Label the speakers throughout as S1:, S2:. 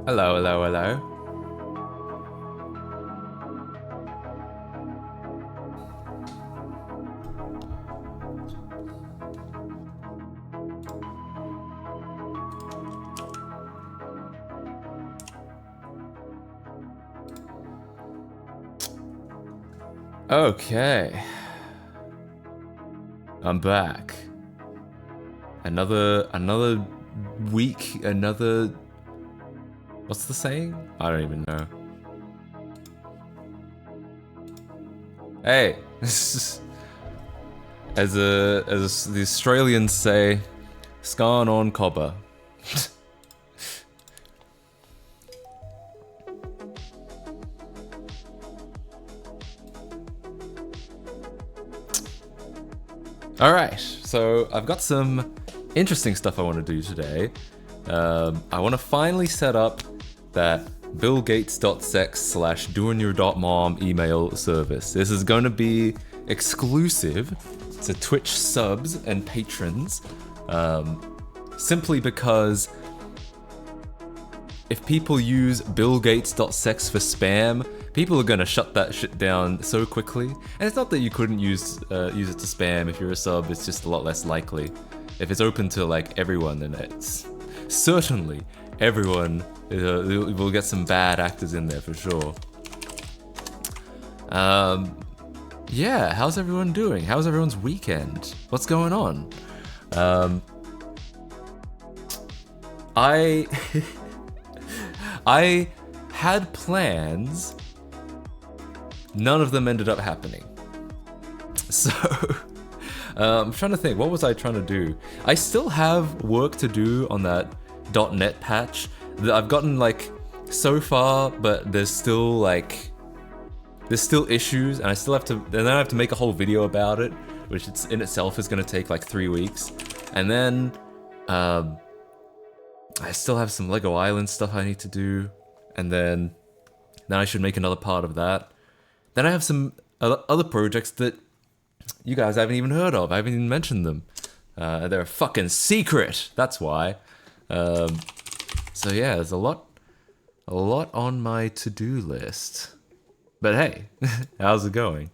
S1: Hello, hello, hello. Okay. I'm back. Another week, another... What's the saying? I don't even know. Hey, as the Australians say, scarn on cobber. Alright, so I've got some interesting stuff I want to do today. I want to finally set up that billgates.sex/doinyour.mom email service. This is going to be exclusive to Twitch subs and patrons, simply because if people use billgates.sex for spam, people are gonna shut that shit down so quickly. And it's not that you couldn't use it to spam. If you're a sub, it's just a lot less likely. If it's open to like everyone, then it's certainly everyone will get some bad actors in there for sure. Yeah, how's everyone doing? How's everyone's weekend? What's going on? I had plans. None of them ended up happening. So, I'm trying to think, what was I trying to do? I still have work to do on that .NET patch that I've gotten like so far, but there's still issues, and I still have to, and then I have to make a whole video about it, which it's in itself is gonna take like 3 weeks. And then, I still have some Lego Island stuff I need to do, and then I should make another part of that. Then I have some other projects that you guys haven't even heard of. I haven't even mentioned them. They're a fucking secret. That's why. So yeah, there's a lot on my to-do list. But hey, how's it going?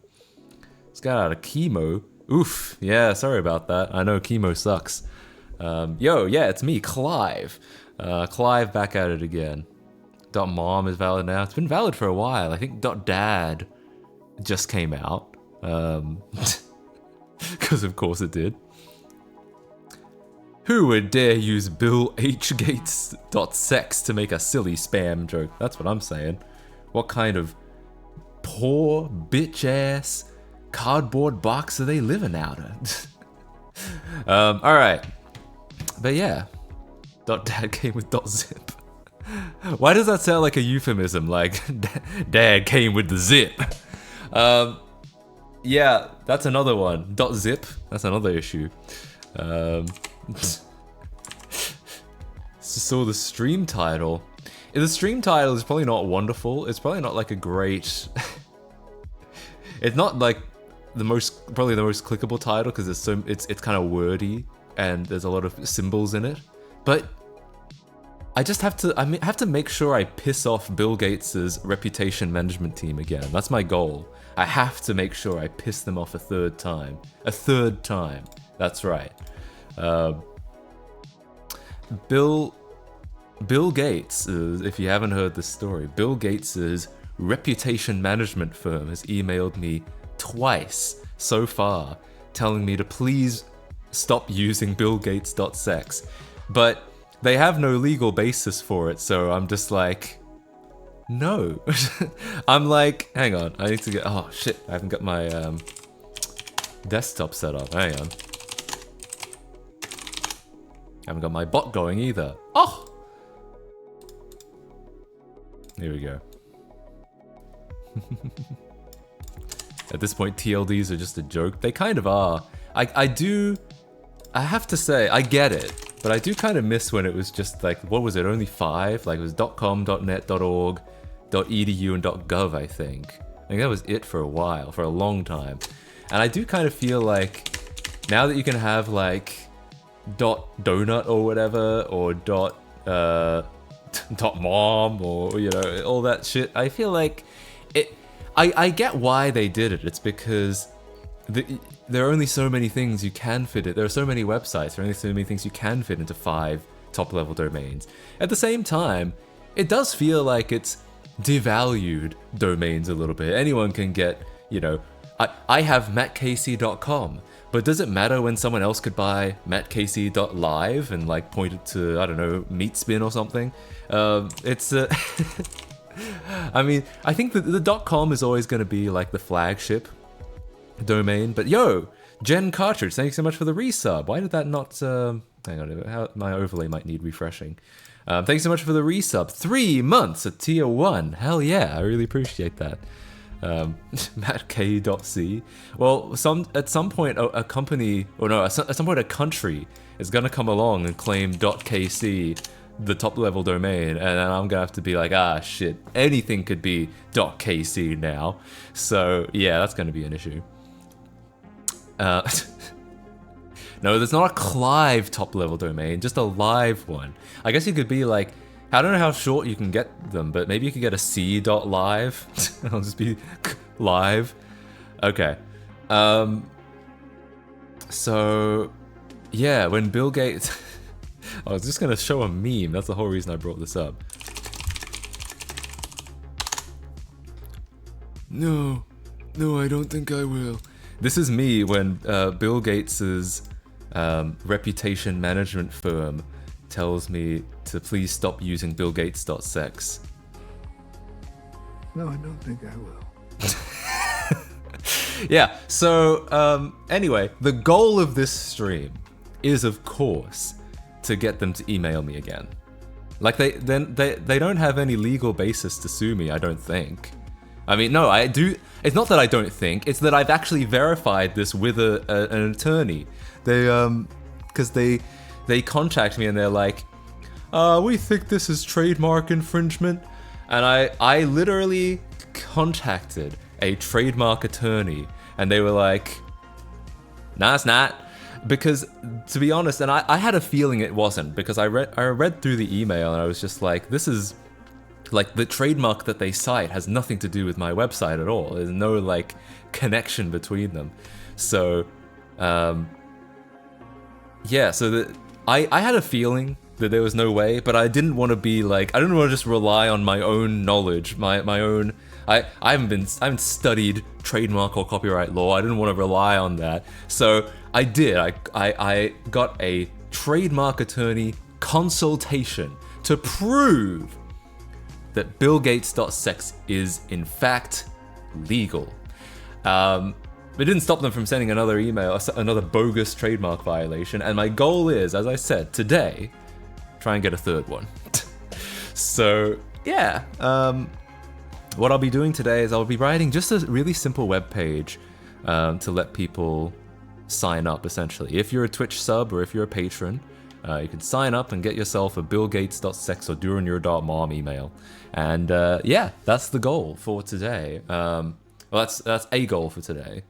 S1: Just got out of chemo. Oof. Yeah, sorry about that. I know chemo sucks. Yo, yeah, it's me, Clive. Clive back at it again. .mom is valid now. It's been valid for a while. I think .dad just came out. Because of course it did. Who would dare use billhgates.sex to make a silly spam joke? That's what I'm saying. What kind of poor bitch-ass cardboard box are they living out of? Alright. But yeah. .dad came with .zip. Why does that sound like a euphemism? Like, dad came with the zip. Yeah, that's another one. .zip, that's another issue. So the stream title. The stream title is probably not wonderful. It's probably not like a great... It's not like probably the most clickable title because it's kind of wordy and there's a lot of symbols in it. But I just have to make sure I piss off Bill Gates's reputation management team again. That's my goal. I have to make sure I piss them off a third time. A third time. That's right. Bill Gates, if you haven't heard this story, Bill Gates's reputation management firm has emailed me twice so far telling me to please stop using billgates.sex. But they have no legal basis for it, so I'm just like, no. I'm like, hang on, I need to get, oh shit, I haven't got my desktop set up, hang on. Haven't got my bot going either. Oh! Here we go. At this point, TLDs are just a joke. They kind of are. I have to say, I get it. But I do kind of miss when it was just like, what was it, only 5? Like it was .com, .net, .org, .edu, and .gov, I think. I think that was it for a while, for a long time. And I do kind of feel like, now that you can have like, .donut or whatever, or .mom, or, you know, all that shit, I feel like it... I get why they did it. It's because there are only so many things you can fit it. There are so many websites. There are only so many things you can fit into 5 top-level domains. At the same time, it does feel like it's devalued domains a little bit. Anyone can get, you know, I have mattcasey.com, but does it matter when someone else could buy mattcasey.live and like point it to, I don't know, Meatspin or something? It's I mean, I think that the .com is always going to be like the flagship domain, but yo, Jen Cartridge, thank you so much for the resub. Why did that not, hang on, my overlay might need refreshing. Thank you so much for the resub. 3 months at tier 1. Hell yeah, I really appreciate that. MattK.C. Well, at some point a company, or no, at some point a country is gonna come along and claim .kc, the top level domain, and then I'm gonna have to be like, ah shit, anything could be .kc now. So yeah, that's gonna be an issue. No, there's not a Clive top level domain, just a live one. I guess you could be like, I don't know how short you can get them, but maybe you could get a c.live. I'll just be live. Okay. So yeah, when Bill Gates I was just gonna show a meme, that's the whole reason I brought this up. No, I don't think I will. This is me when Bill Gates's reputation management firm tells me to please stop using billgates.sex.
S2: No, I don't think I will.
S1: Yeah, so anyway, the goal of this stream is, of course, to get them to email me again. Like, they don't have any legal basis to sue me, I don't think. I mean, no, I do. It's not that I don't think, it's that I've actually verified this with an attorney. Because they contact me and they're like, we think this is trademark infringement. And I literally contacted a trademark attorney and they were like, nah, it's not. Because, to be honest, and I had a feeling it wasn't, because I read through the email and I was just like, this is, like, the trademark that they cite has nothing to do with my website at all. There's no, like, connection between them. So, yeah, so I had a feeling that there was no way, but I didn't want to be like, I didn't want to just rely on my own knowledge, my own I haven't studied trademark or copyright law. I didn't want to rely on that. So I did. I got a trademark attorney consultation to prove that billgates.sex is in fact legal. It didn't stop them from sending another email, another bogus trademark violation, and my goal is, as I said, today, try and get a third one. So, yeah, what I'll be doing today is I'll be writing just a really simple web page to let people sign up, essentially. If you're a Twitch sub or if you're a patron, you can sign up and get yourself a billgates.sex or doinyour.mom email. And yeah, that's the goal for today. Well, that's a goal for today.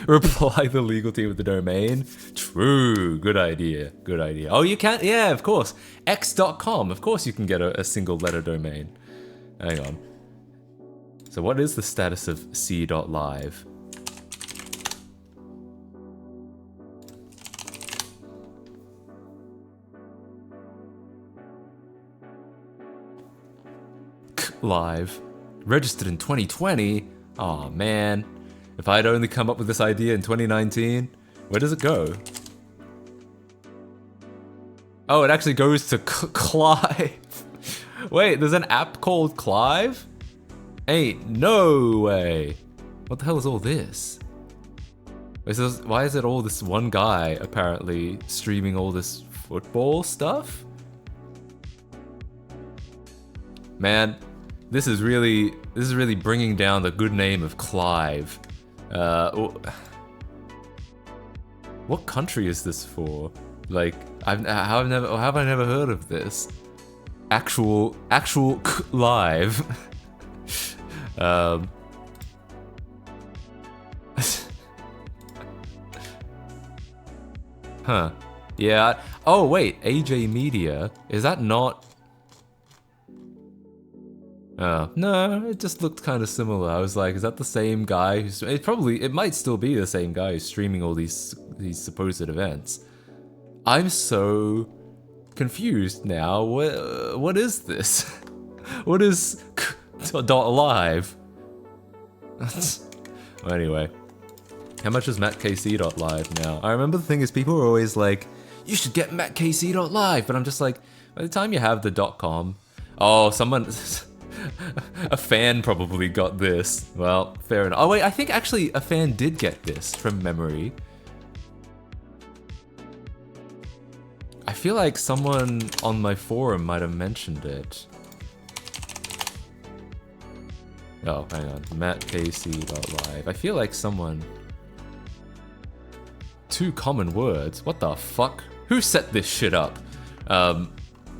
S1: Reply the legal team with the domain. True. Good idea. Good idea. Oh, you can't? Yeah, of course. X.com. Of course you can get a single letter domain. Hang on. So what is the status of C.live? Live. Registered in 2020? Aw, man. If I'd only come up with this idea in 2019, where does it go? Oh, it actually goes to Clive. Wait, there's an app called Clive? Ain't no way. What the hell is all this? Why is it all this one guy apparently streaming all this football stuff? Man, this is really bringing down the good name of Clive. What country is this for? Like, how have I never heard of this? Actual live. Huh. Yeah. Oh wait, AJ Media. Is that not? No, it just looked kind of similar. I was like, is that the same guy who's... It might still be the same guy who's streaming all these supposed events. I'm so confused now. What is this? What is .live? Well, anyway. How much is mattkc.live now? I remember the thing is people were always like, you should get mattkc.live, but I'm just like, by the time you have the .com... Oh, someone... A fan probably got this. Well, fair enough. Oh wait, I think actually a fan did get this from memory. I feel like someone on my forum might have mentioned it. Oh, hang on. mattkc.live. I feel like someone... Two common words? What the fuck? Who set this shit up?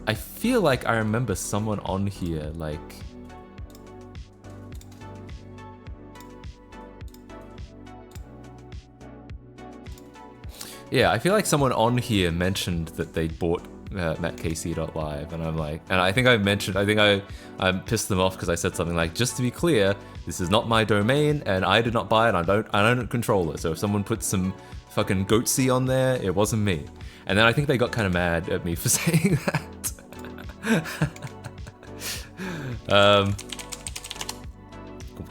S1: I feel like I remember someone on here, like... Yeah, I feel like someone on here mentioned that they bought mattkc.live, and I'm like... And I think I pissed them off because I said something like, just to be clear, this is not my domain, and I did not buy it, I don't control it, so if someone puts some fucking goatsy on there, it wasn't me. And then I think they got kind of mad at me for saying that.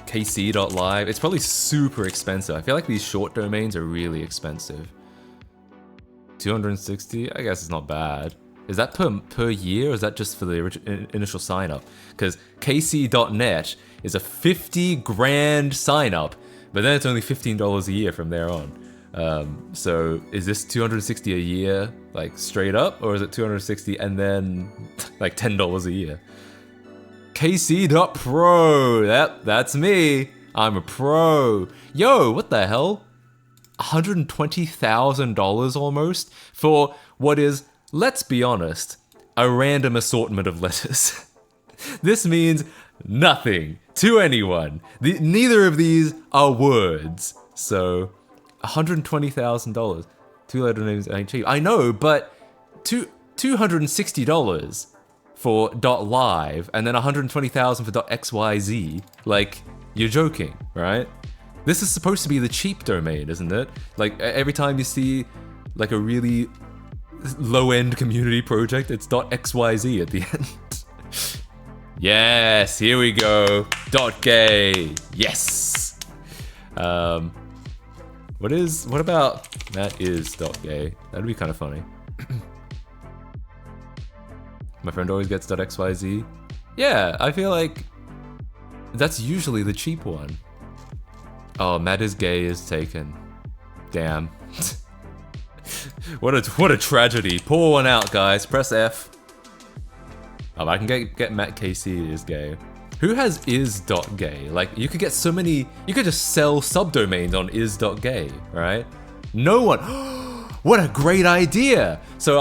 S1: kc.live. It's probably super expensive. I feel like these short domains are really expensive. 260? I guess it's not bad. Is that per year, or is that just for the initial sign up? Because kc.net is a 50 grand sign up, but then it's only $15 a year from there on. So is this 260 a year, like straight up, or is it 260 and then like $10 a year? kc.pro, that's me. I'm a pro. Yo, what the hell? $120,000 almost for what is, let's be honest, a random assortment of letters. This means nothing to anyone. Neither of these are words. So $120,000. Two letter names ain't cheap. I know, but $260 for .live and then $120,000 for .xyz. Like, you're joking, right? This is supposed to be the cheap domain, isn't it? Like, every time you see like a really low-end community project. It's .xyz at the end. Yes, here we go. .gay. Yes. What about that is .gay? That'd be kind of funny. My friend always gets .xyz. Yeah, I feel like that's usually the cheap one. Oh, Matt is gay is taken. Damn. What a tragedy. Pour one out, guys. Press F. Oh, I can get Matt KC is gay. Who has is.gay? Like, you could get so many... You could just sell subdomains on is.gay, right? No one... What a great idea! So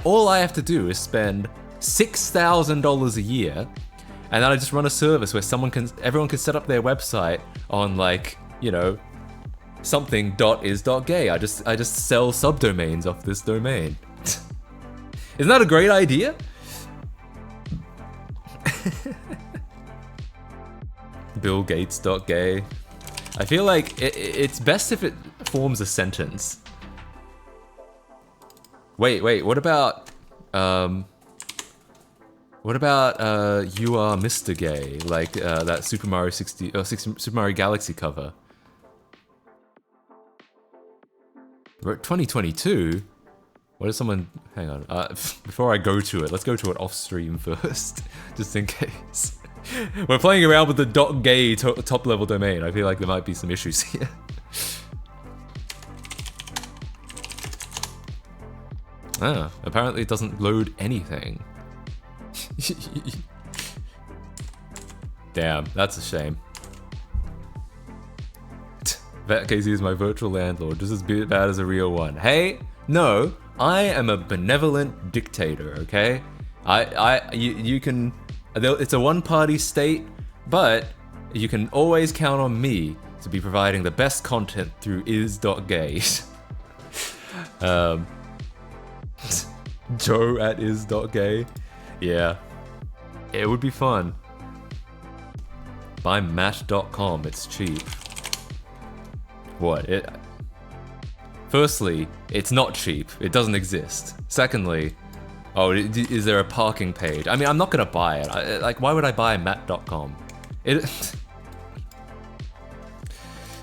S1: all I have to do is spend $6,000 a year, and then I just run a service where everyone can set up their website on, like, you know, something.is.gay. I just sell subdomains off this domain. Isn't that a great idea? Bill Gates.gay. I feel like it's best if it forms a sentence. Wait, what about you are Mr. Gay, like that Super Mario Super Mario Galaxy cover. We're at 2022. What is someone? Hang on. Before I go to it, let's go to it off stream first, just in case. We're playing around with the .gay top level domain. I feel like there might be some issues here. Apparently it doesn't load anything. Damn, that's a shame. That Casey is my virtual landlord, just as bad as a real one. Hey, no, I am a benevolent dictator, okay? You can, it's a one-party state, but you can always count on me to be providing the best content through is.gay. Joe at is.gay. Yeah. It would be fun. Buy match.com, it's cheap. What? Firstly, it's not cheap. It doesn't exist. Secondly, is there a parking page? I mean, I'm not gonna buy it. Like, why would I buy matt.com?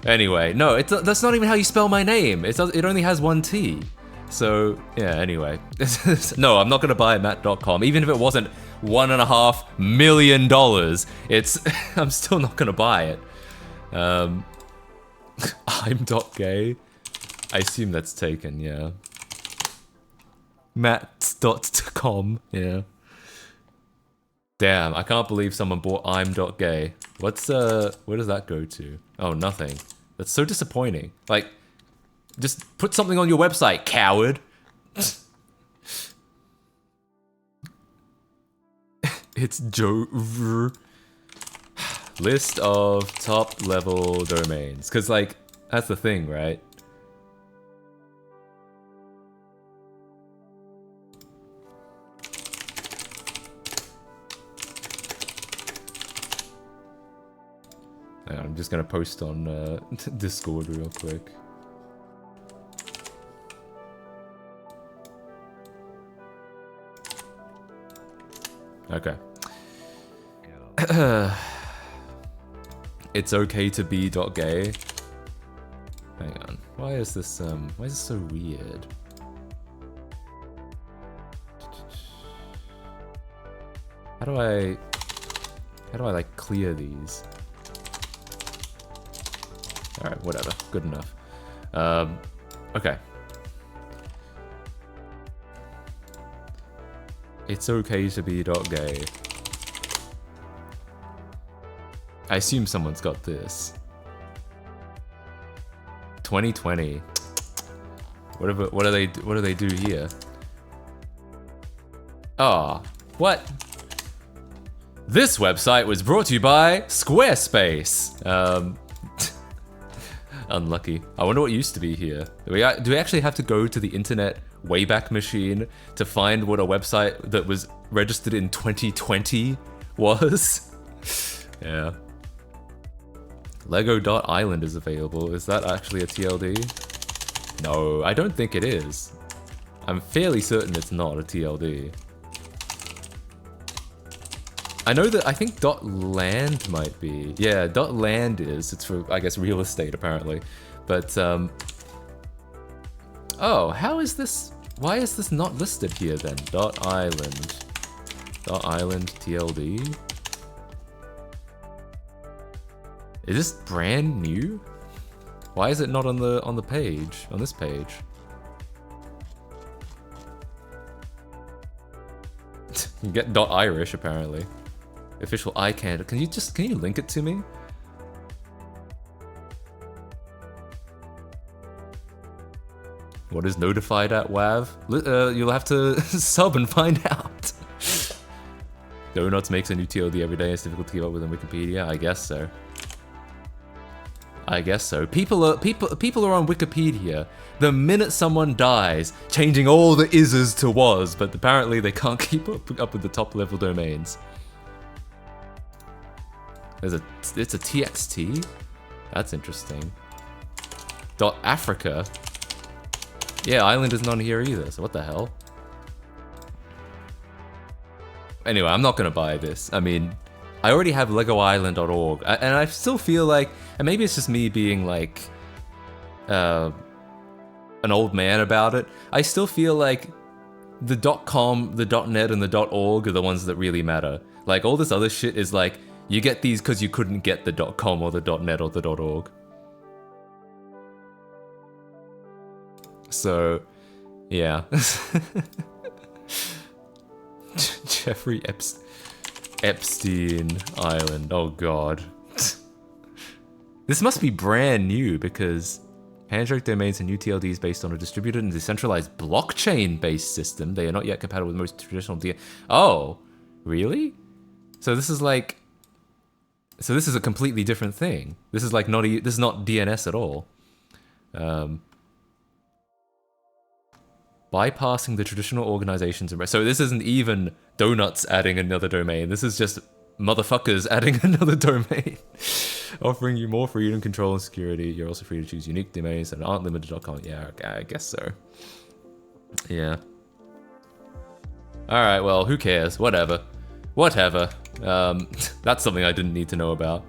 S1: Anyway, no, that's not even how you spell my name. It only has one T. So, yeah, anyway. No, I'm not gonna buy matt.com. Even if it wasn't $1.5 million, I'm still not gonna buy it. I'm.gay. I assume that's taken, yeah. Matt.com, yeah. Damn, I can't believe someone bought I'm.gay. Where does that go to? Oh, nothing. That's so disappointing. Like, just put something on your website, coward. It's Joe. List of top level domains. Cause like, that's the thing, right? I'm just gonna post on Discord real quick. Okay. It's okay to be .gay. Hang on. Why is this so weird? How do I like clear these? Alright, whatever. Good enough. Okay. It's okay to be .gay. I assume someone's got this. 2020. What do they do here? Ah, what? This website was brought to you by Squarespace. Unlucky. I wonder what used to be here. Do we actually have to go to the internet Wayback Machine to find what a website that was registered in 2020 was? Yeah. Lego.island is available. Is that actually a TLD? No, I don't think it is. I'm fairly certain it's not a TLD. I know that I think .land might be. Yeah, .land is. It's for, I guess, real estate apparently. But oh, how is this? Why is this not listed here then? .island. .island TLD. Is this brand new? Why is it not on the page, on this page? You get .irish apparently. Official iCan. Can you link it to me? What is notified at WAV? You'll have to sub and find out. Donuts makes a new TLD every day. It's difficult to keep up with on Wikipedia. I guess so. I guess so. People are on Wikipedia the minute someone dies, changing all the is's to was, but apparently they can't keep up with the top level domains. It's a TXT? That's interesting. .africa? Yeah, island isn't on here either, so what the hell? Anyway, I'm not gonna buy this. I mean, I already have legoisland.org, and I still feel like, and maybe it's just me being like, an old man about it, I still feel like the .com, the .net, and the .org are the ones that really matter. Like, all this other shit is like, you get these because you couldn't get the .com or the .net or the .org. So, yeah. Jeffrey Epstein Island. Oh god. This must be brand new because Handshake domains and new TLDs based on a distributed and decentralized blockchain-based system. They are not yet compatible with most traditional Oh, really? So this is like... So this is a completely different thing. This is like not... This is not DNS at all. Bypassing the traditional organizations. So this isn't even donuts adding another domain. This is just motherfuckers adding another domain. Offering you more freedom, control, and security. You're also free to choose unique domains that aren't limited.com. Yeah, okay, I guess so. Yeah. Alright, well, who cares? Whatever. Whatever. That's something I didn't need to know about.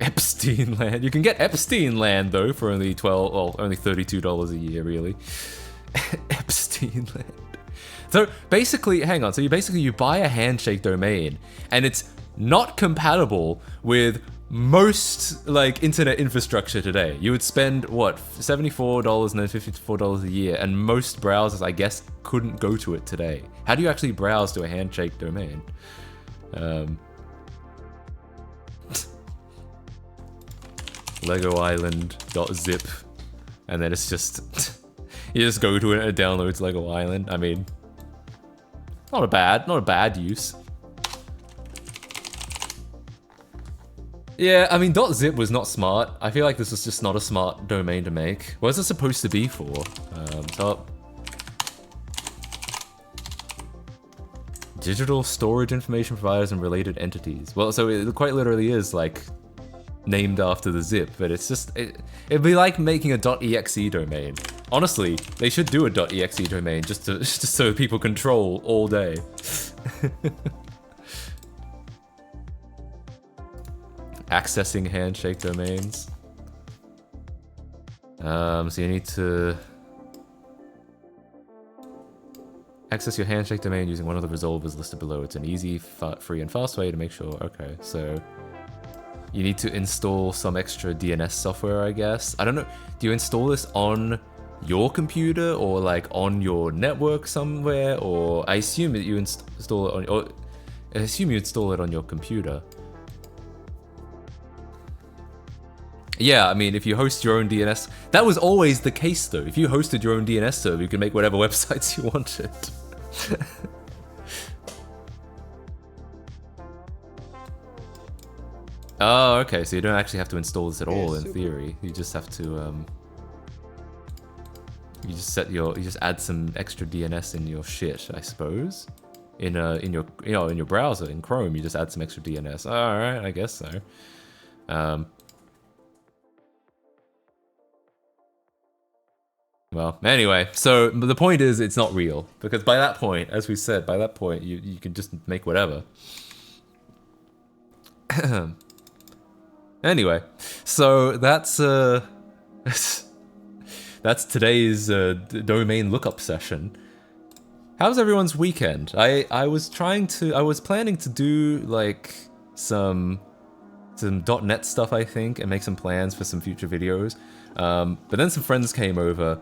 S1: Epstein Land. You can get Epstein Land, though, for only only $32 a year, really. Epstein Land. So basically, hang on. So you buy a Handshake domain, and it's not compatible with most like internet infrastructure today. You would spend what, $74 and then $54 a year, and most browsers, I guess, couldn't go to it today. How do you actually browse to a Handshake domain? LegoIsland.zip, and then it's just you just go to it and it downloads Lego Island. I mean, not a bad use. Yeah, I mean, .zip was not smart. I feel like this was just not a smart domain to make. What is it supposed to be for? Digital storage information providers and related entities. Well, so it quite literally is like named after the zip, but it's just it'd be like making a .exe domain. Honestly, they should do a .exe domain just so people control all day. Accessing Handshake domains. So you need to access your Handshake domain using one of the resolvers listed below. It's an easy, free, and fast way to make sure. Okay, so you need to install some extra DNS software, I guess. I don't know. Do you install this on your computer or like on your network somewhere? Or I assume that you install it on. Or I assume you install it on your computer. Yeah, I mean, if you host your own DNS... That was always the case, though. If you hosted your own DNS server, you could make whatever websites you wanted. Oh, okay, so you don't actually have to install this at all, in theory. You just have to, You just add some extra DNS in your shit, I suppose. In your browser, in Chrome, you just add some extra DNS. Alright, I guess so. Well, anyway, so the point is it's not real. Because by that point, as we said, by that point, you can just make whatever. Anyway, so that's that's today's domain lookup session. How's everyone's weekend? I was planning to do like some .NET stuff, I think, and make some plans for some future videos. But then some friends came over,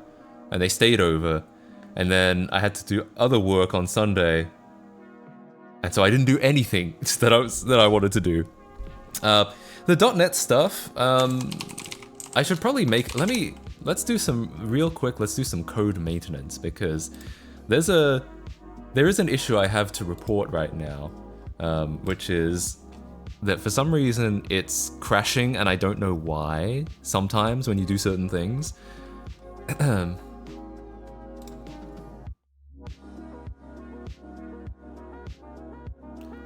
S1: and they stayed over, and then I had to do other work on Sunday, and so I didn't do anything that I wanted to do. The .NET stuff, I should probably make. Let's do some real quick. Let's do some code maintenance because there is an issue I have to report right now, which is that for some reason it's crashing and I don't know why. Sometimes when you do certain things.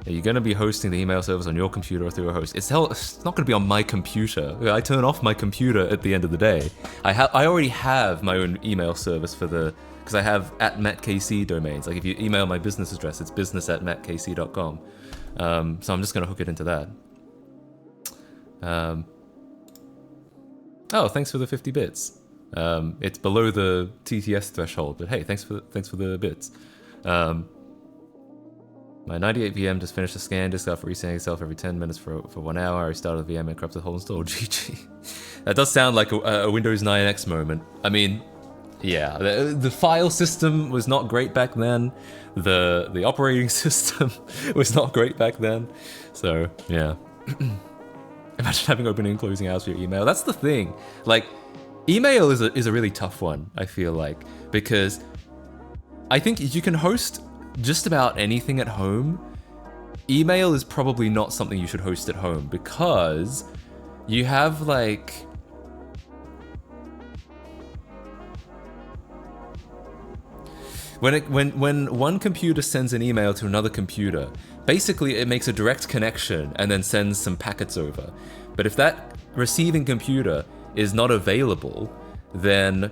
S1: Are you going to be hosting the email service on your computer or through a host? It's not going to be on my computer. I turn off my computer at the end of the day. I already have my own email service because I have @matkc domains. Like if you email my business address, it's business@matkc.com. So I'm just going to hook it into that. Oh, thanks for the 50 bits. It's below the TTS threshold, but hey, thanks for the bits. My 98 VM just finished the scan disk after resetting itself every 10 minutes for 1 hour. I restarted the VM and corrupted the whole install. GG. That does sound like a Windows 9X moment. I mean, yeah, the file system was not great back then. The operating system was not great back then. So, yeah. Imagine having opening and closing hours for your email. That's the thing. Like, email is a really tough one, I feel like. Because I think you can host just about anything at home. Email is probably not something you should host at home because you have like when one computer sends an email to another computer, basically it makes a direct connection and then sends some packets over. But if that receiving computer is not available, then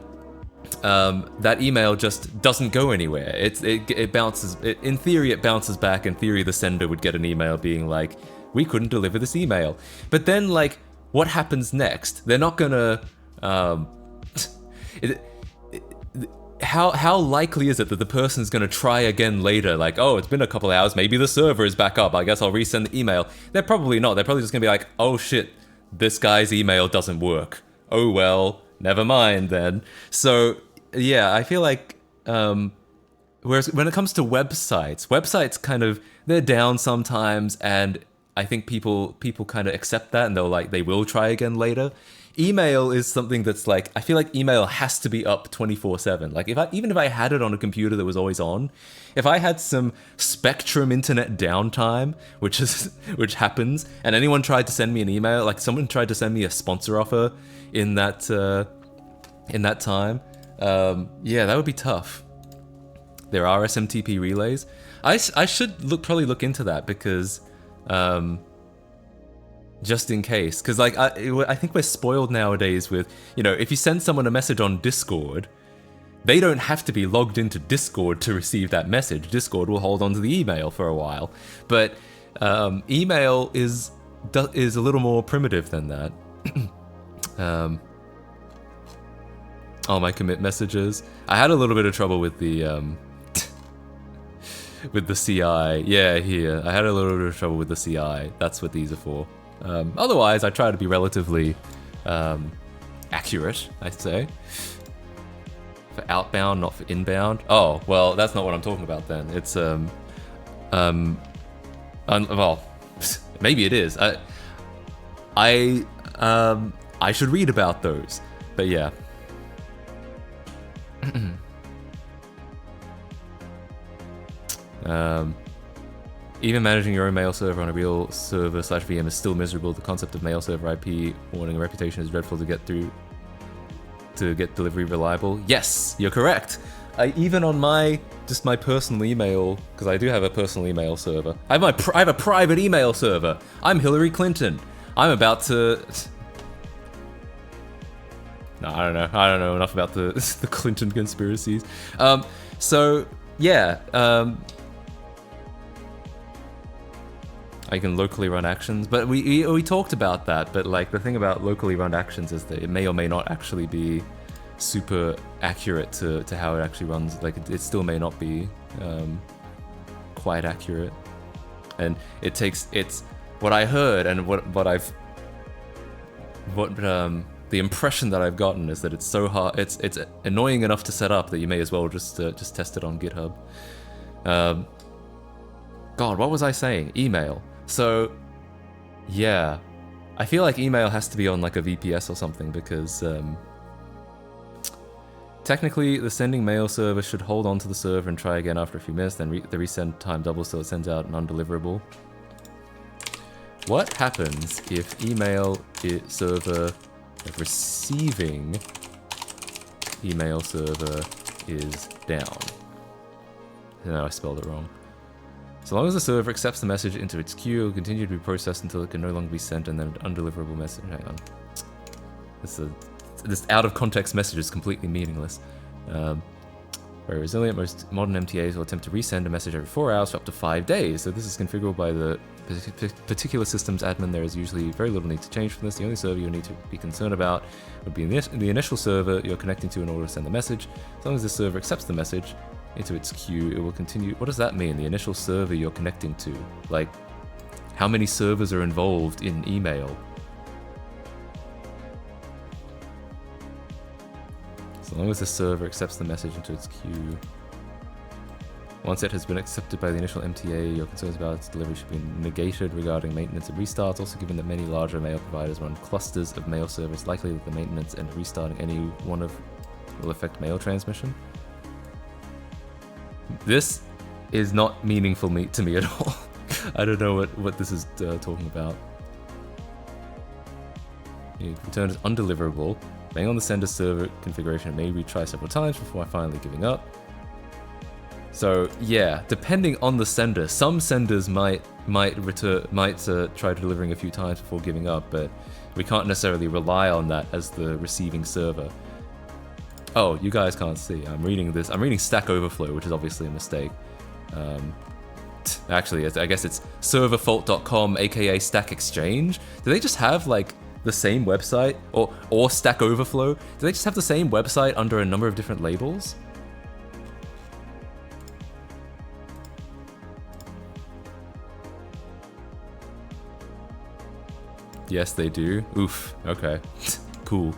S1: that email just doesn't go anywhere. It bounces. In theory, it bounces back. In theory, the sender would get an email being like, "We couldn't deliver this email." But then, like, what happens next? They're not gonna. How likely is it that the person's gonna try again later? Like, oh, it's been a couple hours. Maybe the server is back up. I guess I'll resend the email. They're probably not. They're probably just gonna be like, "Oh shit, this guy's email doesn't work. Oh well." Never mind then. So yeah, I feel like whereas when it comes to websites kind of they're down sometimes, and I think people kind of accept that and they will try again later. Email is something that's like I feel like email has to be up 24/7. Like even if I had it on a computer that was always on, if I had some Spectrum internet downtime, which happens, and anyone tried to send me an email, like someone tried to send me a sponsor offer in that time, yeah, that would be tough. There are SMTP relays. I should probably look into that because just in case, because like I think we're spoiled nowadays with, you know, if you send someone a message on Discord, they don't have to be logged into Discord to receive that message. Discord will hold onto the email for a while, but email is a little more primitive than that. Oh, my commit messages. I had a little bit of trouble with the with the CI. Yeah, here. I had a little bit of trouble with the CI. That's what these are for. Otherwise, I try to be relatively accurate, I'd say. For outbound, not for inbound. Oh, well, that's not what I'm talking about then. It's well, maybe it is. I should read about those, but yeah. Even managing your own mail server on a real server / VM is still miserable. The concept of mail server IP warning a reputation is dreadful to get delivery reliable. Yes, you're correct. Even on my personal email, because I do have a personal email server. I have a private email server. I'm Hillary Clinton. I'm about to No, I don't know. I don't know enough about the the Clinton conspiracies. So yeah, I can locally run actions, but we talked about that. But like the thing about locally run actions is that it may or may not actually be super accurate to how it actually runs. Like it still may not be quite accurate, and it's what I heard and the impression that I've gotten is that it's so hard, it's annoying enough to set up that you may as well just test it on GitHub. God, what was I saying? Email. So, yeah, I feel like email has to be on like a VPS or something because technically the sending mail server should hold on to the server and try again after a few minutes. Then the resend time doubles so it sends out an undeliverable. What happens if email server receiving email server is down? No, I spelled it wrong. So long as the server accepts the message into its queue, it will continue to be processed until it can no longer be sent, and then an undeliverable message. Hang on. This out of context message is completely meaningless. Very resilient. Most modern MTAs will attempt to resend a message every 4 hours for up to 5 days. So this is configurable by the particular system's admin. There is usually very little need to change from this. The only server you'll need to be concerned about would be the initial server you're connecting to in order to send the message. As long as the server accepts the message into its queue, it will continue. What does that mean? The initial server you're connecting to? Like, how many servers are involved in email? As long as the server accepts the message into its queue. Once it has been accepted by the initial MTA, your concerns about its delivery should be negated regarding maintenance and restarts. Also, given that many larger mail providers run clusters of mail servers, likely that the maintenance and restarting any one of will affect mail transmission. This is not meaningful to me at all. I don't know what this is talking about. Return is undeliverable. Depending on the sender server configuration, it may retry several times before finally giving up. So yeah, depending on the sender, some senders might try delivering a few times before giving up, but we can't necessarily rely on that as the receiving server. Oh, you guys can't see. I'm reading this. I'm reading Stack Overflow, which is obviously a mistake. Actually, I guess it's serverfault.com, aka Stack Exchange. Do they just have like the same website, or Stack Overflow? Do they just have the same website under a number of different labels? Yes, they do. Oof. Okay. Cool.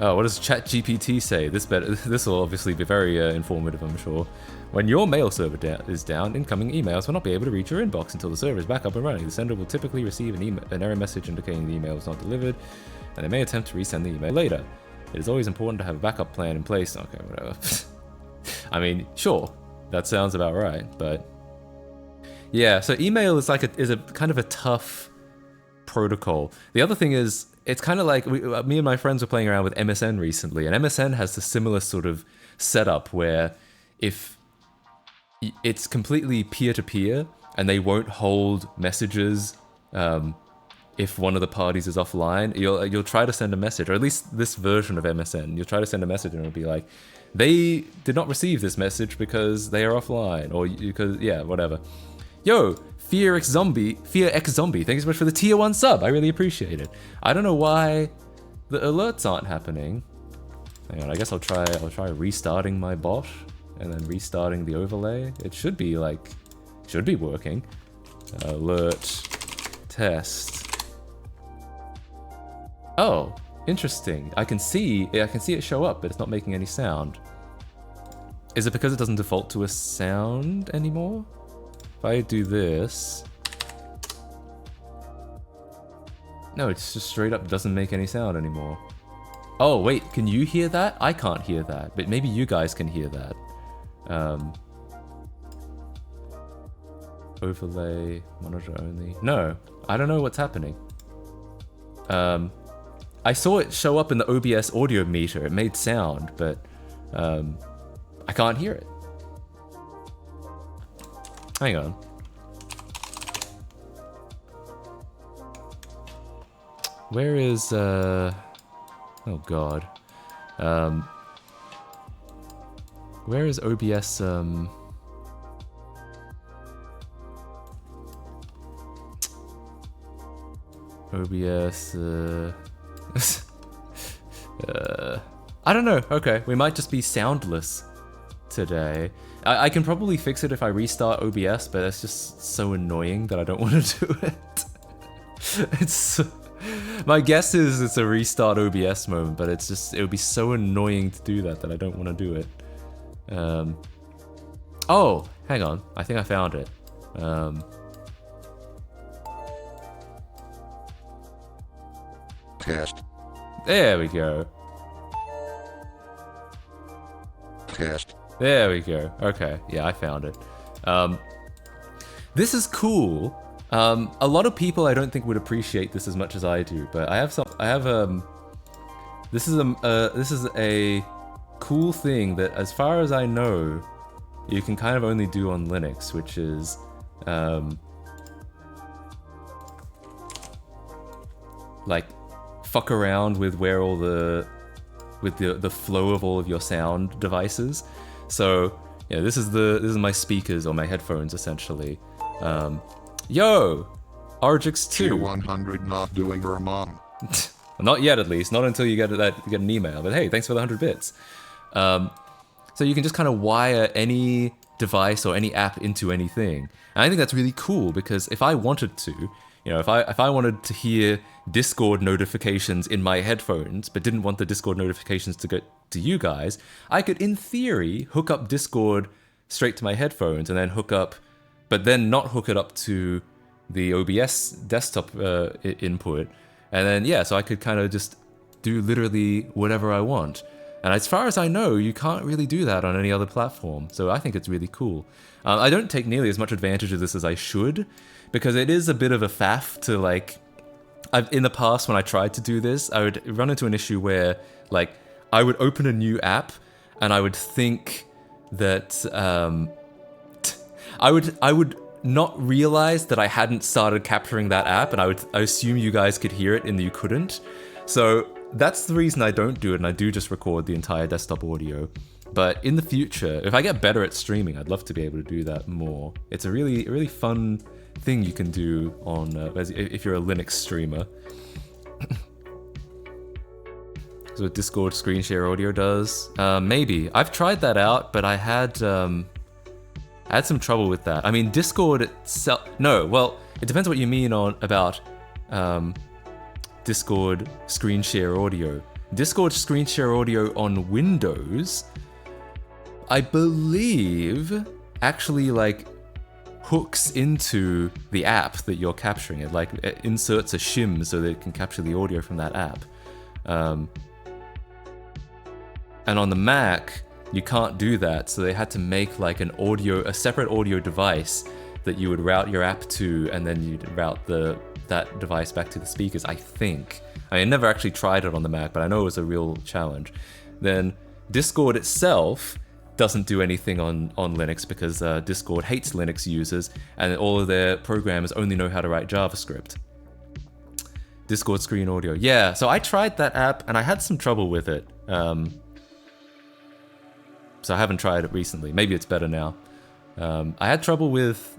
S1: Oh, what does ChatGPT say? This will obviously be very informative, I'm sure. When your mail server is down, incoming emails will not be able to reach your inbox until the server is back up and running. The sender will typically receive an error message indicating the email was not delivered, and they may attempt to resend the email later. It is always important to have a backup plan in place. Okay, whatever. I mean, sure, that sounds about right, but yeah. So email is like a kind of a tough protocol. The other thing is, it's kind of like me and my friends were playing around with MSN recently, and MSN has a similar sort of setup where if it's completely peer-to-peer and they won't hold messages if one of the parties is offline, you'll try to send a message, or at least this version of MSN, you'll try to send a message and it'll be like, they did not receive this message because they are offline, or because, yeah, whatever. Yo, Fear X Zombie, thank you so much for the tier 1 sub. I really appreciate it. I don't know why the alerts aren't happening. Hang on, I guess I'll try restarting my bot and then restarting the overlay. It should be working. Alert test. Oh, interesting. I can see it show up, but it's not making any sound. Is it because it doesn't default to a sound anymore? If I do this... No, it's just straight up doesn't make any sound anymore. Oh, wait, can you hear that? I can't hear that, but maybe you guys can hear that. Overlay, monitor only. No, I don't know what's happening. I saw it show up in the OBS audio meter. It made sound, but I can't hear it. Hang on. Where is, oh god. Where is OBS, OBS, I don't know. Okay, we might just be soundless today. I can probably fix it if I restart OBS, but it's just so annoying that I don't want to do it. My guess is it's a restart OBS moment, but it's just, it would be so annoying to do that I don't want to do it. Oh, hang on. I think I found it.
S2: Test.
S1: There we go.
S2: Test.
S1: There we go. Okay, yeah, I found it. This is cool. A lot of people I don't think would appreciate this as much as I do, but this is a cool thing that, as far as I know, you can kind of only do on Linux, which is like fuck around with where all the flow of all of your sound devices. So yeah, this is my speakers or my headphones essentially. Yo, Argix2.
S2: Tier 100 not doing your mom.
S1: Not yet, at least. Not until you get an email. But hey, thanks for the 100 bits. So you can just kind of wire any device or any app into anything. And I think that's really cool because if I wanted to, you know, if I wanted to hear Discord notifications in my headphones, but didn't want the Discord notifications to go to you guys, I could, in theory, hook up Discord straight to my headphones and then but then not hook it up to the OBS desktop input. And then, yeah, so I could kind of just do literally whatever I want. And as far as I know, you can't really do that on any other platform. So I think it's really cool. I don't take nearly as much advantage of this as I should, because it is a bit of a faff to, like... in the past, when I tried to do this, I would run into an issue where, like, I would open a new app, and I would think that... I would not realize that I hadn't started capturing that app, and I assume you guys could hear it and you couldn't. So that's the reason I don't do it, and I do just record the entire desktop audio. But in the future, if I get better at streaming, I'd love to be able to do that more. It's a really fun thing you can do on if you're a Linux streamer. So what Discord screen share audio does? Maybe. I've tried that out, but I had some trouble with that. I mean, Discord itself... No, well, it depends what you mean about Discord screen share audio. Discord screen share audio on Windows, I believe, actually, like, hooks into the app that you're capturing it. Like, it inserts a shim so that it can capture the audio from that app. And on the Mac, you can't do that, so they had to make like a separate audio device that you would route your app to, and then you'd route that device back to the speakers, I think. I never actually tried it on the Mac, but I know it was a real challenge. Then Discord itself doesn't do anything on Linux because Discord hates Linux users, and all of their programmers only know how to write JavaScript. Discord screen audio. Yeah, so I tried that app, and I had some trouble with it. So I haven't tried it recently. Maybe it's better now. I had trouble with...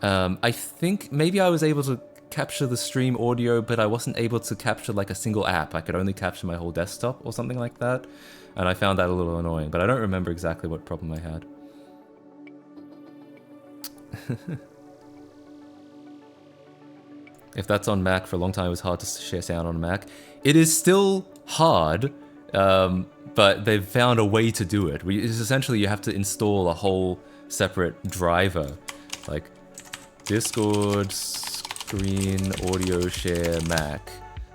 S1: I think maybe I was able to capture the stream audio, but I wasn't able to capture like a single app. I could only capture my whole desktop or something like that. And I found that a little annoying, but I don't remember exactly what problem I had. If that's on Mac, for a long time it was hard to share sound on Mac. It is still hard, but they've found a way to do it. It's essentially you have to install a whole separate driver, like Discord screen audio share Mac.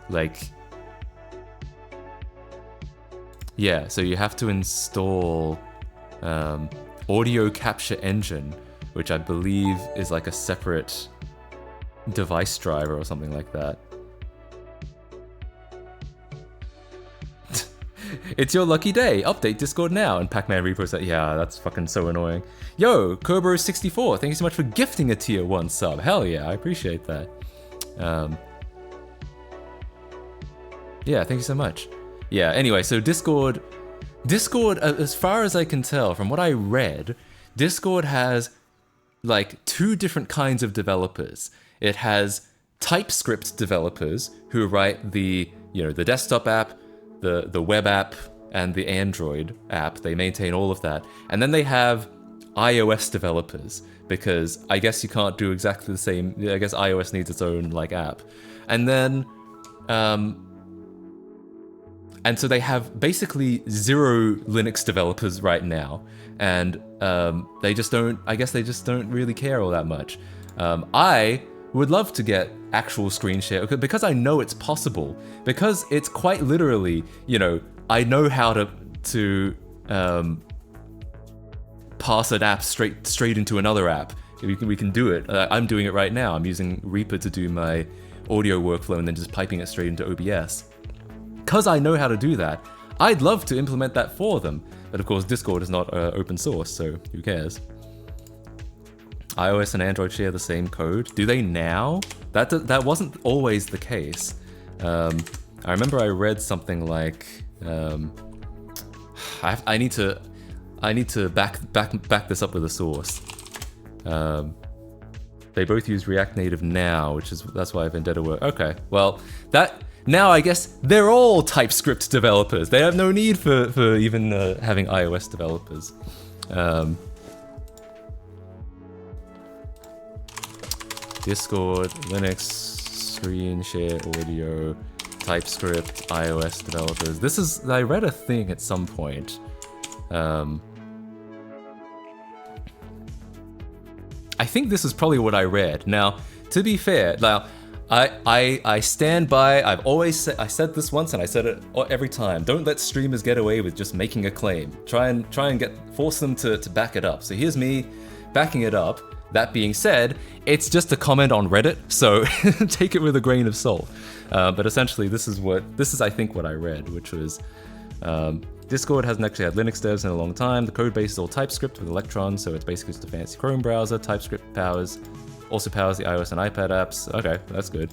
S1: Like, yeah, so you have to install audio capture engine, which I believe is like a separate device driver or something like that. It's your lucky day. Update Discord now. And Pac-Man reposts that. Yeah, that's fucking so annoying. Yo, Kerberos64, thank you so much for gifting a tier 1 sub. Hell yeah, I appreciate that. Yeah, thank you so much. Yeah, anyway, so Discord, as far as I can tell from what I read, Discord has like two different kinds of developers. It has TypeScript developers who write the desktop app, the web app, and the Android app. They maintain all of that. And then they have iOS developers, because I guess you can't do exactly the same. I guess iOS needs its own like app. And then and so they have basically 0 Linux developers right now, and they just don't really care all that much. I would love to get actual screen share, because I know it's possible, because it's quite literally, I know how to pass an app straight into another app. We can do it. I'm doing it right now. I'm using Reaper to do my audio workflow and then just piping it straight into OBS. Because I know how to do that, I'd love to implement that for them. But of course, Discord is not open source, so who cares? iOS and Android share the same code. Do they now? That wasn't always the case. I remember I read something like, I need to back this up with a source. They both use React Native now, that's why Vendetta work. Okay, well now I guess they're all TypeScript developers. They have no need for even having iOS developers. Discord, Linux, screen share, audio, TypeScript, iOS developers. I read a thing at some point. I think this is probably what I read. Now, to be fair, I stand by. I said this once, and I said it every time. Don't let streamers get away with just making a claim. Try and force them to back it up. So here's me backing it up. That being said, it's just a comment on Reddit, so take it with a grain of salt. But essentially, this is I think what I read, which was Discord hasn't actually had Linux devs in a long time. The code base is all TypeScript with Electron, so it's basically just a fancy Chrome browser. TypeScript also powers the iOS and iPad apps. Okay, that's good.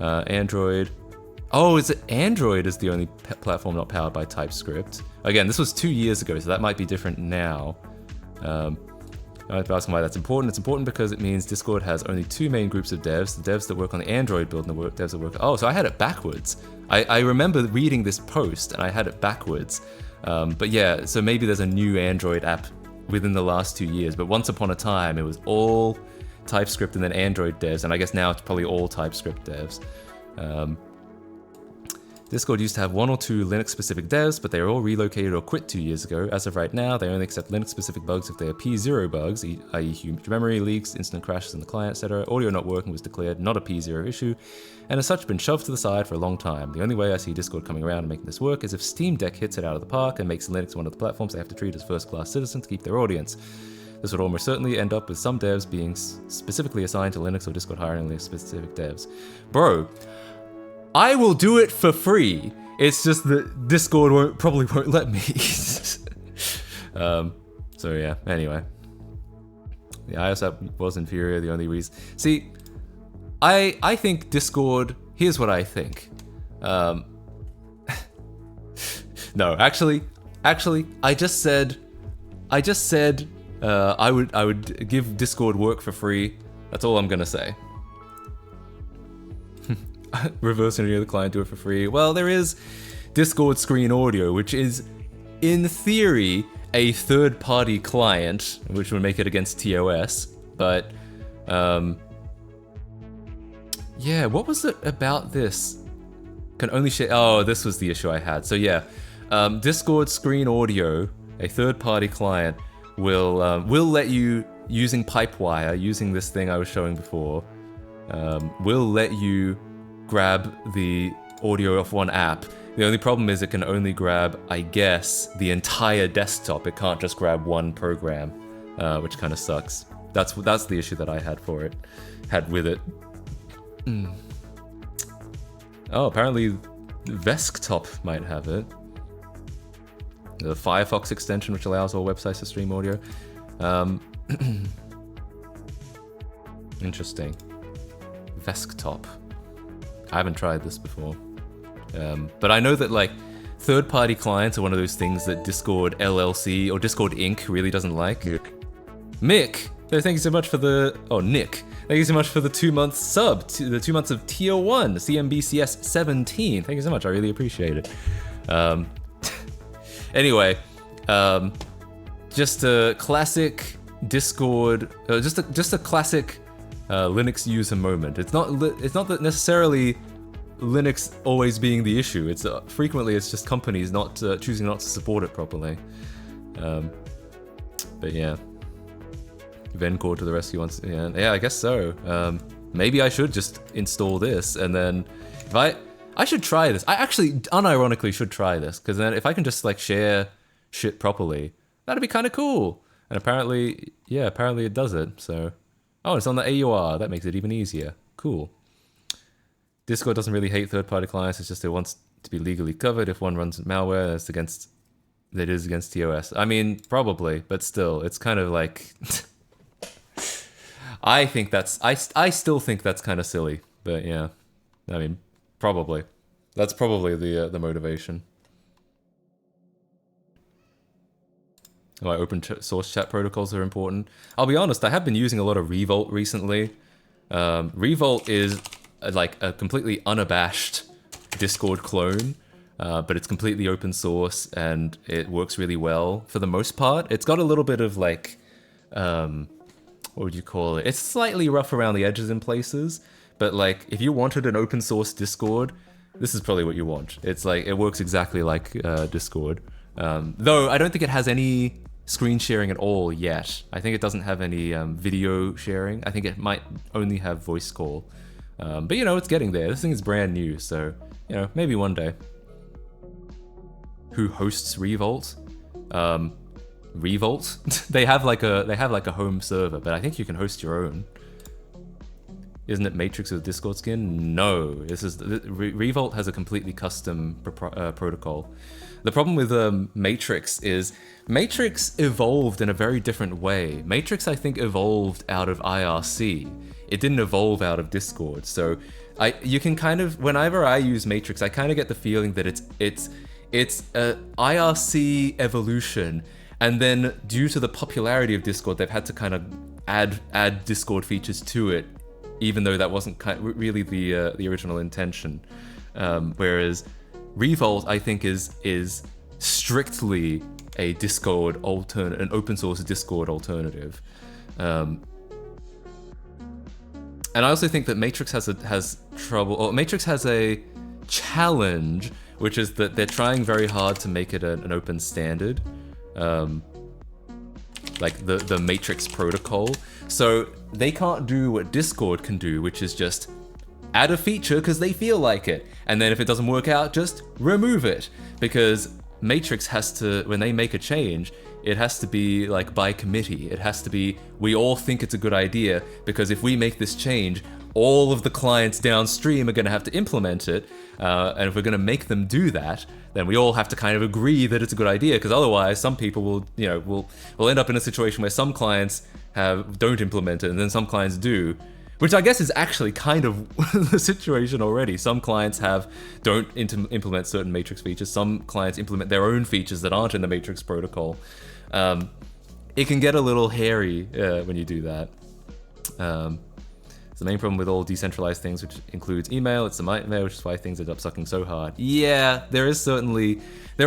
S1: Android. Oh, is it Android is the only platform not powered by TypeScript? Again, this was 2 years ago, so that might be different now. I might be asking why that's important. It's important because it means Discord has only 2 main groups of devs: the devs that work on the Android build and the devs that work. Oh, so I had it backwards. I remember reading this post and I had it backwards. But yeah, so maybe there's a new Android app within the last 2 years. But once upon a time, it was all TypeScript and then Android devs, and I guess now it's probably all TypeScript devs. Discord used to have 1 or 2 Linux-specific devs, but they were all relocated or quit 2 years ago. As of right now, they only accept Linux-specific bugs if they are P0 bugs, i.e. huge memory leaks, instant crashes in the client, etc. Audio not working was declared not a P0 issue, and as such been shoved to the side for a long time. The only way I see Discord coming around and making this work is if Steam Deck hits it out of the park and makes Linux one of the platforms they have to treat as first-class citizens to keep their audience. This would almost certainly end up with some devs being specifically assigned to Linux or Discord hiring specific devs. Bro, I will do it for free. It's just that Discord probably won't let me. So yeah, anyway. The iOS app was inferior, the only reason. See, I think Discord, here's what I think. No, actually, I just said I would give Discord work for free. That's all I'm gonna say. Reverse engineer the client, do it for free. Well, there is Discord Screen Audio, which is, in theory, a third-party client, which would make it against TOS. But, yeah, what was it about this? Can only share. Oh, this was the issue I had. So yeah, Discord Screen Audio, a third-party client, will let you, using Pipewire, using this thing I was showing before, will let you grab the audio off one app. The only problem is it can only grab, I guess, the entire desktop. It can't just grab one program, which kind of sucks. That's the issue that I had with it. Oh, apparently Vesktop might have it. The Firefox extension, which allows all websites to stream audio. Interesting. Vesktop. I haven't tried this before. But I know that like third-party clients are one of those things that Discord LLC or Discord Inc. really doesn't like. Mick, thank you so much for the... Oh, Nick. Thank you so much for the 2-month sub, the 2 months of Tier 1, CMBCS 17. Thank you so much, I really appreciate it. Anyway, just a classic Discord, just a classic Linux user moment. It's not that necessarily Linux always being the issue. It's frequently it's just companies not choosing not to support it properly. But yeah, Vencore to the rescue once. Yeah, I guess so. Maybe I should just install this, and then if I should try this. I actually unironically should try this, because then if I can just like share shit properly, that'd be kind of cool. And apparently it does it. So, oh, it's on the AUR. That makes it even easier. Cool. Discord doesn't really hate third-party clients. It's just it wants to be legally covered. If one runs malware, that is against TOS. I mean, probably, but still, it's kind of like. I still think that's kind of silly, but yeah, I mean, probably. That's probably the motivation. Why open source chat protocols are important. I'll be honest, I have been using a lot of Revolt recently. Revolt is like a completely unabashed Discord clone, but it's completely open source and it works really well for the most part. It's got a little bit of like, what would you call it? It's slightly rough around the edges in places, but like if you wanted an open source Discord, this is probably what you want. It's like, it works exactly like Discord. Though I don't think it has any screen sharing at all yet. I think it doesn't have any video sharing. I think it might only have voice call. But you know, it's getting there. This thing is brand new, so you know, maybe one day. Who hosts Revolt? Revolt? they have like a home server, but I think you can host your own. Isn't it Matrix with Discord skin? No, Revolt has a completely custom protocol. The problem with Matrix is Matrix evolved in a very different way. Matrix, I think, evolved out of IRC. It didn't evolve out of Discord. So you can kind of, whenever I use Matrix, I kind of get the feeling that it's a IRC evolution, and then due to the popularity of Discord, they've had to kind of add Discord features to it, even though that wasn't really the original intention. Whereas Revolt, I think, is strictly a Discord an open source Discord alternative. And I also think that Matrix has trouble, or Matrix has a challenge, which is that they're trying very hard to make it an open standard, like the Matrix protocol. So they can't do what Discord can do, which is just add a feature because they feel like it, and then if it doesn't work out, just remove it. Because Matrix has to, when they make a change, it has to be like by committee. It has to be, we all think it's a good idea, because if we make this change, all of the clients downstream are going to have to implement it, and if we're going to make them do that, then we all have to kind of agree that it's a good idea, because otherwise some people will end up in a situation where some clients don't implement it, and then some clients do. Which I guess is actually kind of the situation already. Some clients don't implement certain Matrix features. Some clients implement their own features that aren't in the Matrix protocol. It can get a little hairy when you do that. It's the main problem with all decentralized things, which includes email. It's the nightmare, which is why things end up sucking so hard. Yeah, there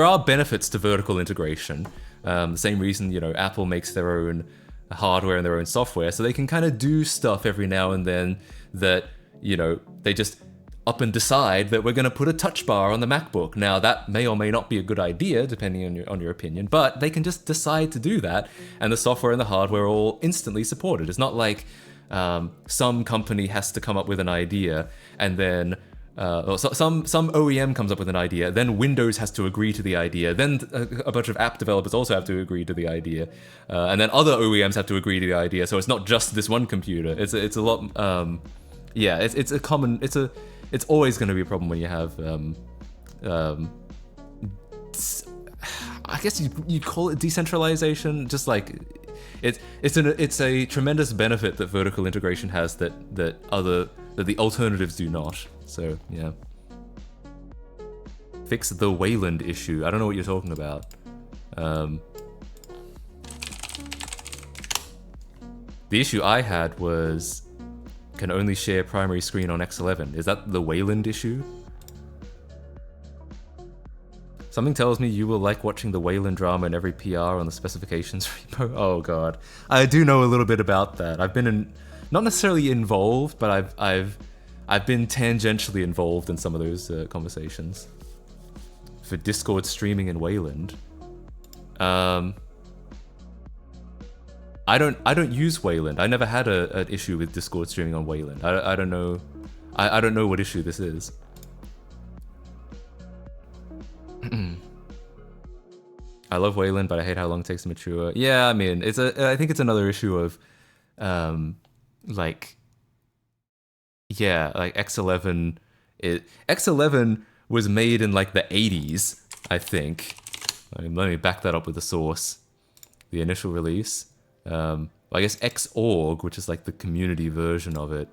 S1: are benefits to vertical integration. The same reason, Apple makes their own hardware and their own software, so they can kind of do stuff every now and then that, they just up and decide that we're going to put a touch bar on the MacBook. Now, that may or may not be a good idea, depending on your opinion, but they can just decide to do that, and the software and the hardware are all instantly supported. It's not like some company has to come up with an idea, and then or some OEM comes up with an idea, then Windows has to agree to the idea, then a bunch of app developers also have to agree to the idea, and then other OEMs have to agree to the idea. So it's not just this one computer. It's a lot. Yeah, it's always going to be a problem when you have. I guess you'd call it decentralization. Just like it's a tremendous benefit that vertical integration has that the alternatives do not. So, yeah. fix the Wayland issue. I don't know what you're talking about. The issue I had was can only share primary screen on X11. Is that the Wayland issue? Something tells me you will like watching the Wayland drama in every PR on the specifications repo. Oh god, I do know a little bit about that. I've been not necessarily involved, but I've been tangentially involved in some of those conversations for Discord streaming in Wayland. I don't use Wayland. I never had an issue with Discord streaming on Wayland. I don't know. I don't know what issue this is. I love Wayland, but I hate how long it takes to mature. Yeah, I mean, I think it's another issue of, like X11. X11 was made in like the 80s, I think. Let me back that up with the source. The initial release. I guess Xorg, which is like the community version of it,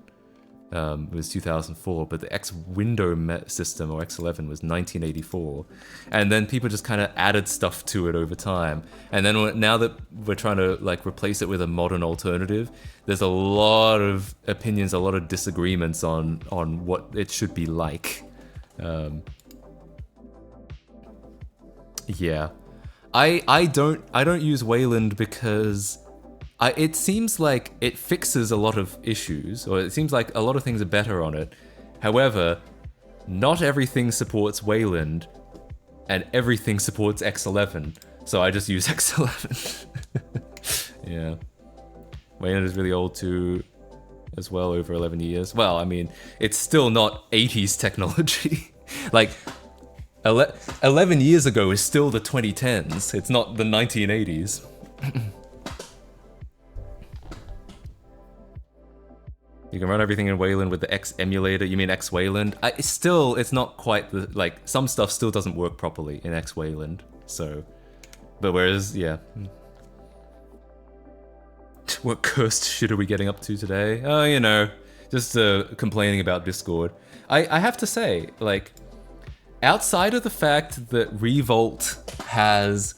S1: was 2004, but the X window system, or X11, was 1984. And then people just kind of added stuff to it over time. And then now that we're trying to like replace it with a modern alternative, there's a lot of opinions, a lot of disagreements on what it should be like. Yeah. I don't use Wayland because it seems like it fixes a lot of issues, or it seems like a lot of things are better on it. However, not everything supports Wayland, and everything supports X11, so I just use X11. Yeah. Wayland is really old too, as well, over 11 years. Well, I mean, it's still not 80s technology. Like, 11 years ago is still the 2010s, it's not the 1980s. You can run everything in Wayland with the X emulator. You mean X Wayland? It's not quite the, like, some stuff still doesn't work properly in X Wayland. So, but whereas, yeah. What cursed shit are we getting up to today? Oh, you know, just complaining about Discord. I have to say, like, outside of the fact that Revolt has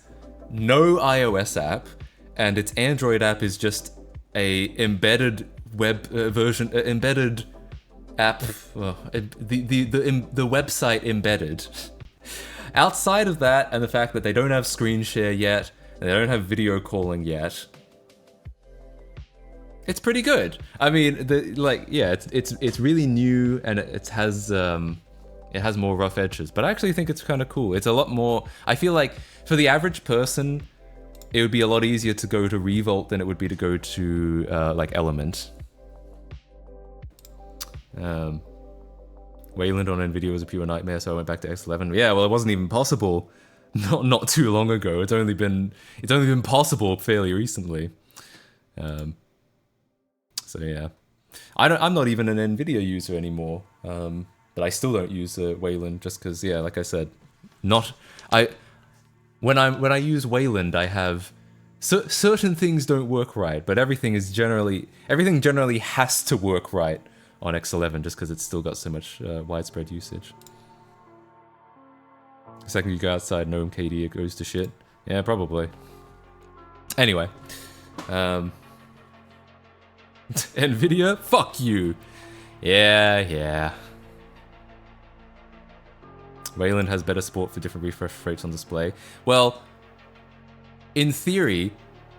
S1: no iOS app and its Android app is just a embedded web version, embedded app, the website embedded. Outside of that, and the fact that they don't have screen share yet, and they don't have video calling yet, it's pretty good. I mean, it's really new, and it has more rough edges, but I actually think it's kind of cool. It's a lot more. I feel like for the average person, it would be a lot easier to go to Revolt than it would be to go to like Element. Wayland on NVIDIA was a pure nightmare, so I went back to X11. Yeah, well, it wasn't even possible not too long ago. It's only been possible fairly recently. So yeah, I'm not even an NVIDIA user anymore. But I still don't use Wayland just because, yeah, like I said, when I use Wayland, I have certain things don't work right, but everything generally has to work right on X11 just because it's still got so much widespread usage. The second you go outside GNOME KD, it goes to shit. Yeah, probably. Anyway, NVIDIA, fuck you. Yeah. Wayland has better support for different refresh rates on display. Well, in theory,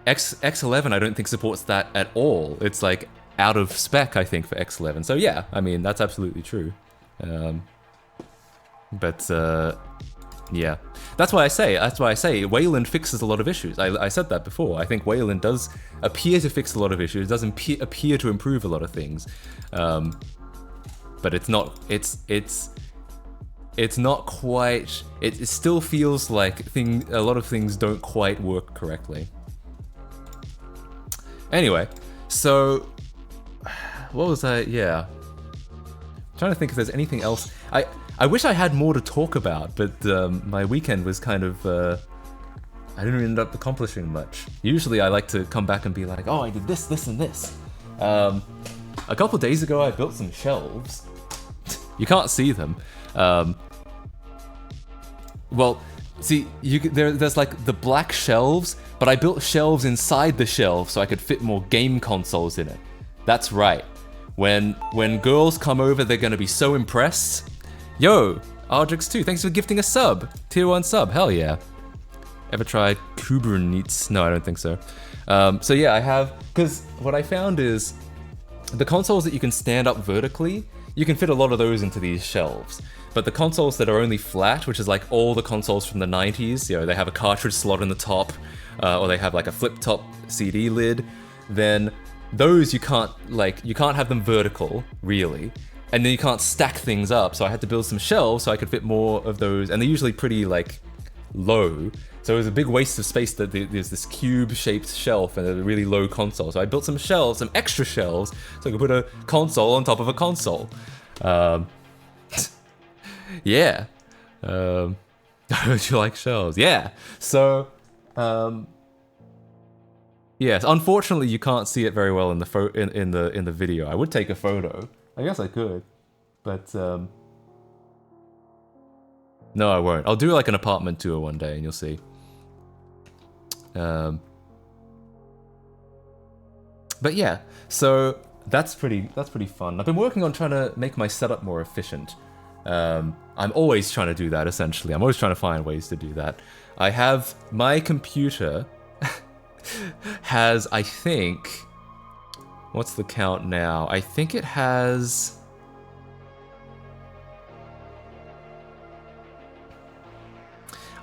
S1: X11 I don't think supports that at all. It's like out of spec, I think, for X11. So yeah, I mean, that's absolutely true. Yeah. That's why I say Wayland fixes a lot of issues. I said that before. I think Wayland does appear to fix a lot of issues. It does appear to improve a lot of things. But it's not quite. It still feels like a lot of things don't quite work correctly. Anyway, so what was I? Yeah, I'm trying to think if there's anything else. I wish I had more to talk about, but my weekend was kind of. I didn't end up accomplishing much. Usually, I like to come back and be like, "Oh, I did this, this, and this." A couple days ago, I built some shelves. You can't see them. Well, see, there's like the black shelves, but I built shelves inside the shelves so I could fit more game consoles in it. That's right. When girls come over, they're gonna be so impressed. Yo, Argix2, thanks for gifting a sub. Tier 1 sub, hell yeah. Ever tried Kubernetes? No, I don't think so. So yeah, I have, because what I found is the consoles that you can stand up vertically, you can fit a lot of those into these shelves. But the consoles that are only flat, which is like all the consoles from the 90s, you know, they have a cartridge slot in the top, or they have like a flip-top CD lid, then those you can't have them vertical, really. And then you can't stack things up, so I had to build some shelves so I could fit more of those, and they're usually pretty, like, low. So it was a big waste of space that there's this cube-shaped shelf and a really low console. So I built some shelves, some extra shelves, so I could put a console on top of a console. Yeah. Would you like shelves? Yeah. So, yes. Unfortunately, you can't see it very well in the in the video. I would take a photo. I guess I could, but no, I won't. I'll do like an apartment tour one day, and you'll see. But yeah, so that's pretty fun. I've been working on trying to make my setup more efficient. I'm always trying to do that, essentially. I'm always trying to find ways to do that. I have my computer has, I think, what's the count now? I think it has...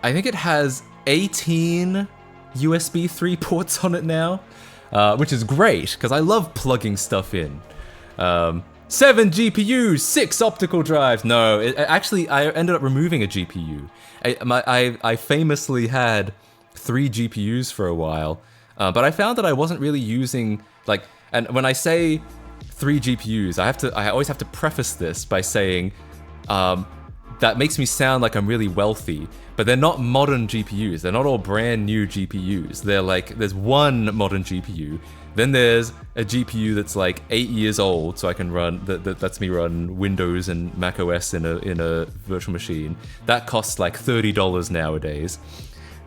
S1: I think it has 18 USB 3 ports on it now, which is great, because I love plugging stuff in. 7 GPUs, 6 optical drives. No, actually, I ended up removing a GPU. I famously had 3 GPUs for a while, but I found that I wasn't really using, like, and when I say 3 GPUs, I always have to preface this by saying, that makes me sound like I'm really wealthy, but they're not modern GPUs. They're not all brand new GPUs. They're like, there's one modern GPU, then there's a GPU that's like 8 years old, so I can run, that lets me run Windows and Mac OS in a virtual machine. That costs like $30 nowadays.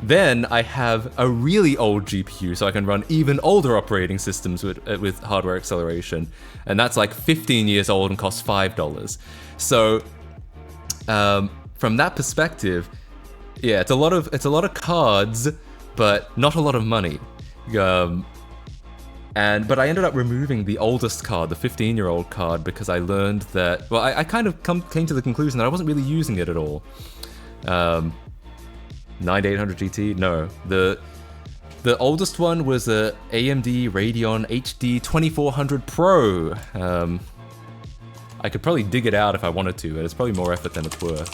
S1: Then I have a really old GPU, so I can run even older operating systems with hardware acceleration, and that's like 15 years old and costs $5. So from that perspective, yeah, it's a lot of cards, but not a lot of money. But I ended up removing the oldest card, the 15-year-old card, because I learned that, well, I kind of came to the conclusion that I wasn't really using it at all. 9800 GT? No. The oldest one was a AMD Radeon HD 2400 Pro. I could probably dig it out if I wanted to, but it's probably more effort than it's worth.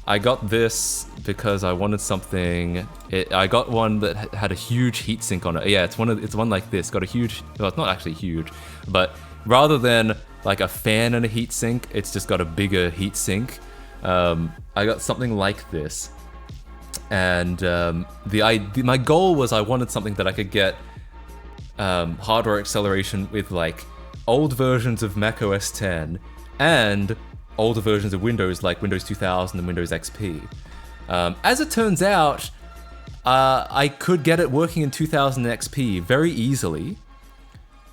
S1: I got this because I wanted something. I got one that had a huge heatsink on it. Yeah, it's one like this. Got a huge. Well, it's not actually huge, but rather than like a fan and a heatsink, it's just got a bigger heatsink. I got something like this, and my goal was I wanted something that I could get hardware acceleration with like old versions of Mac OS X and older versions of Windows like Windows 2000 and Windows XP. As it turns out, I could get it working in 2000 XP very easily,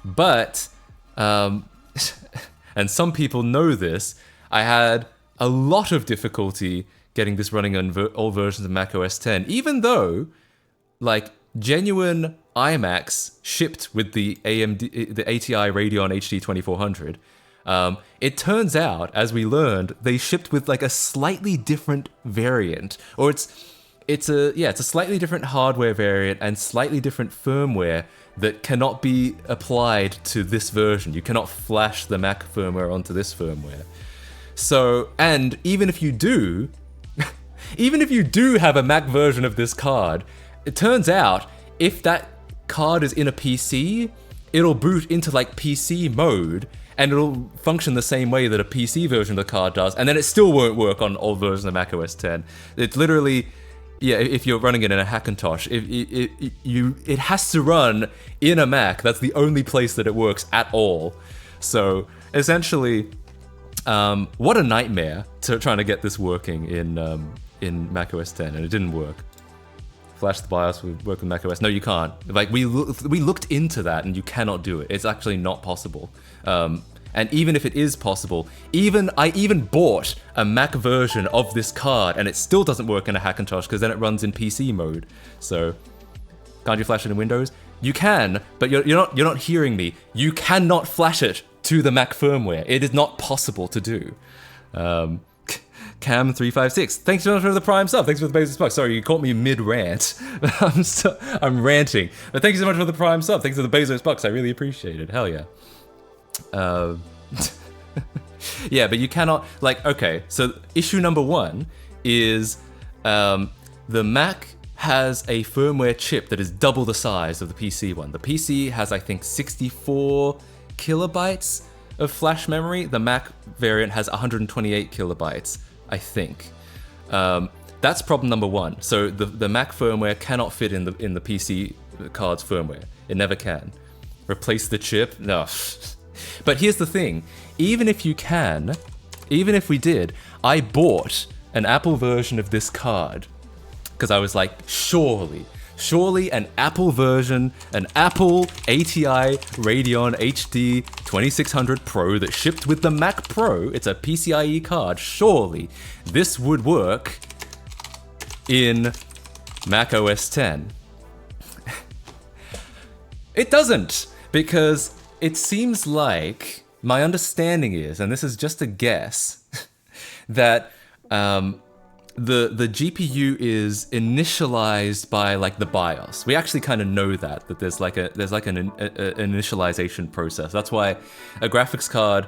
S1: but, and some people know this, I had a lot of difficulty getting this running on old versions of Mac OS X, even though, like, genuine iMacs shipped with the ATI Radeon HD 2400. It turns out, as we learned, they shipped with like a slightly different variant, or it's a slightly different hardware variant and slightly different firmware that cannot be applied to this version. You cannot flash the Mac firmware onto this firmware. So, and even if you do, have a Mac version of this card, it turns out if that card is in a PC, it'll boot into like PC mode, and it'll function the same way that a PC version of the card does, and then it still won't work on old versions of Mac OS X. It's literally, yeah, if you're running it in a Hackintosh, it has to run in a Mac. That's the only place that it works at all. So essentially, What a nightmare trying to get this working in macOS 10, and it didn't work. Flash the BIOS would work with macOS. No, you can't. Like we looked into that, and you cannot do it. It's actually not possible. And even if it is possible, I even bought a Mac version of this card, and it still doesn't work in a Hackintosh because then it runs in PC mode. So, can't you flash it in Windows? You can, but you're not hearing me. You cannot flash it to the Mac firmware. It is not possible to do. Cam356, thanks so much for the Prime sub. Thanks for the basic bucks. Sorry, you caught me mid-rant. I'm ranting. But thank you so much for the Prime sub. Thanks for the Bezos bucks. I really appreciate it. Hell yeah. Yeah, but you cannot, like, okay, so issue number 1 is the Mac has a firmware chip that is double the size of the PC one. The PC has, I think, 64 kilobytes of flash memory. The Mac variant has 128 kilobytes, I think. That's problem number 1. So the Mac firmware cannot fit in the PC card's firmware. It never can. Replace the chip? No. But here's the thing, even if you can, even if we did, I bought an Apple version of this card because I was like, surely an Apple version, an Apple ATI Radeon HD 2600 Pro that shipped with the Mac Pro, it's a PCIe card, surely this would work in Mac OS X. It doesn't, because it seems like, my understanding is, and this is just a guess, that the GPU is initialized by like the BIOS. We actually kind of know that there's like an initialization process. That's why a graphics card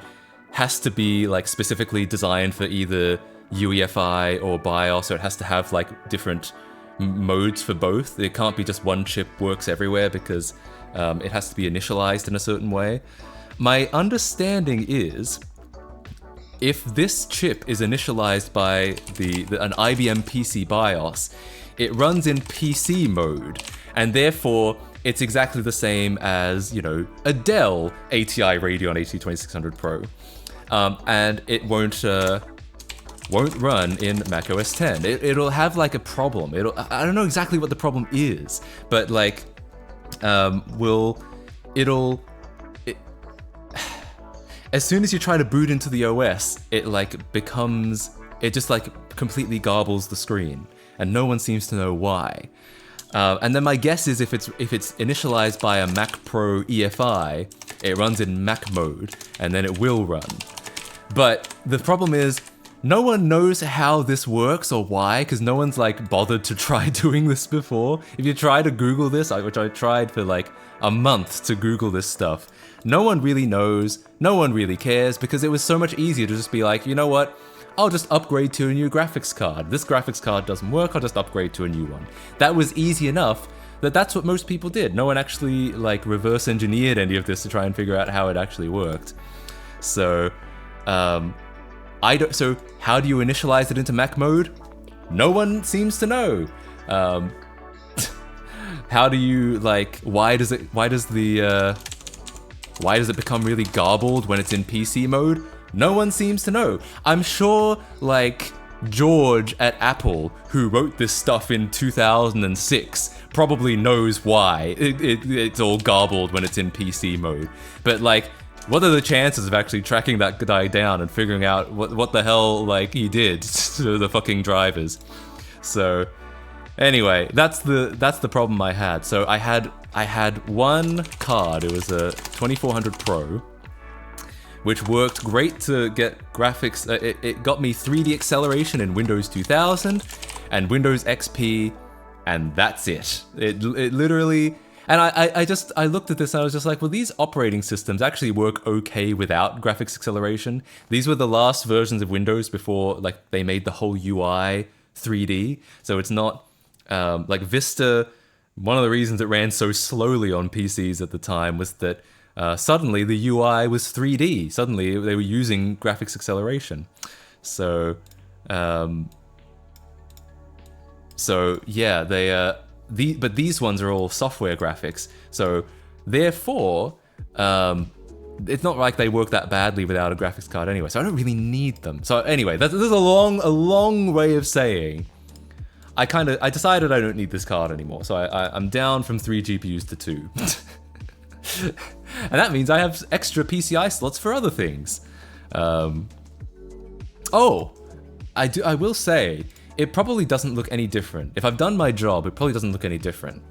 S1: has to be like specifically designed for either UEFI or BIOS, or it has to have like different modes for both. It can't be just one chip works everywhere, because it has to be initialized in a certain way. My understanding is, if this chip is initialized by an IBM PC BIOS, it runs in PC mode, and therefore it's exactly the same as, you know, a Dell ATI Radeon HD 2600 Pro, and it won't run in Mac OS X. It'll have like a problem. I don't know exactly what the problem is, but like, as soon as you try to boot into the OS, it just like completely garbles the screen, and no one seems to know why. And then my guess is if it's initialized by a Mac Pro EFI, it runs in Mac mode, and then it will run. But the problem is, no one knows how this works or why, because no one's like bothered to try doing this before. If you try to Google this, which I tried for like a month to Google this stuff, no one really knows, no one really cares, because it was so much easier to just be like, you know what, I'll just upgrade to a new graphics card. This graphics card doesn't work, I'll just upgrade to a new one. That was easy enough that's what most people did. No one actually like reverse engineered any of this to try and figure out how it actually worked. So, so how do you initialize it into Mac mode? No one seems to know. How do you like? Why does it become really garbled when it's in PC mode? No one seems to know. I'm sure like George at Apple, who wrote this stuff in 2006, probably knows why it's all garbled when it's in PC mode. But like, what are the chances of actually tracking that guy down and figuring out what the hell like he did to the fucking drivers? So anyway, that's the problem I had. So I had one card. It was a 2400 Pro, which worked great to get graphics. It got me 3D acceleration in Windows 2000 and Windows XP, and that's it. It literally. And I looked at this and I was just like, well, these operating systems actually work okay without graphics acceleration. These were the last versions of Windows before like they made the whole UI 3D. So it's not like Vista. One of the reasons it ran so slowly on PCs at the time was that suddenly the UI was 3D. Suddenly they were using graphics acceleration. So yeah, but these ones are all software graphics. So therefore, it's not like they work that badly without a graphics card anyway, so I don't really need them. So anyway, this is a long way of saying I decided I don't need this card anymore, so I'm down from 3 GPUs to 2. And that means I have extra PCI slots for other things. Oh, I will say, it probably doesn't look any different. If I've done my job, it probably doesn't look any different.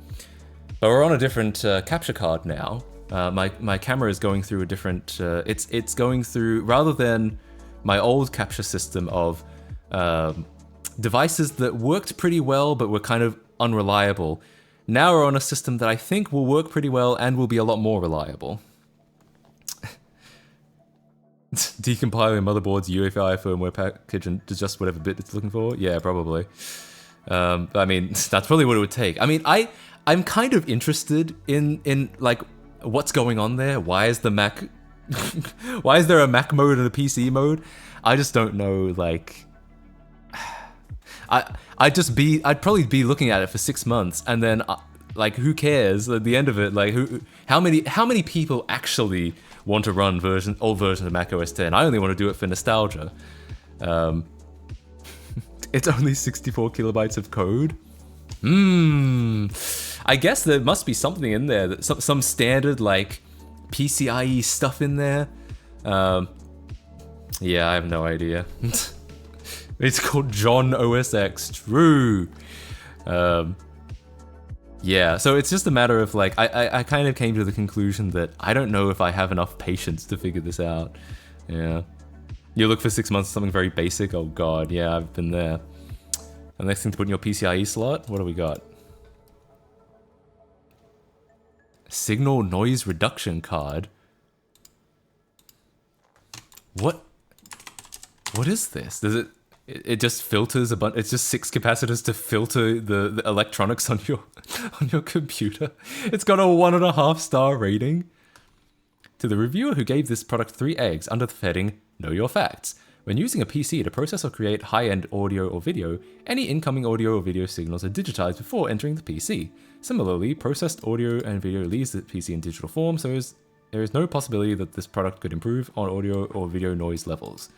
S1: But we're on a different capture card now. My camera is going through a different, it's going through, rather than my old capture system of devices that worked pretty well but were kind of unreliable. Now we're on a system that I think will work pretty well and will be a lot more reliable. Decompiling motherboard's UEFI firmware package and just whatever bit it's looking for? Yeah, probably. I mean, that's probably what it would take. I mean, I'm kind of interested in like what's going on there. Why is the Mac why is there a Mac mode and a PC mode? I just don't know, like I'd probably be looking at it for 6 months and then like who cares at the end of it? Like how many people actually want to run old versions of Mac OS X? I only want to do it for nostalgia. It's only 64 kilobytes of code. I guess there must be something in there, that some standard like PCIe stuff in there. Yeah, I have no idea. It's called John OS X, true. Yeah, so it's just a matter of like, I kind of came to the conclusion that I don't know if I have enough patience to figure this out. Yeah. You look for 6 months for something very basic? Oh god, yeah, I've been there. The next thing to put in your PCIe slot? What do we got? Signal noise reduction card? What is this? Does it just filters a bunch? It's just 6 capacitors to filter the electronics on your computer. It's got a 1.5 star rating. To the reviewer who gave this product 3 eggs under the heading Know Your Facts. When using a PC to process or create high-end audio or video, any incoming audio or video signals are digitized before entering the PC. Similarly, processed audio and video leaves the PC in digital form, so there is no possibility that this product could improve on audio or video noise levels.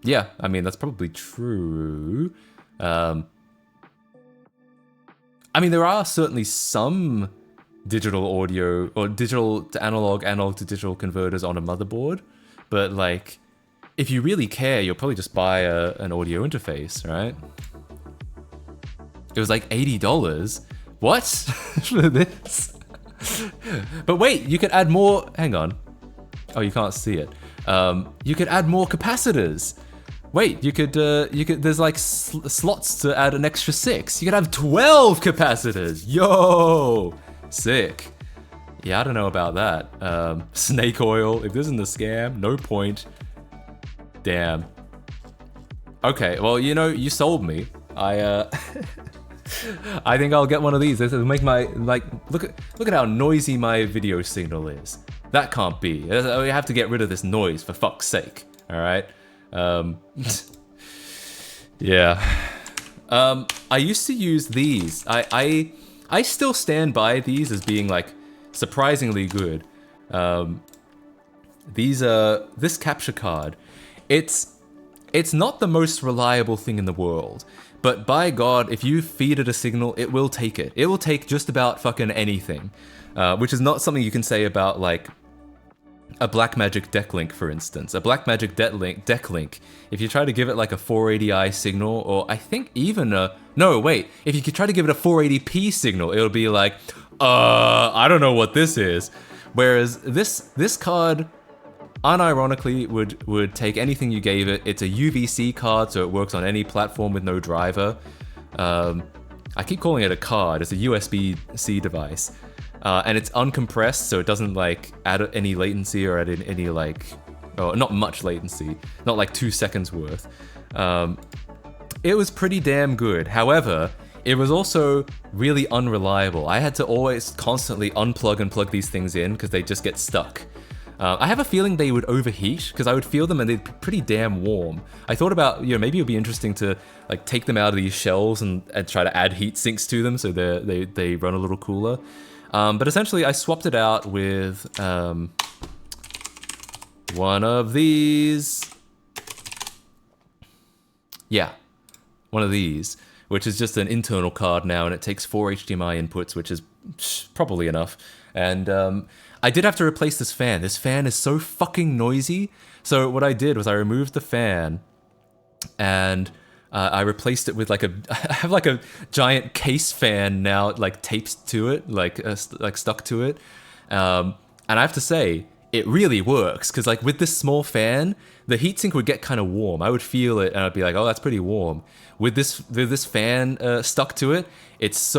S1: Yeah, I mean, that's probably true. I mean, there are certainly some digital audio or digital to analog to digital converters on a motherboard, but like, if you really care, you'll probably just buy an audio interface, right? It was like $80. What? For this? But wait, you could add more, hang on. Oh, you can't see it. You could add more capacitors. Wait, you could, there's like slots to add an extra 6. You could have 12 capacitors. Yo, sick. Yeah, I don't know about that. Snake oil, if this isn't a scam, no point. Damn. Okay, well, you know, you sold me. I think I'll get one of these. This will make my, like, look at how noisy my video signal is. That can't be. We have to get rid of this noise, for fuck's sake. All right. Yeah. I used to use these. I still stand by these as being like surprisingly good. This capture card. It's not the most reliable thing in the world, but by God, if you feed it a signal, it will take it. It will take just about fucking anything, which is not something you can say about like a Blackmagic deck link, for instance. A Blackmagic deck link, if you try to give it like a 480i signal, or I think even if you could try to give it a 480p signal, it'll be like, I don't know what this is. Whereas this card, unironically, would take anything you gave it. It's a UVC card, so it works on any platform with no driver. I keep calling it a card. It's a USB-C device. And it's uncompressed, so it doesn't like add any latency or add any like, not much latency, not like 2 seconds worth. It was pretty damn good. However, it was also really unreliable. I had to always constantly unplug and plug these things in because they just get stuck. I have a feeling they would overheat because I would feel them and they'd be pretty damn warm. I thought about, maybe it would be interesting to like take them out of these shells and try to add heat sinks to them so they run a little cooler. But essentially I swapped it out with one of these. Yeah, one of these, which is just an internal card now, and it takes 4 HDMI inputs, which is probably enough. And I did have to replace this fan. This fan is so fucking noisy. So what I did was I removed the fan, and I replaced it with like I have like a giant case fan now, like taped to it, like stuck to it. And I have to say, it really works, because like with this small fan, the heatsink would get kind of warm. I would feel it, and I'd be like, "Oh, that's pretty warm." With this fan stuck to it, it's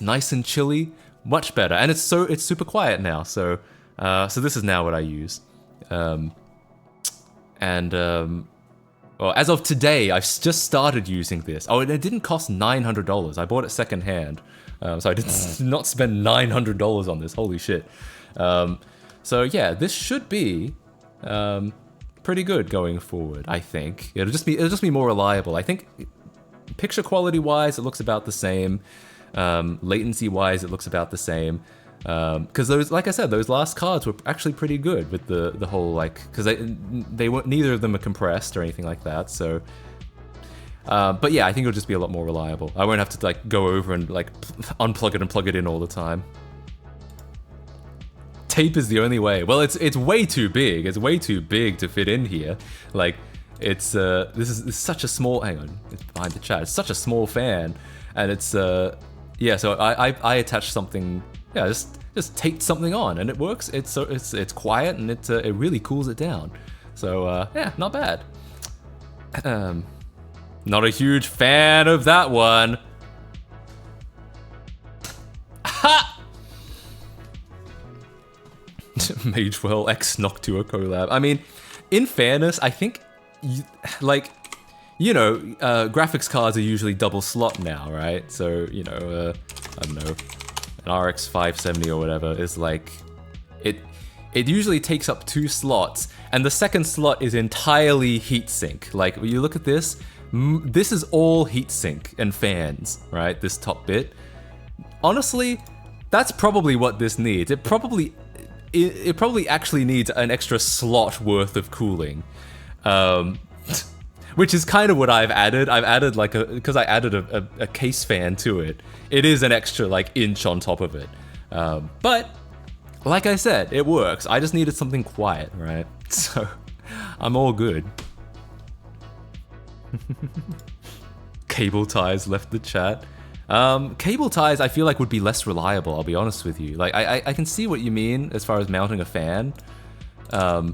S1: nice and chilly, much better, and it's super quiet now. So this is now what I use, well, as of today, I've just started using this. Oh, and it didn't cost $900. I bought it secondhand, so I did not spend $900 on this. Holy shit. So yeah, this should be pretty good going forward, I think. It'll just be more reliable. I think picture quality wise, it looks about the same. Latency wise, it looks about the same. Because those, like I said, those last cards were actually pretty good with the whole, like, because they weren't, neither of them are compressed or anything like that. So, but yeah, I think it'll just be a lot more reliable. I won't have to like go over and like unplug it and plug it in all the time. Tape is the only way. Well, it's way too big. It's way too big to fit in here. Like, it's this is such a small. Hang on, it's behind the chat. It's such a small fan, and it's yeah. So I attached something. Yeah, just taped something on, and it works. It's quiet, and it really cools it down. So yeah, not bad. Not a huge fan of that one. Ha! Magewell X Noctua collab. I mean, in fairness, I think, graphics cards are usually double slot now, right? So, I don't know, an RX 570 or whatever is like, it usually takes up 2 slots, and the second slot is entirely heatsink. Like, when you look at this, this is all heatsink and fans, right? This top bit. Honestly, that's probably what this needs. It probably actually needs an extra slot worth of cooling, which is kind of what I've added. I've added because I added a case fan to it. It is an extra like inch on top of it, but like I said, it works. I just needed something quiet, right? So I'm all good. Cable ties left the chat. Cable ties I feel like would be less reliable, I'll be honest with you. Like, I can see what you mean as far as mounting a fan. I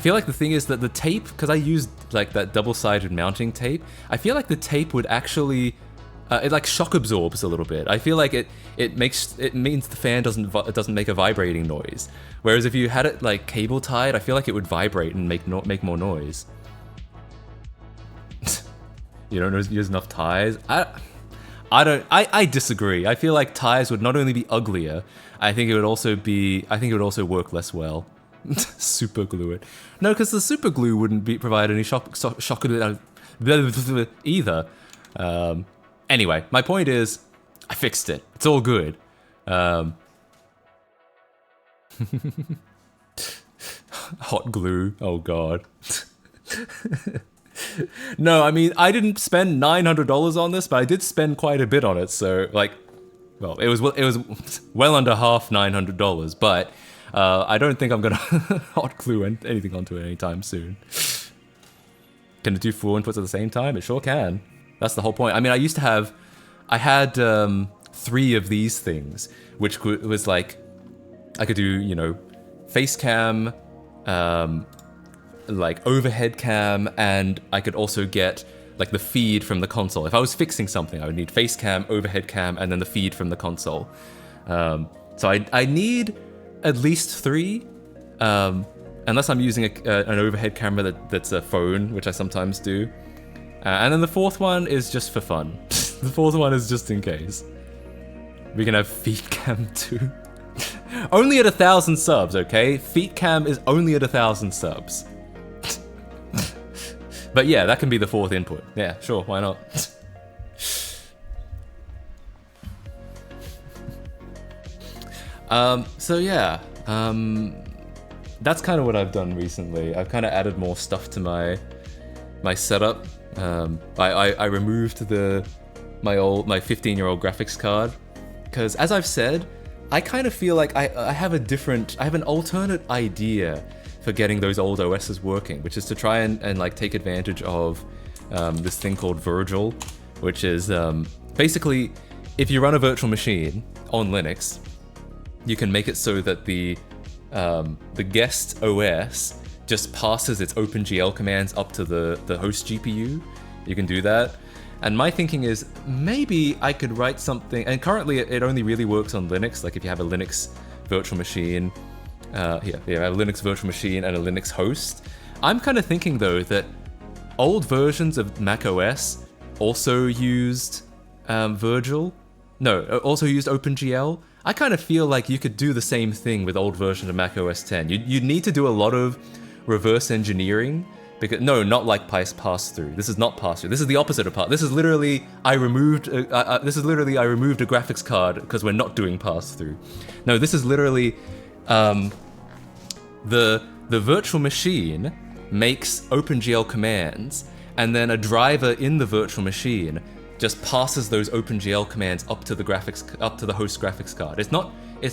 S1: feel like the thing is that the tape, because I used like that double-sided mounting tape, I feel like the tape would actually, it like shock absorbs a little bit. I feel like it means the fan doesn't make a vibrating noise. Whereas if you had it like cable tied, I feel like it would vibrate and make more noise. You don't use enough ties? I disagree. I feel like ties would not only be uglier, I think it would also work less well. Super glue it. No, because the super glue wouldn't provide any shock either. Anyway, my point is, I fixed it. It's all good. Hot glue. Oh god. No, I mean, I didn't spend $900 on this, but I did spend quite a bit on it. So, like, well, it was well under half $900, but I don't think I'm gonna hot glue anything onto it anytime soon. Can it do 4 inputs at the same time? It sure can. That's the whole point. I mean, I had 3 of these things, which was like, I could do, face cam, like overhead cam, and I could also get like the feed from the console. If I was fixing something, I would need face cam, overhead cam, and then the feed from the console. So I need at least 3, unless I'm using an overhead camera that's a phone, which I sometimes do. And then the 4th one is just for fun. The 4th one is just in case. We can have feed cam too. Only at 1,000 subs, okay? Feet cam is only at 1,000 subs. But yeah, that can be the 4th input. Yeah, sure, why not? So yeah, that's kind of what I've done recently. I've kind of added more stuff to my setup. I removed my 15-year-old graphics card because, as I've said, I kind of feel like I have an alternate idea for getting those old OSs working, which is to try and like take advantage of this thing called Virgil, which is basically if you run a virtual machine on Linux, you can make it so that the guest OS just passes its OpenGL commands up to the host GPU. You can do that. And my thinking is maybe I could write something, and currently it only really works on Linux, like if you have a Linux virtual machine, a Linux virtual machine and a Linux host. I'm kind of thinking though that old versions of macOS also used also used OpenGL. I kind of feel like you could do the same thing with old versions of macOS 10. You'd need to do a lot of reverse engineering. Because not like pass-through. This is not pass-through. This is the opposite of pass. This is literally I removed a graphics card because we're not doing pass-through. No, this is literally the virtual machine makes OpenGL commands, and then a driver in the virtual machine just passes those OpenGL commands up to the host graphics card. It's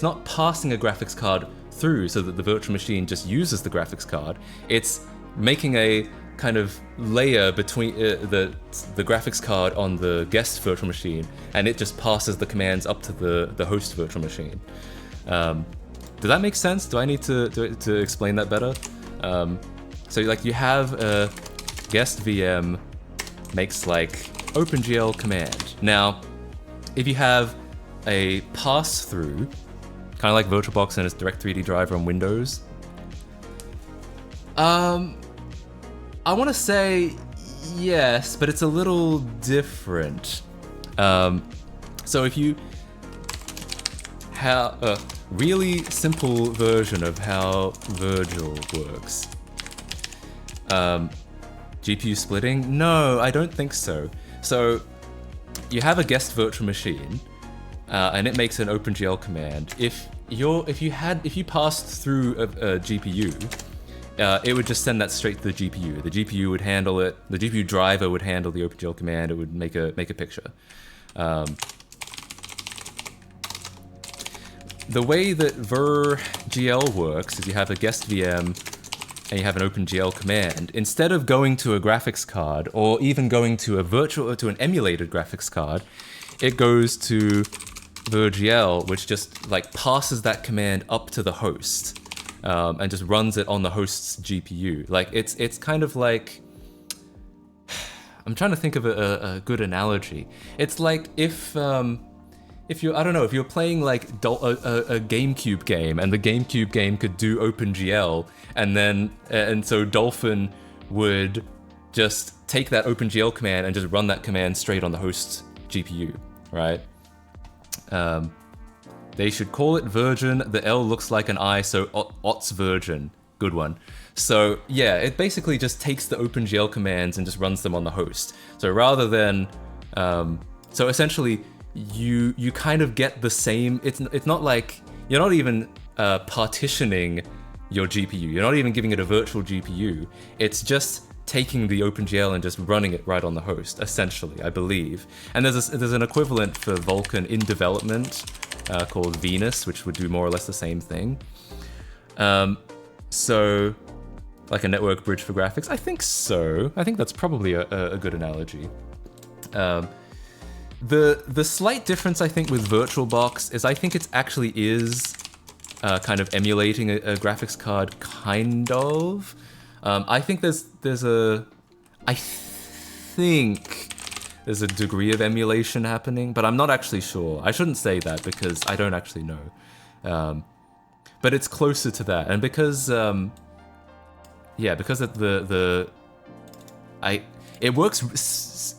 S1: not passing a graphics card through so that the virtual machine just uses the graphics card. It's making a kind of layer between the graphics card on the guest virtual machine, and it just passes the commands up to the host virtual machine. Does that make sense? Do I need to explain that better? So like you have a guest VM makes like OpenGL command. Now, if you have a pass-through, kind of like VirtualBox and its Direct3D driver on Windows, I want to say yes, but it's a little different. So if you have a really simple version of how Virgil works. GPU splitting? No, I don't think so. So you have a guest virtual machine, and it makes an OpenGL command. If you passed through a GPU, it would just send that straight to the GPU. The GPU would handle it. The GPU driver would handle the OpenGL command. It would make a picture. The way that virgl works is you have a guest VM and you have an OpenGL command. Instead of going to a graphics card or even going to an emulated graphics card, it goes to virgl, which just like passes that command up to the host. And just runs it on the host's GPU. Like it's kind of like, I'm trying to think of a good analogy. It's like if you're playing like a GameCube game, and the GameCube game could do OpenGL, and so Dolphin would just take that OpenGL command and just run that command straight on the host's GPU, right? They should call it Virgin. The L looks like an I, so OTS Virgin. Good one. So yeah, it basically just takes the OpenGL commands and just runs them on the host. So rather than, so essentially, you kind of get the same. It's not like you're not even partitioning your GPU. You're not even giving it a virtual GPU. It's just taking the OpenGL and just running it right on the host, essentially, I believe. And there's an equivalent for Vulkan in development called Venus, which would do more or less the same thing. So, like a network bridge for graphics? I think so. I think that's probably a good analogy. The slight difference, I think, with VirtualBox is I think it actually is kind of emulating a graphics card, kind of. I think there's a degree of emulation happening, but I'm not actually sure. I shouldn't say that because I don't actually know. But it's closer to that, and because because of it works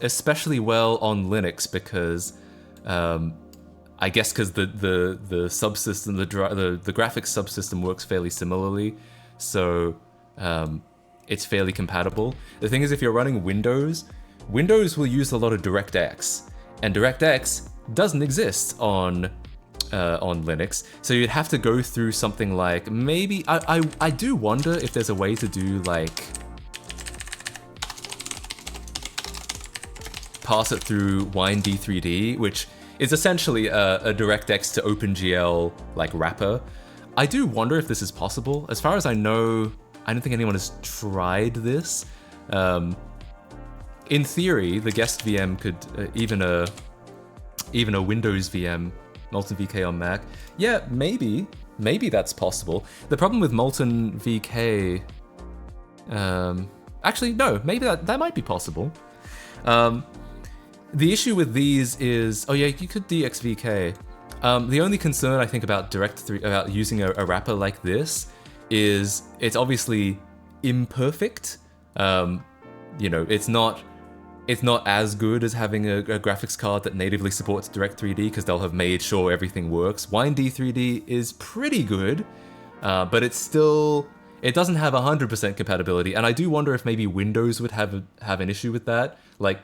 S1: especially well on Linux because I guess because the subsystem, the graphics subsystem works fairly similarly, so it's fairly compatible. The thing is, if you're running Windows will use a lot of DirectX, and DirectX doesn't exist on on Linux. So you'd have to go through something like maybe I do wonder if there's a way to do like pass it through WineD3D, which is essentially a DirectX to OpenGL like wrapper. I do wonder if this is possible. As far as I know, I don't think anyone has tried this. In theory, the guest VM could even a Windows VM, Molten VK on Mac. Yeah, maybe that's possible. The problem with Molten VK, actually no, maybe that might be possible. The issue with these is, oh yeah, you could DXVK. The only concern I think about about using a wrapper like this is it's obviously imperfect. You know, it's not as good as having a graphics card that natively supports Direct3D because they'll have made sure everything works. WineD3D is pretty good, but it doesn't have 100% compatibility, and I do wonder if maybe Windows would have an issue with that. Like,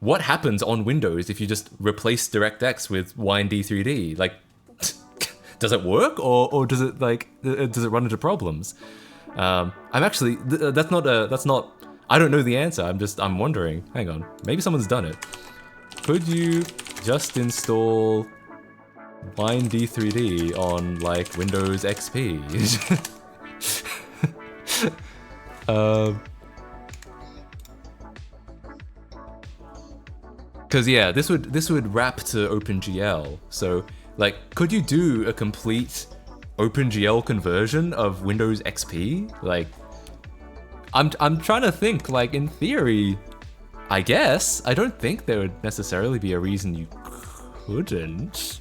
S1: what happens on Windows if you just replace DirectX with WineD3D? Like, does it work, or does it run into problems? I'm actually that's not. I don't know the answer. I'm wondering. Hang on, maybe someone's done it. Could you just install WineD3D on like Windows XP? Because yeah, this would wrap to OpenGL. So like, could you do a complete OpenGL conversion of Windows XP? Like, I'm trying to think. Like, in theory, I guess. I don't think there would necessarily be a reason you couldn't.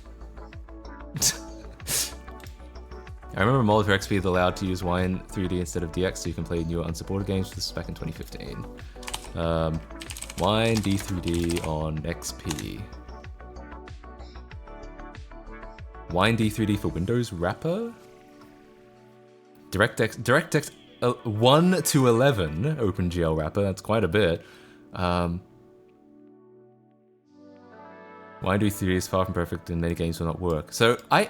S1: I remember Monitor XP is allowed to use Wine3D instead of DX, so you can play newer unsupported games. This is back in 2015. WineD3D on XP. WineD3D for Windows wrapper? DirectX 1 to 11 OpenGL wrapper, that's quite a bit. WineD3D is far from perfect and many games will not work. So I'd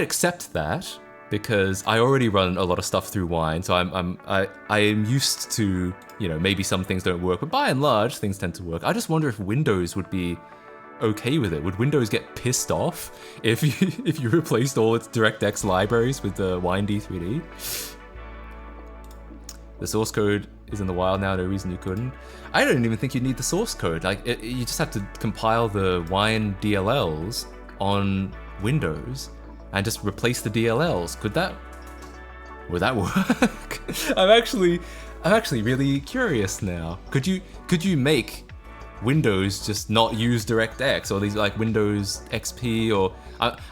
S1: accept that because I already run a lot of stuff through Wine, so I am used to, you know, maybe some things don't work, but by and large things tend to work. I just wonder if Windows would be okay with it. Would Windows get pissed off if you replaced all its DirectX libraries with the WineD3D? The source code is in the wild now, no reason you couldn't. I don't even think you need the source code. Like, you just have to compile the Wine DLLs on Windows and just replace the DLLs. Would that work? I'm actually really curious now. Could you make Windows just not use DirectX, or these like Windows XP, or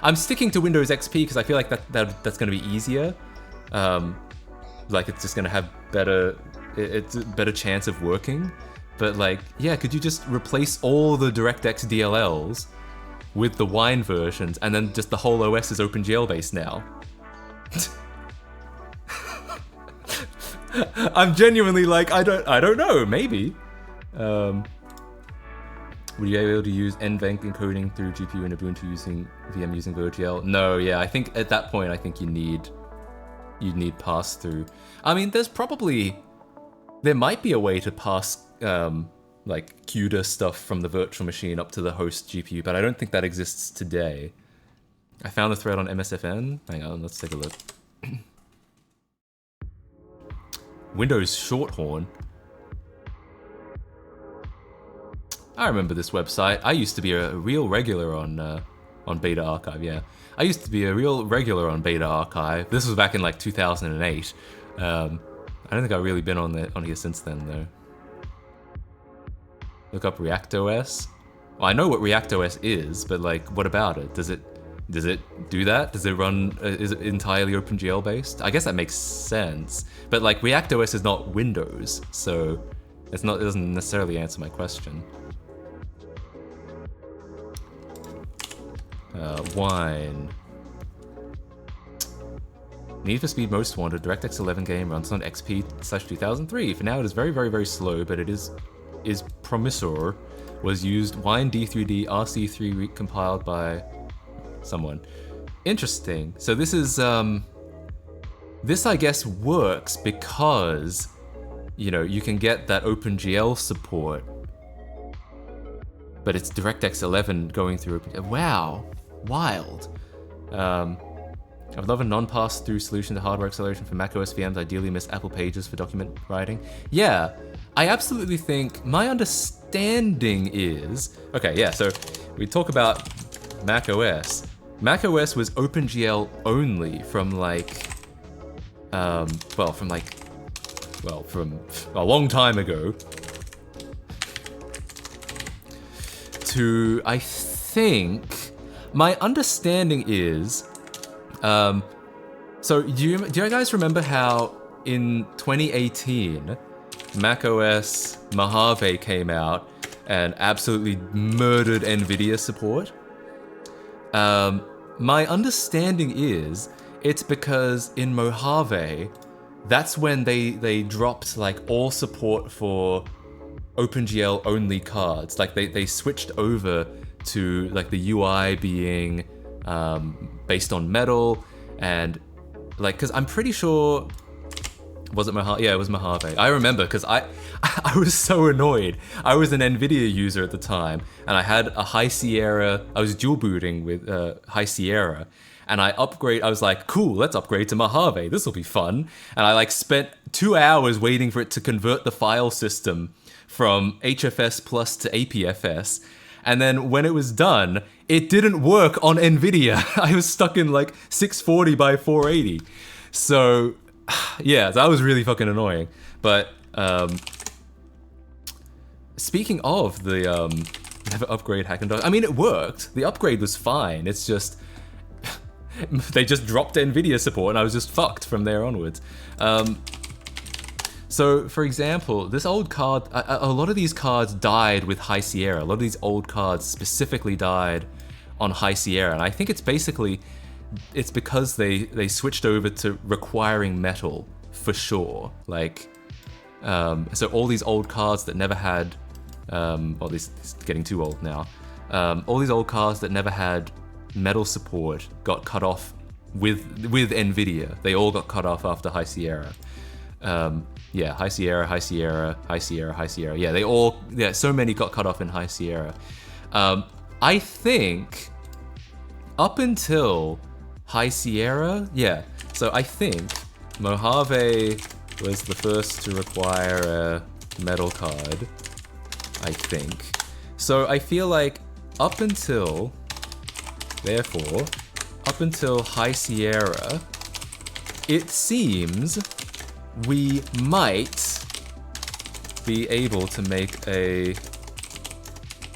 S1: I'm sticking to Windows XP because I feel like that's going to be easier. Like, it's just going to have it's a better chance of working. But like, yeah, could you just replace all the DirectX DLLs with the Wine versions, and then just the whole OS is OpenGL based now? I'm genuinely like, I don't know, maybe. Would you be able to use NVENC encoding through GPU and Ubuntu using VM using VirtualGL? No, yeah, I think at that point, I think you'd need pass through. I mean, there might be a way to pass like CUDA stuff from the virtual machine up to the host GPU, but I don't think that exists today. I found a thread on MSFN. Hang on, let's take a look. Windows Shorthorn. I remember this website. I used to be a real regular on Beta Archive, yeah. I used to be a real regular on Beta Archive. This was back in like 2008. I don't think I've really been on here since then, though. Look up ReactOS. Well, I know what ReactOS is, but like, what about it? Does it do that? Does it run? Is it entirely OpenGL based? I guess that makes sense. But like, ReactOS is not Windows, so it doesn't necessarily answer my question. Wine. Need for Speed Most Wanted DirectX 11 game runs on XP/2003. For now, it is very, very, very slow, but it is promisor. Was used WineD3D RC3 compiled by someone. Interesting. So this is this I guess works because you can get that OpenGL support, but it's DirectX 11 going through. Wow, wild. I would love a non-pass-through solution to hardware acceleration for macOS VMs. Ideally, miss Apple Pages for document writing. Yeah, I absolutely think my understanding is okay. Yeah, so we talk about macOS. macOS was OpenGL only from from a long time ago to, I think, my understanding is, so do you guys remember how in 2018 macOS Mojave came out and absolutely murdered NVIDIA support? My understanding is it's because in Mojave, that's when they dropped all support for OpenGL only cards. They switched over to the UI being based on Metal, and because I'm pretty sure, was it Mojave? Yeah, it was Mojave. I remember because I was so annoyed. I was an NVIDIA user at the time, and I had a High Sierra. I was dual booting with High Sierra, and I was like, cool, let's upgrade to Mojave. This will be fun. And I spent 2 hours waiting for it to convert the file system from HFS plus to APFS. And then when it was done, it didn't work on NVIDIA. I was stuck in 640 by 480. So yeah, that was really fucking annoying. But speaking of the never upgrade hack and dog, I mean, it worked. The upgrade was fine. It's just they just dropped NVIDIA support, and I was just fucked from there onwards. So, for example, this old card, a lot of these cards died with High Sierra. A lot of these old cards specifically died on High Sierra, and I think it's because they switched over to requiring Metal for sure. So all these old cards that never had, this is getting too old now. All these old cards that never had Metal support got cut off with NVIDIA. They all got cut off after High Sierra. Yeah, High Sierra, High Sierra, High Sierra, High Sierra. Yeah, so many got cut off in High Sierra. I think up until High Sierra, yeah. So I think Mojave was the first to require a Metal card, I think. So I feel like up until High Sierra, it seems we might be able to make a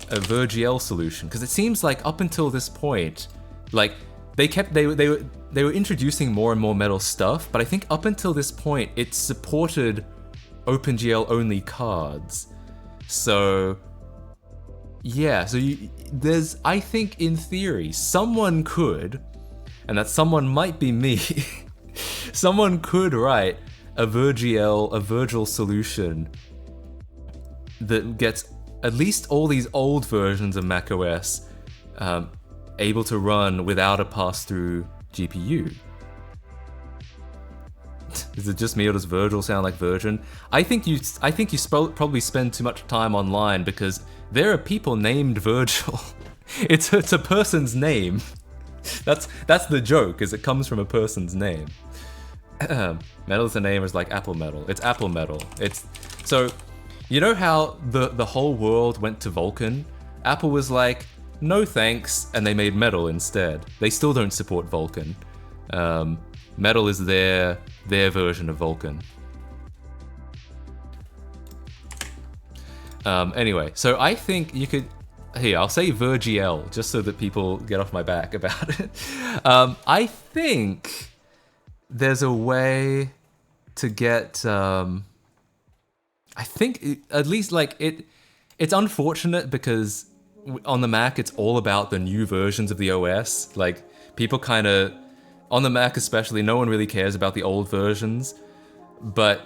S1: VirGL solution, because it seems like up until this point, they were introducing more and more Metal stuff, but I think up until this point it supported OpenGL only cards. So yeah, there's, I think in theory, someone could, and that someone might be me, someone could write a Virgil solution that gets at least all these old versions of macOS able to run without a pass-through GPU. Is it just me, or does Virgil sound like Virgin? I think you probably spend too much time online, because there are people named Virgil. It's a person's name. That's the joke, is it comes from a person's name. Metal is a name, is like Apple Metal. It's Apple Metal. It's so, you know how the whole world went to Vulkan? Apple was like, no thanks, and they made Metal instead. They still don't support Vulkan. Metal is their version of Vulkan. Anyway, so I think you could. Here, I'll say VirGL just so that people get off my back about it. I think there's a way to get. I think at least it's unfortunate because on the Mac it's all about the new versions of the OS. People kind of on the Mac especially, no one really cares about the old versions, but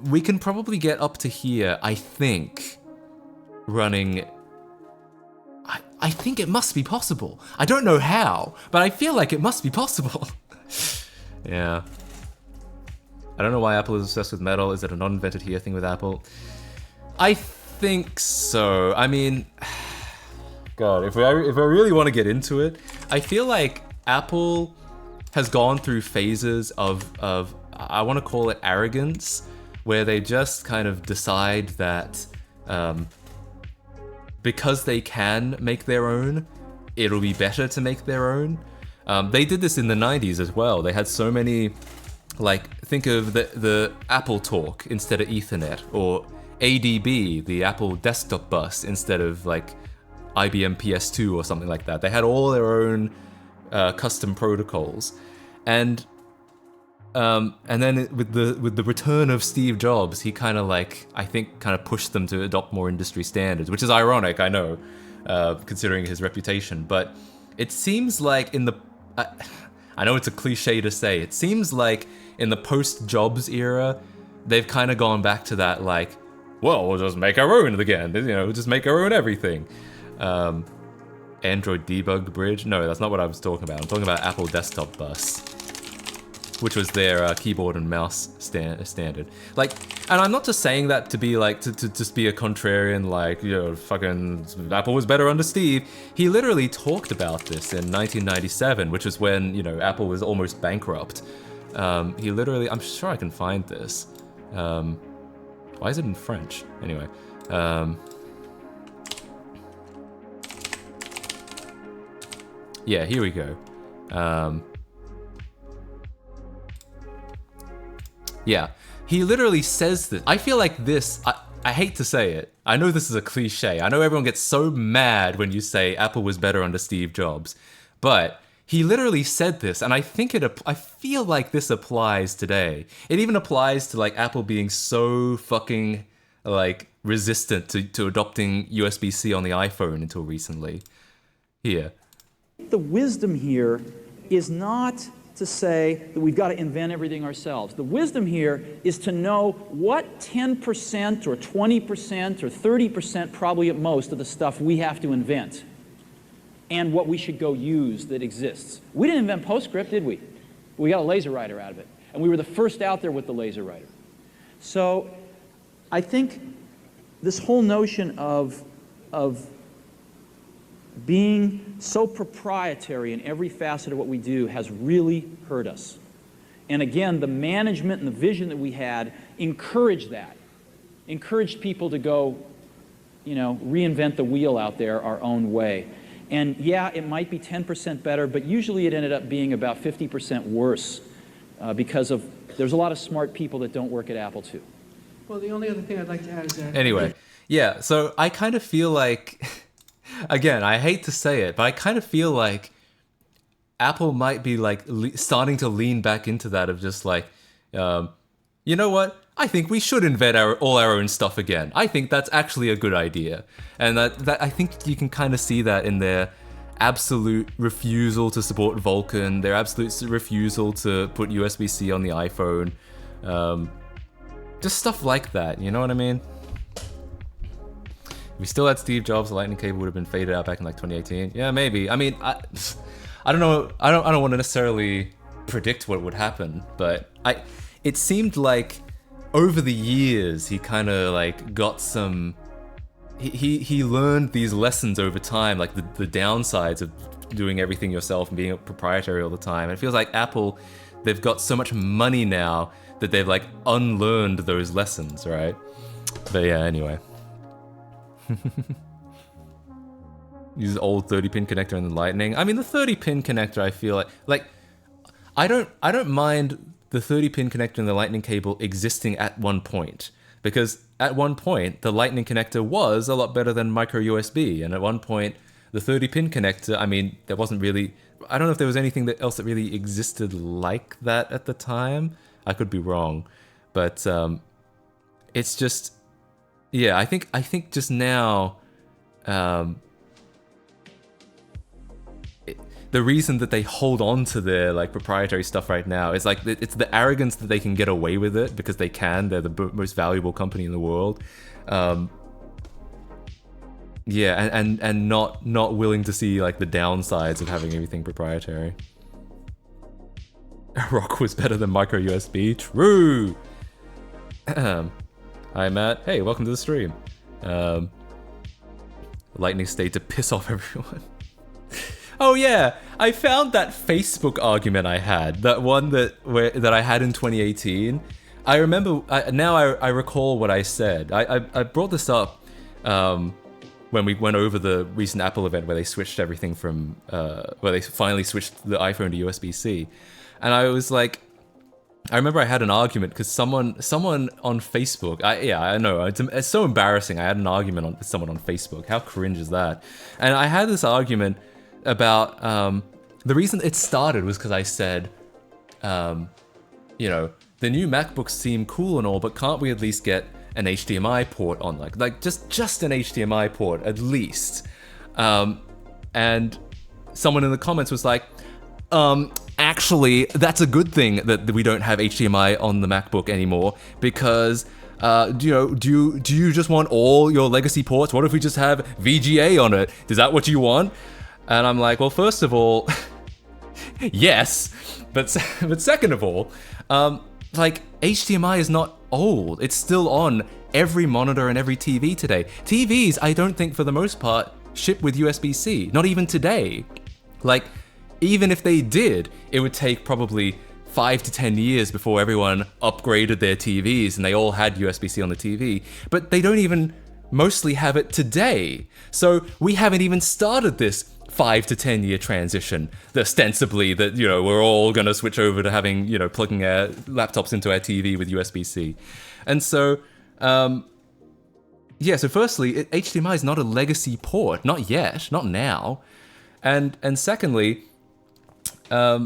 S1: we can probably get up to here, I think, running. I think it must be possible. I don't know how, but I feel like it must be possible. Yeah. I don't know why Apple is obsessed with metal. Is it a non-invented here thing with Apple? I think so. I mean, God, if I really want to get into it, I feel like Apple has gone through phases of I want to call it arrogance, where they just kind of decide that because they can make their own, it'll be better to make their own. They did this in the 90s as well. They had so many, like, think of the Apple Talk instead of Ethernet, or ADB, the Apple desktop bus, instead of like IBM PS2 or something like that. They had all their own custom protocols, and then with the return of Steve Jobs, he kind of like, I think, kind of pushed them to adopt more industry standards, which is ironic, I know, considering his reputation. But it seems like in the, I know it's a cliche to say, it seems like in the post-Jobs era, they've kind of gone back to that, like, well, we'll just make our own again, you know, we'll just make our own everything. Android debug bridge? No, that's not what I was talking about. I'm talking about Apple Desktop Bus, which was their keyboard and mouse standard. Like, and I'm not just saying that to be like, to just be a contrarian, like, you know, fucking Apple was better under Steve. He literally talked about this in 1997, which was when, you know, Apple was almost bankrupt. He literally, I'm sure I can find this. Why is it in French? Anyway. Yeah, here we go. Yeah, he literally says this. I feel like this, I hate to say it. I know this is a cliche. I know everyone gets so mad when you say Apple was better under Steve Jobs. But he literally said this, and I think I feel like this applies today. It even applies to like Apple being so fucking like resistant to adopting USB-C on the iPhone until recently. Here.
S3: The wisdom here is not to say that we've got to invent everything ourselves. The wisdom here is to know what 10% or 20% or 30% probably at most of the stuff we have to invent and what we should go use that exists. We didn't invent PostScript, did we? We got a laser writer out of it. And we were the first out there with the laser writer. So I think this whole notion of being so proprietary in every facet of what we do has really hurt us. And again, the management and the vision that we had encouraged that. Encouraged people to go, you know, reinvent the wheel out there our own way. And yeah, it might be 10% better, but usually it ended up being about 50% worse because there's a lot of smart people that don't work at Apple too.
S4: Well, the only other thing I'd like to add is that...
S1: Anyway, yeah, so I kind of feel like... Again, I hate to say it, but I kind of feel like Apple might be like starting to lean back into that of just like, you know what? I think we should invent all our own stuff again. I think that's actually a good idea. And that I think you can kind of see that in their absolute refusal to support Vulkan, their absolute refusal to put USB-C on the iPhone. Just stuff like that, you know what I mean? If we still had Steve Jobs, the lightning cable would have been faded out back in like 2018. Yeah, maybe. I mean, I don't know. I don't want to necessarily predict what would happen, but it seemed like over the years he kind of like got some. He learned these lessons over time, like the downsides of doing everything yourself and being proprietary all the time. And it feels like Apple, they've got so much money now that they've like unlearned those lessons, right? But yeah, anyway. Use old 30-pin connector and the lightning. I mean, the 30-pin connector, I feel like I don't mind the 30-pin connector and the lightning cable existing at one point, because at one point the lightning connector was a lot better than micro USB, and at one point the 30-pin connector, I mean, there wasn't really, I don't know if there was anything else that really existed like that at the time. I could be wrong, but it's just, yeah, I think just now, the reason that they hold on to their like proprietary stuff right now is like it's the arrogance that they can get away with it because they can. They're the most valuable company in the world. Yeah, and not willing to see like the downsides of having everything proprietary. Rock was better than micro USB. True. Hi Matt. Hey, welcome to the stream. Lightning stayed to piss off everyone. Oh yeah, I found that Facebook argument I had, that one that I had in 2018. I remember now. I recall what I said. I brought this up when we went over the recent Apple event where they switched everything from where they finally switched the iPhone to USB-C, and I was like, I remember I had an argument because someone on Facebook. I know it's so embarrassing. I had an argument with someone on Facebook. How cringe is that? And I had this argument about the reason it started was because I said, you know, the new MacBooks seem cool and all, but can't we at least get an HDMI port on, like just an HDMI port at least? And someone in the comments was like, actually, that's a good thing that we don't have HDMI on the MacBook anymore, because do you just want all your legacy ports? What if we just have VGA on it? Is that what you want? And I'm like, well, first of all, yes, but second of all, like HDMI is not old. It's still on every monitor and every TV today. TVs, I don't think for the most part ship with USB-C. Not even today. Like, even if they did, it would take probably 5 to 10 years before everyone upgraded their TVs and they all had USB-C on the TV. But they don't even mostly have it today. So we haven't even started this 5 to 10 year transition, ostensibly that, you know, we're all gonna switch over to having, you know, plugging our laptops into our TV with USB-C. And so, yeah, so firstly, HDMI is not a legacy port, not yet, not now. And secondly, I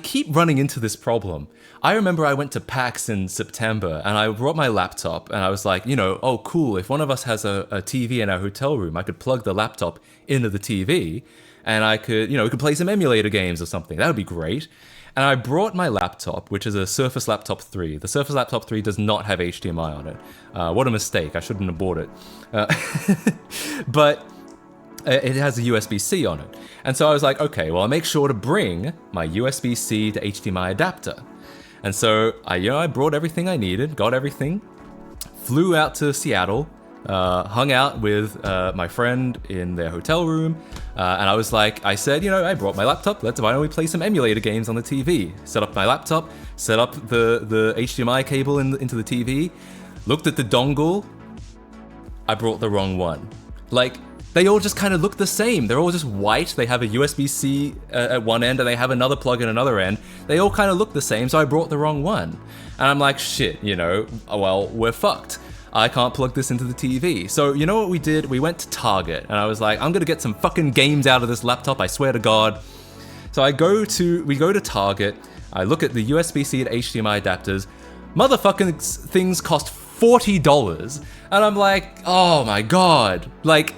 S1: keep running into this problem. I remember I went to PAX in September and I brought my laptop and I was like, you know, oh cool, if one of us has a TV in our hotel room, I could plug the laptop into the TV and I could, you know, we could play some emulator games or something. That would be great. And I brought my laptop, which is a Surface Laptop 3. The Surface Laptop 3 does not have HDMI on it. What a mistake, I shouldn't have bought it. But it has a USB-C on it. And so I was like, okay, well, I'll make sure to bring my USB-C to HDMI adapter. And so I brought everything I needed, got everything, flew out to Seattle, hung out with my friend in their hotel room, and I said, you know, I brought my laptop, why don't we play some emulator games on the TV? Set up my laptop, set up the HDMI cable into the TV, looked at the dongle, I brought the wrong one. Like, they all just kind of look the same. They're all just white. They have a USB-C at one end and they have another plug at another end. They all kind of look the same, so I brought the wrong one. And I'm like, shit, you know, well, we're fucked. I can't plug this into the TV. So you know what we did? We went to Target and I was like, I'm gonna get some fucking games out of this laptop, I swear to God. So we go to Target, I look at the USB-C to HDMI adapters, motherfucking things cost $40. And I'm like, oh my God, like,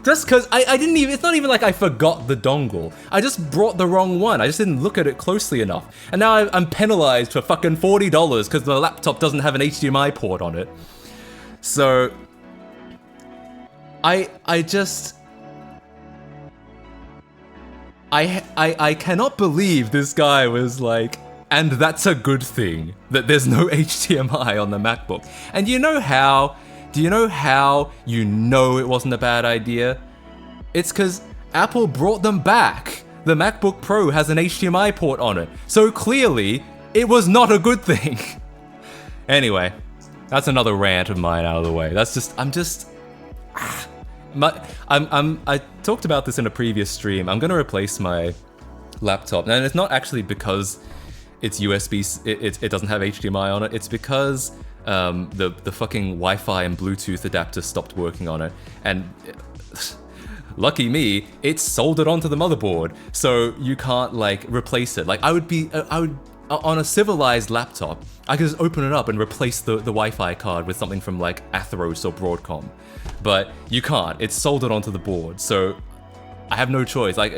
S1: just because I didn't even, it's not even like I forgot the dongle. I just brought the wrong one. I just didn't look at it closely enough. And now I'm penalized for fucking $40 because the laptop doesn't have an HDMI port on it. So, I cannot believe this guy was like, and that's a good thing that there's no HDMI on the MacBook. And do you know how you know it wasn't a bad idea? It's because Apple brought them back. The MacBook Pro has an HDMI port on it. So clearly, it was not a good thing. Anyway, that's another rant of mine out of the way. I talked about this in a previous stream. I'm gonna replace my laptop. And it's not actually because it's USB, it doesn't have HDMI on it. It's because the fucking Wi-Fi and Bluetooth adapter stopped working on it, and lucky me, it's soldered onto the motherboard, so you can't like replace it. Like I would on a civilized laptop, I could just open it up and replace the Wi-Fi card with something from like Atheros or Broadcom, but you can't. It's soldered onto the board, so I have no choice. Like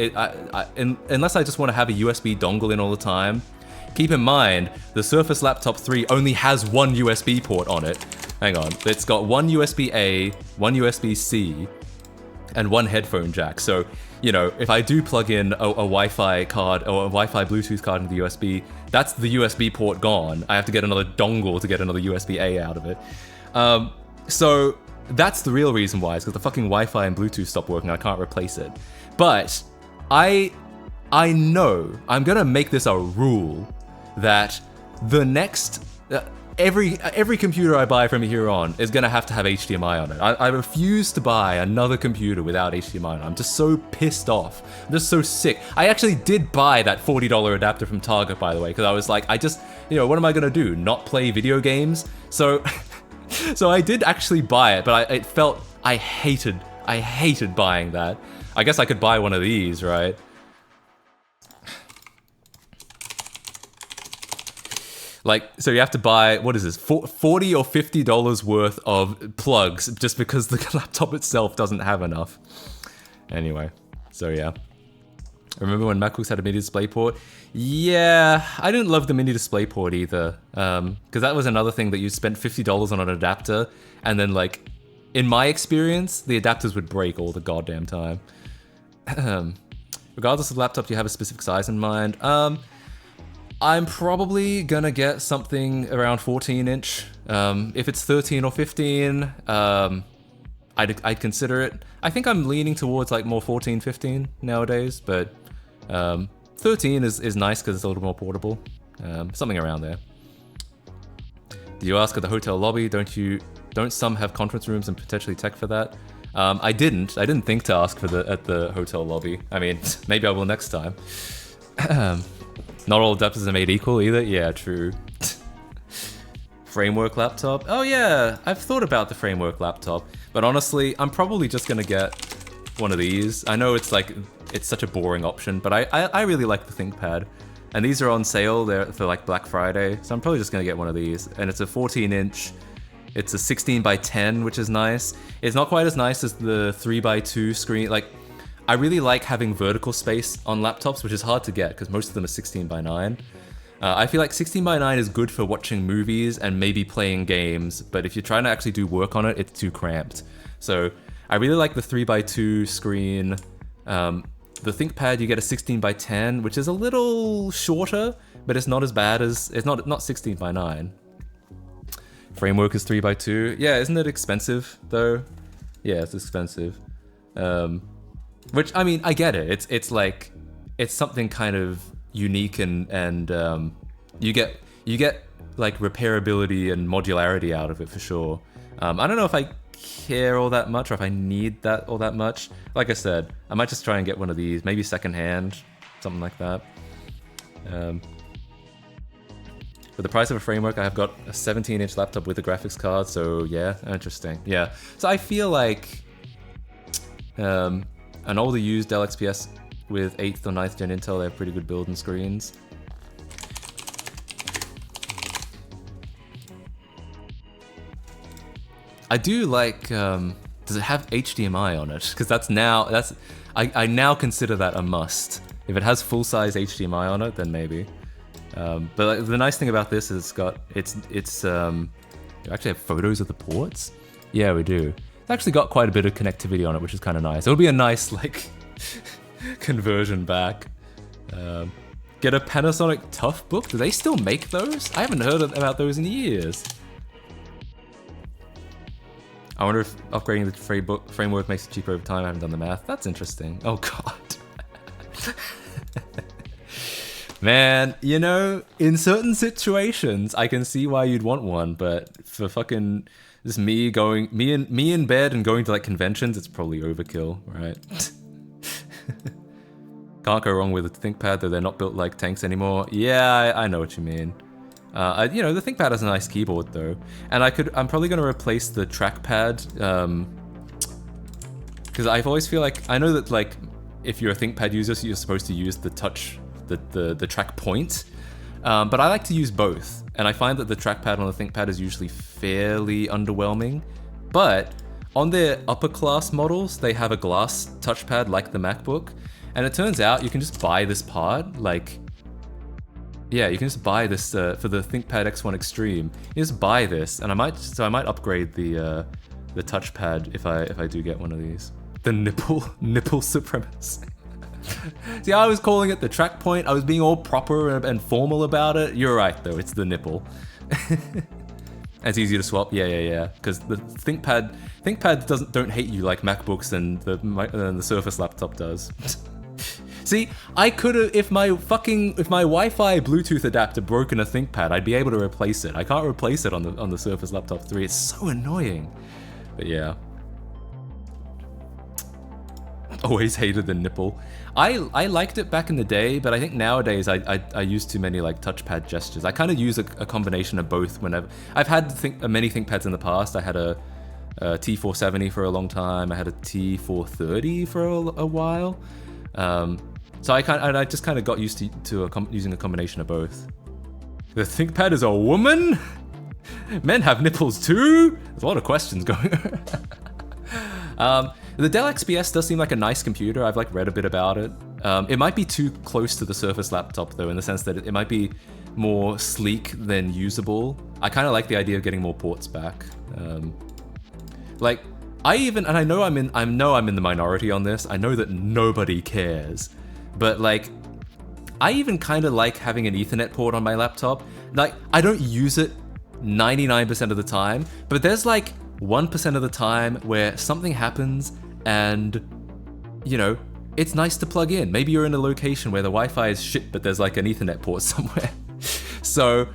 S1: unless I just want to have a USB dongle in all the time. Keep in mind, the Surface Laptop 3 only has one USB port on it, Hang on. It's got one USB-A, one USB-C, and one headphone jack. So, you know, if I do plug in a Wi-Fi card or a Wi-Fi Bluetooth card into the USB, that's the USB port gone. I have to get another dongle to get another USB-A out of it. So that's the real reason why, is because the fucking Wi-Fi and Bluetooth stopped working. I can't replace it. But I know I'm gonna make this a rule that the next every computer I buy from here on is gonna have to have HDMI on it. I refuse to buy another computer without HDMI on it. I'm just so pissed off. I'm just so sick. I actually did buy that $40 adapter from Target, by the way, because I was like, what am I gonna do? Not play video games? So, so I did actually buy it, but I hated buying that. I guess I could buy one of these, right? Like, so you have to buy, what is this, $40 or $50 worth of plugs just because the laptop itself doesn't have enough. Anyway, so yeah. Remember when MacBooks had a mini DisplayPort? Yeah, I didn't love the mini DisplayPort either. Because that was another thing that you spent $50 on an adapter, and then like, in my experience, the adapters would break all the goddamn time. Regardless of the laptop, do you have a specific size in mind? I'm probably gonna get something around 14-inch. If it's 13 or 15, I'd consider it. I think I'm leaning towards like more 14, 15 nowadays, but 13 is nice because it's a little more portable. Something around there. Do you ask at the hotel lobby? Don't some have conference rooms and potentially tech for that? I didn't think to ask at the hotel lobby. I mean, maybe I will next time. Not all adapters are made equal either. Yeah, true. Framework laptop. Oh yeah, I've thought about the framework laptop, but honestly, I'm probably just gonna get one of these. I know it's such a boring option, but I really like the ThinkPad, and these are on sale. They're for like Black Friday, so I'm probably just gonna get one of these. And it's a 14-inch. It's a 16:10, which is nice. It's not quite as nice as the 3:2 screen. Like, I really like having vertical space on laptops, which is hard to get because most of them are 16:9. I feel like 16:9 is good for watching movies and maybe playing games, but if you're trying to actually do work on it, it's too cramped. So I really like the 3:2 screen. The ThinkPad, you get a 16:10, which is a little shorter, but it's not as bad as, it's not 16:9. Framework is 3:2. Yeah, isn't it expensive though? Yeah, it's expensive. Which, I mean, I get it. It's like, it's something kind of unique and you get like repairability and modularity out of it for sure. I don't know if I care all that much or if I need that all that much. Like I said, I might just try and get one of these, maybe secondhand, something like that. For the price of a framework, I have got a 17-inch laptop with a graphics card, so yeah, interesting. Yeah, so I feel like an older used Dell XPS with 8th or 9th gen Intel, they have pretty good build and screens. I do like, does it have HDMI on it? Because I now consider that a must. If it has full-size HDMI on it, then maybe. But the nice thing about this is you actually have photos of the ports? Yeah, we do. It's actually got quite a bit of connectivity on it, which is kind of nice. It'll be a nice, like, conversion back. Get a Panasonic Toughbook? Do they still make those? I haven't heard about those in years. I wonder if upgrading the framework makes it cheaper over time. I haven't done the math. That's interesting. Oh, God. Man, you know, in certain situations, I can see why you'd want one, but for fucking just me in bed and going to like conventions, it's probably overkill, right? Can't go wrong with a ThinkPad, though they're not built like tanks anymore. Yeah, I know what you mean. You know, the ThinkPad has a nice keyboard though, and I'm probably gonna replace the trackpad, because I always feel like, I know that like if you're a ThinkPad user, so you're supposed to use the touch, the track point, but I like to use both, and I find that the trackpad on the ThinkPad is usually fairly underwhelming. But on their upper class models, they have a glass touchpad like the MacBook, and it turns out you can just buy this part, like, Yeah, you can just buy this for the ThinkPad X1 Extreme. You just buy this, and I might upgrade the touchpad if I do get one of these. The nipple supremacy. See, I was calling it the track point. I was being all proper and formal about it. You're right, though. It's the nipple. It's easy to swap. Yeah. Because the ThinkPad don't hate you like MacBooks and the Surface laptop does. See, I could have, if my Wi-Fi Bluetooth adapter broke in a ThinkPad, I'd be able to replace it. I can't replace it on the Surface Laptop 3. It's so annoying. But yeah. Always hated the nipple. I liked it back in the day, but I think nowadays I use too many like touchpad gestures. I kind of use a combination of both whenever. I've had many ThinkPads in the past. I had a T470 for a long time. I had a T430 for a while. So I just kind of got used to using a combination of both. The ThinkPad is a woman? Men have nipples too? There's a lot of questions going on. The Dell XPS does seem like a nice computer. I've like read a bit about it. It might be too close to the Surface laptop though, in the sense that it might be more sleek than usable. I kind of like the idea of getting more ports back. Like I know I'm in the minority on this. I know that nobody cares, but like, I even kind of like having an Ethernet port on my laptop. Like, I don't use it 99% of the time, but there's like 1% of the time where something happens and, you know, it's nice to plug in. Maybe you're in a location where the Wi-Fi is shit, but there's like an Ethernet port somewhere. So,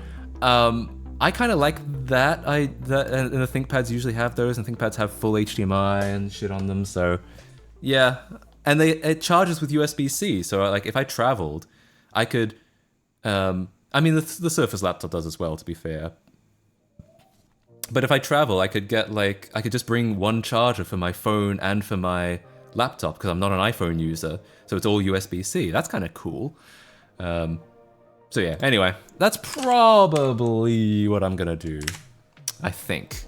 S1: I kind of like that. And the ThinkPads usually have those, and ThinkPads have full HDMI and shit on them. So, yeah, and it charges with USB-C. So, like, if I traveled, I could. I mean, the Surface laptop does as well, to be fair. But if I travel, I could just bring one charger for my phone and for my laptop because I'm not an iPhone user. So it's all USB-C. That's kind of cool. So yeah, anyway, that's probably what I'm gonna do. I think.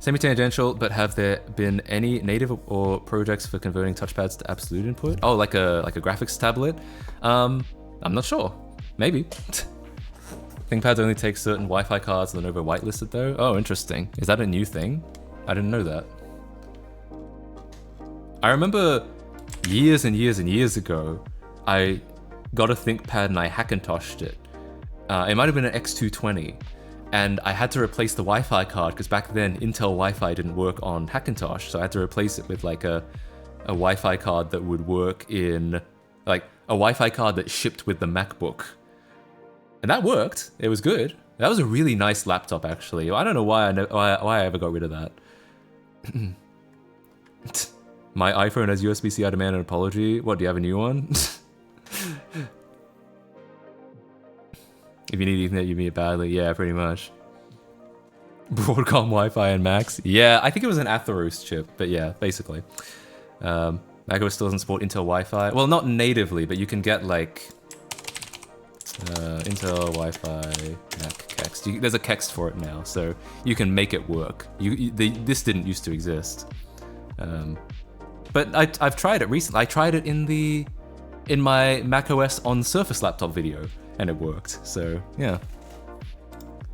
S1: Semi-tangential, but have there been any native or projects for converting touchpads to absolute input? Oh, like a graphics tablet? I'm not sure. Maybe. ThinkPads only take certain Wi-Fi cards and Lenovo whitelisted though? Oh, interesting. Is that a new thing? I didn't know that. I remember years and years and years ago, I got a ThinkPad and I Hackintoshed it. It might have been an X220, and I had to replace the Wi-Fi card because back then Intel Wi-Fi didn't work on Hackintosh, so I had to replace it with like a Wi-Fi card that would work in, like a Wi-Fi card that shipped with the MacBook. And that worked. It was good. That was a really nice laptop, actually. I don't know why I ever got rid of that. My iPhone has USB-C. I demand an apology. What, do you have a new one? If you need Ethernet, you need it badly. Yeah, pretty much. Broadcom Wi-Fi and Macs. Yeah, I think it was an Atheros chip, but yeah, basically. macOS still doesn't support Intel Wi-Fi. Well, not natively, but you can get like Intel Wi-Fi Mac Kext. There's a Kext for it now, so you can make it work. This didn't used to exist. But I've tried it recently. I tried it in my macOS on Surface laptop video, and it worked. So yeah.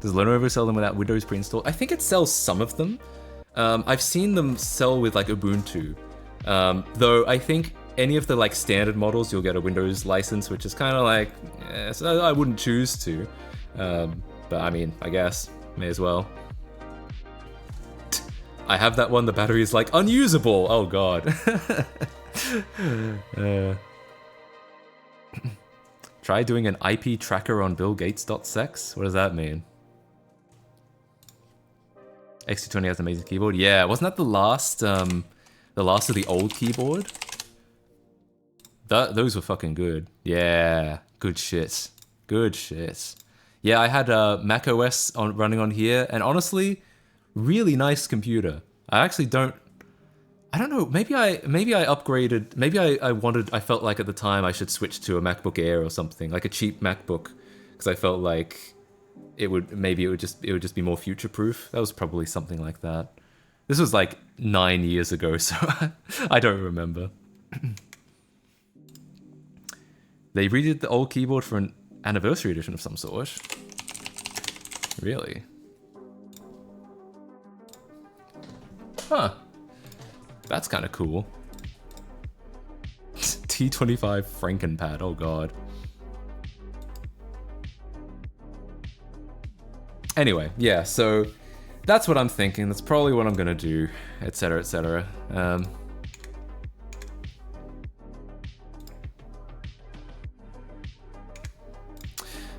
S1: Does Lenovo sell them without Windows pre-installed? I think it sells some of them. I've seen them sell with like Ubuntu, though I think any of the like standard models you'll get a Windows license, which is kind of like, so I wouldn't choose to. But I mean, I guess may as well. I have that one. The battery is like unusable. Oh god. Try doing an IP tracker on BillGates.sex. What does that mean? X220 has an amazing keyboard. Yeah, wasn't that the last of the old keyboard? Those were fucking good. Yeah, good shit. Good shit. Yeah, I had macOS running on here, and honestly, really nice computer. I don't know, maybe I upgraded, maybe I felt like at the time I should switch to a MacBook Air or something, like a cheap MacBook, because I felt like it would just be more future-proof. That was probably something like that. This was like 9 years ago, so I don't remember. They redid the old keyboard for an anniversary edition of some sort. Really? Huh. That's kind of cool. T25 Frankenpad, oh god. Anyway, yeah, so that's what I'm thinking. That's probably what I'm gonna do, etc., etc.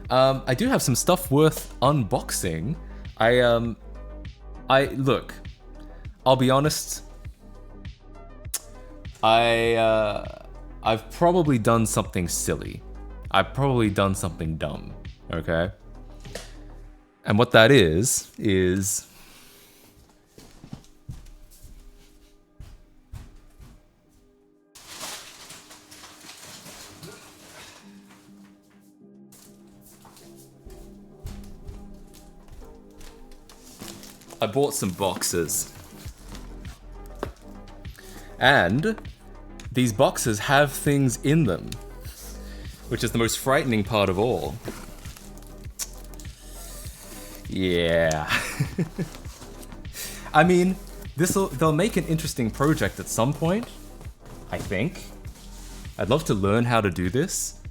S1: I do have some stuff worth unboxing. Look, I'll be honest. I've probably done something silly. I've probably done something dumb. Okay. And what that is I bought some boxes. And these boxes have things in them, which is the most frightening part of all. Yeah. I mean, they'll make an interesting project at some point, I think. I'd love to learn how to do this.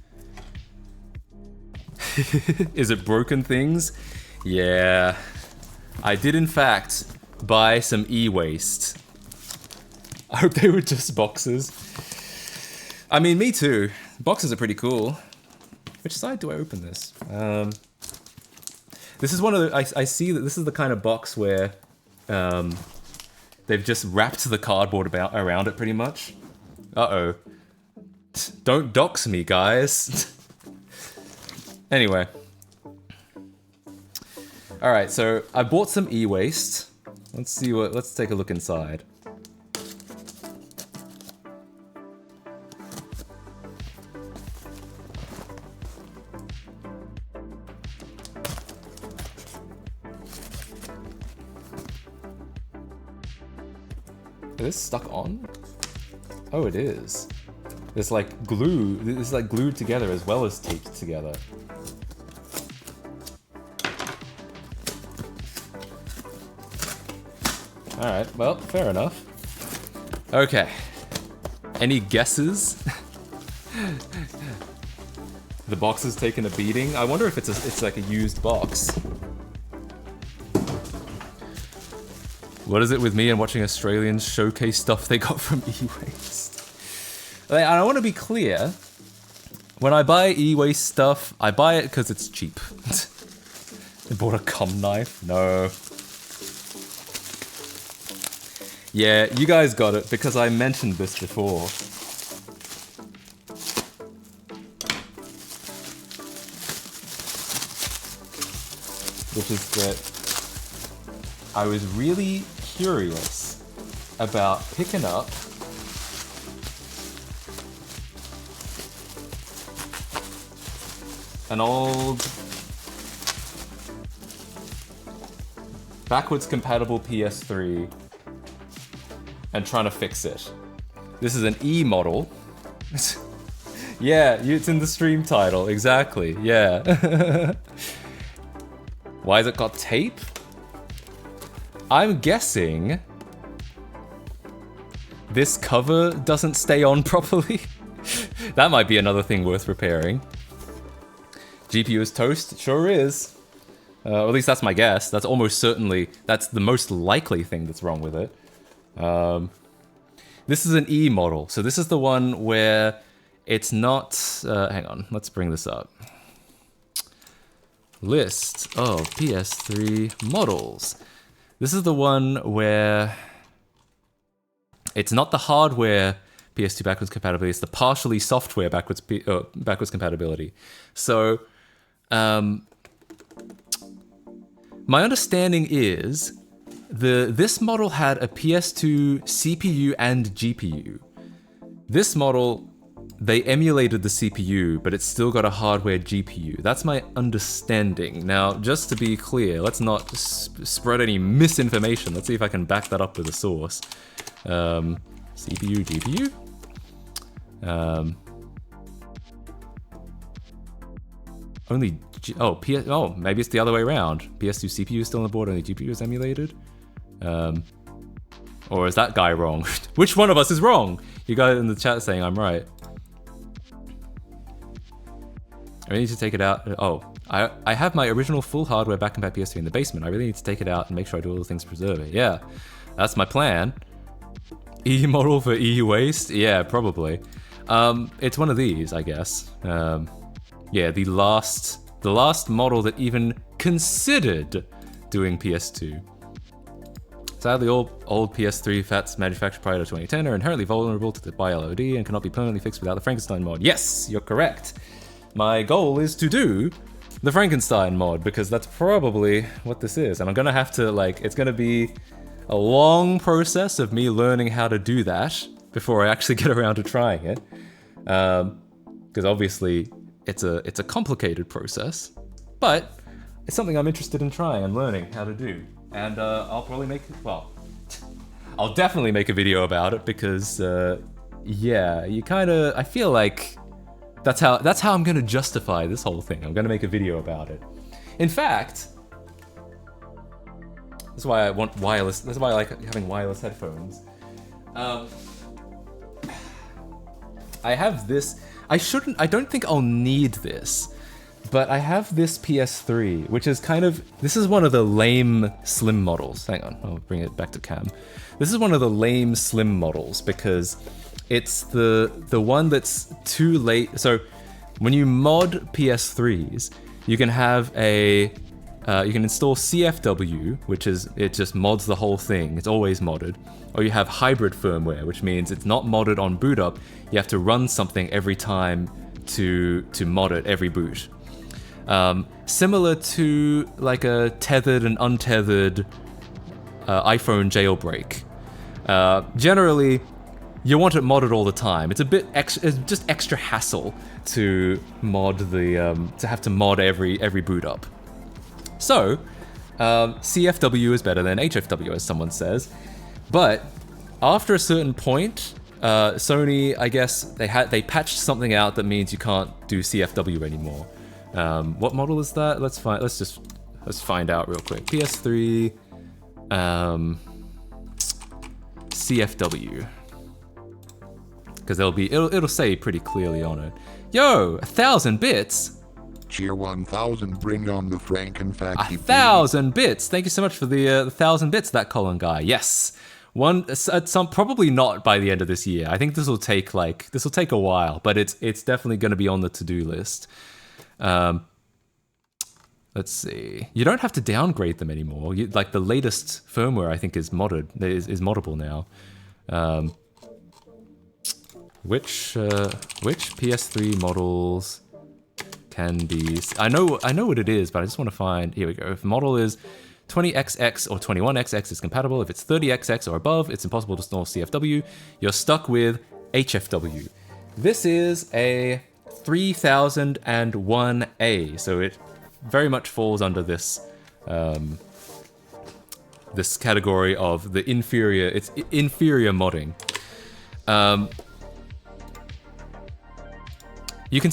S1: Is it broken things? Yeah. I did in fact buy some e-waste. I hope they were just boxes. I mean, me too. Boxes are pretty cool. Which side do I open this? This is one of the... I see that this is the kind of box where they've just wrapped the cardboard around it pretty much. Uh-oh. Don't dox me, guys. Anyway. Alright, so I bought some e-waste. Let's take a look inside. Is this stuck on? Oh, it is. There's like glue. This is like glued together as well as taped together. Alright, well, fair enough. Okay. Any guesses? The box has taken a beating. I wonder if it's like a used box. What is it with me and watching Australians showcase stuff they got from e-waste? I want to be clear. When I buy e-waste stuff, I buy it because it's cheap. I bought a cum knife? No. Yeah, you guys got it because I mentioned this before. Which is that I was really curious about picking up an old backwards compatible PS3 and trying to fix it. This is an E model. Yeah, it's in the stream title, exactly, yeah. Why has it got tape? I'm guessing this cover doesn't stay on properly. That might be another thing worth repairing. GPU is toast, sure is. Or at least that's my guess. That's almost certainly, that's the most likely thing that's wrong with it. This is an E model, so this is the one where it's not, hang on, let's bring this up. List of PS3 models. This is the one where it's not the hardware PS2 backwards compatibility, it's the partially software backwards compatibility. So, my understanding is this model had a PS2 CPU and GPU. This model, they emulated the CPU, but it's still got a hardware GPU. That's my understanding. Now, just to be clear, let's not spread any misinformation. Let's see if I can back that up with a source. CPU, GPU. only maybe it's the other way around. PS2 CPU is still on the board, only GPU is emulated. Or is that guy wrong? Which one of us is wrong? You guys in the chat saying I'm right. I really need to take it out. Oh, I have my original full hardware back in my PS3 in the basement. I really need to take it out and make sure I do all the things to preserve it. Yeah, that's my plan. EU model for EU waste? Yeah, probably. It's one of these, I guess. Yeah, the last model that even considered doing PS2. Sadly, all old PS3 FATs manufactured prior to 2010 are inherently vulnerable to the BILOD and cannot be permanently fixed without the Frankenstein mod. Yes, you're correct. My goal is to do the Frankenstein mod, because that's probably what this is. And I'm gonna have to, like, it's gonna be a long process of me learning how to do that before I actually get around to trying it. Because obviously, it's a complicated process, but it's something I'm interested in trying and learning how to do. And I'll probably I'll definitely make a video about it, because yeah, I feel like that's how I'm gonna justify this whole thing. I'm gonna make a video about it. In fact, that's why I want wireless. That's why I like having wireless headphones. I have this. I don't think I'll need this, but I have this PS3, which is this is one of the lame slim models. Hang on, I'll bring it back to cam. This is one of the lame slim models because it's the one that's too late. So when you mod PS3s, you can have you can install CFW, which is, it just mods the whole thing. It's always modded. Or you have hybrid firmware, which means it's not modded on boot up. You have to run something every time to mod it every boot. Similar to like a tethered and untethered iPhone jailbreak. Generally, you want it modded all the time. It's a bit it's just extra hassle to mod to have to mod every boot up. So, CFW is better than HFW, as someone says. But after a certain point, Sony, I guess they patched something out that means you can't do CFW anymore. What model is that? Let's find out real quick. PS3 CFW, because it'll say pretty clearly on it. Yo, 1,000 bits.
S2: Cheer 1000, bring on the Frankenfacty.
S1: 1,000 bits. Thank you so much for the 1,000 bits, that Colin guy. Yes. Probably not by the end of this year. I think this will take a while, but it's definitely going to be on the to-do list. Let's see. You don't have to downgrade them anymore. Like the latest firmware, I think, is moddable now. Which PS3 models can be? I know what it is, but I just want to find. Here we go. If model is 20XX or 21XX is compatible. If it's 30XX or above, it's impossible to install CFW. You're stuck with HFW. This is a 3001A, so it very much falls under this this category of the inferior. It's inferior modding. You can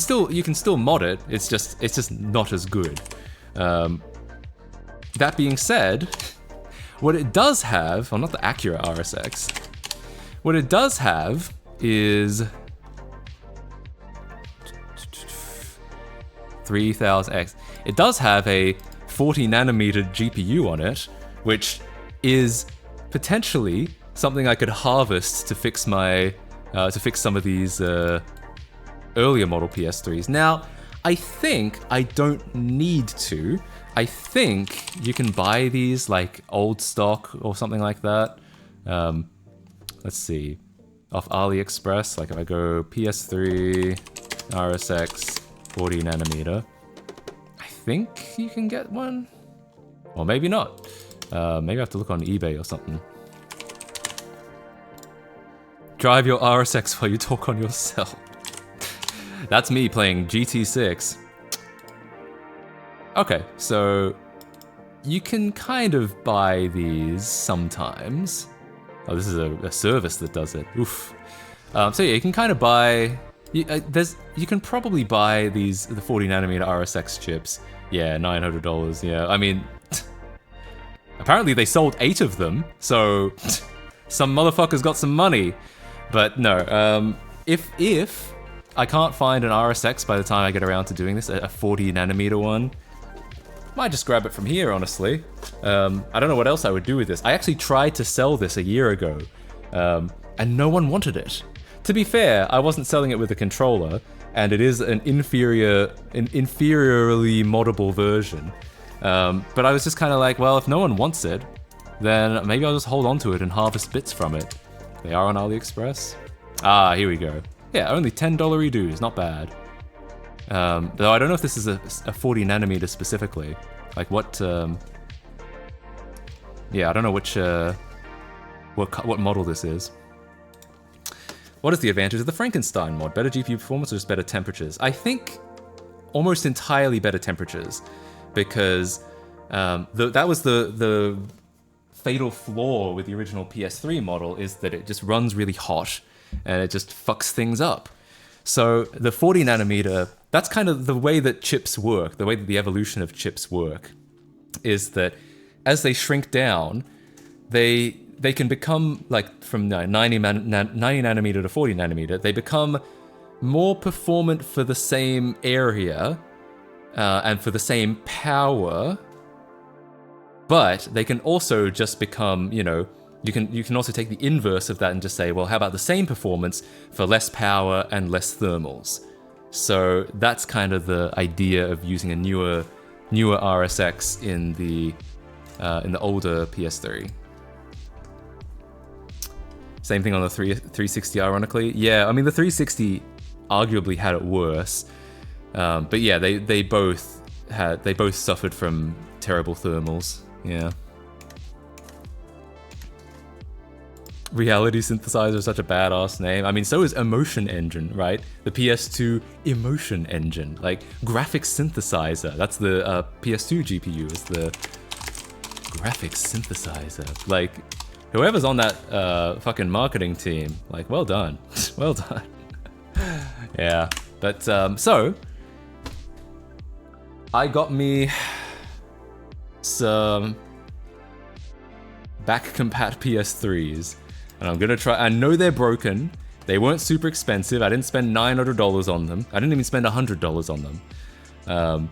S1: still mod it. It's just not as good. That being said, what it does have, well, not the accurate RSX. What it does have is 3000X. It does have a 40 nanometer GPU on it, which is potentially something I could harvest to fix my some of these earlier model PS3s. Now, I think I don't need to. I think you can buy these like old stock or something like that. Let's see, off AliExpress. Like if I go PS3 RSX 40 nanometer, I think you can get one, or maybe not. Maybe I have to look on eBay or something. Drive your RSX while you talk on your cell. That's me playing GT6. Okay, so you can kind of buy these sometimes. Oh, this is a service that does it. Oof. So yeah, you can kind of buy You can probably buy the 40nm RSX chips. Yeah, $900. Yeah, I mean, apparently they sold 8 of them, so some motherfuckers got some money. But no, if I can't find an RSX by the time I get around to doing this, a 40nm one, might just grab it from here, honestly. I don't know what else I would do with this. I actually tried to sell this a year ago, and no one wanted it. To be fair, I wasn't selling it with a controller, and it is an inferiorly moddable version. But I was just kind of like, well, if no one wants it, then maybe I'll just hold on to it and harvest bits from it. They are on AliExpress. Ah, here we go. Yeah, only $10 redos, not bad. Though I don't know if this is a 40nm specifically. Like what? Yeah, I don't know which what model this is. What is the advantage of the Frankenstein mod? Better GPU performance or just better temperatures? I think almost entirely better temperatures, because that was the fatal flaw with the original PS3 model, is that it just runs really hot and it just fucks things up. So the 40nm, that's kind of the way that chips work, the way that the evolution of chips work, is that as they shrink down, they can become, like, from 90 nanometer to 40 nanometer, they become more performant for the same area and for the same power, but they can also just become, you know, you can also take the inverse of that and just say, well, how about the same performance for less power and less thermals? So that's kind of the idea of using a newer RSX in the older PS3. Same thing on the 360, ironically. Yeah, I mean, the 360 arguably had it worse. But yeah, they both suffered from terrible thermals. Yeah. Reality synthesizer is such a badass name. I mean, so is Emotion Engine, right? The PS2 Emotion Engine, like graphics synthesizer. That's the PS2 GPU, is the graphics synthesizer. Like, whoever's on that fucking marketing team, like, well done. Well done. Yeah, but so I got me some back compat PS3s, and I'm gonna try. I know they're broken. They weren't super expensive. I didn't spend $900 on them. I didn't even spend $100 on them. And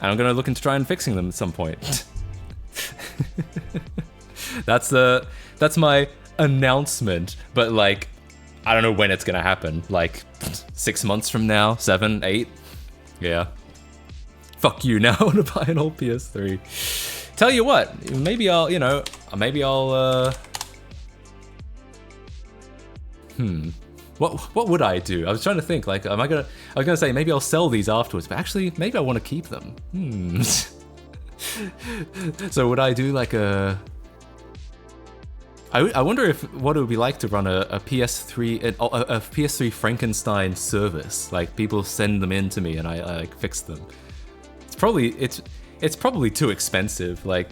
S1: I'm gonna look into try and fixing them at some point. That's my announcement, but like, I don't know when it's gonna happen. Like 6 months from now, 7, 8. Yeah. Fuck you, now I wanna buy an old PS3. Tell you what, maybe I'll, you know, what would I do? I was trying to think, like, I was gonna say maybe I'll sell these afterwards, but actually maybe I want to keep them. So would I do like a... I wonder what it would be like to run a PS3 a PS3 Frankenstein service. Like, people send them in to me and I like fix them. It's probably too expensive. Like,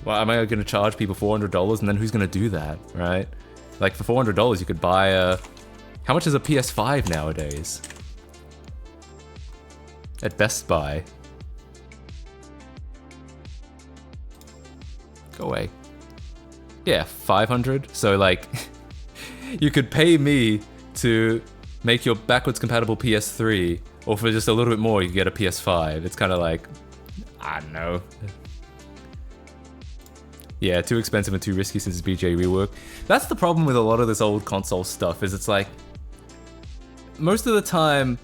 S1: well, am I going to charge people $400 and then who's going to do that, right? Like, for $400 you could buy a... How much is a PS5 nowadays? At Best Buy. Go away. Yeah, 500. So like, you could pay me to make your backwards compatible PS3, or for just a little bit more, you could get a PS5. It's kind of like, I don't know. Yeah, too expensive and too risky since it's BJ rework. That's the problem with a lot of this old console stuff, is it's like, most of the time,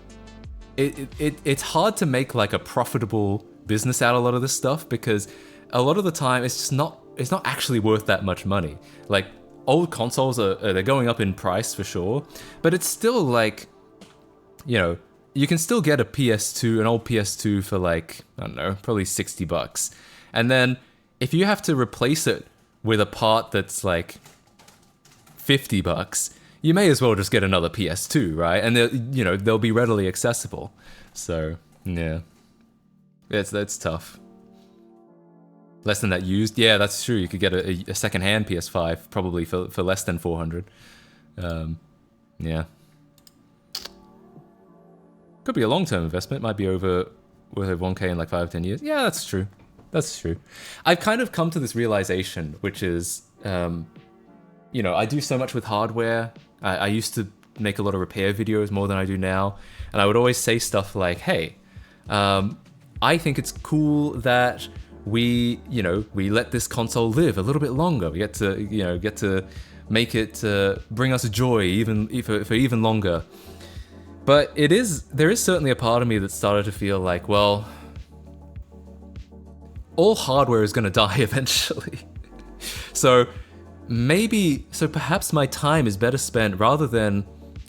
S1: it's hard to make like a profitable business out of a lot of this stuff, because a lot of the time it's just not, it's not actually worth that much money. Like, old consoles they're going up in price for sure, but it's still like, you know, you can still get a PS2, an old PS2 for like, I don't know, probably $60. And then if you have to replace it with a part that's like $50, you may as well just get another PS2, right? And they'll be readily accessible. So yeah, that's tough. Less than that used? Yeah, that's true. You could get a second-hand PS5 probably for less than 400. Yeah. Could be a long-term investment. Might be worth over 1K in like 5 or 10 years. Yeah, that's true. That's true. I've kind of come to this realization, which is, you know, I do so much with hardware. I used to make a lot of repair videos more than I do now. And I would always say stuff like, hey, I think it's cool that we let this console live a little bit longer. We get to make it bring us joy for even longer. But there is certainly a part of me that started to feel like, well, all hardware is going to die eventually. So perhaps my time is better spent, rather than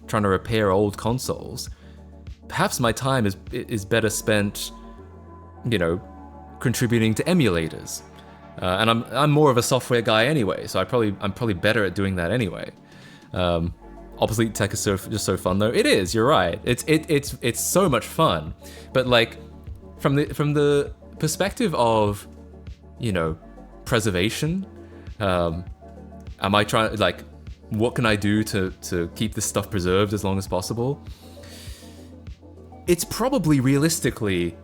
S1: trying to repair old consoles, perhaps my time is better spent, you know, contributing to emulators. And I'm more of a software guy anyway, so I'm probably better at doing that anyway. Obsolete tech is just so fun though. It is, you're right. It's so much fun. But like from the perspective of, you know, preservation, am I trying, like, what can I do to keep this stuff preserved as long as possible? It's probably realistically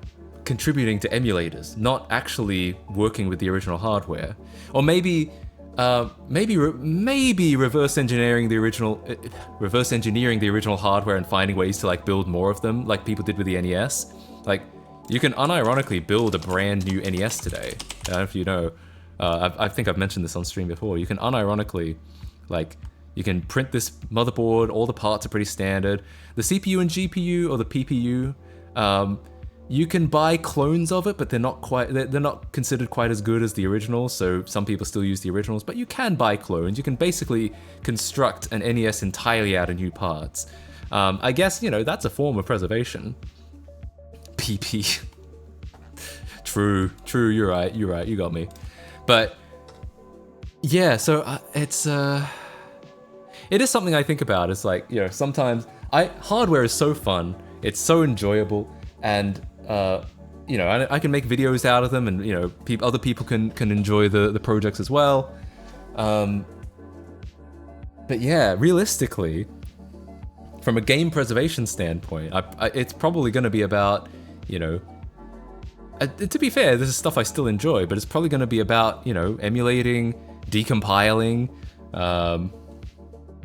S1: contributing to emulators, not actually working with the original hardware. Or maybe reverse engineering the original hardware and finding ways to like build more of them, like people did with the NES. Like, you can unironically build a brand new NES today. I don't know if you know. I think I've mentioned this on stream before. You can unironically, like, you can print this motherboard. All the parts are pretty standard. The CPU and GPU, or the PPU, you can buy clones of it, but they're not considered quite as good as the originals. So some people still use the originals, but you can buy clones. You can basically construct an NES entirely out of new parts. I guess, you know, that's a form of preservation. PP. True, you're right, you got me. But yeah, so it is something I think about. It's like, you know, sometimes hardware is so fun, it's so enjoyable, and you know, I can make videos out of them, and you know, other people can enjoy the projects as well. But yeah, realistically, from a game preservation standpoint, it's probably going to be about, you know, to be fair, this is stuff I still enjoy, but it's probably going to be about, you know, emulating, decompiling.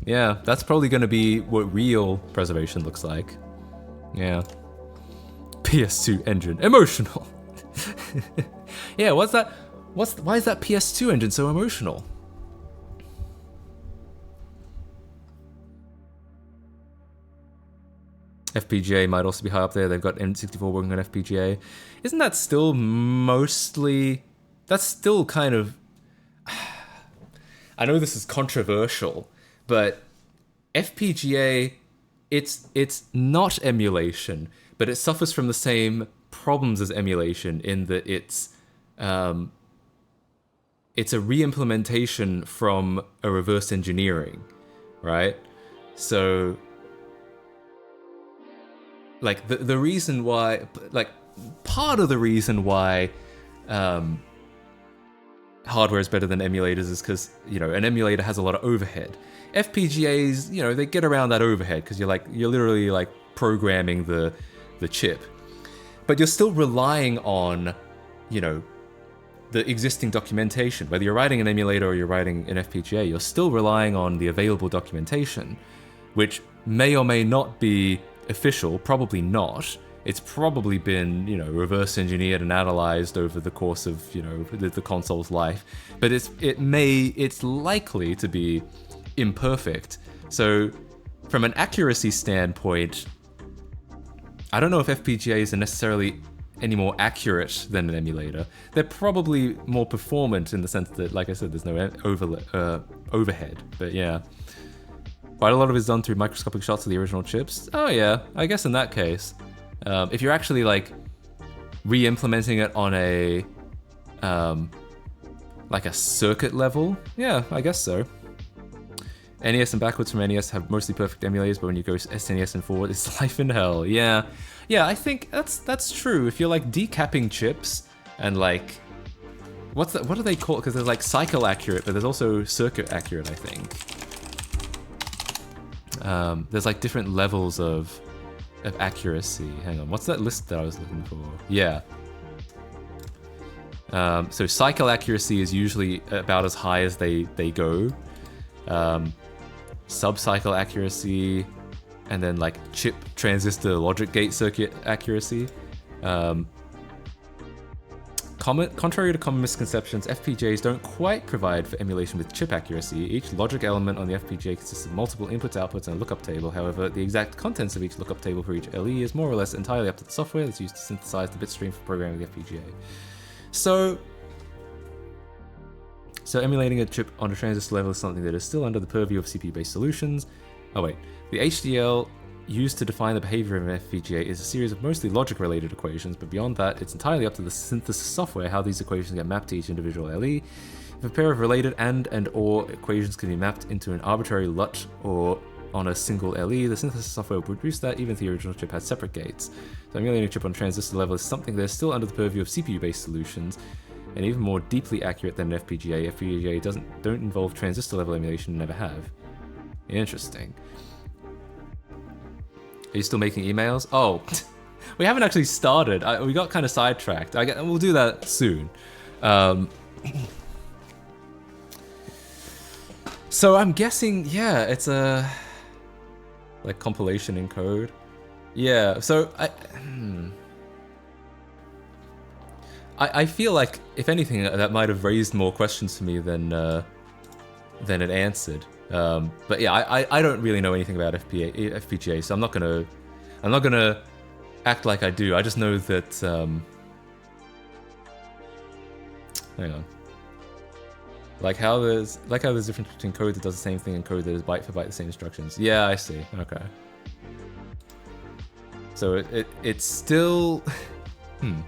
S1: Yeah, that's probably going to be what real preservation looks like. Yeah. PS2 engine, emotional. Yeah, why is that PS2 engine so emotional? FPGA might also be high up there. They've got N64 working on FPGA. Isn't that still mostly... That's still kind of... I know this is controversial, but FPGA, it's not emulation, but it suffers from the same problems as emulation in that it's a re-implementation from a reverse engineering, right? So... like the reason why, like part of the reason why hardware is better than emulators is because, you know, an emulator has a lot of overhead. FPGAs, you know, they get around that overhead because you're literally like programming the chip, but you're still relying on, you know, the existing documentation. Whether you're writing an emulator or you're writing an FPGA, you're still relying on the available documentation, which may or may not be official, probably not. It's probably been, you know, reverse engineered and analyzed over the course of, you know, the console's life, but it's likely to be imperfect. So from an accuracy standpoint, I don't know if FPGAs are necessarily any more accurate than an emulator. They're probably more performant in the sense that, like I said, there's no overhead, but yeah. Quite a lot of it is done through microscopic shots of the original chips. Oh yeah, I guess in that case, if you're actually like re-implementing it on a like a circuit level, yeah, I guess so. NES and backwards from NES have mostly perfect emulators, but when you go SNES and forward, it's life in hell. Yeah, I think that's true. If you're like decapping chips and like, what do they call it? Because there's like cycle accurate, but there's also circuit accurate, I think. There's like different levels of of accuracy. Hang on, what's that list that I was looking for? Yeah. So cycle accuracy is usually about as high as they go. Sub-cycle accuracy, and then like chip transistor logic gate circuit accuracy. Contrary to common misconceptions, FPGAs don't quite provide for emulation with chip accuracy. Each logic element on the FPGA consists of multiple inputs, outputs, and a lookup table. However, the exact contents of each lookup table for each LE is more or less entirely up to the software that's used to synthesize the bit stream for programming the FPGA. So emulating a chip on a transistor level is something that is still under the purview of CPU-based solutions. Oh wait, the HDL used to define the behavior of an FPGA is a series of mostly logic-related equations, but beyond that, it's entirely up to the synthesis software how these equations get mapped to each individual LE. If a pair of related and/or equations can be mapped into an arbitrary LUT or on a single LE, the synthesis software will produce that even if the original chip has separate gates. So emulating a chip on transistor level is something that is still under the purview of CPU-based solutions, and even more deeply accurate than an FPGA. FPGA don't involve transistor level emulation and never have. Interesting. Are you still making emails? Oh, we haven't actually started. We got kind of sidetracked. We'll do that soon. So I'm guessing, yeah, it's a like compilation in code. Yeah. So I feel like if anything that might have raised more questions for me than it answered. But yeah, I don't really know anything about FPGA, so I'm not gonna act like I do. I just know that hang on. Like how there's difference between code that does the same thing and code that is byte for byte the same instructions. Yeah, I see. Okay. So it's still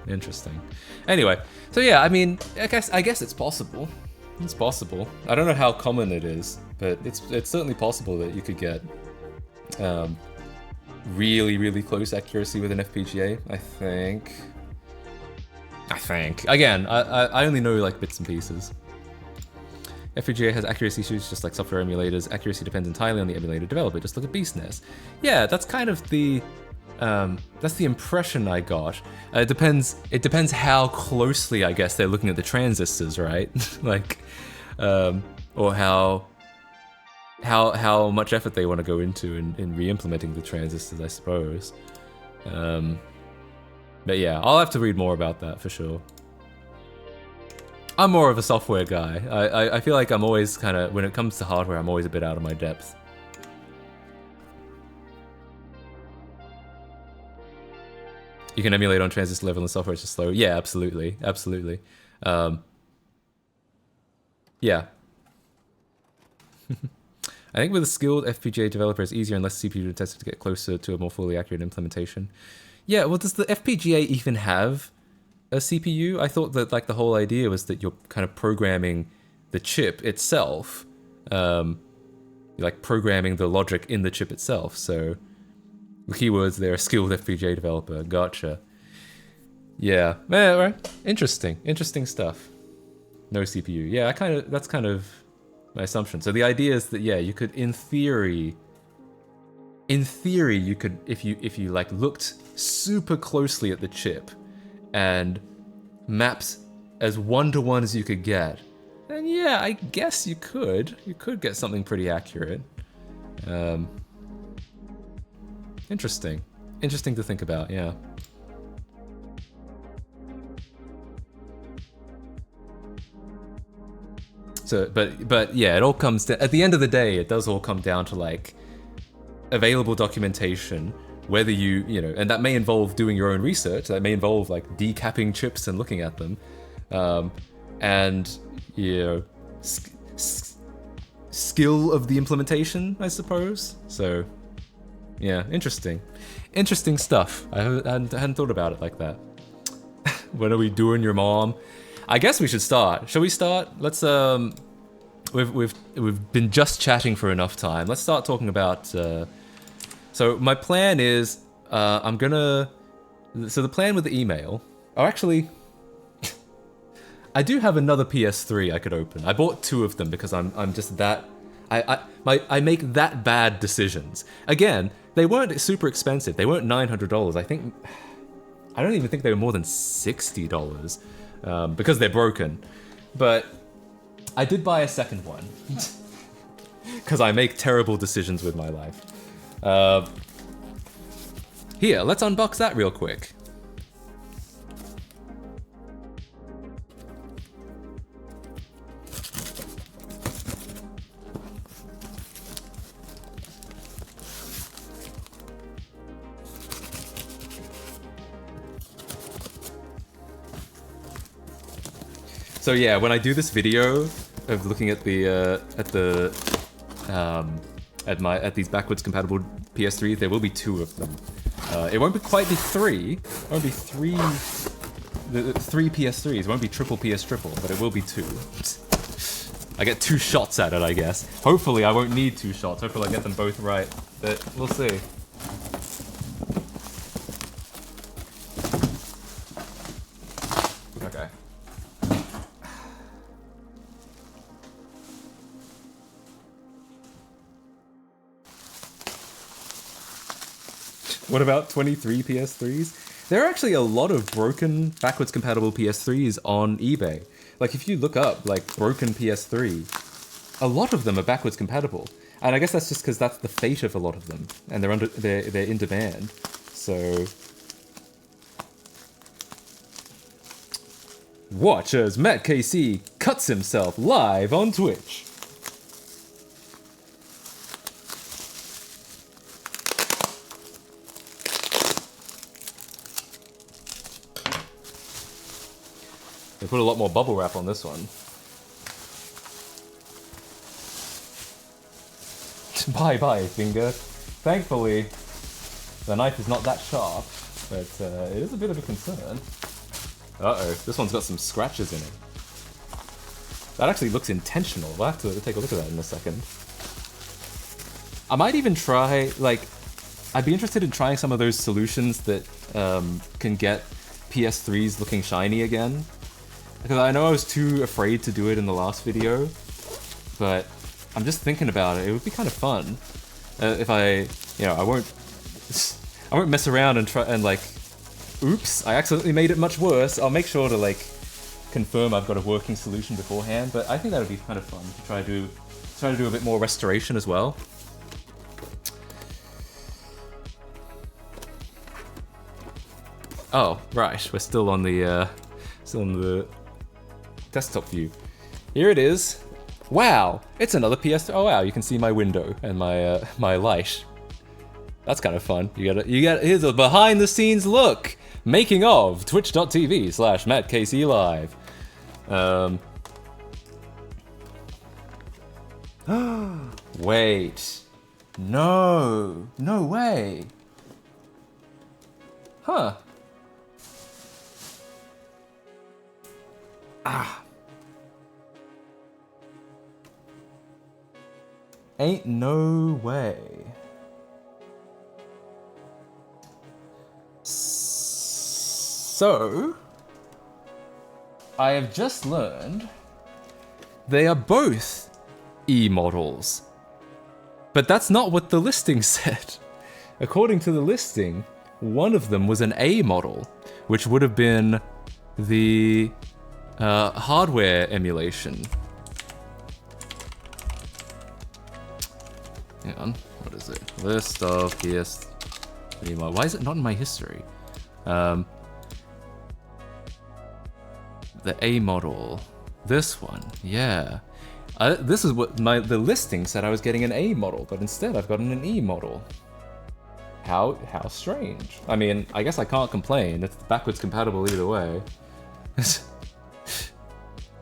S1: interesting. Anyway, so yeah, I mean, I guess it's possible. It's possible. I don't know how common it is, but it's certainly possible that you could get really close accuracy with an FPGA. I think. Again, I only know like bits and pieces. FPGA has accuracy issues just like software emulators. Accuracy depends entirely on the emulator developer. Just look at BSNES. Yeah, that's kind of the impression I got. It depends how closely, I guess, they're looking at the transistors, right? Like, or how much effort they want to go into in re-implementing the transistors, I suppose. But yeah, I'll have to read more about that for sure. I'm more of a software guy. I feel like I'm always kind of, when it comes to hardware, I'm always a bit out of my depth. You can emulate on transistor level and software is just slow. Yeah, absolutely. Yeah. I think with a skilled FPGA developer, it's easier and less CPU intensive to get closer to a more fully accurate implementation. Yeah, well, does the FPGA even have a CPU? I thought that like the whole idea was that you're kind of programming the chip itself. You're like programming the logic in the chip itself, so... The keywords there, a skilled FPGA developer. Gotcha. Yeah. Right. Interesting stuff. No CPU. Yeah, that's kind of my assumption. So the idea is that yeah, you could in theory you could if you like looked super closely at the chip and mapped as one-to-one as you could get, then yeah, I guess you could get something pretty accurate. Interesting to think about, yeah. So, but yeah, it all comes to, at the end of the day, it does all come down to like available documentation, whether you know, and that may involve doing your own research, that may involve like decapping chips and looking at them, and you know, skill of the implementation, I suppose. So. Yeah, interesting stuff. I hadn't thought about it like that. When are we doing your mom? I guess we should start. Shall we start? Let's we've been just chatting for enough time. Let's start talking about. So my plan is so the plan with the email. Oh, actually, I do have another PS3 I could open. I bought 2 of them because I'm just that. I make that bad decisions. Again, they weren't super expensive. They weren't $900. I don't even think they were more than $60 because they're broken. But I did buy a second one because I make terrible decisions with my life. Here, let's unbox that real quick. So yeah, when I do this video of looking at these backwards compatible PS3s, there will be 2 of them. It won't quite be 3. It won't be 3 PS3s. It won't be triple PS triple, but it will be 2. I get 2 shots at it, I guess. Hopefully I won't need 2 shots. Hopefully I get them both right, but we'll see. Okay. What about 23 PS3s? There are actually a lot of broken backwards compatible PS3s on eBay. Like if you look up like broken PS3, a lot of them are backwards compatible. And I guess that's just because that's the fate of a lot of them, and they're in demand. So watch as Matt KC cuts himself live on Twitch. They put a lot more bubble wrap on this one. Bye, finger. Thankfully, the knife is not that sharp, but it is a bit of a concern. Uh-oh, this one's got some scratches in it. That actually looks intentional. We'll have to take a look at that in a second. I might even try, like, I'd be interested in trying some of those solutions that can get PS3s looking shiny again. Because I know I was too afraid to do it in the last video, but I'm just thinking about it. It would be kind of fun if I won't mess around and try and like, oops, I accidentally made it much worse. I'll make sure to like confirm I've got a working solution beforehand. But I think that would be kind of fun to try to do a bit more restoration as well. Oh, right, we're still on the desktop view. Here it is. Wow, it's another PS3. Oh wow, you can see my window and my my light. That's kind of fun. You get here's a behind the scenes look, making of twitch.tv/MattKCLive. Wait, no way. Huh. Ain't no way. So, I have just learned they are both E models. But that's not what the listing said. According to the listing, one of them was an A model, which would have been the hardware emulation. Hang on, what is it? List of PS3. Why is it not in my history? The A model. This one, yeah. This is what the listing said I was getting an A model, but instead I've gotten an E model. How strange. I mean, I guess I can't complain. It's backwards compatible either way.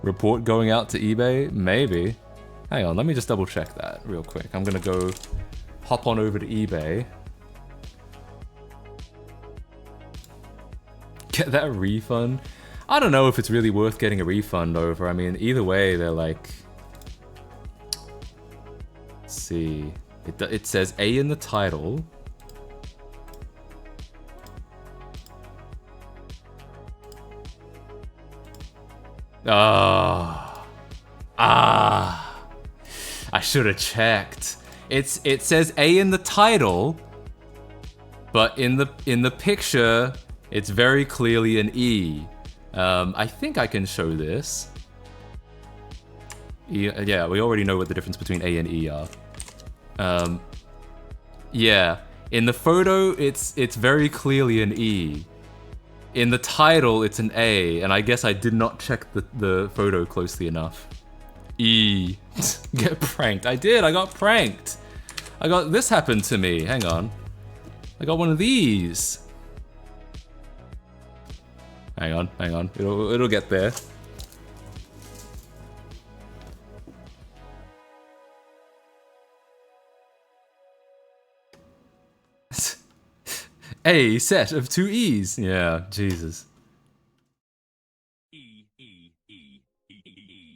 S1: Report going out to eBay? Maybe. Hang on, let me just double check that real quick. I'm gonna go hop on over to eBay. Get that refund? I don't know if it's really worth getting a refund over. I mean, either way, they're like... Let's see. It says A in the title. I should have checked. It says A in the title, but in the picture, it's very clearly an E. I think I can show this. Yeah, we already know what the difference between A and E are. Yeah, in the photo, it's very clearly an E. In the title, it's an A, and I guess I did not check the photo closely enough. E. Get pranked. I did, I got pranked. This happened to me, hang on. I got one of these. Hang on, it'll get there. A set of 2 E's. Yeah, Jesus.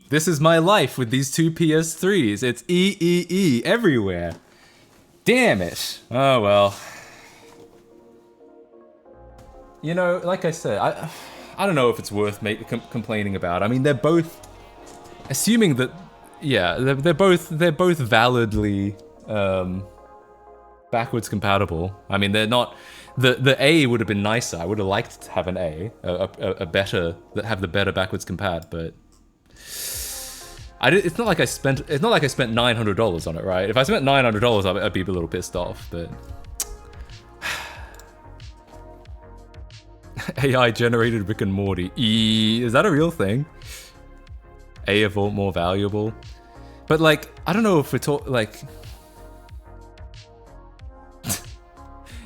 S1: This is my life with these 2 PS3s. It's E everywhere. Damn it. Oh well. You know, like I said, I don't know if it's worth complaining about. I mean, they're both, assuming that, yeah, they're both validly backwards compatible. I mean, they're not. The A would have been nicer. I would have liked to have an a better, that have the better backwards compat, but it's not like I spent $900 on it, right? If I spent $900, I'd be a little pissed off, but AI generated Rick and Morty. Is that a real thing? A evolved more valuable, but like I don't know if we're like.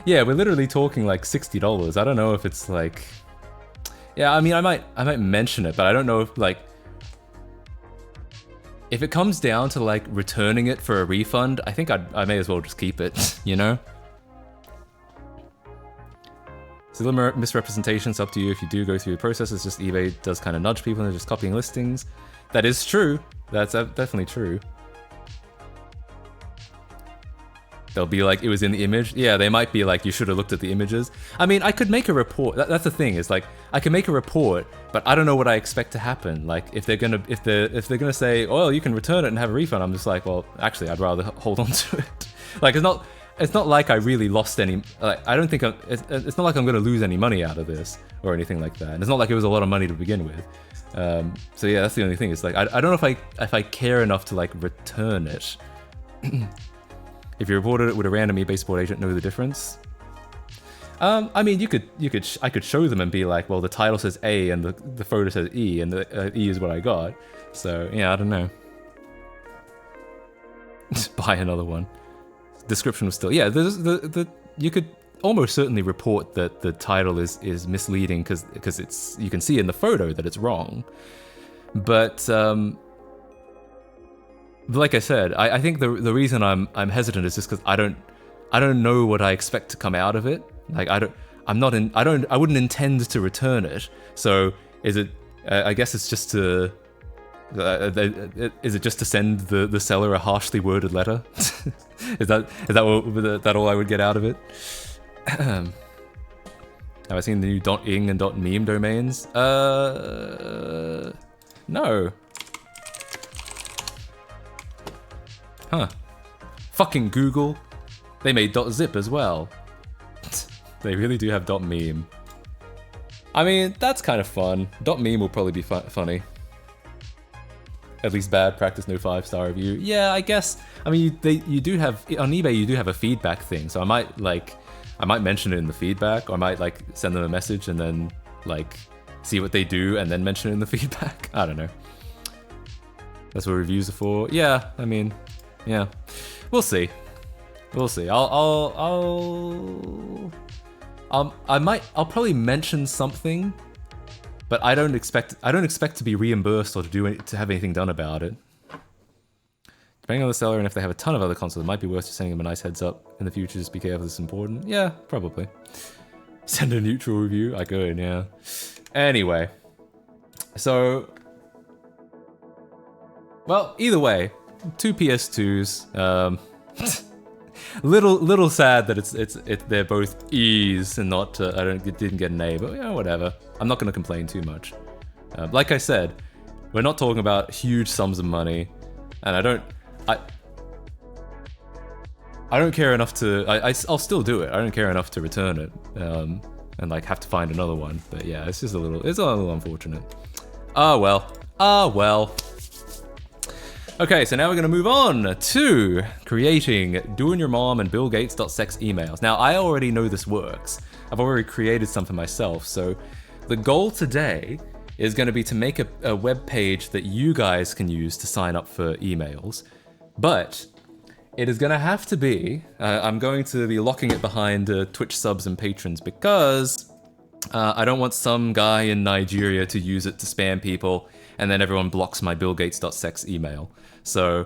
S1: Yeah, we're literally talking like $60. I don't know if it's like, yeah. I mean, I might mention it, but I don't know if like, if it comes down to like returning it for a refund, I think I may as well just keep it. You know. Similar misrepresentations, up to you if you do go through the process. It's just eBay does kind of nudge people and they're just copying listings. That is true. That's definitely true. They'll be like, it was in the image. Yeah, they might be like, you should have looked at the images. I mean, I could make a report. That's the thing, is like, I can make a report, but I don't know what I expect to happen. Like, if they're gonna say, oh, you can return it and have a refund, I'm just like, well, actually, I'd rather hold on to it. Like, it's not like I really lost any. Like, I don't think it's not like I'm gonna lose any money out of this or anything like that. And it's not like it was a lot of money to begin with. So yeah, that's the only thing. It's like, I don't know if I care enough to like return it. If you reported it, would a random eBay support agent know the difference? I mean, I could show them and be like, well, the title says A and the photo says E, and the E is what I got. So yeah, I don't know. Buy another one. Description was still, yeah. You could almost certainly report that the title is misleading because it's, you can see in the photo that it's wrong. But like I said, I think the reason I'm hesitant is just because I don't know what I expect to come out of it. Like I wouldn't intend to return it. So is it? I guess it's just to. Is it just to send the seller a harshly worded letter? is that all I would get out of it? Have I seen the new .ing and .meme domains? No. Huh. Fucking Google. They made .zip as well. They really do have .meme. I mean, that's kind of fun. .meme will probably be funny. At least bad practice, no 5-star review. Yeah, I guess. I mean, you do have on eBay. You do have a feedback thing, so I might mention it in the feedback, or I might like send them a message and then like see what they do and then mention it in the feedback. I don't know. That's what reviews are for. Yeah, I mean, yeah, we'll see. We'll see. I'll probably mention something. But I don't expect to be reimbursed or to have anything done about it. Depending on the seller and if they have a ton of other consoles, it might be worth just sending them a nice heads up in the future. Just be careful, this is important. Yeah, probably. Send a neutral review. I could, yeah. Anyway, so well, either way, 2 PS2s. Little sad that they're both E's and not didn't get an A, but yeah, whatever. I'm not gonna complain too much. Like I said, we're not talking about huge sums of money, and I don't care enough to. I'll still do it. I don't care enough to return it, and like have to find another one. But yeah, it's just a little. It's a little unfortunate. Ah well. Ah well. Okay, so now we're gonna move on to creating doinyour.mom and billgates.sex emails. Now I already know this works. I've already created some for myself. So the goal today is going to be to make a web page that you guys can use to sign up for emails, but it is going to have to be, I'm going to be locking it behind Twitch subs and patrons because I don't want some guy in Nigeria to use it to spam people and then everyone blocks my billgates.sex email. So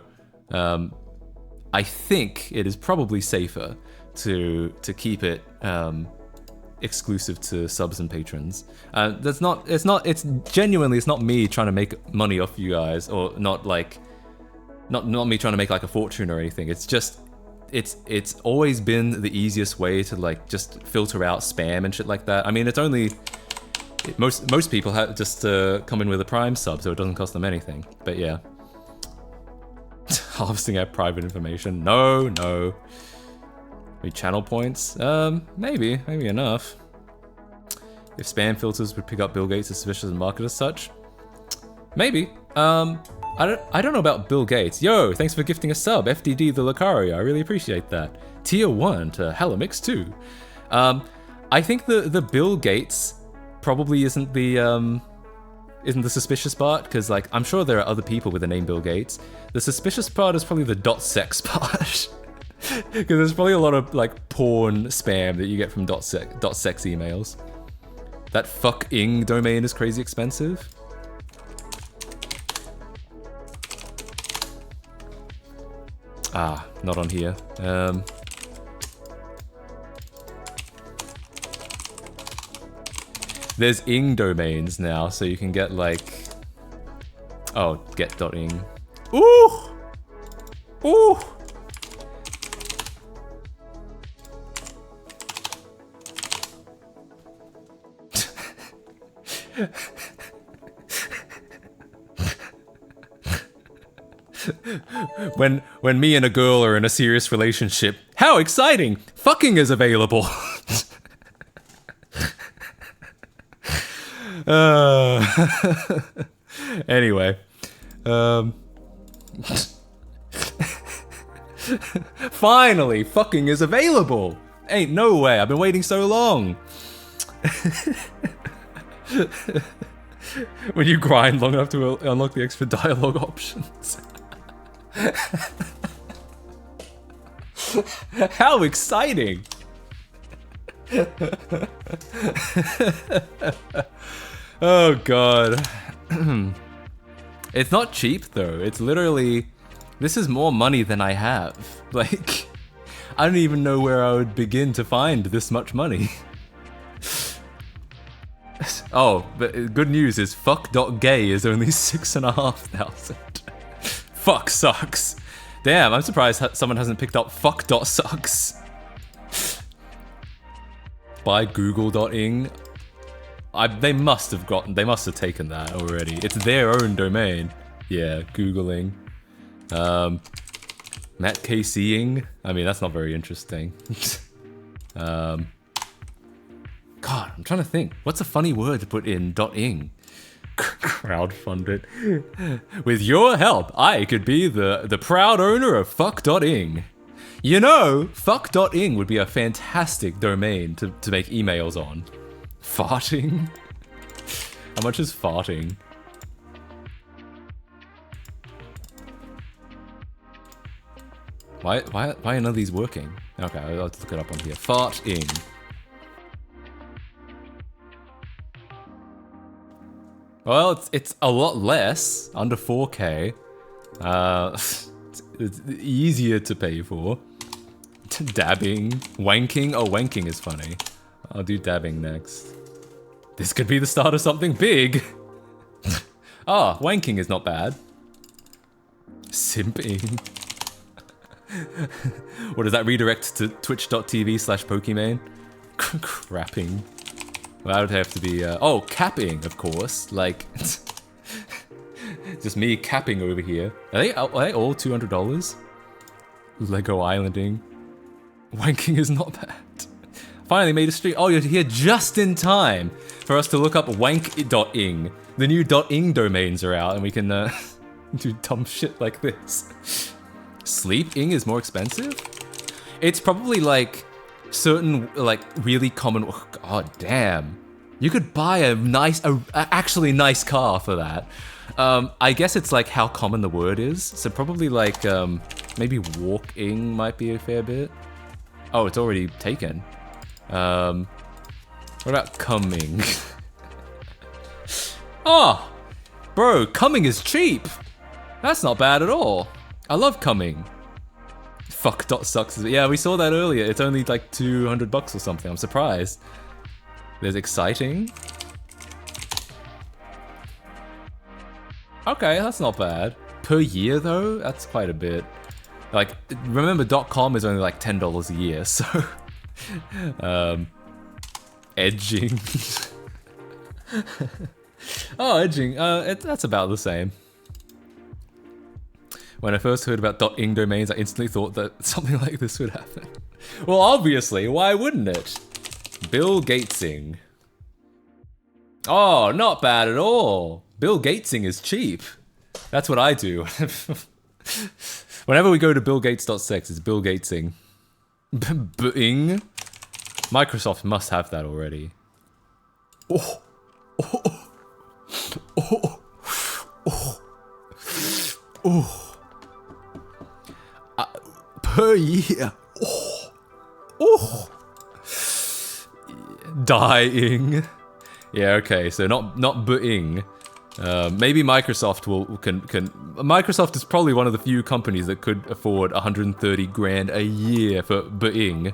S1: I think it is probably safer to keep it exclusive to subs and patrons. It's genuinely, it's not me trying to make money off you guys, or not me trying to make like a fortune or anything. It's just, it's always been the easiest way to like just filter out spam and shit like that. I mean, it's only, most people have just come in with a Prime sub, so it doesn't cost them anything. But yeah. Harvesting our private information. No. Channel points? Maybe enough. If spam filters would pick up Bill Gates as suspicious and market as such, maybe. I don't know about Bill Gates. Yo, thanks for gifting a sub, FDD the Lucario. I really appreciate that. Tier 1 to Halomix 2. I think the Bill Gates probably isn't the suspicious part, because like I'm sure there are other people with the name Bill Gates. The suspicious part is probably the .sex part. Because there's probably a lot of like porn spam that you get from .sex emails. That fuck-ing domain is crazy expensive. Ah, not on here. There's ing domains now, so you can get like, oh, get.ing. Ooh! Ooh! When me and a girl are in a serious relationship, how exciting! Fucking is available. Anyway, finally, fucking is available. Ain't no way. I've been waiting so long. When you grind long enough to unlock the extra dialogue options. How exciting! Oh god. It's not cheap though. It's literally, this is more money than I have. Like, I don't even know where I would begin to find this much money. Oh, but good news is fuck.gay is only 6,500. Fuck sucks. Damn, I'm surprised someone hasn't picked up fuck.sucks. By google.ing. They must have taken that already. It's their own domain. Yeah, Googling. Matt KCing. I mean, that's not very interesting. God, I'm trying to think. What's a funny word to put in .ing? Crowdfund it. With your help, I could be the proud owner of fuck.ing. You know, fuck.ing would be a fantastic domain to make emails on. Farting? How much is farting? Why are none of these working? Okay, I'll look it up on here. Farting. Well, it's a lot less, under 4K. It's easier to pay for. Dabbing, wanking. Oh, wanking is funny. I'll do dabbing next. This could be the start of something big. Ah, wanking is not bad. Simping. What does that redirect to twitch.tv/Pokimane? Crapping. Well, that would have to be, oh, capping, of course. Like, just me capping over here. Are they all $200? Lego Islanding. Wanking is not bad. Finally made a stream. Oh, you're here just in time for us to look up wank.ing. The new .ing domains are out and we can do dumb shit like this. Sleep.ing is more expensive? It's probably like certain like really common, oh, god damn. You could buy a nice, actually nice car for that. I guess it's like how common the word is. So probably like maybe walking might be a fair bit. Oh, it's already taken. What about coming? Oh, bro, coming is cheap. That's not bad at all. I love coming. Fuck.sucks. Yeah, we saw that earlier. It's only like $200 or something. I'm surprised. There's exciting. Okay, that's not bad. Per year though, that's quite a bit. Like, remember .com is only like $10 a year, so... edging. Oh, edging. That's about the same. When I first heard about .ing domains, I instantly thought that something like this would happen. Well, obviously, why wouldn't it? Bill Gatesing. Oh, not bad at all. Bill Gatesing is cheap. That's what I do. Whenever we go to billgates.sex, it's Bill Gatesing. Bing. Microsoft must have that already. Oh. Oh. Oh. Oh. Oh. Per year. Oh. Oh. Dying. Yeah, okay, so not Bing. Maybe Microsoft can. Microsoft is probably one of the few companies that could afford 130 grand a year for Bing.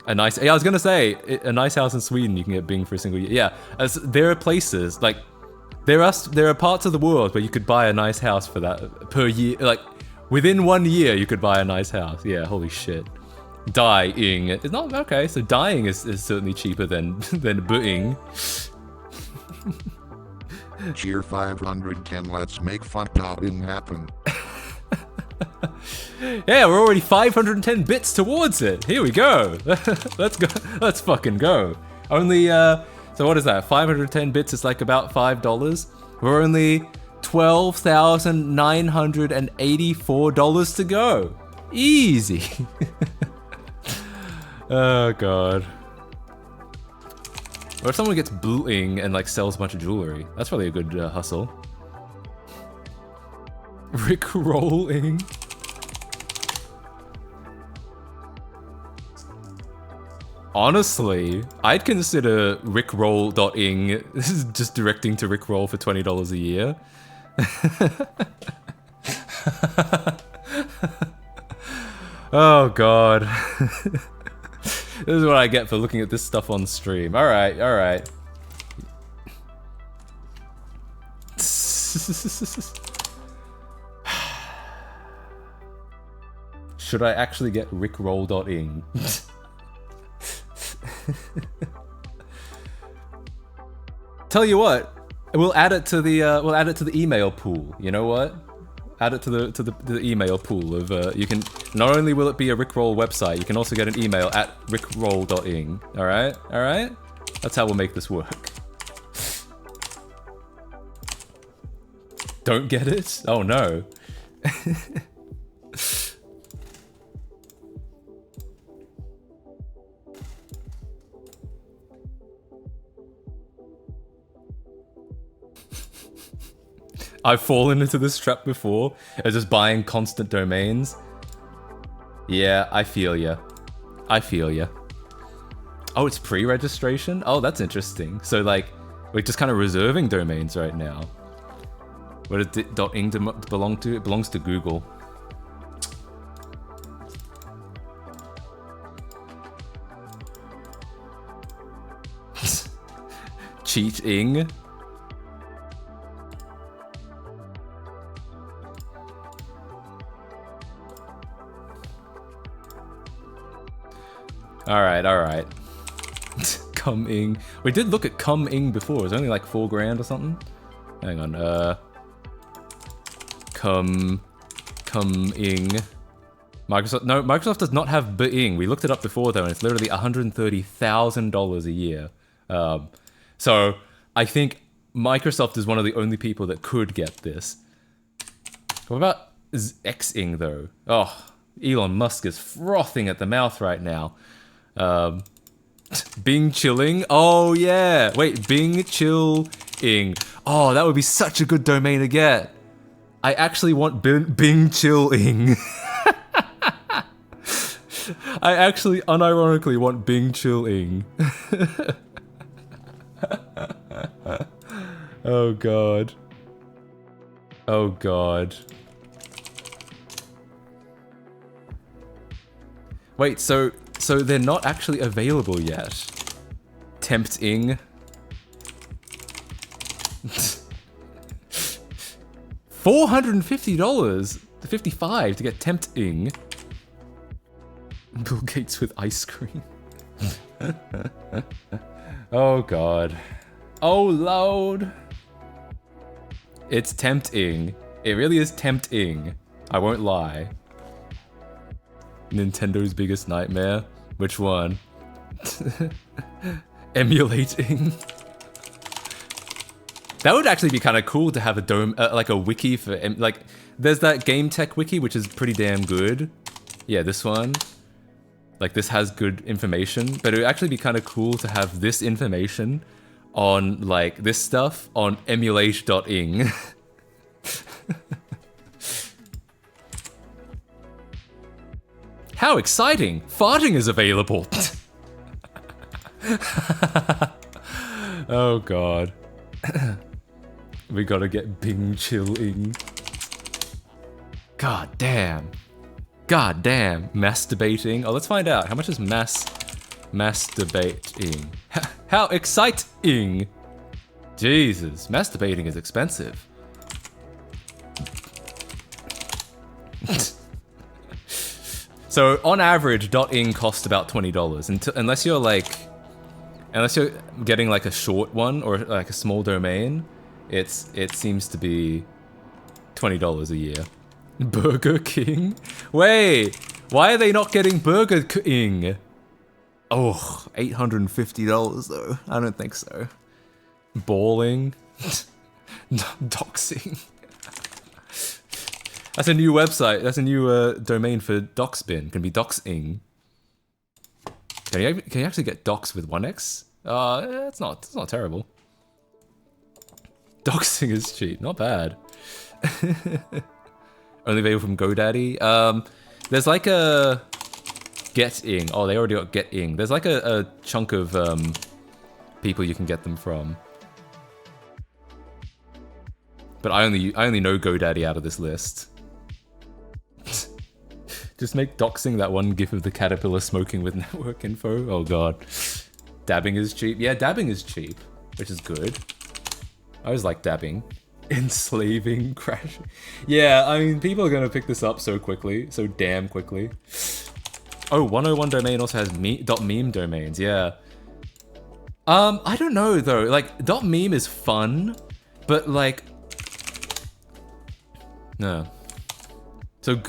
S1: A nice. Yeah, I was gonna say a nice house in Sweden. You can get Bing for a single year. Yeah, as there are places like there are parts of the world where you could buy a nice house for that per year. Like within 1 year, you could buy a nice house. Yeah, holy shit. Dying. It's not okay. So dying is certainly cheaper than Bing.
S2: Cheer 510, let's make fun.ing happen.
S1: Yeah, we're already 510 bits towards it. Here we go. Let's go. Let's fucking go. Only, so what is that? 510 bits is like about $5. We're only $12,984 to go. Easy. Oh god. Or if someone gets booting and like sells a bunch of jewelry, that's probably a good hustle. Rickrolling. Honestly, I'd consider rickroll.ing. This is just directing to Rickroll for $20 a year. Oh god. This is what I get for looking at this stuff on stream. Alright, alright. Should I actually get rickroll.ing? Tell you what, we'll add it to the email pool. You know what? Add it to the email pool of you can not only will it be a Rickroll website, you can also get an email at rickroll.ing. All right, all right. That's how we'll make this work. Don't get it? Oh no. I've fallen into this trap before, of just buying constant domains. Yeah, I feel ya. I feel ya. Oh, it's pre-registration? Oh, that's interesting. So like, we're just kind of reserving domains right now. What does .ing belong to? It belongs to Google. Cheating? Alright, alright. Coming. We did look at coming before. It was only like 4 grand or something. Hang on, coming. Microsoft does not have Bing. We looked it up before though, and it's literally $130,000 a year. So I think Microsoft is one of the only people that could get this. What about Xing though? Oh, Elon Musk is frothing at the mouth right now. Bing chilling. Oh yeah. Wait, Bing chilling. Oh, that would be such a good domain to get. I actually want Bing chilling. I actually unironically want Bing chilling. Oh god. Oh god. Wait, so they're not actually available yet. Tempting. $450 to 55 to get tempting. Bill Gates with ice cream. Oh god. Oh lord. It's tempting. It really is tempting. I won't lie. Nintendo's biggest nightmare? Which one? Emulating. That would actually be kind of cool to have a like a wiki for like. There's that Game Tech wiki which is pretty damn good. Yeah, this one. Like this has good information, but it would actually be kind of cool to have this information on like this stuff on emulate.ing. How exciting! Farting is available! Oh god. We gotta get Bing chilling. God damn. God damn. Masturbating. Oh, let's find out. How much is masturbating? How exciting! Jesus, masturbating is expensive. So on average, .ing costs about $20 unless you're getting like a short one or like a small domain. It seems to be $20 a year. Burger King? Wait, why are they not getting Burger King? Oh, $850 though. I don't think so. Balling. Doxing. That's a new website. That's a new domain for Doxbin. Can be Doxing. Can you actually get Dox with 1x? It's not terrible. Doxing is cheap. Not bad. Only available from GoDaddy. There's like a Getting. Oh, they already got Getting. There's like a chunk of people you can get them from. But I only know GoDaddy out of this list. Just make doxing that one gif of the caterpillar smoking with network info. Oh god. Dabbing is cheap. Yeah, dabbing is cheap, which is good. I always like dabbing. Enslaving, crashing. Yeah, I mean, people are gonna pick this up so quickly, so damn quickly. Oh, 101 domain also has .meme domains, yeah. I don't know though, like, .meme is fun, but like... No. So,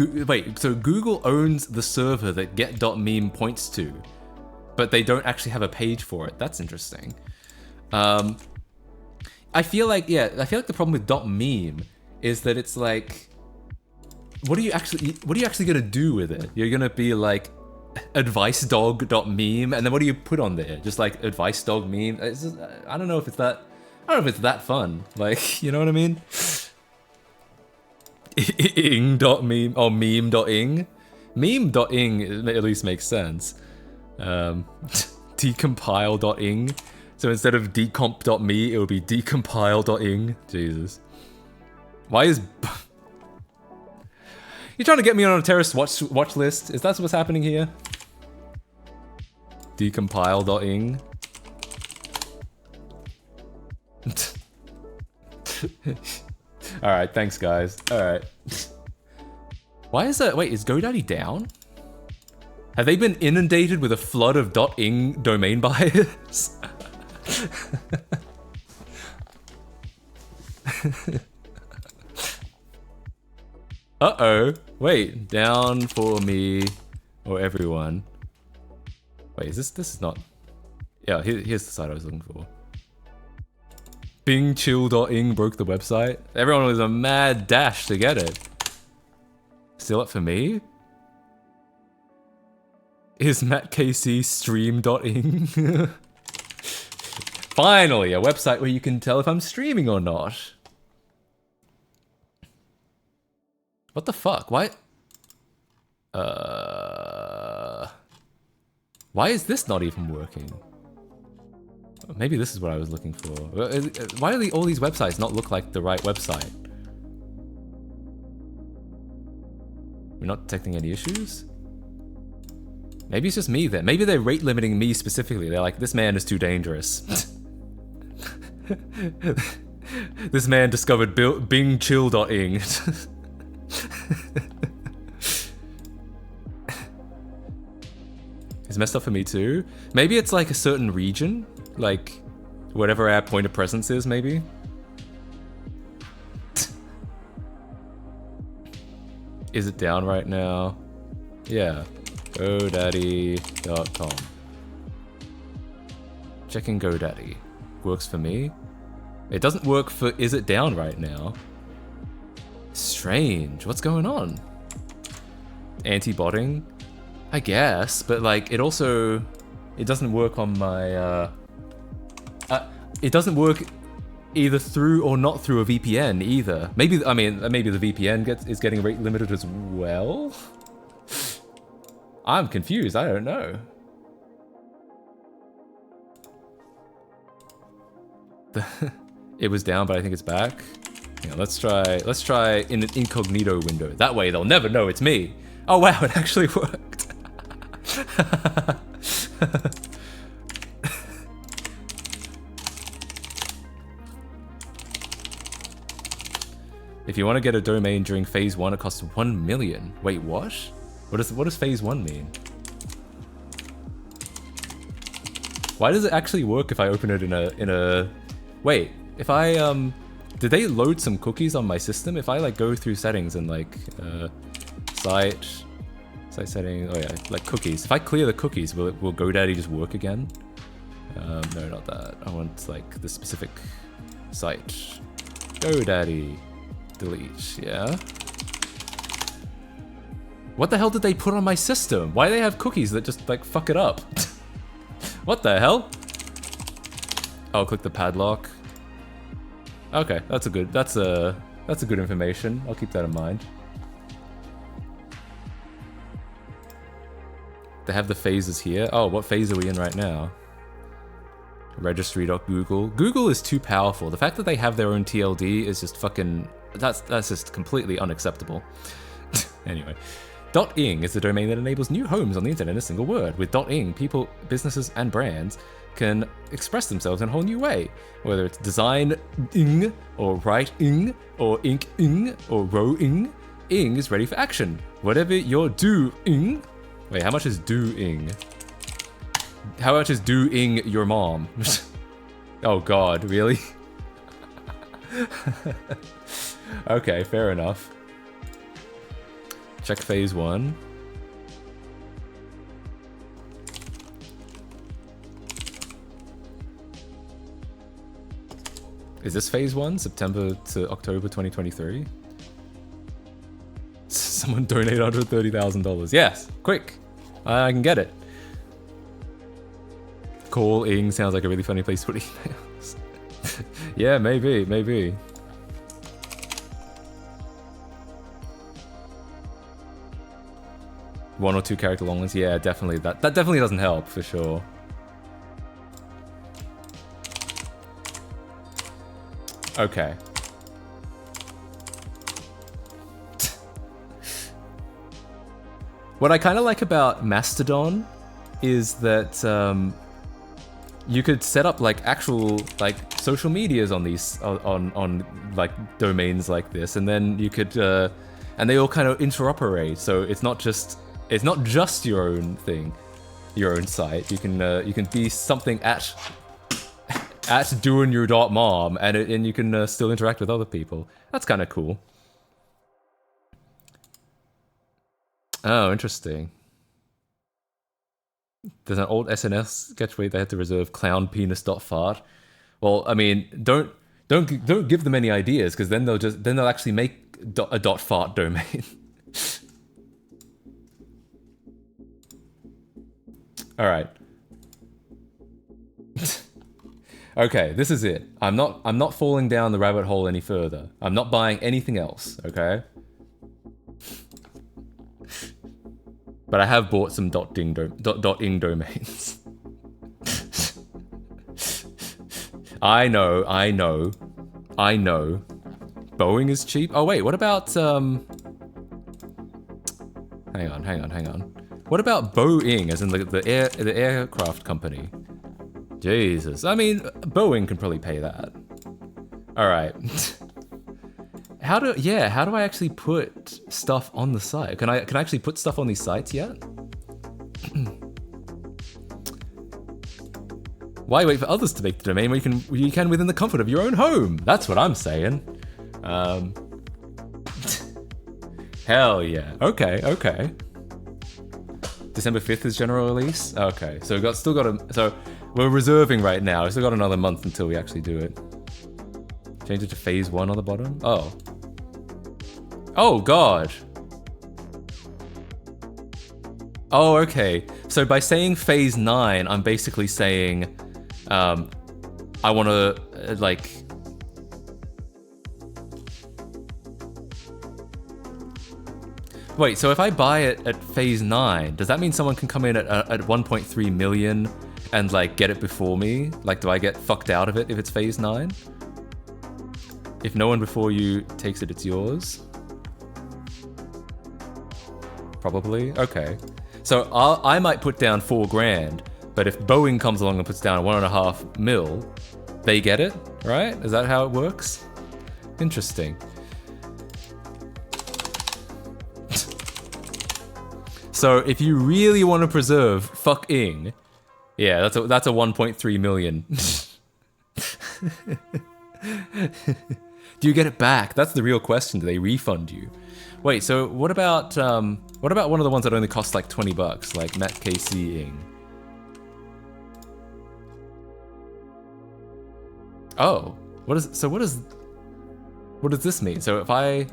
S1: so Google owns the server that get.meme points to, but they don't actually have a page for it. That's interesting. I feel like the problem with .meme is that it's like, what are you actually gonna do with it? You're gonna be like, advicedog.meme, and then what do you put on there? Just like advice dog meme? I don't know if it's that fun. Like, you know what I mean? ing.meme or meme.ing. Meme.ing at least makes sense. Decompile.ing. So instead of decomp.me, it would be decompile.ing. Jesus. Why is... You're trying to get me on a terrorist watch list? Is that what's happening here? Decompile.ing. Alright, thanks guys. Alright. Why is that? Wait, is GoDaddy down? Have they been inundated with a flood of .ing domain buyers? Uh-oh. Wait, down for me or everyone. Wait, is this is not... Yeah, here's the site I was looking for. Bingchill.ing broke the website. Everyone was a mad dash to get it. Still up for me? Is Matt KC stream.ing? Finally, a website where you can tell if I'm streaming or not. What the fuck? Why? Why is this not even working? Maybe this is what I was looking for. Why do all these websites not look like the right website? We're not detecting any issues? Maybe it's just me then. Maybe they're rate limiting me specifically. They're like, this man is too dangerous. This man discovered bingchill.ing. It's messed up for me too. Maybe it's like a certain region, like whatever our point of presence is, maybe. Is it down right now? Yeah. GoDaddy.com. Checking GoDaddy. Works for me. It doesn't work for is it down right now? Strange. What's going on? Anti-botting? I guess, but like it also... It doesn't work on my... it doesn't work either through or not through a VPN either. Maybe, I mean, maybe the VPN is getting rate limited as well? I'm confused, I don't know. It was down, but I think it's back. Yeah, let's try in an incognito window. That way they'll never know it's me. Oh wow, it actually worked. If you want to get a domain during phase 1, it costs 1 million. Wait, what? What does phase 1 mean? Why does it actually work if I open it in a wait, if I did they load some cookies on my system? If I like go through settings and like site setting, oh yeah, like cookies. If I clear the cookies, will GoDaddy just work again? No, not that. I want like the specific site. GoDaddy. Delete, yeah. What the hell did they put on my system? Why do they have cookies that just like fuck it up? What the hell? Oh, click the padlock. Okay, that's a good information. I'll keep that in mind. They have the phases here. Oh, what phase are we in right now? Registry.google. Google is too powerful. The fact that they have their own TLD is just fucking... That's just completely unacceptable. Anyway. .ing is the domain that enables new homes on the internet in a single word. With .ing, people, businesses, and brands can express themselves in a whole new way. Whether it's design-ing, or write-ing, or ink-ing, or row-ing, ing is ready for action. Whatever you're doing... Wait, how much is doing? How much is doing your mom? Oh god, really? Okay, fair enough. Check phase 1. Is this phase 1? September to October 2023? Someone donate $130,000. Yes, quick. I can get it. Call-ing sounds like a really funny place to put emails. Yeah, maybe. One or two character long ones, yeah, definitely. That definitely doesn't help, for sure. Okay. What I kind of like about Mastodon is that you could set up like actual like social medias on these on like domains like this, and then you could and they all kind of interoperate. So it's not just your own thing, your own site. You can be something at doinyour.mom and you can still interact with other people. That's kind of cool. Oh, interesting. There's an old SNS sketch where they had to reserve clownpenis.fart. Well, I mean, don't give them any ideas, because then they'll actually make a .fart domain. All right. Okay, this is it. I'm not falling down the rabbit hole any further. I'm not buying anything else, okay? But I have bought some .ing domains. I know. Boeing is cheap. Oh wait, what about hang on. What about Boeing, as in the aircraft company? Jesus. I mean, Boeing can probably pay that. All right. How do I actually put stuff on the site? Can I actually put stuff on these sites yet? Why wait for others to make the domain when you can within the comfort of your own home? That's what I'm saying. Hell yeah. Okay. December 5th is general release? Okay, so so we're reserving right now. We've still got another month until we actually do it. Change it to phase 1 on the bottom? Oh god. Oh, okay. So by saying phase 9, I'm basically saying, I want to, like... Wait, so if I buy it at phase 9, does that mean someone can come in at 1.3 million and, like, get it before me? Like, do I get fucked out of it if it's phase 9? If no one before you takes it, it's yours? Probably? Okay. So I might put down 4 grand, but if Boeing comes along and puts down 1.5 mil, they get it, right? Is that how it works? Interesting. So if you really want to preserve fucking, yeah, that's a 1.3 million. Do you get it back? That's the real question. Do they refund you? Wait, so what about one of the ones that only costs like $20, like Matt KC-ing? Oh, what does this mean? So if I...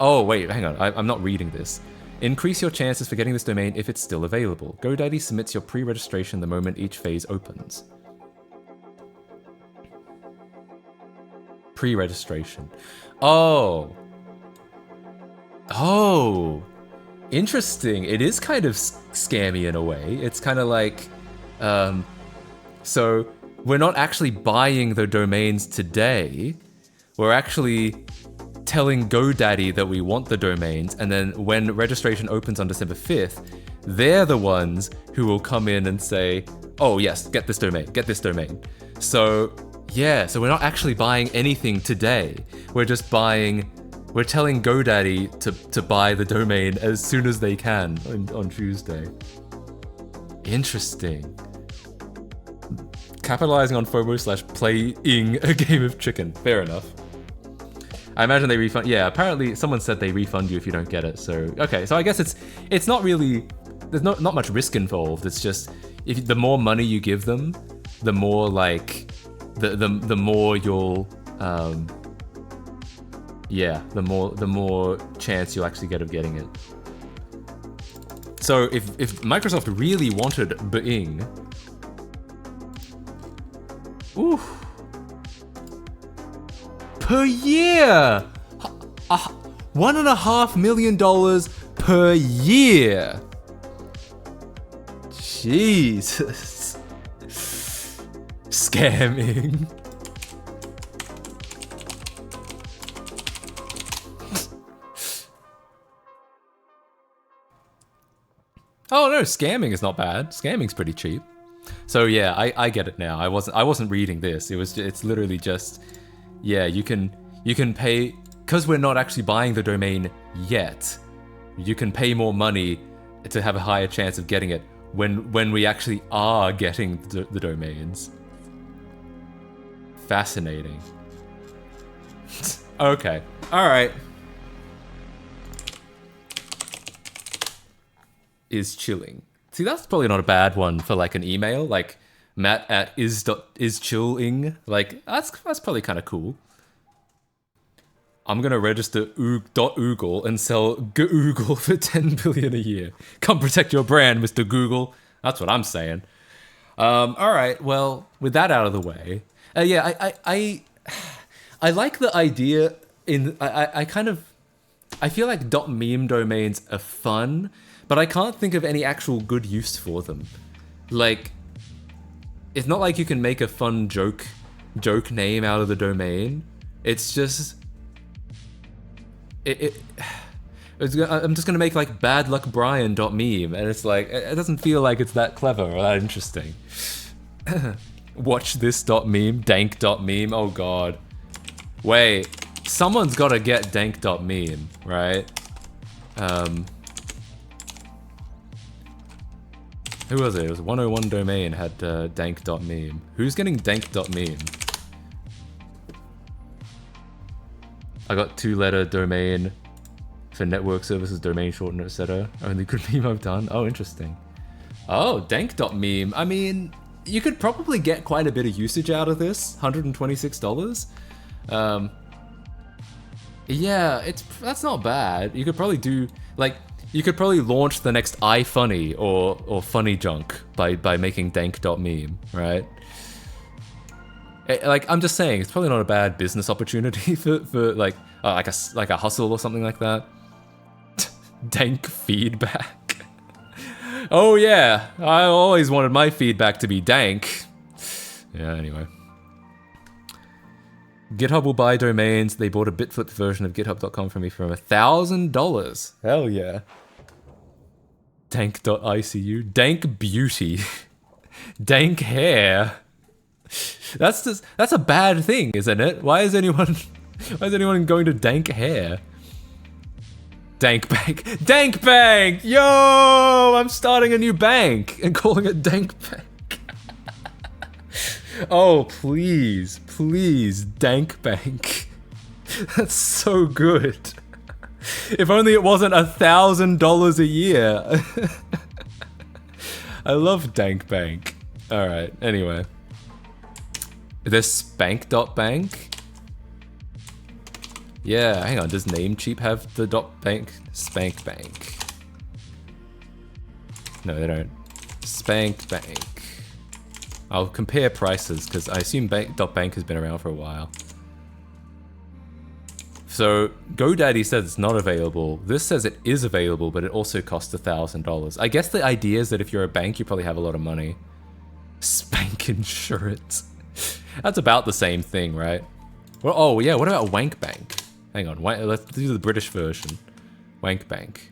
S1: Oh, wait, hang on. I'm not reading this. Increase your chances for getting this domain if it's still available. GoDaddy submits your pre-registration the moment each phase opens. Pre-registration. Oh. Oh. Interesting. It is kind of scammy in a way. It's kind of like... so, we're not actually buying the domains today. We're actually telling GoDaddy that we want the domains, and then when registration opens on December 5th, they're the ones who will come in and say, oh yes, get this domain. So yeah, so we're not actually buying anything today. We're telling GoDaddy to buy the domain as soon as they can on Tuesday. Interesting. Capitalizing on FOMO / playing a game of chicken. Fair enough. I imagine they refund. Yeah, apparently someone said they refund you if you don't get it. So okay, so I guess it's not really, there's not much risk involved. It's just if the more money you give them, the more like the more you'll the more chance you'll actually get of getting it. So if Microsoft really wanted Bing, ooh. Per year! $1.5 million per year! Jesus. Scamming. Oh no, scamming is not bad. Scamming's pretty cheap. So yeah, I get it now. I wasn't reading this. It's literally just, yeah, you can pay, because we're not actually buying the domain yet, you can pay more money to have a higher chance of getting it when we actually are getting the domains. Fascinating. Okay. Alright. is chilling. See, that's probably not a bad one for like an email, like matt@is chilling. Like that's probably kind of cool. I'm gonna register .oogle and sell Google for 10 billion a year. Come protect your brand, Mr. Google. That's what I'm saying. All right. Well, with that out of the way, yeah, I like the idea. I feel like .meme domains are fun, but I can't think of any actual good use for them. Like, it's not like you can make a fun joke name out of the domain. It's just I'm just gonna make like badluckbrian.meme, and it's like it doesn't feel like it's that clever or that interesting. Watch this .meme, dank.meme. Oh god. Wait, someone's gotta get dank.meme, right? Who was it? It was 101 domain had dank.meme. Who's getting dank.meme? I got 2-letter domain for network services, domain shortener, etc. Only good meme I've done. Oh, interesting. Oh, dank.meme. I mean, you could probably get quite a bit of usage out of this. $126. Yeah, that's not bad. You could probably do like you could probably launch the next iFunny or Funny Junk by making dank.meme, right? Like I'm just saying, it's probably not a bad business opportunity for like a hustle or something like that. Dank feedback. Oh yeah, I always wanted my feedback to be dank. Yeah, anyway. GitHub will buy domains. They bought a bitflipped version of github.com from me for $1,000. Hell yeah. Dank.icu. Dank beauty. Dank hair. That's a bad thing, isn't it? Why is anyone going to dank hair? Dank bank. Dank bank! Yo! I'm starting a new bank and calling it Dank Bank. Oh, please, Dank Bank. That's so good. If only it wasn't $1,000 a year. I love Dank Bank. All right, anyway. There's spank.bank. Yeah, hang on, does Namecheap have the .bank? Spank Bank. No, they don't. Spank Bank. I'll compare prices, because I assume .bank has been around for a while. So, GoDaddy says it's not available. This says it is available, but it also costs $1,000. I guess the idea is that if you're a bank, you probably have a lot of money. Spank insurance. That's about the same thing, right? Well, oh yeah, what about Wank Bank? Hang on, let's do the British version. Wank Bank.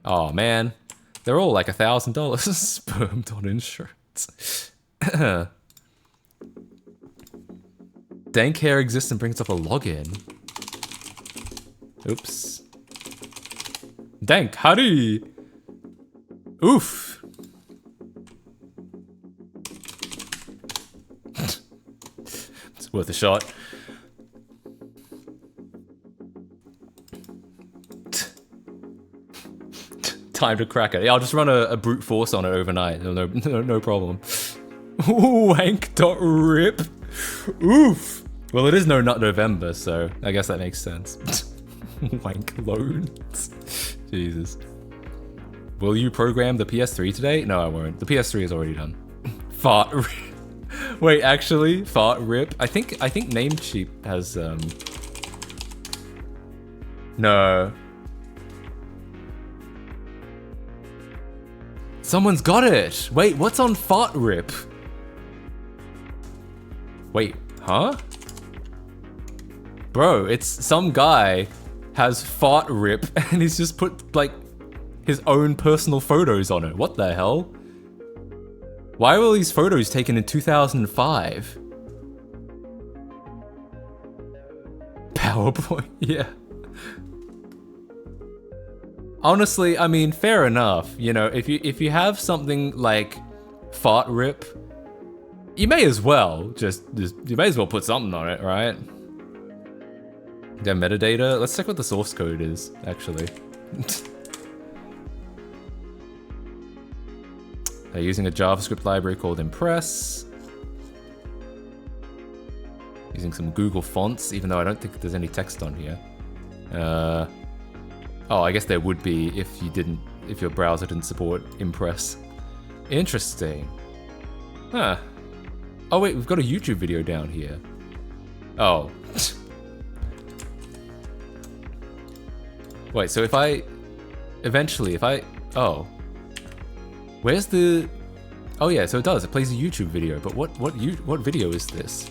S1: Oh man, they're all like $1,000. Sperm.insurance. Dank hair exists and brings up a login. Oops. Dank, howdy! Oof! It's worth a shot. Time to crack it. Yeah, I'll just run a brute force on it overnight. No problem. Wank.rip. Oof. Well, it is No Nut November, so I guess that makes sense. Wank loans. Jesus. Will you program the PS3 today? No, I won't. The PS3 is already done. Fart rip. Wait, actually, fart rip. I think Namecheap has No. Someone's got it. Wait, what's on fart rip? Wait, huh? Bro, it's some guy has fart rip and he's just put like his own personal photos on it. What the hell? Why were these photos taken in 2005? PowerPoint, yeah. Honestly, I mean, fair enough. You know, if you have something like fart rip, you may as well you may as well put something on it, right? Their metadata. Let's check what the source code is, actually. They're using a JavaScript library called Impress. Using some Google fonts, even though I don't think there's any text on here. Oh, I guess there would be if your browser didn't support Impress. Interesting. Huh. Oh wait, we've got a YouTube video down here. Oh. Wait, so if I... Eventually, if I... Oh. Where's the... Oh yeah, so it does. It plays a YouTube video, but what video is this?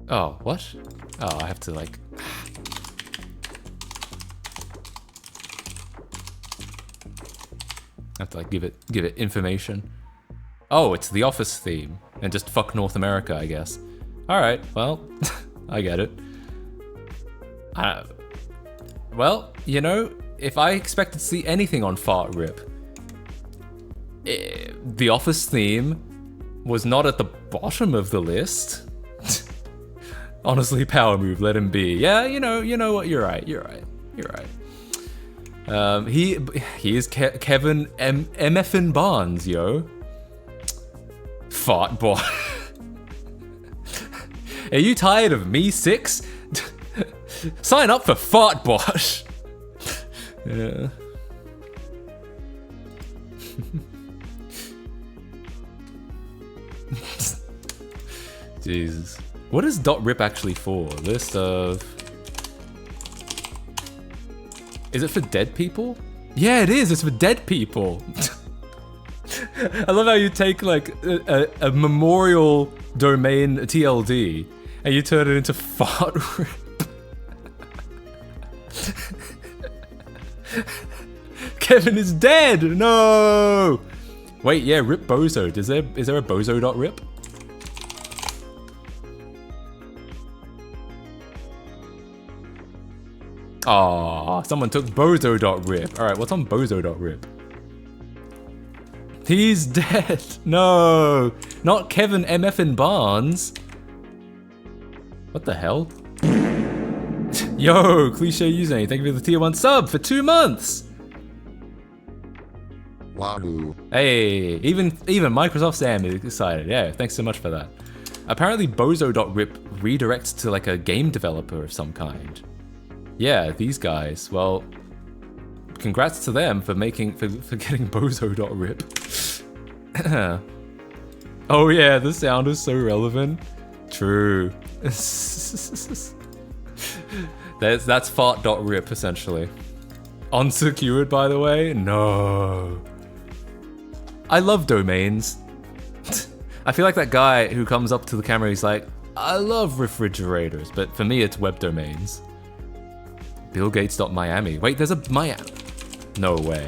S1: Oh, what? Oh, I have to like... I have to like give it information. Oh, it's the Office theme. And just fuck North America, I guess. Alright, well, I get it. Well, you know, if I expected to see anything on Fart Rip, the Office theme was not at the bottom of the list. Honestly, power move, let him be. Yeah, you know what, you're right. He is Kevin MFN Barnes, yo. Fart boy. Are you tired of me 6? Sign up for Fartbot. Yeah. Jesus. What is .rip actually for? List of... Is it for dead people? Yeah, it is. It's for dead people. I love how you take like a memorial domain TLD and you turn it into fart rip. Kevin is dead. No. Wait, yeah, rip bozo. Is there a bozo.rip? Aw, someone took bozo.rip. Alright, what's on bozo.rip? He's dead. No, not Kevin MFN Barnes. What the hell? Yo, cliche username. Thank you for the tier 1 sub for 2 months.
S2: Wahoo.
S1: Hey, even Microsoft Sam is excited. Yeah, thanks so much for that. Apparently bozo.rip redirects to like a game developer of some kind. Yeah, these guys. Well, congrats to them for getting bozo.rip. Oh yeah, the sound is so relevant. True. That's fart.rip essentially. Unsecured, by the way? No. I love domains. I feel like that guy who comes up to the camera, he's like, I love refrigerators, but for me it's web domains. BillGates.Miami. Wait, there's a Miami. No way.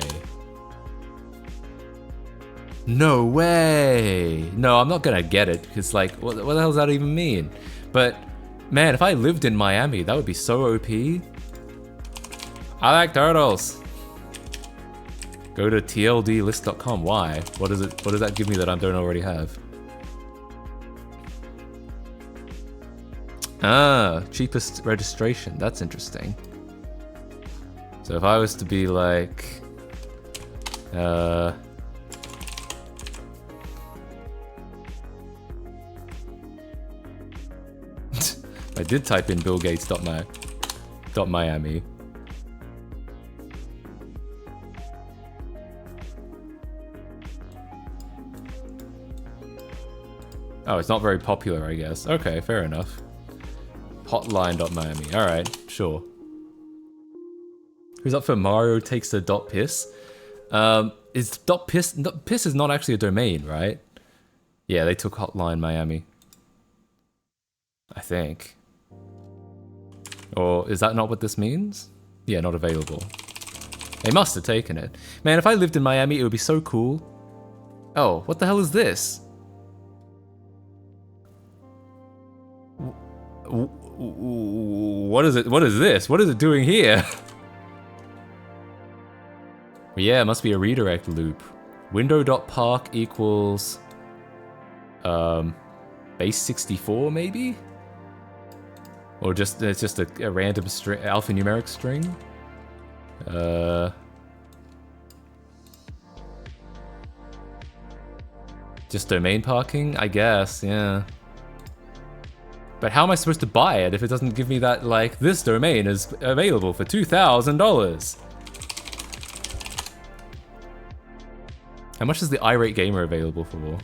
S1: No way. No, I'm not gonna get it, because like, what the hell does that even mean? But, man, if I lived in Miami, that would be so OP. I like turtles. Go to tldlist.com. Why? What does that give me that I don't already have? Ah, cheapest registration. That's interesting. So if I was to be like, I did type in BillGates.Miami. Oh, it's not very popular, I guess. Okay, fair enough. Hotline.Miami. Alright, sure. Who's up for Mario takes a .piss? Is .piss... Piss is not actually a domain, right? Yeah, they took Hotline Miami. I think. Or is that not what this means? Yeah, not available. They must have taken it. Man, if I lived in Miami, it would be so cool. Oh, what the hell is this? What is it? What is this? What is it doing here? Yeah, it must be a redirect loop. Window.park equals base 64 maybe? Or just it's just a random string, alphanumeric string. Just domain parking, I guess. Yeah. But how am I supposed to buy it if it doesn't give me that, like, this domain is available for $2,000? How much is the irate gamer available for?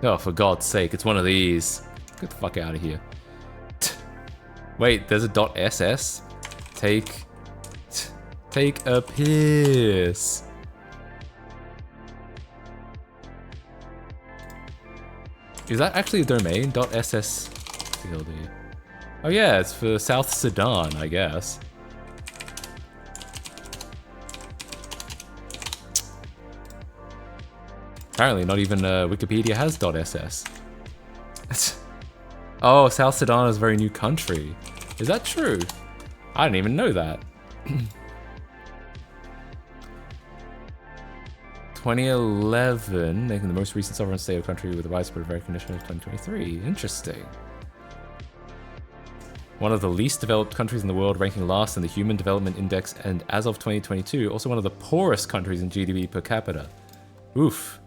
S1: Oh, for God's sake, it's one of these. Get the fuck out of here. Wait, there's a .ss? Take a piss. Is that actually a domain? .ss TLD. Oh yeah, it's for South Sudan, I guess. Apparently not even Wikipedia has .ss. Oh, South Sudan is a very new country. Is that true? I didn't even know that. 2011, making the most recent sovereign state of country with the widespread recognition of 2023. Interesting. One of the least developed countries in the world, ranking last in the Human Development Index, and as of 2022, also one of the poorest countries in GDP per capita. Oof.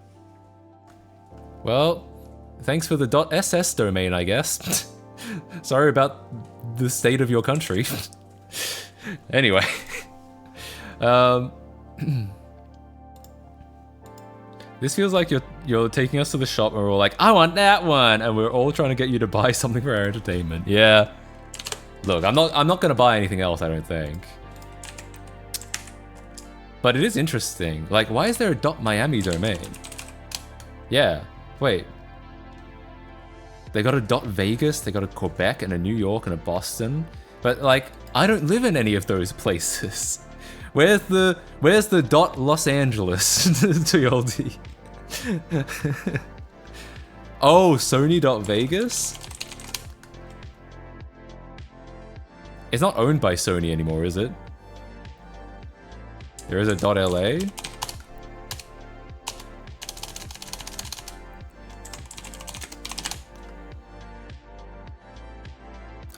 S1: Well, thanks for the .ss domain, I guess. Sorry about the state of your country. Anyway. This feels like you're taking us to the shop and we're all like, I want that one, and we're all trying to get you to buy something for our entertainment. Yeah. Look, I'm not gonna buy anything else, I don't think. But it is interesting. Like, why is there a .miami domain? Yeah. Wait. They got a .vegas, they got a Quebec and a New York and a Boston. But like, I don't live in any of those places. Where's the Los Angeles TLD? Oh, Sony.Vegas? It's not owned by Sony anymore, is it? There is a .LA?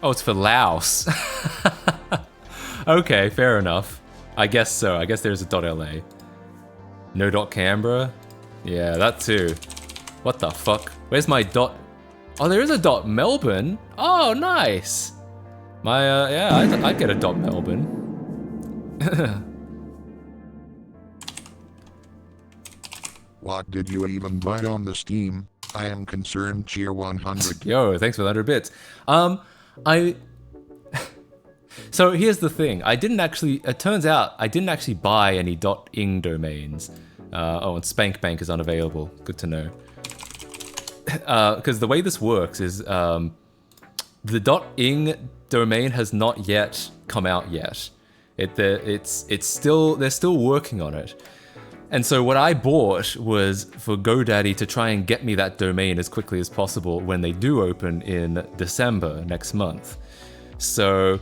S1: Oh, it's for Laos. Okay, fair enough. I guess so. I guess there's a .LA. No .Canberra? Yeah, that too. What the fuck? Where's my dot? Oh, there is a .Melbourne? Oh, nice! My, yeah, I'd get a .Melbourne.
S2: What did you even buy on the Steam? I am concerned, cheer 100.
S1: Yo, thanks for the 100 bits. So here's the thing. It turns out I didn't actually buy any .ing domains. Oh, and Spank Bank is unavailable. Good to know. Because the way this works is the .ing domain has not yet come out yet. They're still working on it. And so what I bought was for GoDaddy to try and get me that domain as quickly as possible when they do open in December next month. So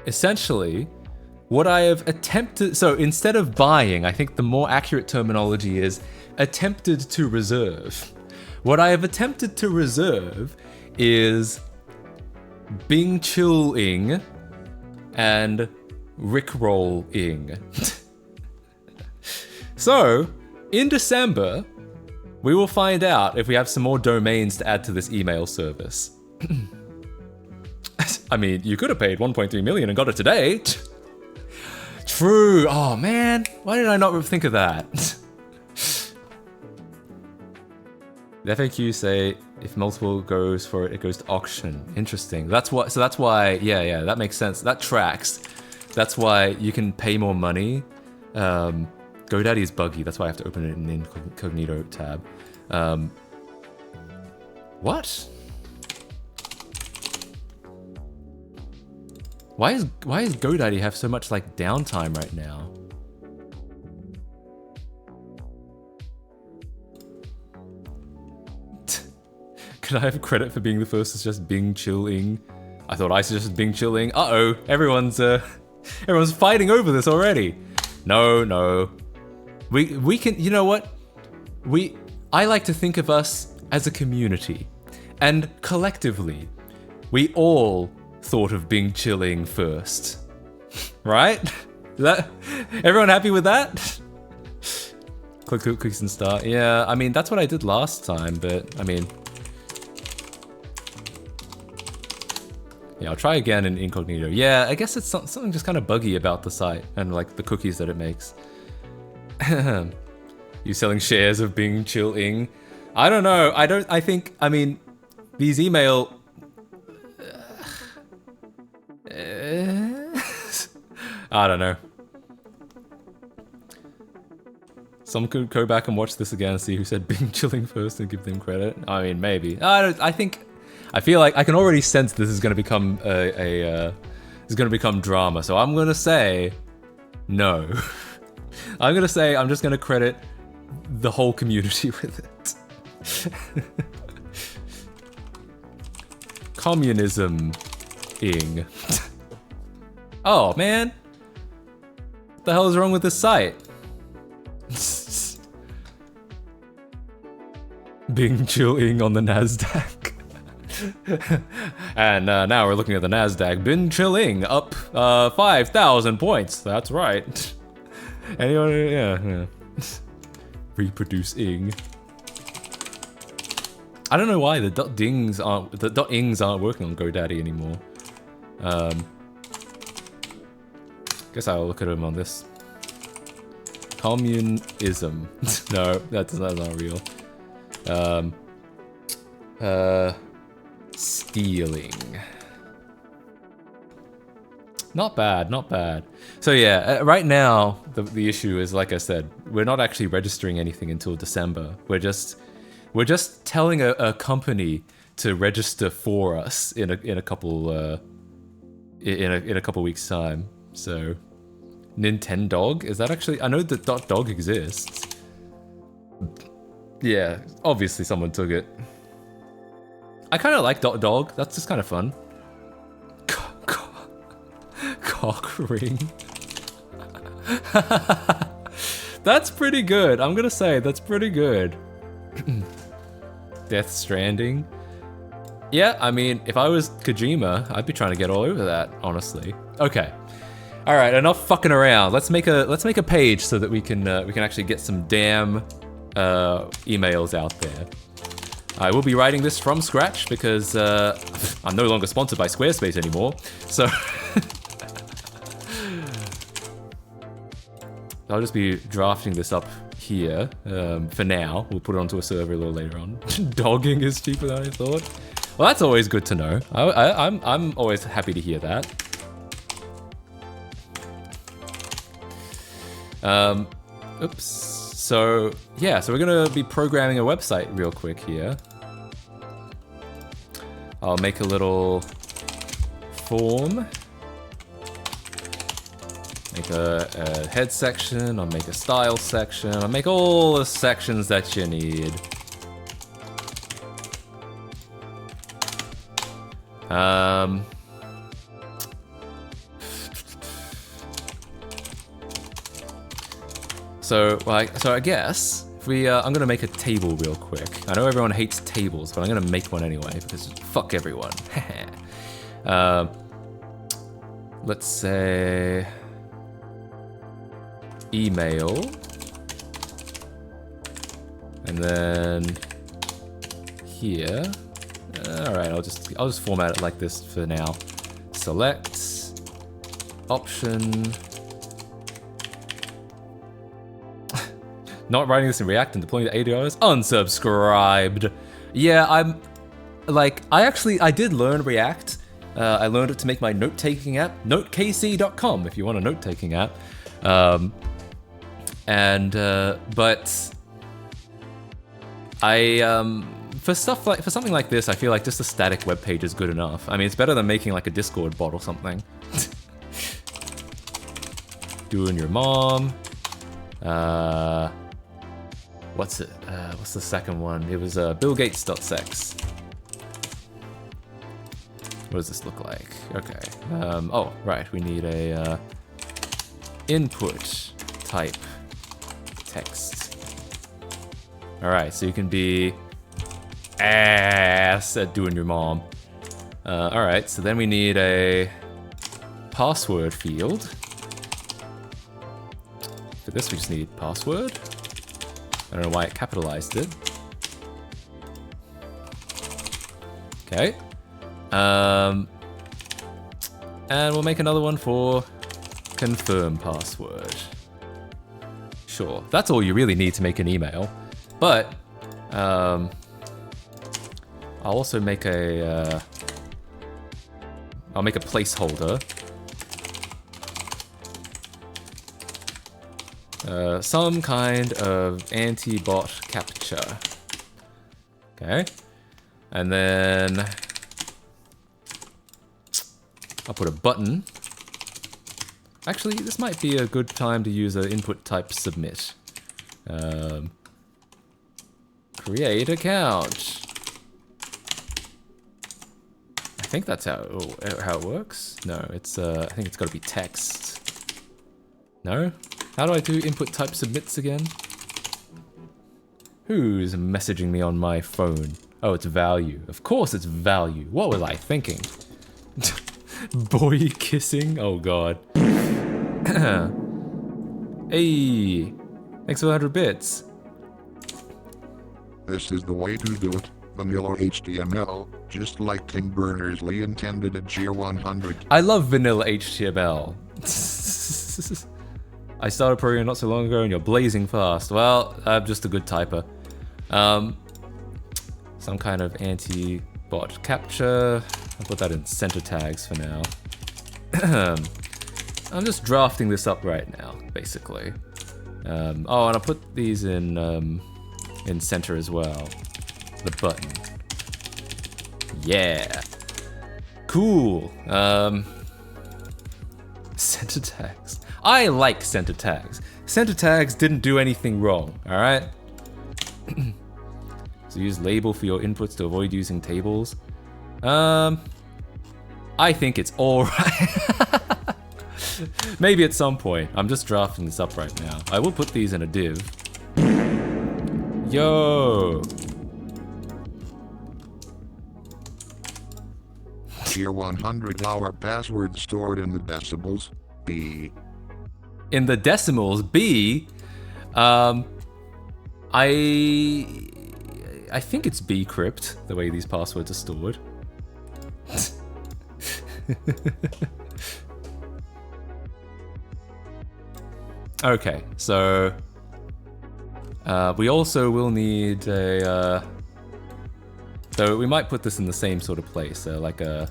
S1: essentially, what I have attempted, so instead of buying, I think the more accurate terminology is attempted to reserve. What I have attempted to reserve is Bing Chill-ing and Rickroll-ing. So, in December, we will find out if we have some more domains to add to this email service. I mean, you could have paid 1.3 million and got it today. True. Oh man, why did I not think of that? The FAQ say if multiple goes for it, it goes to auction. Interesting. That's what. So that's why. Yeah, that makes sense. That tracks. That's why you can pay more money. GoDaddy is buggy. That's why I have to open it in the incognito tab. What? Why is GoDaddy have so much like downtime right now? Can I have credit for being the first to suggest Bing Chill-ing? I thought I suggested Bing Chill-ing. Uh-oh, everyone's fighting over this already. No. We can, you know what? I like to think of us as a community, and collectively, we all thought of Bing chilling first, right? Is that everyone happy with that? Click cookies and start. Yeah, I mean that's what I did last time, but I mean, yeah, I'll try again in incognito. Yeah, I guess it's something just kind of buggy about the site and like the cookies that it makes. You selling shares of Bing chilling? I don't know. I think. I mean, these email. I don't know. Some could go back and watch this again and see who said Bing chilling first and give them credit. I mean, maybe. I feel like I can already sense this is going to become is going to become drama. So I'm going to say no. I'm going to say I'm just going to credit the whole community with it. Communism-ing. Oh, man. What the hell is wrong with this site? Bing chilling on the NASDAQ. And now we're looking at the NASDAQ. Bing chilling up 5,000 points. That's right. Anyone? Yeah. Reproducing. I don't know why the .ings aren't working on GoDaddy anymore. Guess I'll look at them on this. Communism. No, that's not real. Stealing. Not bad, not bad. So yeah, right now the issue is, like I said, we're not actually registering anything until December. We're just telling a company to register for us in a couple in a couple weeks time. So Nintendog, is that actually? I know that .dog exists. Yeah, obviously someone took it. I kind of like .dog. That's just kind of fun. Cock ring. That's pretty good. I'm gonna say that's pretty good. Death Stranding. Yeah, I mean, if I was Kojima, I'd be trying to get all over that, honestly. Okay. All right, enough fucking around. Let's make a page so that we can actually get some damn emails out there. I will be writing this from scratch because I'm no longer sponsored by Squarespace anymore. So I'll just be drafting this up here for now. We'll put it onto a server a little later on. Dogging is cheaper than I thought. Well, that's always good to know. I'm always happy to hear that. Oops. So yeah, so we're gonna be programming a website real quick here. I'll make a little form. Make a head section, I'll make a style section, I'll make all the sections that you need. So I guess if we, I'm gonna make a table real quick. I know everyone hates tables, but I'm gonna make one anyway because fuck everyone. Let's say email, and then here. All right, I'll just format it like this for now. Select option. Not writing this in React and deploying the ADOs. Unsubscribed. Yeah, I did learn React. I learned it to make my note-taking app, notekc.com if you want a note-taking app. But for something like this, I feel like just a static web page is good enough. I mean, it's better than making like a Discord bot or something. doinyour.mom. What's it? What's the second one? It was BillGates.sex. What does this look like? Okay. Oh, right. We need a input type text. Alright, so you can be ass at doing your mom. Alright, so then we need a password field. For this we just need password. I don't know why it capitalized it. Okay. And we'll make another one for confirm password. Sure, that's all you really need to make an email. But, I'll also make a, I'll make a placeholder. Some kind of anti-bot captcha. Okay. And then I'll put a button. Actually, this might be a good time to use an input type submit. Create account. I think that's how it works. No, it's I think it's got to be text. No? How do I do input type submits again? Who's messaging me on my phone? Oh, it's value. Of course it's value. What was I thinking? Boy kissing? Oh god. Hey, thanks for 100 bits.
S2: This is the way to do it. Vanilla HTML, just like Tim Berners-Lee intended at Cheer 100.
S1: I love vanilla HTML. I started programming not so long ago and you're blazing fast. Well, I'm just a good typer. Some kind of anti-bot capture. I'll put that in center tags for now. I'm just drafting this up right now, basically. Oh, and I'll put these in center as well. The button. Yeah. Cool. Center tags. I like center tags. Center tags didn't do anything wrong, alright? So use label for your inputs to avoid using tables. I think it's alright. Maybe at some point. I'm just drafting this up right now. I will put these in a div. Yo!
S2: Cheer 100 our password stored in the decimals. B.
S1: In the decimals, B? I think it's bcrypt, the way these passwords are stored. Okay, so we also will need a so we might put this in the same sort of place, like a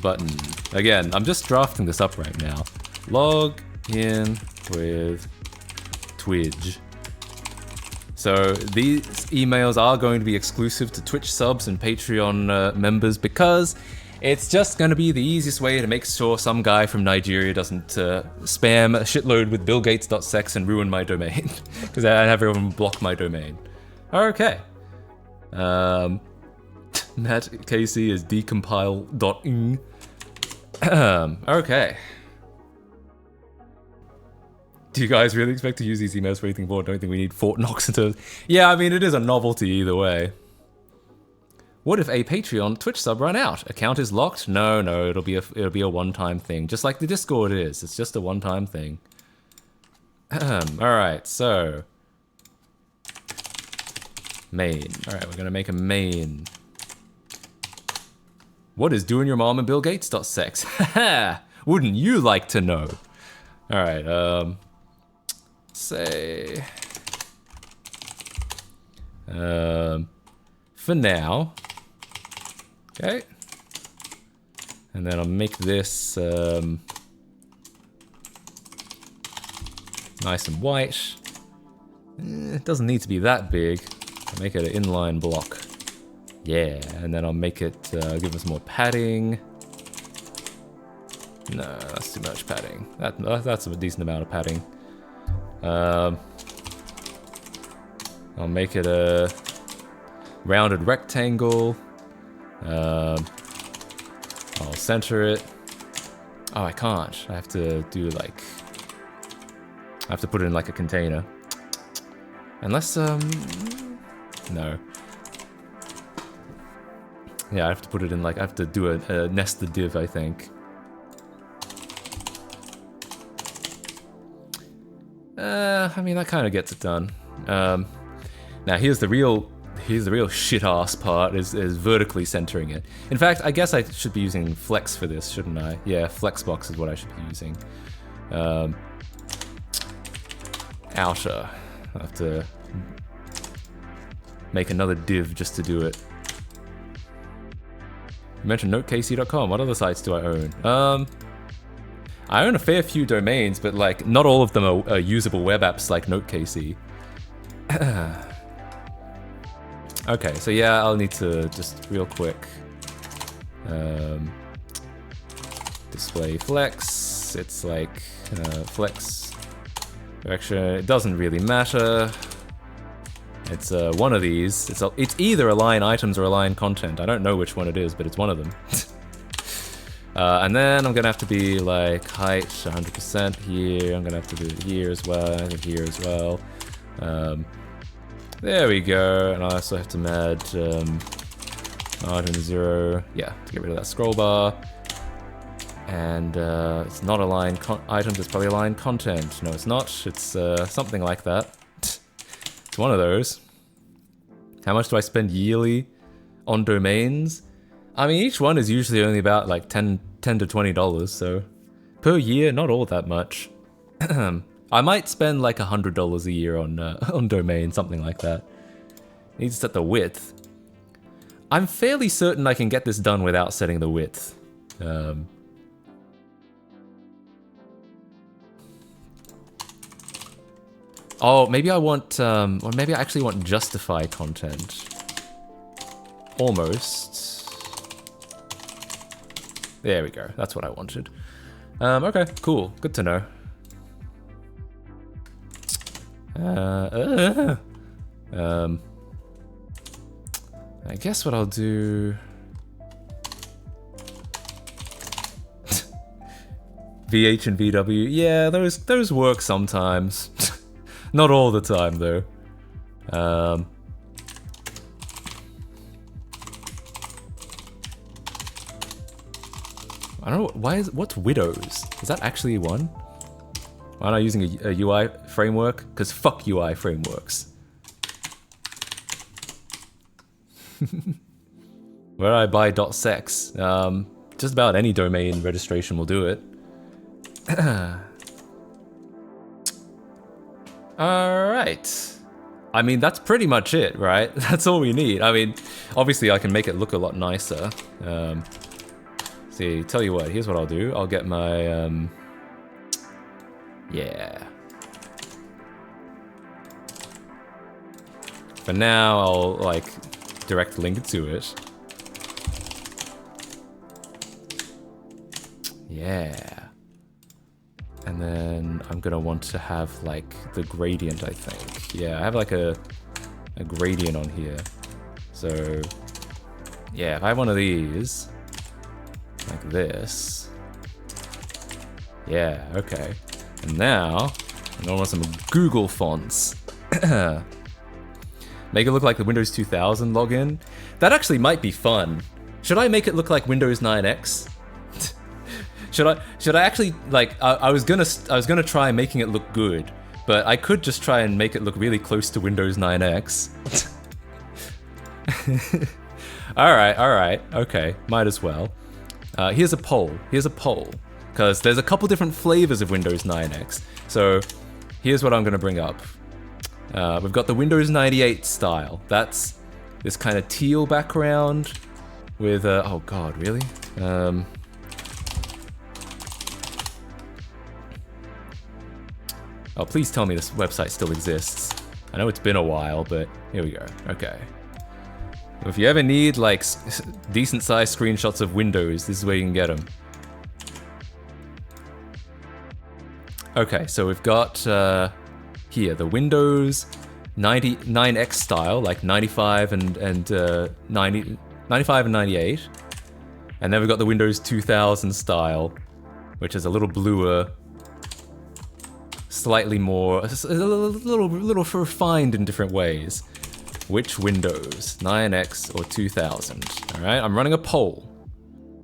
S1: button. Again, I'm just drafting this up right now. Log in with Twitch. So these emails are going to be exclusive to Twitch subs and Patreon members because it's just going to be the easiest way to make sure some guy from Nigeria doesn't spam a shitload with billgates.sex and ruin my domain. Because I have everyone block my domain. Okay. Matt Casey is decompile.ing. Okay. Do you guys really expect to use these emails for anything more? Don't think we need Fort Knox into... Yeah, I mean, it is a novelty either way. What if a Patreon Twitch sub run out? Account is locked? No, it'll be a one-time thing. Just like the Discord is. It's just a one-time thing. Alright, so... Main. Alright, we're gonna make a main. What is doing your mom and Bill Gates.sex? Haha! Wouldn't you like to know? Alright, say... For now. Okay. And then I'll make this nice and white. It doesn't need to be that big. I'll make it an inline block. Yeah, and then I'll make it, give us more padding. No, that's too much padding. That's a decent amount of padding. I'll make it a rounded rectangle. I'll center it. Oh, I can't. I have to do like... I have to put it in like a container. Unless, no. Yeah, I have to put it in like, I have to do a nested div, I think. I mean, that kind of gets it done. Now here's the real shit-ass part, is vertically centering it. In fact, I guess I should be using Flex for this, shouldn't I? Yeah, Flexbox is what I should be using. Outer. I have to make another div just to do it. You mentioned notekc.com. What other sites do I own? I own a fair few domains, but like not all of them are usable web apps like NoteKC. Okay, so yeah, I'll need to just real quick display flex. It's like flex direction. It doesn't really matter. It's one of these. It's either align items or align content. I don't know which one it is, but it's one of them. And then I'm gonna have to be like height 100% here. I'm gonna have to do it here as well. I think here as well. There we go. And I also have to add margin 0. Yeah, to get rid of that scroll bar. And it's not align items. It's probably align content. No, it's not. It's something like that. It's one of those. How much do I spend yearly on domains? I mean, each one is usually only about like $10 to $20, so per year, not all that much. I might spend like $100 a year on domain, something like that. Need to set the width. I'm fairly certain I can get this done without setting the width. Oh, maybe I want, or maybe I actually want justify content. Almost. There we go. That's what I wanted. Okay, cool. Good to know. I guess what I'll do... VH and VW. Yeah, those work sometimes. Not all the time, though. I don't know, what's Widows? Is that actually one? Why am I using a UI framework? Because fuck UI frameworks. Where I buy .sex. Just about any domain registration will do it. Alright. I mean, that's pretty much it, right? That's all we need. I mean, obviously I can make it look a lot nicer. See, tell you what, here's what I'll do. I'll get my, yeah. For now, I'll, like, direct link to it. Yeah. And then I'm gonna want to have, like, the gradient, I think. Yeah, I have, like, a gradient on here. So, yeah, if I have one of these, like this. Yeah, okay. And now, I'm gonna want some Google fonts. Make it look like the Windows 2000 login. That actually might be fun. Should I make it look like Windows 9X? Should I actually, like, I was gonna try making it look good, but I could just try and make it look really close to Windows 9X. Alright, okay, might as well. Here's a poll, because there's a couple different flavors of Windows 9X, so here's what I'm gonna bring up. We've got the Windows 98 style. That's this kind of teal background with, oh god, really? Oh, please tell me this website still exists. I know it's been a while, but here we go. Okay. If you ever need, like, decent-sized screenshots of Windows, this is where you can get them. Okay, so we've got, here, the Windows 99X style, like 95 and 95 and 98. And then we've got the Windows 2000 style, which is a little bluer, slightly more, a little refined in different ways. Which Windows, 9X or 2000? All right, I'm running a poll.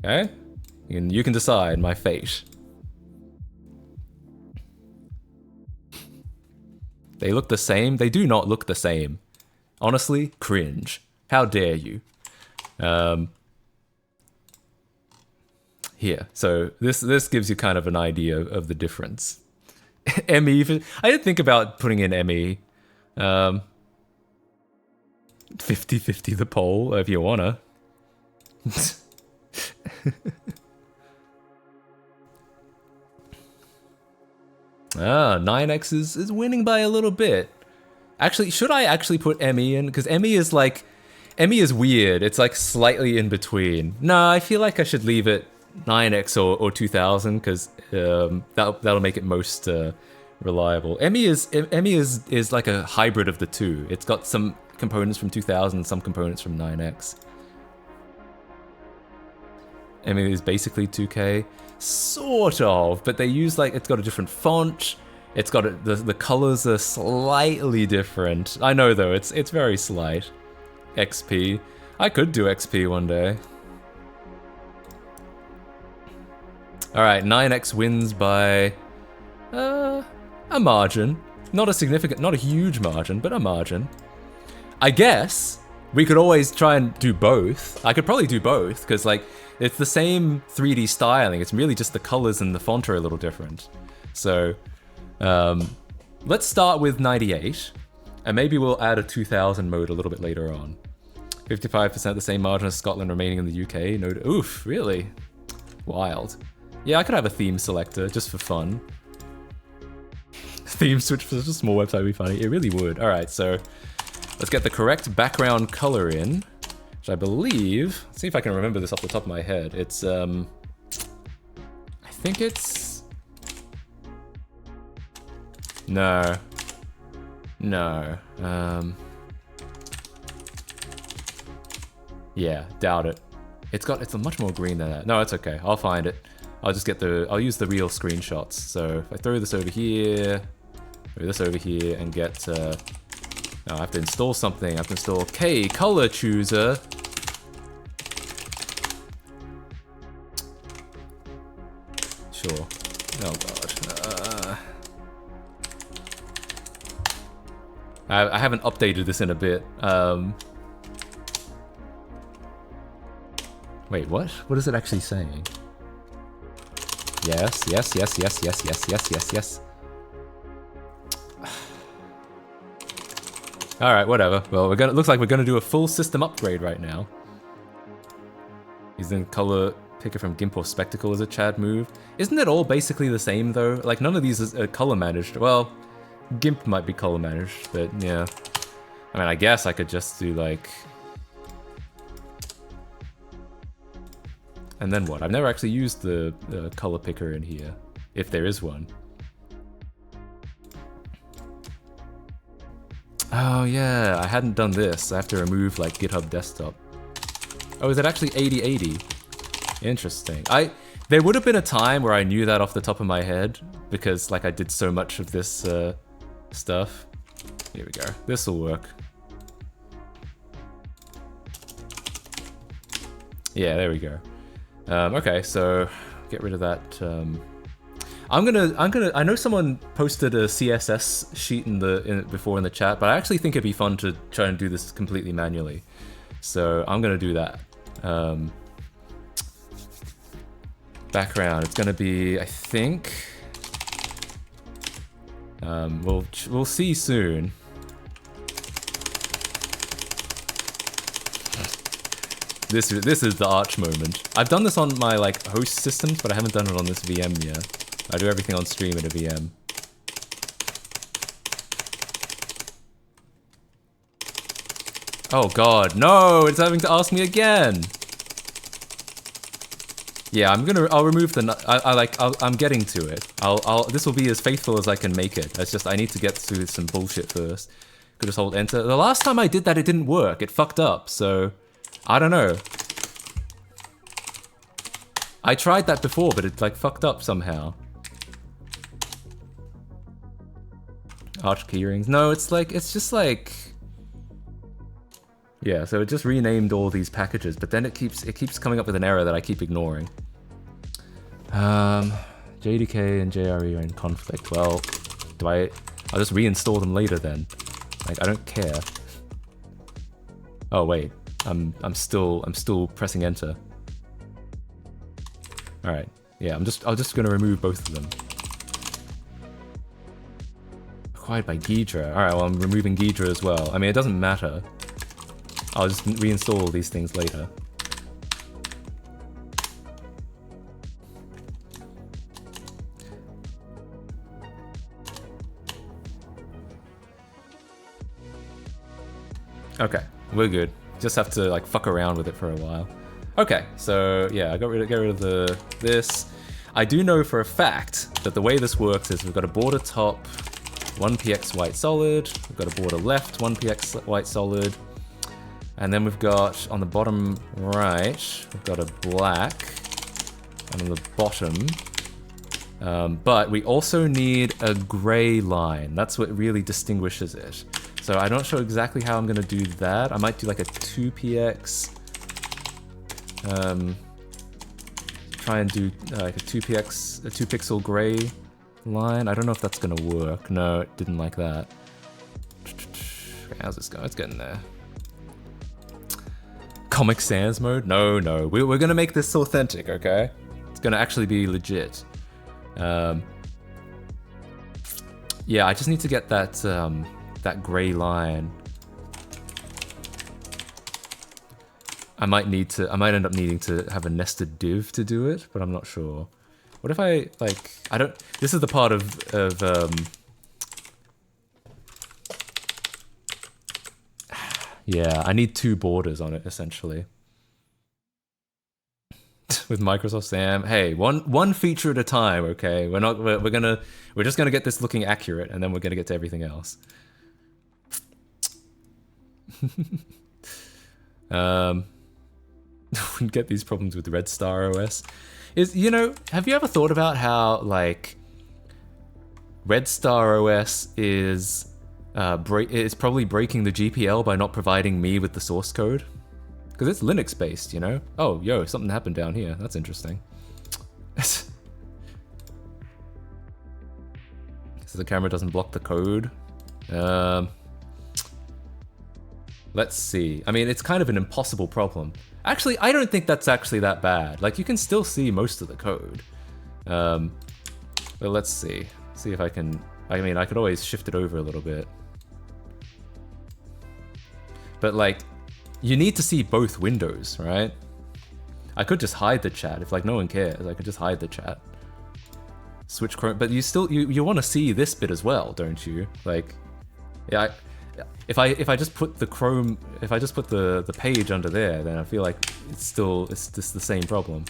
S1: Okay, you can decide my fate. They look the same. They do not look the same. Honestly, cringe. How dare you? Here, so this gives you kind of an idea of the difference. ME, I didn't think about putting in ME. 50-50 the poll, if you wanna. 9X is winning by a little bit. Actually, should I actually put ME in? Because ME is like... ME is weird. It's like slightly in between. No, I feel like I should leave it 9X or 2000 because that'll make it most reliable. ME is like a hybrid of the two. It's got some components from 2000 and some components from 9X. ME is basically 2K. Sort of, but they use like, it's got a different font. It's got the colors are slightly different. I know though, it's very slight. XP. I could do XP one day. Alright, 9X wins by a margin. Not a significant, not a huge margin, but a margin. I guess we could always try and do both. I could probably do both, because like, it's the same 3D styling. It's really just the colors and the font are a little different. So, let's start with 98, and maybe we'll add a 2000 mode a little bit later on. 55% the same margin as Scotland remaining in the UK. No, oof, really? Wild. Yeah, I could have a theme selector just for fun. Theme switch for such a small website would be funny. It really would. All right, so let's get the correct background color in, which I believe. Let's see if I can remember this off the top of my head. It's I think it's no. Yeah, doubt it. It's a much more green than that. No, it's okay. I'll find it. I'll use the real screenshots. So if I throw this over here, and get, now I have to install something. I have to install K color chooser. Sure. Oh god. I haven't updated this in a bit. Wait, what? What is it actually saying? Yes. All right, whatever. Well, looks like we're gonna do a full system upgrade right now. Using color picker from GIMP or Spectacle as a Chad move. Isn't it all basically the same though? Like none of these is color managed. Well, GIMP might be color managed, but yeah. I mean, I guess I could just do like. And then what? I've never actually used the color picker in here, if there is one. Oh yeah, I hadn't done this. I have to remove like GitHub desktop. Oh, is it actually 8080? Interesting. There would have been a time where I knew that off the top of my head, because like I did so much of this stuff. Here we go. This will work. Yeah, there we go. Okay, so get rid of that. I know someone posted a CSS sheet before in the chat, but I actually think it'd be fun to try and do this completely manually. So I'm gonna do that. Background, it's gonna be, I think. We'll see soon. This is the arch moment. I've done this on my like host systems, but I haven't done it on this VM yet. I do everything on stream at a VM. Oh god, no! It's having to ask me again. Yeah, I'll remove the. I'm getting to it. This will be as faithful as I can make it. It's just I need to get through some bullshit first. Could just hold enter. The last time I did that, it didn't work. It fucked up. So. I don't know. I tried that before, but it like fucked up somehow. Arch keyrings. No, it's just like... Yeah, so it just renamed all these packages, but then it keeps coming up with an error that I keep ignoring. JDK and JRE are in conflict. Well, I'll just reinstall them later then. Like, I don't care. Oh wait, I'm still pressing enter. All right, yeah, I'm just gonna remove both of them. Acquired by Ghidra. All right, well, I'm removing Ghidra as well. I mean, it doesn't matter. I'll just reinstall these things later. Okay, we're good. Just have to like fuck around with it for a while. Okay, so yeah, I got rid of this. I do know for a fact that the way this works is we've got a border top 1px white solid, we've got a border left 1px white solid, and then we've got on the bottom right, we've got a black, and on the bottom, but we also need a gray line. That's what really distinguishes it. So I'm not sure exactly how I'm gonna do that. I might do like a 2px, try and do like a 2 pixel gray line. I don't know if that's gonna work. No, it didn't like that. Okay, how's this going? It's getting there. Comic Sans mode? No, we're gonna make this authentic, okay? It's gonna actually be legit. Yeah, I just need to get that that gray line. I might end up needing to have a nested div to do it, but I'm not sure. What if I, like, this is the part of yeah, I need 2 borders on it, essentially. With Microsoft Sam, hey, one feature at a time, okay? We're just gonna get this looking accurate, and then we're gonna get to everything else. We get these problems with Red Star OS. Have you ever thought about how, like, Red Star OS is probably breaking the GPL by not providing me with the source code? Because it's Linux based, you know? Oh, yo, something happened down here. That's interesting. So the camera doesn't block the code. Let's see. I mean, it's kind of an impossible problem. Actually, I don't think that's actually that bad. Like, you can still see most of the code. But let's see. See if I can... I mean, I could always shift it over a little bit. But, like, you need to see both windows, right? I could just hide the chat. If, like, no one cares, I could just hide the chat. Switch Chrome... But you still... You want to see this bit as well, don't you? Like... Yeah, if I just put the Chrome, if I just put the page under there, then I feel like it's just the same problem.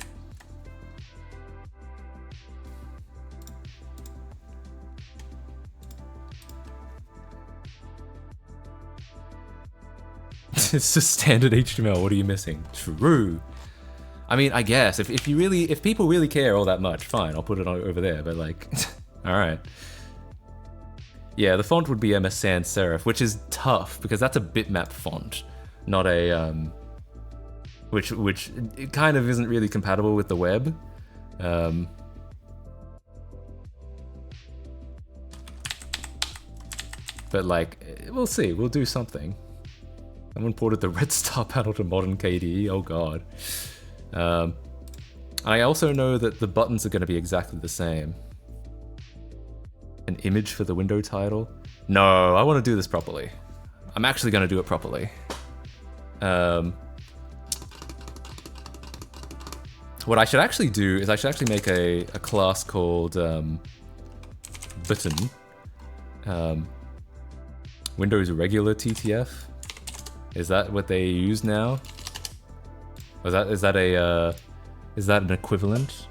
S1: It's just standard HTML. What are you missing? True. I mean, I guess if people really care all that much, fine, I'll put it over there. But like, all right. Yeah, the font would be MS Sans Serif, which is tough because that's a bitmap font, not a which it kind of isn't really compatible with the web. But like, we'll see. We'll do something. Someone ported the Red Star panel to modern KDE. Oh god. I also know that the buttons are going to be exactly the same. An image for the window title? No, I want to do this properly. I'm actually going to do it properly. What I should actually do is I should actually make a class called button. Windows regular TTF. Is that what they use now? Is that an equivalent?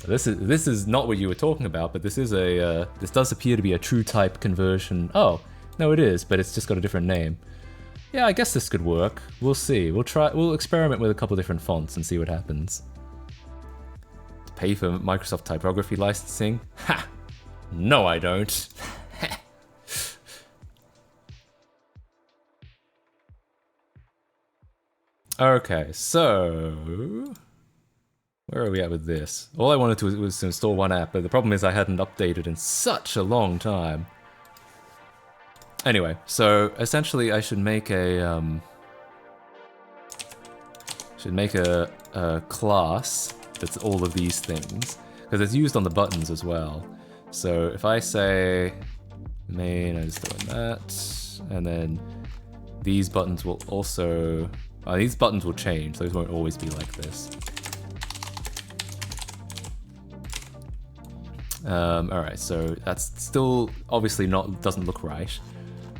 S1: This is not what you were talking about, but this is this does appear to be a true type conversion. Oh, no, it is, but it's just got a different name. Yeah, I guess this could work. We'll see. We'll experiment with a couple different fonts and see what happens. To pay for Microsoft typography licensing? Ha! No, I don't. Okay, so... Where are we at with this? All I wanted to was to install one app, but the problem is I hadn't updated in such a long time. Anyway, so essentially I should make a class that's all of these things, because it's used on the buttons as well. So if I say main, I'm just doing that, and then these buttons will also... these buttons will change, those won't always be like this. Alright, so that's still obviously doesn't look right.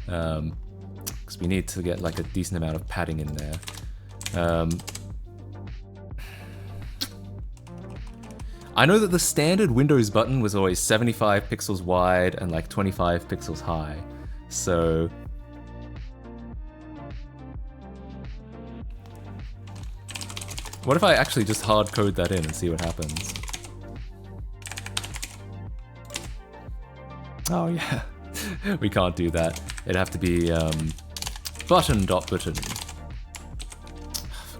S1: Because we need to get like a decent amount of padding in there. I know that the standard Windows button was always 75 pixels wide and like 25 pixels high. So... what if I actually just hard code that in and see what happens? Oh yeah, we can't do that. It'd have to be button dot button. For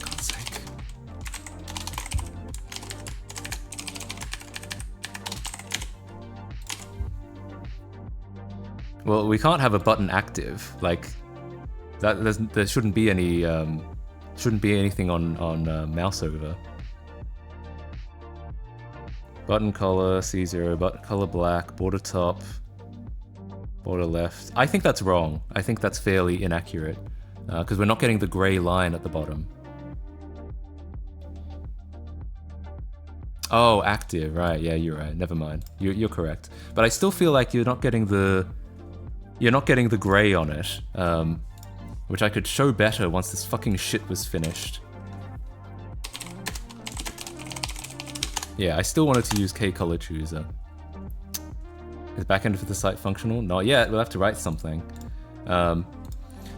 S1: God's sake. Well, we can't have a button active. Like that. There shouldn't be any. Shouldn't be anything on mouse over. Button color C0. Button color black. Border top. Border left. I think that's wrong. I think that's fairly inaccurate. Because we're not getting the gray line at the bottom. Oh, active. Right, yeah, you're right. Never mind. You're correct. But I still feel like you're not getting the gray on it. Which I could show better once this fucking shit was finished. Yeah, I still wanted to use K-Color Chooser. Is backend for the site functional? Not yet, we'll have to write something.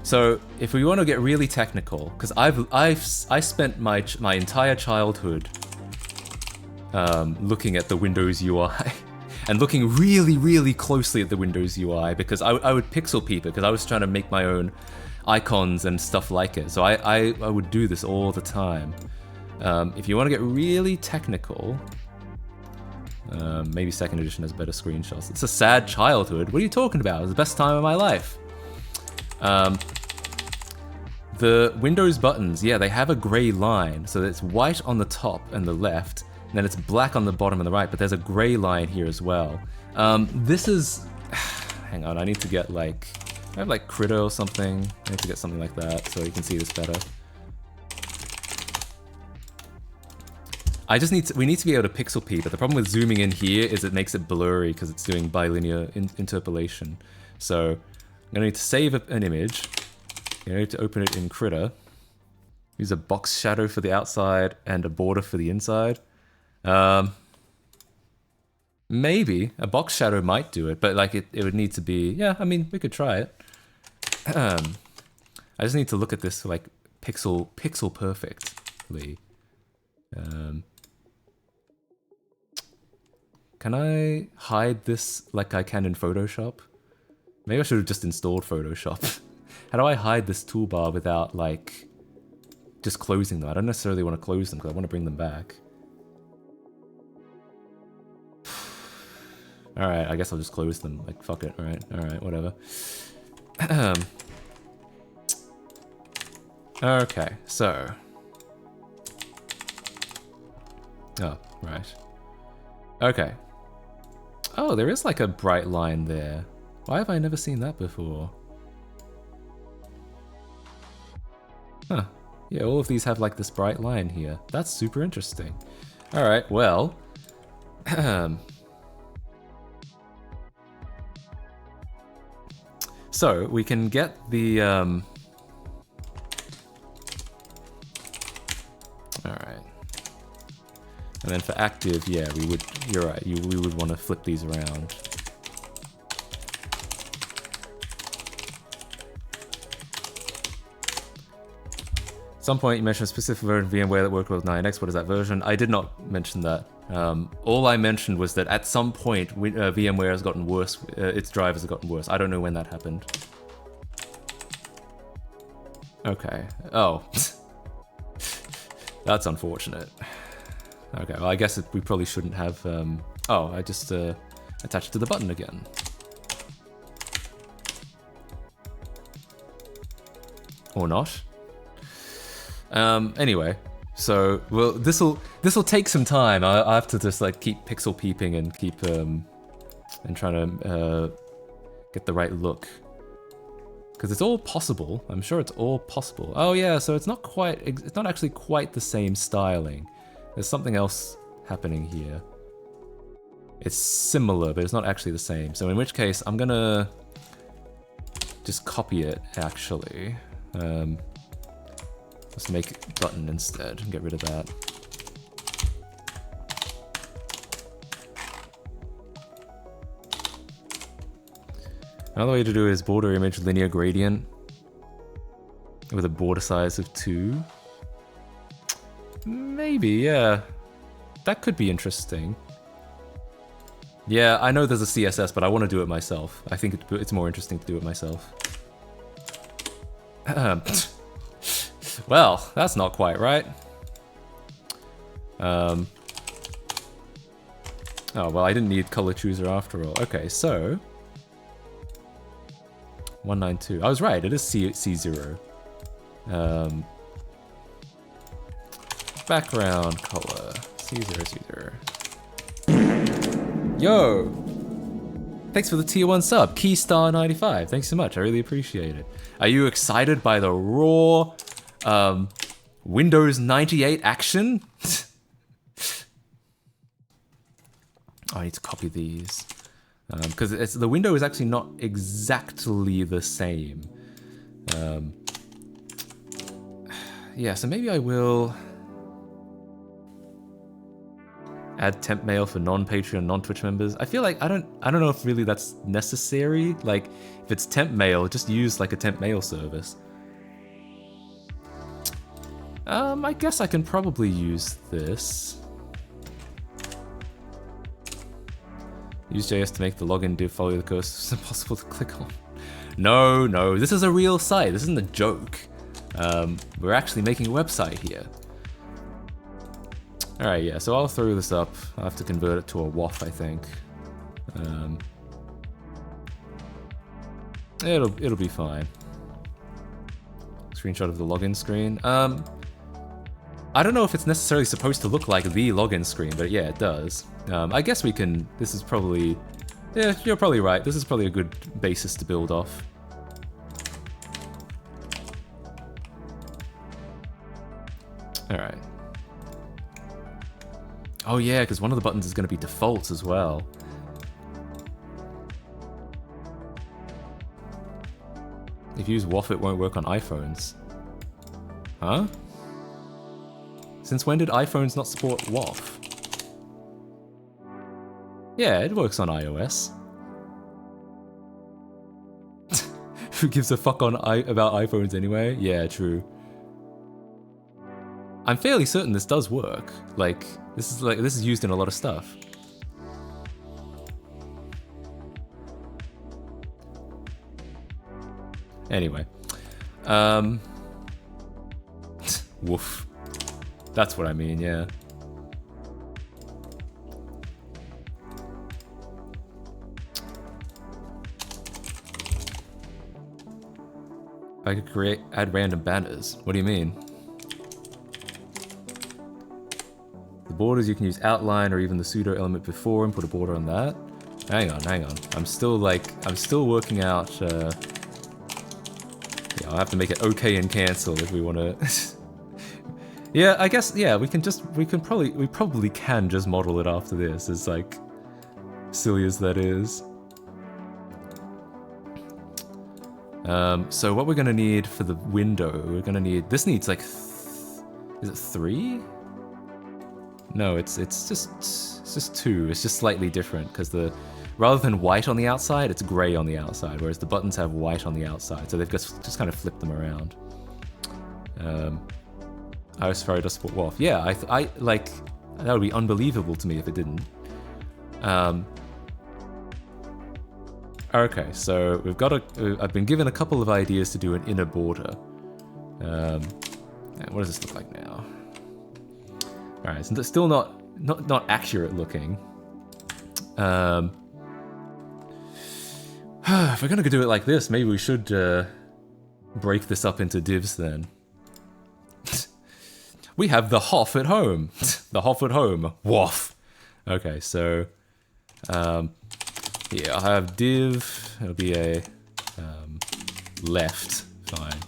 S1: So, if we want to get really technical, because I spent my entire childhood looking at the Windows UI, and looking really, really closely at the Windows UI, because I would pixel peep it, because I was trying to make my own icons and stuff like it. So I would do this all the time. If you want to get really technical, maybe second edition has better screenshots. It's a sad childhood. What are you talking about? It was the best time of my life. The Windows buttons, yeah, they have a gray line. So it's white on the top and the left, and then it's black on the bottom and the right, but there's a gray line here as well. This is... hang on, I need to get like... I have like Critter or something. I need to get something like that so you can see this better. We need to be able to pixel peep, but the problem with zooming in here is it makes it blurry because it's doing bilinear interpolation. So I'm gonna need to save an image. I need to open it in Critter. Use a box shadow for the outside and a border for the inside. Maybe a box shadow might do it, but like it would need to be, yeah, I mean, we could try it. I just need to look at this like pixel perfectly. Can I hide this like I can in Photoshop? Maybe I should have just installed Photoshop. How do I hide this toolbar without like just closing them? I don't necessarily want to close them because I want to bring them back. Alright, I guess I'll just close them. Like, fuck it. Alright, whatever. Okay, so... oh, right. Okay. Oh, there is like a bright line there. Why have I never seen that before? Huh. Yeah, all of these have like this bright line here. That's super interesting. Alright, well... so, we can get the, Alright. And then for active, yeah, we would, you're right, we would want to flip these around. some point you mentioned a specific version of VMware that worked with 9X. What is that version? I did not mention that. All I mentioned was that at some point VMware has gotten worse. Its drivers have gotten worse. I don't know when that happened. Okay. Oh. That's unfortunate. Okay, well I guess we probably shouldn't have... oh, I just attached it to the button again. Or not. Anyway, so well, this'll take some time. I have to just like keep pixel peeping and keep and trying to get the right look, because it's all possible. I'm sure it's all possible. Oh yeah, so it's not actually quite the same styling. There's something else happening here. It's similar, but it's not actually the same. So in which case, I'm gonna just copy it actually. Let's make button instead and get rid of that. Another way to do it is border image linear gradient with a border size of 2. Maybe, yeah. That could be interesting. Yeah, I know there's a CSS, but I want to do it myself. I think it's more interesting to do it myself. Well, that's not quite right. Oh, well, I didn't need color chooser after all. Okay, so 192. I was right, it is C0. Background color C0. Yo! Thanks for the tier 1 sub, Keystar95. Thanks so much, I really appreciate it. Are you excited by the raw Windows 98 action? Oh, I need to copy these. Because the window is actually not exactly the same. Yeah, so maybe I will add temp mail for non-Patreon, non-Twitch members. I feel like I don't know if really that's necessary. Like, if it's temp mail, just use like a temp mail service. I guess I can probably use this. Use JS to make the login div follow the cursor. It's impossible to click on. No, this is a real site. This isn't a joke. We're actually making a website here. Alright, yeah, so I'll throw this up. I'll have to convert it to a WAF, I think. It'll be fine. Screenshot of the login screen. I don't know if it's necessarily supposed to look like the login screen, but yeah, it does. I guess we can... This is probably... Yeah, you're probably right. This is probably a good basis to build off. Alright. Oh yeah, because one of the buttons is going to be default as well. If you use WAF, it won't work on iPhones. Huh? Since when did iPhones not support WAF? Yeah, it works on iOS. Who gives a fuck about iPhones anyway? Yeah, true. I'm fairly certain this does work. Like, this is used in a lot of stuff. Anyway. Woof. That's what I mean, yeah. I could add random banners. What do you mean? The borders, you can use outline or even the pseudo element before and put a border on that. Hang on. I'm still working out, yeah, I'll have to make it okay and cancel if we want to. Yeah, I guess, yeah, we probably can just model it after this, as like, silly as that is. So what we're gonna need for the window, this needs like, is it 3? No, it's just 2. It's just slightly different because rather than white on the outside, it's gray on the outside, whereas the buttons have white on the outside, so they've just kind of flipped them around. iOS Safari does support WAF. Yeah, I like, that would be unbelievable to me if it didn't. Okay, so we've got I've been given a couple of ideas to do an inner border. What does this look like now? All right, so still not accurate looking. If we're gonna do it like this, maybe we should break this up into divs then. We have the Hoff at home. The Hoff at home. Woff. Okay, so yeah, I'll have div. It'll be a left. Fine.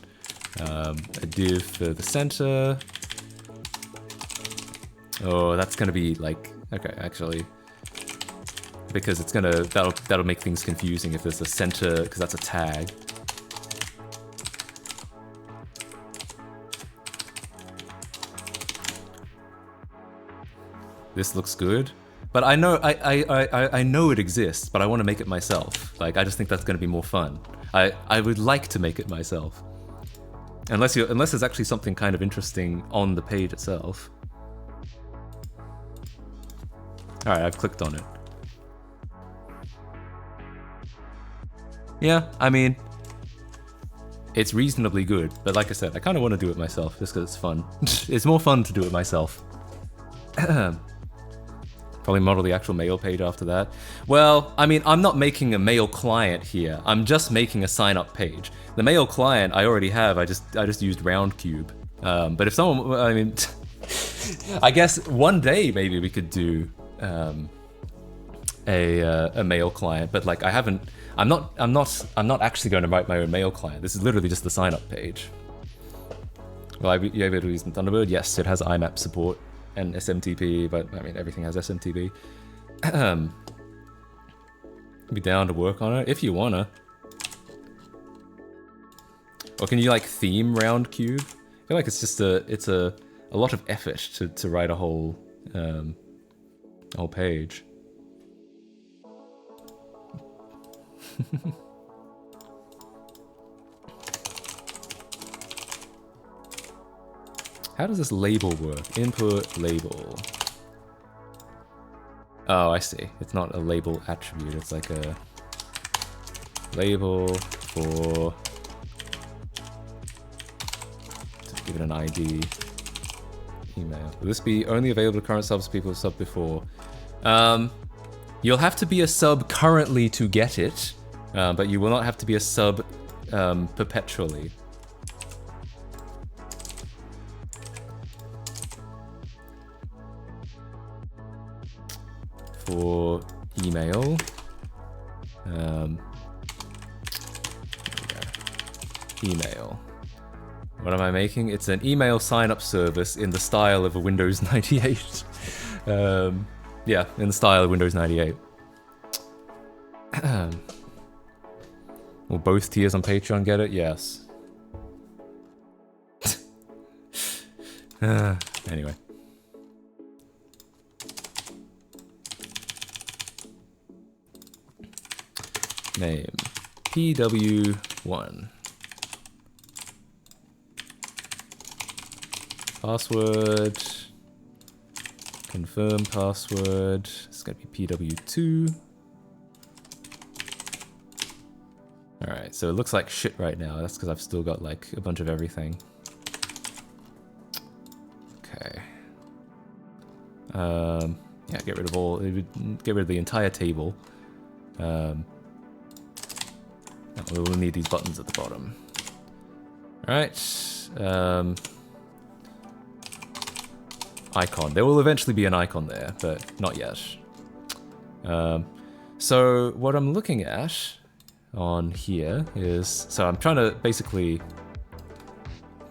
S1: A div for the center. Oh, that's gonna be like, okay, actually, because it's gonna, that'll make things confusing if there's a center, because that's a tag. This looks good, but I know I know it exists, but I want to make it myself. Like, I just think that's gonna be more fun. I would like to make it myself, unless there's actually something kind of interesting on the page itself. All right, I've clicked on it. Yeah, I mean, it's reasonably good, but like I said, I kind of want to do it myself just because it's fun. It's more fun to do it myself. Probably model the actual mail page after that. Well, I mean, I'm not making a mail client here. I'm just making a sign-up page. The mail client I already have. I just used Roundcube. But if someone, I mean, I guess one day maybe we could do a mail client. But like, I'm not actually going to write my own mail client. This is literally just the sign-up page. Will I be able to use Thunderbird? Yes, it has IMAP support and SMTP, but I mean, everything has SMTP. Be down to work on it if you wanna. Or can you like theme Roundcube? I feel like it's just a lot of effort to write a whole page. How does this label work? Input label. Oh, I see. It's not a label attribute. It's like a label for, to give it an ID. Email. Will this be only available to current subs, people who subbed before? You'll have to be a sub currently to get it, but you will not have to be a sub perpetually. For email, email. What am I making? It's an email sign-up service in the style of a Windows 98. Yeah, in the style of Windows 98. Will both tiers on Patreon get it? Yes. Anyway. Name PW1. Password. Confirm password. It's gonna be PW2. Alright, so it looks like shit right now. That's because I've still got like a bunch of everything. Okay. Yeah, get rid of the entire table. We will need these buttons at the bottom. Alright. Icon. There will eventually be an icon there, but not yet. So what I'm looking at on here is... So I'm trying to basically...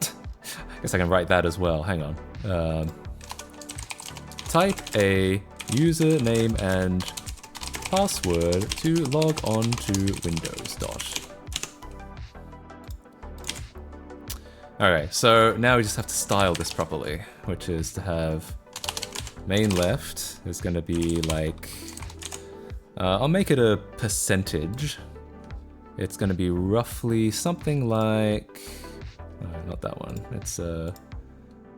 S1: I guess I can write that as well. Hang on. Type a username and password to log on to Windows. Alright, so now we just have to style this properly, which is to have main left is going to be like, I'll make it a percentage. It's going to be roughly something like, not that one, it's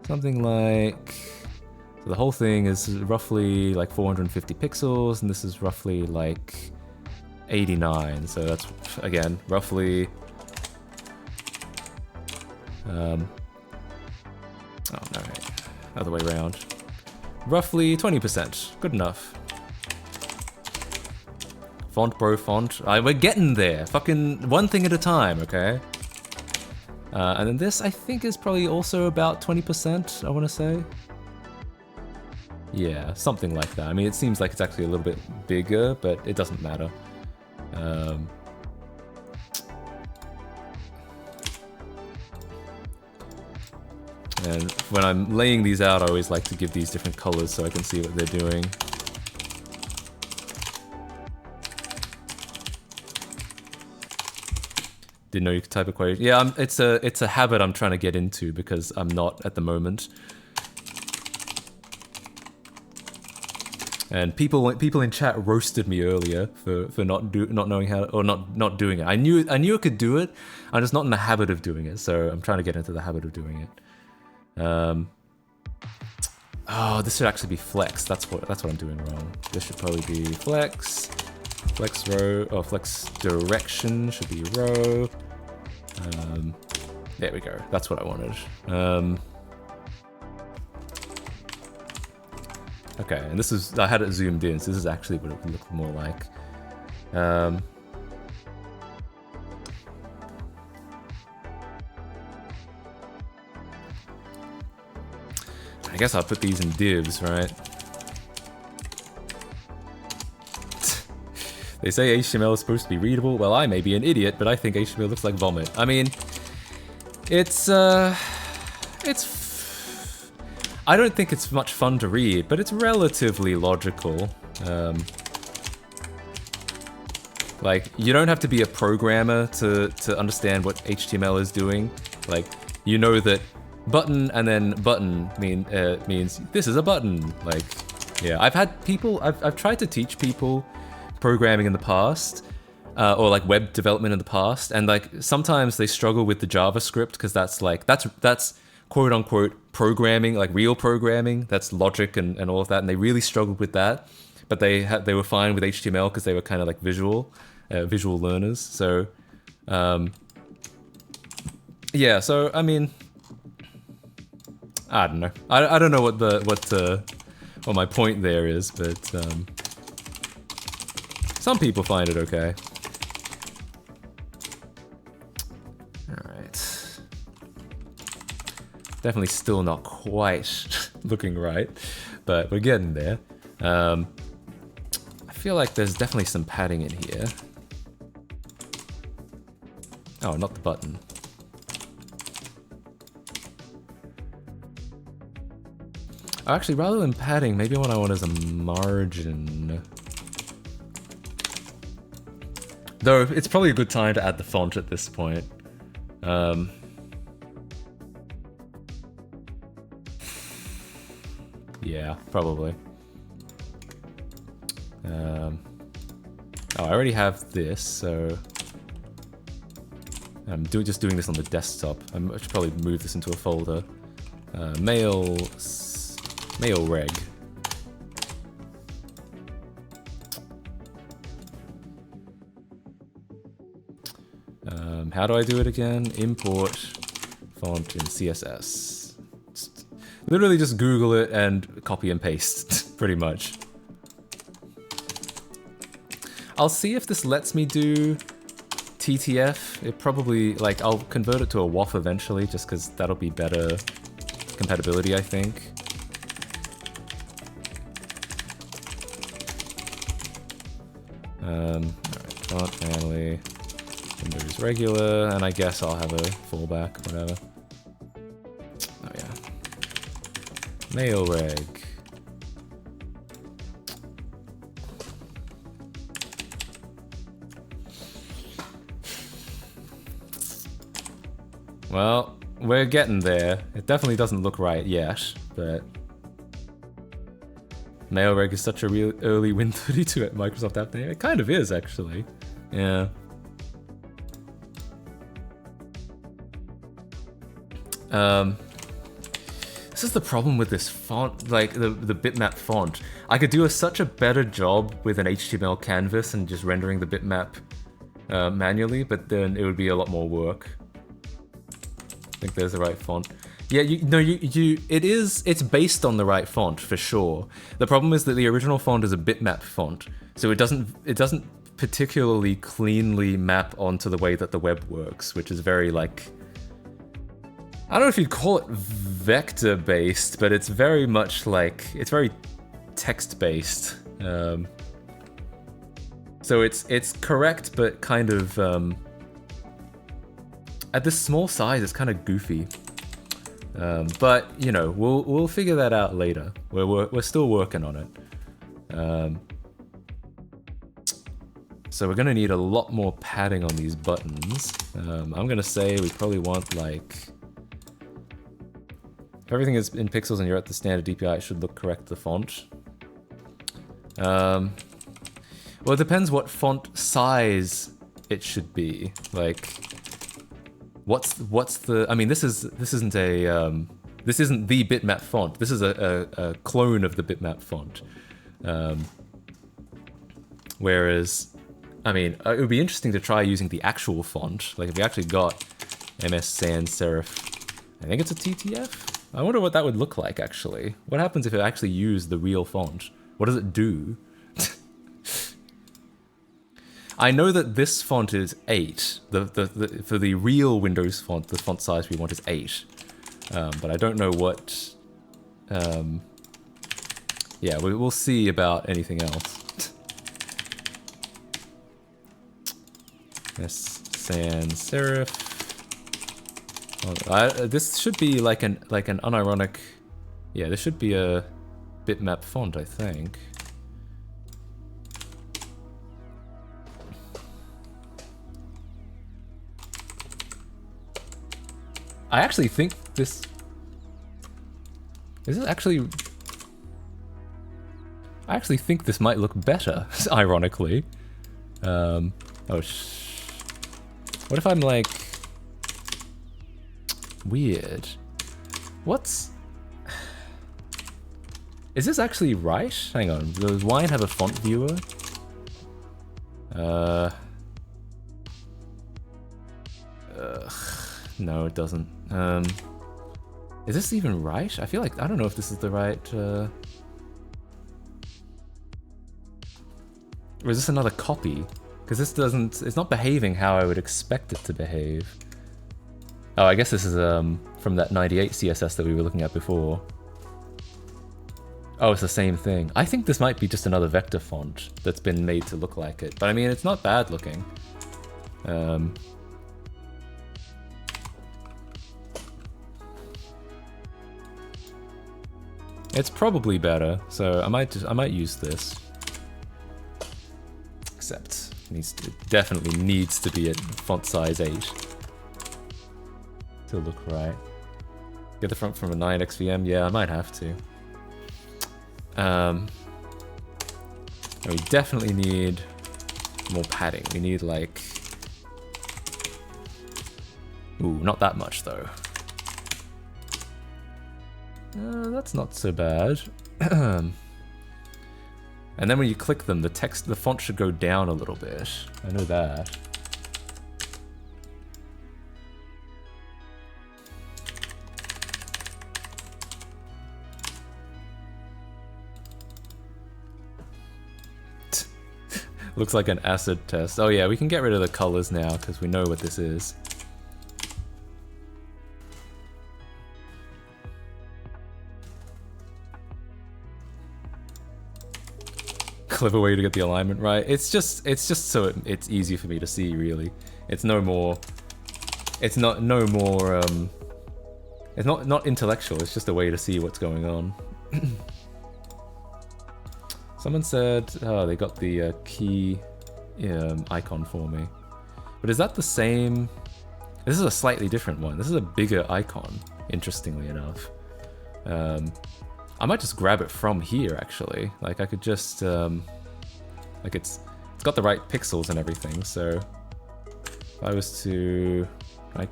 S1: something like, so the whole thing is roughly like 450 pixels, and this is roughly like 89. So that's again roughly. Oh no, other way around. Roughly 20%. Good enough. Font, bro, font. We're getting there. Fucking one thing at a time, okay? And then this, I think, is probably also about 20%, I want to say. Yeah, something like that. I mean, it seems like it's actually a little bit bigger, but it doesn't matter. And when I'm laying these out, I always like to give these different colors so I can see what they're doing. Didn't know you could type equation. Yeah, it's a habit I'm trying to get into because I'm not at the moment. And people in chat roasted me earlier for not knowing how, or not doing it. I knew I could do it. I'm just not in the habit of doing it. So I'm trying to get into the habit of doing it. Oh, this should actually be flex. That's what I'm doing wrong. This should probably be flex. Flex row, or flex direction should be row. There we go. That's what I wanted. Okay, and this is, I had it zoomed in, so this is actually what it would look more like. I guess I'll put these in divs, right? They say HTML is supposed to be readable. Well, I may be an idiot, but I think HTML looks like vomit. I mean, I don't think it's much fun to read, but it's relatively logical. Like, you don't have to be a programmer to understand what HTML is doing. Like, you know that button and then button means this is a button. Like, yeah, I've tried to teach people programming in the past, or like web development in the past, and like sometimes they struggle with the JavaScript because that's quote unquote programming, like real programming, that's logic and all of that, and they really struggled with that. But they were fine with HTML because they were kind of like visual learners. So yeah, so I mean, I don't know. I don't know what my point there is, but some people find it okay. Alright. Definitely still not quite looking right, but we're getting there. I feel like there's definitely some padding in here. Oh, not the button. Actually, rather than padding, maybe what I want is a margin. Though, it's probably a good time to add the font at this point. Yeah, probably. Oh, I already have this, so... I'm just doing this on the desktop. I should probably move this into a folder. Mail reg. How do I do it again? Import font in CSS. Literally just Google it and copy and paste, pretty much. I'll see if this lets me do TTF. It probably, like, I'll convert it to a WAF eventually, just because that'll be better compatibility, I think. Alright, font family. Windows regular, and I guess I'll have a fallback, whatever. Oh yeah. Mail reg. Well, we're getting there. It definitely doesn't look right yet, but... Mail reg is such a real early Win32 at Microsoft Update. It kind of is, actually. Yeah. This is the problem with this font, like the bitmap font. I could do such a better job with an HTML canvas and just rendering the bitmap manually, but then it would be a lot more work. I think there's the right font. Yeah, it's based on the right font for sure. The problem is that the original font is a bitmap font, so it doesn't particularly cleanly map onto the way that the web works, which is very like, I don't know if you'd call it vector based, but it's very much like, it's very text based. So it's correct, but kind of at this small size, it's kind of goofy. But you know, we'll figure that out later. We're still working on it. So we're gonna need a lot more padding on these buttons. I'm gonna say we probably want like, if everything is in pixels and you're at the standard DPI, it should look correct, the font. Well, it depends what font size it should be. Like, what's the? I mean, this isn't the bitmap font. This is a clone of the bitmap font. Whereas, I mean, it would be interesting to try using the actual font. Like, if we actually got MS Sans Serif, I think it's a TTF. I wonder what that would look like, actually. What happens if it actually used the real font? What does it do? I know that this font is 8. For the real Windows font, the font size we want is 8. But I don't know what... yeah, we'll see about anything else. MS Sans Serif. This should be like an unironic... Yeah, this should be a bitmap font, I think. I actually think this... Is it actually... I actually think this might look better, ironically. What if I'm like... Weird. What's... Is this actually right? Hang on, does Wine have a font viewer? No, it doesn't. Is this even right? I feel like, I don't know if this is the right... Or is this another copy? Because this doesn't... It's not behaving how I would expect it to behave. Oh, I guess this is from that 98 CSS that we were looking at before. Oh, it's the same thing. I think this might be just another vector font that's been made to look like it. But I mean, it's not bad looking. It's probably better, so I might use this. Except it definitely needs to be at font size 8 to look right. Get the front from a 9xVM? Yeah, I might have to. We definitely need more padding. We need like... Ooh, not that much though. That's not so bad. And then when you click them, the font should go down a little bit. I know that. Looks like an acid test. Oh yeah, we can get rid of the colors now because we know what this is. Clever way to get the alignment right. It's just so it's easy for me to see, really. It's no more. It's not It's not intellectual. It's just a way to see what's going on. Someone said, oh, they got the key icon for me. But is that the same? This is a slightly different one. This is a bigger icon, interestingly enough. I might just grab it from here, actually. Like, I could just, like, it's got the right pixels and everything, so if I was to,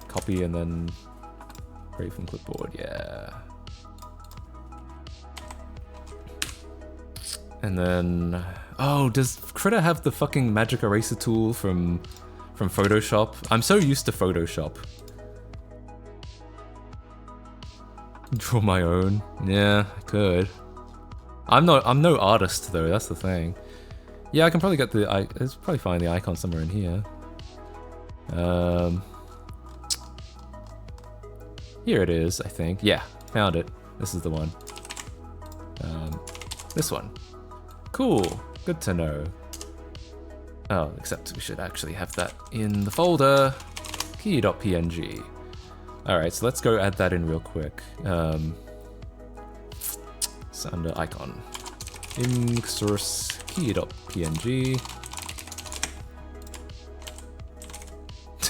S1: copy and then create from clipboard, yeah. And then, oh, does Critter have the fucking magic eraser tool from Photoshop? I'm so used to Photoshop. Draw my own. Yeah, I could. I'm no artist though. That's the thing. Yeah, I can probably get the. Let's probably find the icon somewhere in here. Here it is, I think. Yeah, found it. This is the one. This one. Cool. Good to know. Oh, except we should actually have that in the folder. Key.png. Alright, so let's go add that in real quick. It's under icon. Img source key.png.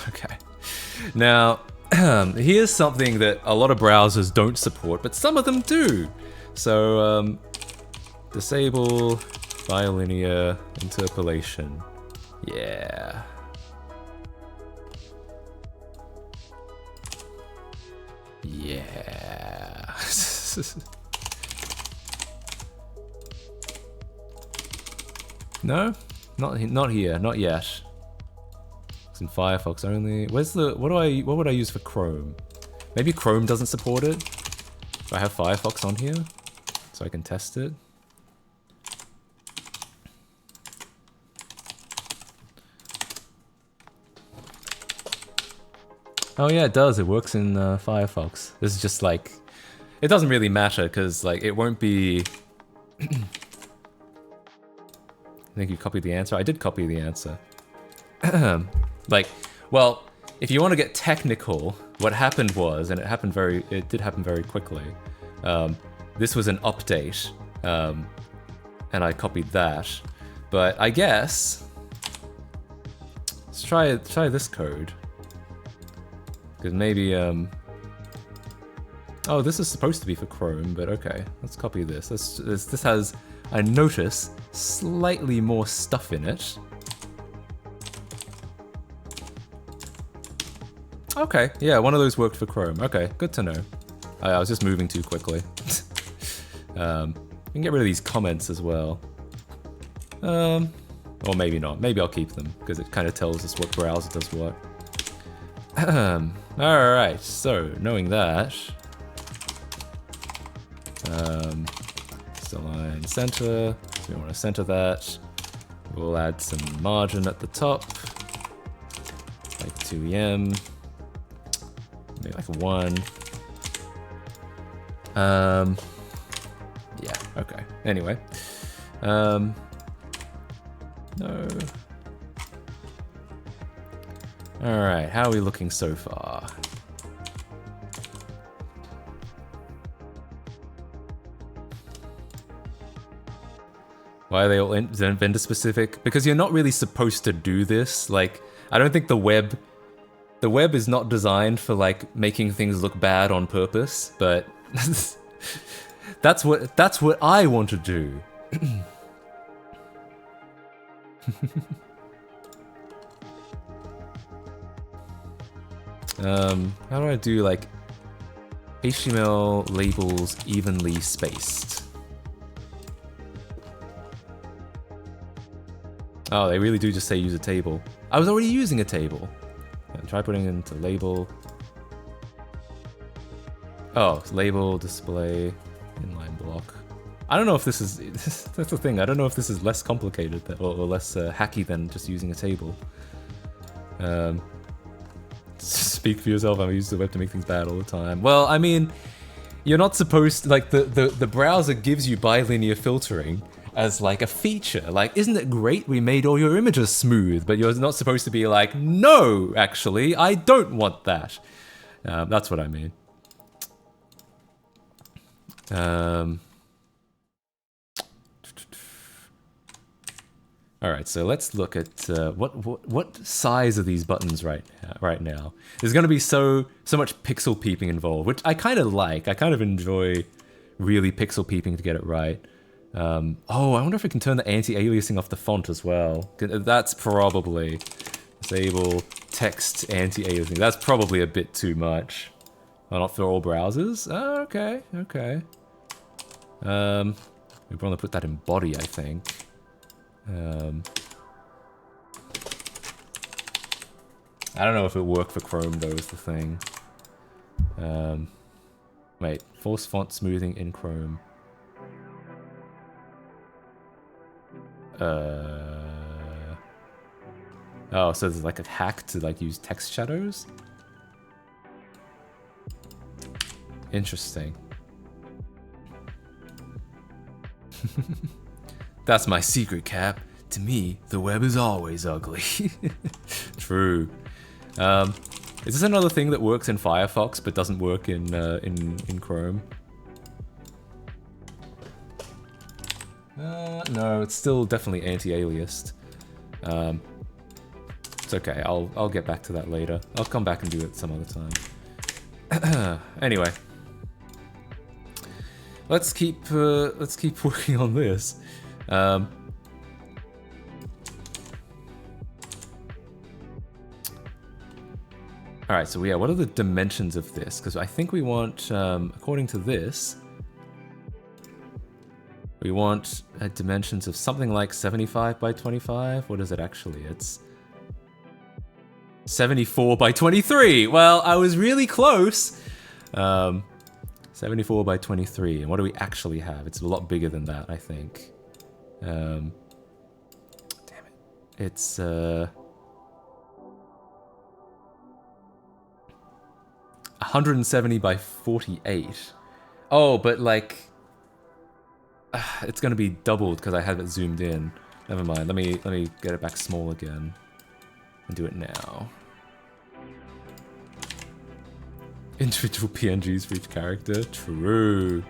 S1: Okay. Now, here's something that a lot of browsers don't support, but some of them do. So, disable bilinear interpolation. Yeah. Yeah. No? Not here, not yet. It's in Firefox only. Where's the what would I use for Chrome? Maybe Chrome doesn't support it? Do I have Firefox on here? So I can test it. Oh yeah, it does. It works in Firefox. This is just like, it doesn't really matter because like it won't be. I think you copied the answer. I did copy the answer. Like, well, if you want to get technical, what happened was, and it did happen very quickly. This was an update, and I copied that. But I guess let's try this code. Because maybe, oh, this is supposed to be for Chrome, but okay, let's copy this. This has, I notice, slightly more stuff in it. Okay, yeah, one of those worked for Chrome. Okay, good to know. I was just moving too quickly. We can get rid of these comments as well. Or maybe not. Maybe I'll keep them, because it kind of tells us what browser does what. Alright, so knowing that, align center, so we want to center that. We'll add some margin at the top, like 2em, maybe like 1. Yeah, okay. Anyway, no. Alright, how are we looking so far? Why are they all vendor specific? Because you're not really supposed to do this. Like, I don't think the web is not designed for like making things look bad on purpose, but that's what I want to do. How do I do like HTML labels evenly spaced? Oh, they really do just say use a table. I was already using a table. Try putting it into label. Oh, label, display, inline block. I don't know if this is, that's the thing, I don't know if this is less complicated or less hacky than just using a table. Speak for yourself, I use the web to make things bad all the time. Well, I mean, you're not supposed to, like, the browser gives you bilinear filtering as like a feature. Like, isn't it great we made all your images smooth? But you're not supposed to be like, no, actually, I don't want that. That's what I mean. All right, so let's look at what size are these buttons right now. There's going to be so much pixel peeping involved, which I kind of like. I kind of enjoy really pixel peeping to get it right. Oh, I wonder if we can turn the anti-aliasing off the font as well. That's probably disable text anti-aliasing. That's probably a bit too much. Well, not for all browsers. Oh, okay. We We want to put that in body, I think. I don't know if it worked for Chrome though, is the thing. Wait, force font smoothing in Chrome. Oh, so there's like a hack to like use text shadows? Interesting. That's my secret, Cap. To me, the web is always ugly. True. Is this another thing that works in Firefox but doesn't work in Chrome? No, it's still definitely anti-aliased. It's okay. I'll get back to that later. I'll come back and do it some other time. Anyway, let's keep working on this. Alright, so yeah, what are the dimensions of this? Because I think we want, according to this, we want dimensions of something like 75 by 25. What is it actually? It's 74 by 23. Well, I was really close. 74 by 23. And what do we actually have? It's a lot bigger than that, I think. Damn it. It's 170 by 48. Oh, but like, it's gonna be doubled because I have it zoomed in. Never mind. Let me get it back small again and do it now. Individual PNGs for each character. True.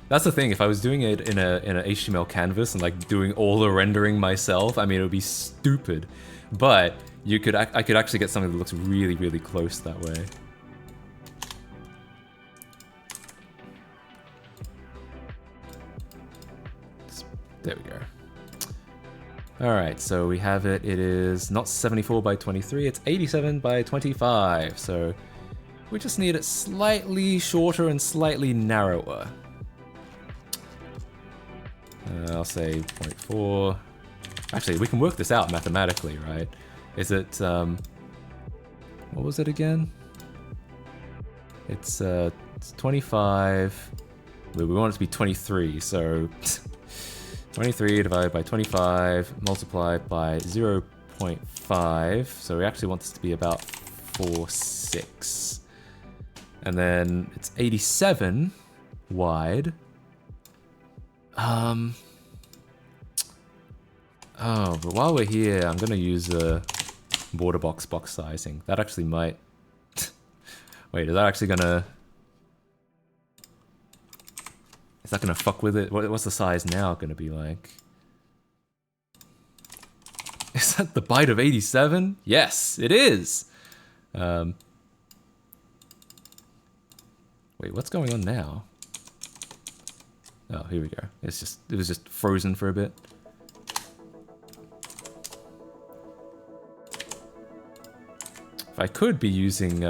S1: That's the thing. If I was doing it in a HTML canvas and like doing all the rendering myself, I mean, it would be stupid. But you could, I could actually get something that looks really, really close that way. There we go. Alright, so we have it. It is not 74 by 23, it's 87 by 25. So we just need it slightly shorter and slightly narrower. I'll say 0.4. Actually, we can work this out mathematically, right? Is it, what was it again? It's 25, we want it to be 23, so 23 divided by 25 multiplied by 0.5, so we actually want this to be about 4.6. And then it's 87 wide. Oh, but while we're here, I'm gonna use border box sizing. That actually might... Wait, is that actually gonna... Is that gonna fuck with it? What's the size now gonna be like? Is that the byte of 87? Yes, it is! Wait, what's going on now? Oh, here we go. It was just frozen for a bit. If I could be using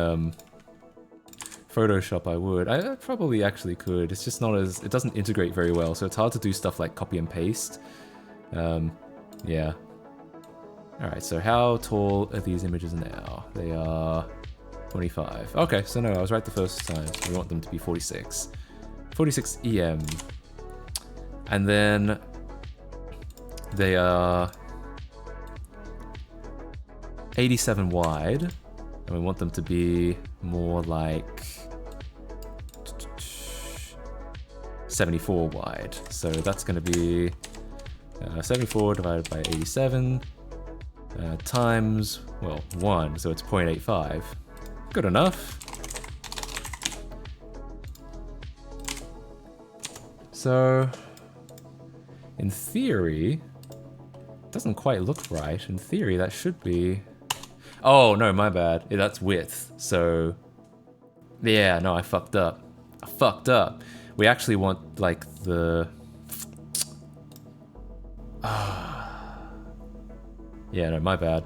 S1: Photoshop, I would. I probably actually could. It's just not as... It doesn't integrate very well, so it's hard to do stuff like copy and paste. Yeah. Alright, so how tall are these images now? They are 25. Okay, so no, I was right the first time. We want them to be 46. 46 EM. And then they are 87 wide. And we want them to be more like 74 wide. So that's going to be 74 divided by 87 times, well, 1. So it's 0.85. Good enough. So, in theory, it doesn't quite look right. In theory, that should be... Oh, no, my bad. Yeah, that's width. So, yeah, no, I fucked up. I fucked up. We actually want, like, the... Yeah, no, my bad.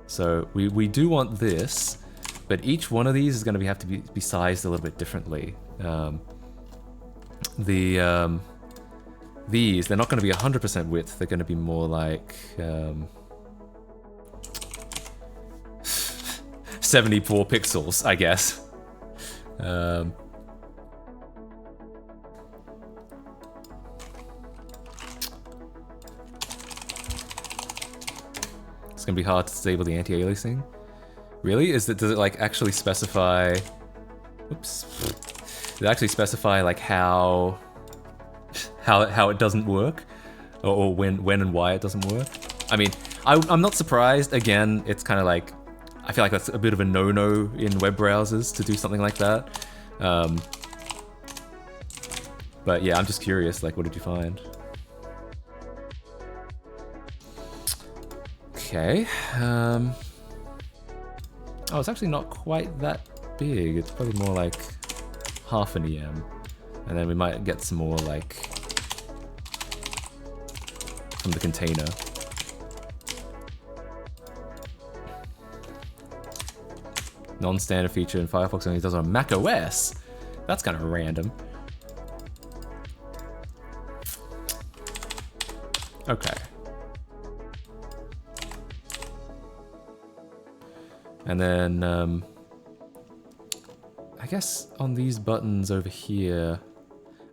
S1: So, we do want this, but each one of these is going to have to be sized a little bit differently. these, they're not going to be 100% width. They're going to be more like 74 pixels, I guess. It's gonna be hard to disable the anti-aliasing. Really? Does it like actually specify? Oops. Does it actually specify like how it doesn't work, or when and why it doesn't work? I mean, I'm not surprised. Again, it's kind of like, I feel like that's a bit of a no-no in web browsers to do something like that. But yeah, I'm just curious. Like, what did you find? Okay. Oh, it's actually not quite that big. It's probably more like half an EM. And then we might get some more like from the container. Non-standard feature in Firefox only does on Mac OS. That's kind of random. Okay. And then, I guess on these buttons over here,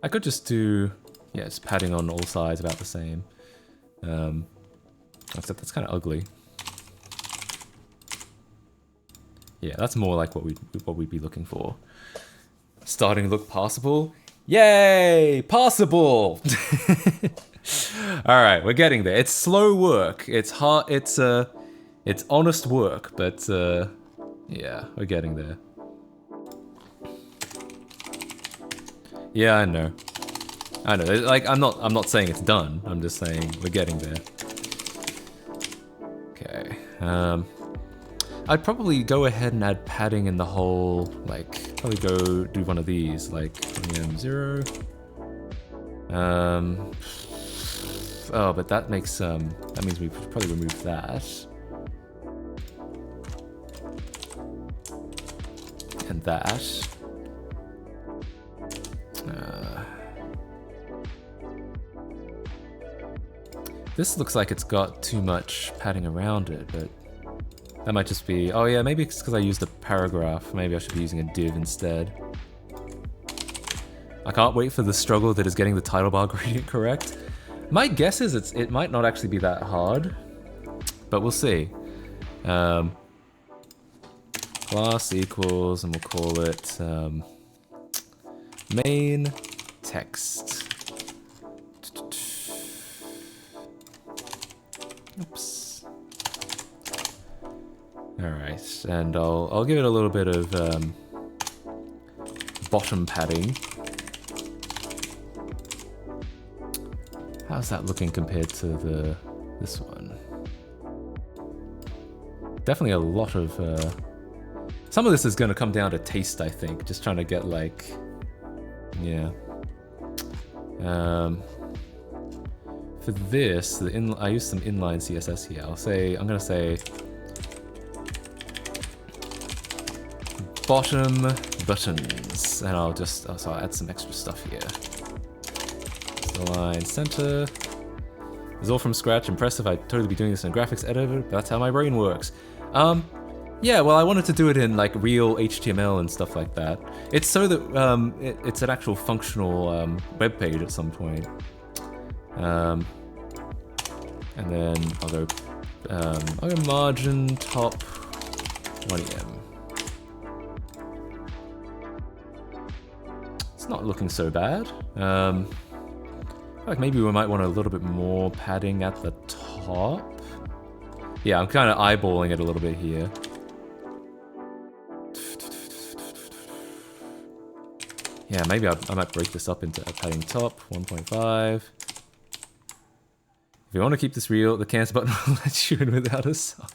S1: I could just do, yeah, it's padding on all sides about the same. Except that's kind of ugly. Yeah, that's more like what we'd be looking for. Starting to look passable. Yay! Passable! Alright, we're getting there. It's slow work. It's hard, it's honest work, but yeah, we're getting there. Yeah, I know. Like, I'm not saying it's done. I'm just saying we're getting there. Okay. I'd probably go ahead and add padding in the whole, like, probably go do one of these, like EM0. Oh, but that makes that means we probably remove that. And that. This looks like it's got too much padding around it, but that might just be... Oh yeah, maybe it's because I used a paragraph. Maybe I should be using a div instead. I can't wait for the struggle that is getting the title bar gradient correct. My guess is it might not actually be that hard, but we'll see. Class equals, and we'll call it main text. Oops. All right, and I'll give it a little bit of bottom padding. How's that looking compared to this one? Definitely a lot of. Some of this is going to come down to taste, I think. Just trying to get like, yeah. For this, I use some inline CSS here. I'm going to say bottom buttons, and I'll add some extra stuff here. Align center. It's all from scratch. Impressive. I'd totally be doing this in a graphics editor, but that's how my brain works. Yeah, well, I wanted to do it in like real HTML and stuff like that. It's so that it's an actual functional web page at some point. And then I'll go margin top 1em. It's not looking so bad. Like maybe we might want a little bit more padding at the top. Yeah, I'm kind of eyeballing it a little bit here. Yeah, maybe I might break this up into a padding top, 1.5. If you want to keep this real, the cancel button will let you in without a sub.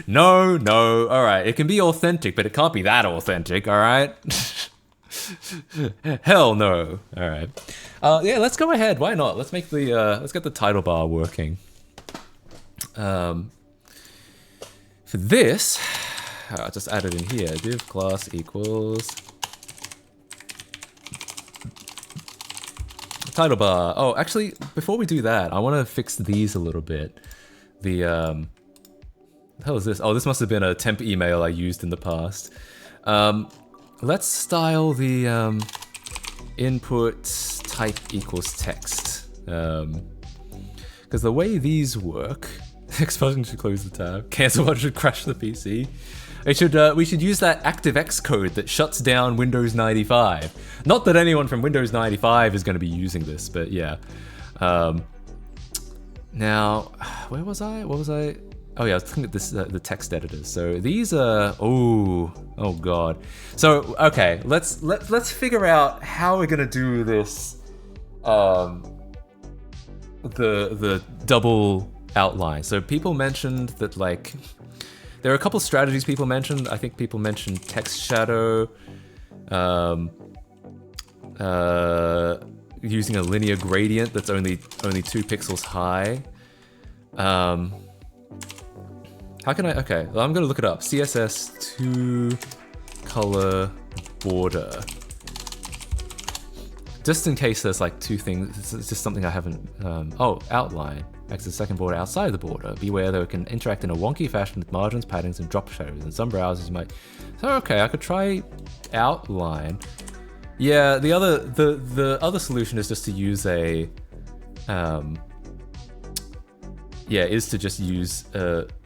S1: No, alright, it can be authentic, but it can't be that authentic, alright? Hell no. Alright. Yeah, let's go ahead, why not? Let's make the, let's get the title bar working. For this, I'll just add it in here. Div class equals Title bar. Oh, actually, before we do that, I want to fix these a little bit. The the hell is this? Oh, this must have been a temp email I used in the past. Let's style the input type equals text. Because the way these work, X button should close the tab. Cancel button should crash the PC. We should use that ActiveX code that shuts down Windows 95. Not that anyone from Windows 95 is going to be using this, but yeah. Now, where was I? What was I? Oh yeah, I was looking at this the text editors. So these are oh god. So okay, let's figure out how we're gonna do this. The double outline. So people mentioned that like there are a couple strategies people mentioned. I think people mentioned text shadow, using a linear gradient that's only 2 pixels high. How can I? Okay, well, I'm gonna look it up. CSS 2 color border. Just in case there's like 2 things. It's just something I haven't. Oh, outline. Access the second border outside the border. Beware that it can interact in a wonky fashion with margins, patterns, and drop shadows. In some browsers, you might. So okay, I could try outline. Yeah, the other solution is just to use a. Yeah, is to just use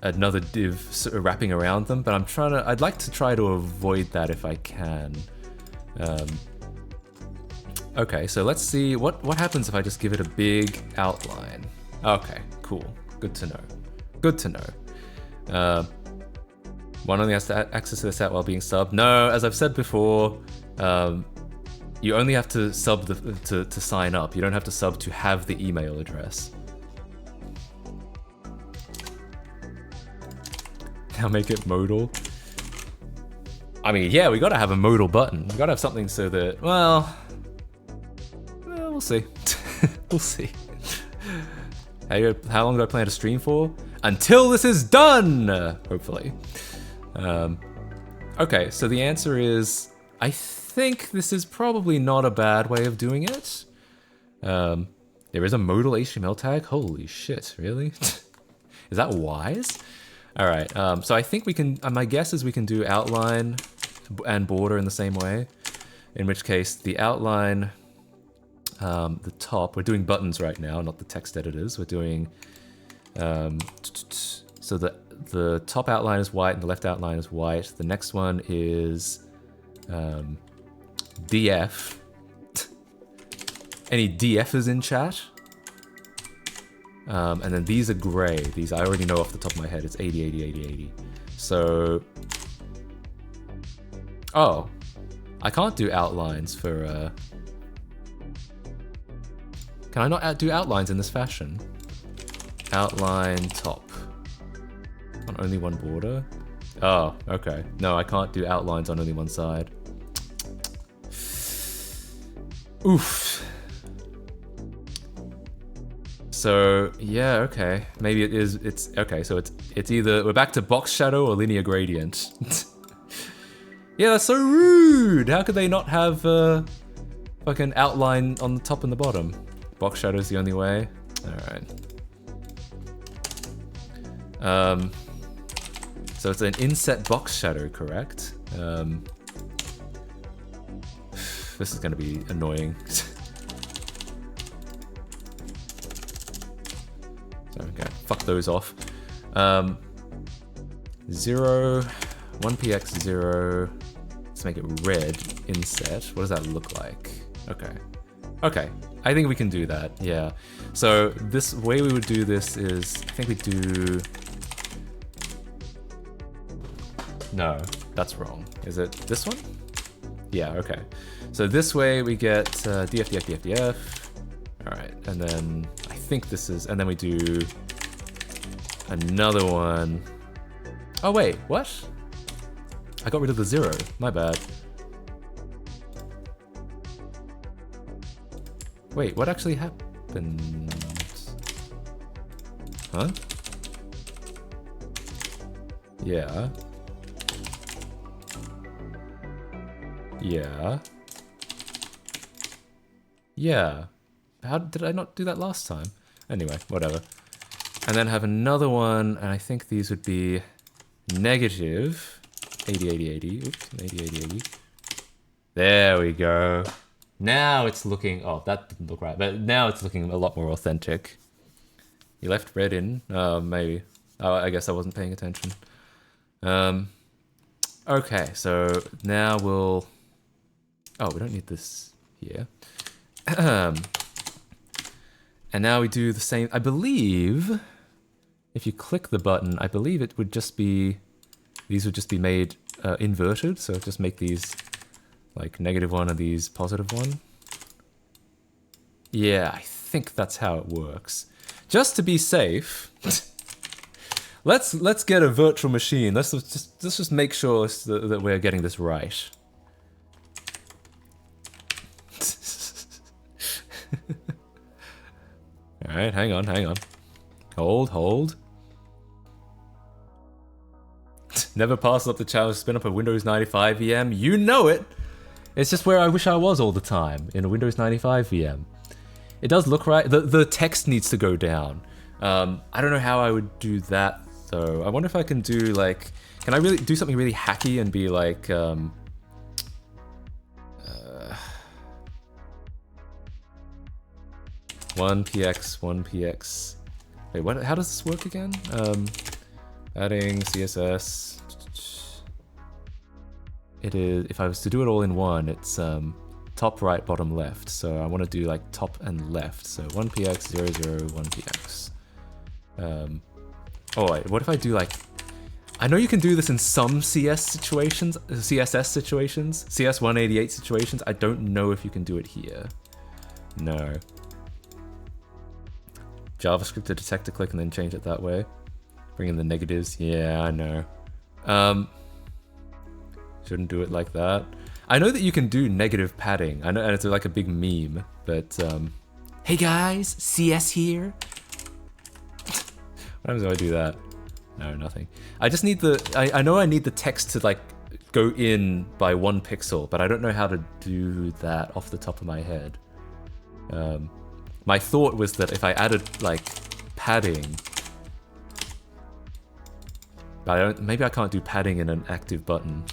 S1: another div sort of wrapping around them, but I'd like to try to avoid that if I can. Okay, so let's see what happens if I just give it a big outline. Okay, cool, good to know. Good to know. One only has to access this out while being subbed. No, as I've said before, you only have to sub to sign up. You don't have to sub to have the email address. Now make it modal. I mean, yeah, we gotta have a modal button. We gotta have something so that, well we'll see. We'll see. How long do I plan to stream for? Until this is done! Hopefully. Okay, so the answer is, I think this is probably not a bad way of doing it. There is a modal HTML tag? Holy shit, really? Is that wise? Alright, so I think we can, my guess is we can do outline and border in the same way. In which case, the outline, the top, we're doing buttons right now, not the text editors. We're doing, so the top outline is white and the left outline is white. The next one is DF. Any DFs in chat? And then these are gray. These I already know off the top of my head. It's 80, 80, 80, 80. So, oh, I can't do outlines for. Can I not do outlines in this fashion? Outline top on only one border. Oh, okay. No, I can't do outlines on only one side. Oof. So yeah, okay. Maybe it's okay. So it's either we're back to box shadow or linear gradient. Yeah, that's so rude. How could they not have fucking outline on the top and the bottom? Box shadow is the only way. All right. So it's an inset box shadow, correct? This is gonna be annoying. Okay, fuck those off. 0, 1px 0. Let's make it red inset. What does that look like? Okay. Okay, I think we can do that, yeah. So this way we would do this is, I think we do... No, that's wrong. Is it this one? Yeah, okay. So this way we get df, df, df, df. Alright, and then I think this is, and then we do another one. Oh wait, what? I got rid of the 0, my bad. Wait, what actually happened? Huh? Yeah. Yeah. Yeah. how did I not do that last time? Anyway, whatever. And then have another one, and I think these would be negative 80, 80, 80. Oops, 80, 80, 80. There we go. Now it's looking... Oh, that didn't look right. But now it's looking a lot more authentic. You left red in? Maybe. Oh, I guess I wasn't paying attention. Okay, so now we'll... Oh, we don't need this here. And now we do the same... I believe... If you click the button, I believe it would just be... These would just be made inverted, so just make these like -1 and these +1. Yeah, I think that's how it works. Just to be safe, let's get a virtual machine. Let's just make sure that we're getting this right. All right, hang on. Hold. Never passes up the challenge to spin up a Windows 95 VM. You know it! It's just where I wish I was all the time, in a Windows 95 VM. It does look right. The text needs to go down. I don't know how I would do that, though. I wonder if I can do, like... Can I really do something really hacky and be like... 1px, 1px... Wait, what? How does this work again? Adding CSS... It is, if I was to do it all in one, it's top, right, bottom, left. So I want to do like top and left. So 1px, 0, 0, 1px. Oh wait, what if I do like... I know you can do this in some CS situations, CSS situations, CS188 situations. I don't know if you can do it here. No. JavaScript to detect a click and then change it that way. Bring in the negatives. Yeah, I know. Shouldn't do it like that. I know that you can do negative padding. I know, and it's like a big meme, but hey guys, CS here. What happens if I do that? No, nothing. I just need the... I know I need the text to like go in by 1 pixel, but I don't know how to do that off the top of my head. My thought was that if I added like padding, but maybe I can't do padding in an active button.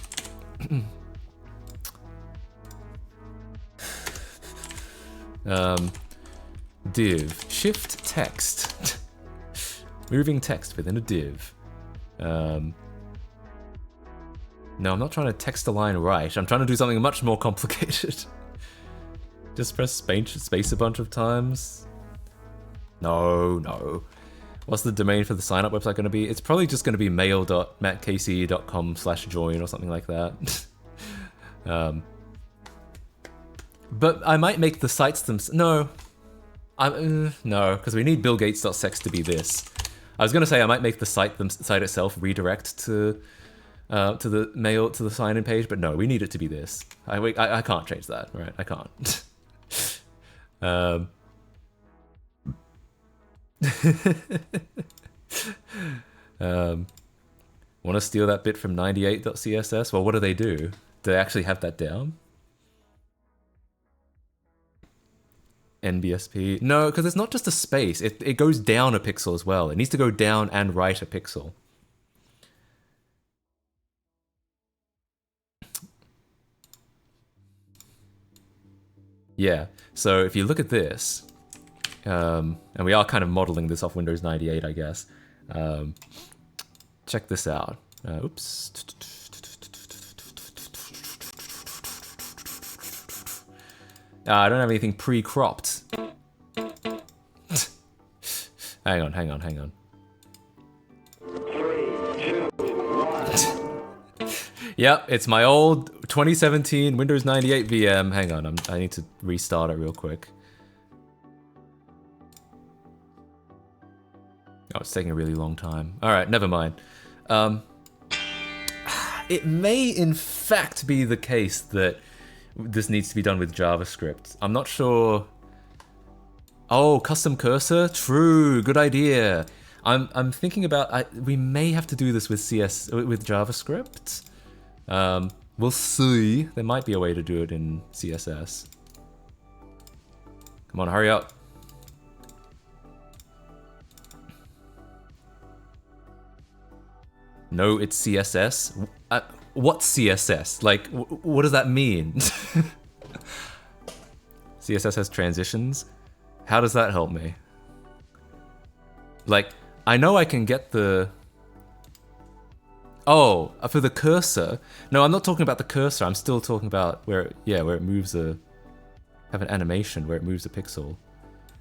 S1: Div, shift text, moving text within a div. No, I'm not trying to text a line right. I'm trying to do something much more complicated. Just press space a bunch of times. No. What's the domain for the sign-up website going to be? It's probably just going to be mail.mattkc.com/join or something like that. But I might make the sites no, because we need billgates.sex to be this. I was going to say I might make the site itself redirect to the mail to the sign-in page, but no, we need it to be this. I can't change that, right? I can't. Want to steal that bit from 98.css? Well, what do? Do they actually have that down? NBSP? No, because it's not just a space. It goes down a pixel as well. It needs to go down and right a pixel. Yeah, so if you look at this, and we are kind of modeling this off Windows 98, I guess. Check this out. Oops. I don't have anything pre-cropped. Hang on. 3, 2, 1. Yep, it's my old 2017 Windows 98 VM. Hang on, I need to restart it real quick. Oh, it's taking a really long time. Alright, never mind. It may in fact be the case that this needs to be done with JavaScript. I'm not sure. Oh, custom cursor? True, good idea. I'm thinking about we may have to do this with JavaScript. We'll see. There might be a way to do it in CSS. Come on, hurry up. No, it's CSS. What's CSS? Like, what does that mean? CSS has transitions. How does that help me? Like, I know I can get the... Oh, for the cursor. No, I'm not talking about the cursor. I'm still talking about where it moves a... Have an animation where it moves a pixel.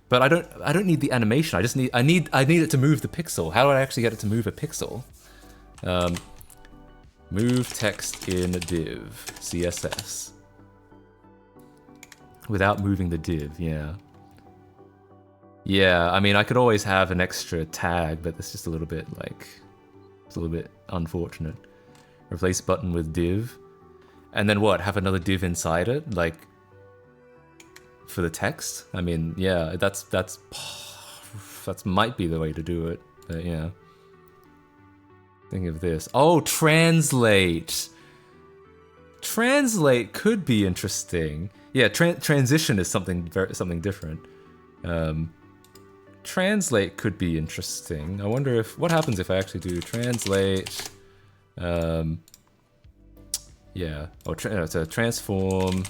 S1: But I don't need the animation. I need it to move the pixel. How do I actually get it to move a pixel? Move text in div, CSS. Without moving the div, yeah. Yeah, I mean, I could always have an extra tag, but it's just a little bit, like... It's a little bit unfortunate. Replace button with div. And then what? Have another div inside it? Like... For the text? I mean, yeah, that's might be the way to do it, but yeah. Think of this. Oh, translate! Translate could be interesting. Yeah, transition is something different. Translate could be interesting. I wonder what happens if I actually do translate. Yeah. Oh, so transform.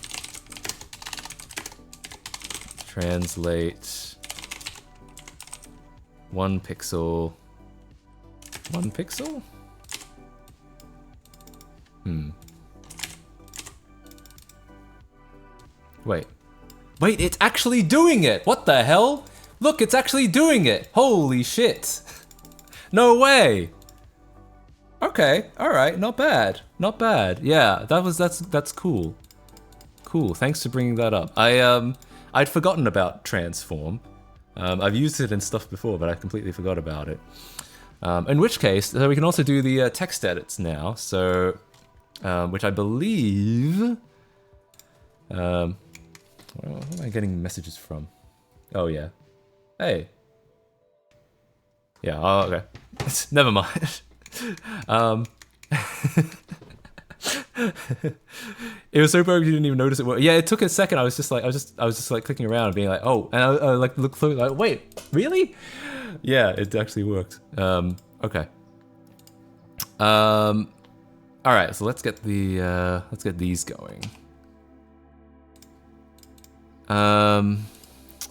S1: Translate. 1 pixel. 1 pixel? Wait, it's actually doing it! What the hell? Look, it's actually doing it! Holy shit! No way! Okay, alright, not bad. Not bad. Yeah, that's cool. Cool, thanks for bringing that up. I'd forgotten about transform. I've used it in stuff before, but I completely forgot about it. In which case, so we can also do the text edits now, so... which I believe... where am I getting messages from? Oh, yeah. Hey. Yeah, oh, okay. Never mind. It was so broke you didn't even notice it. Yeah, it took a second. I was just like clicking around and being like, oh, and I like look through like, wait, really? Yeah, it actually worked. Okay. All right, so let's get these going.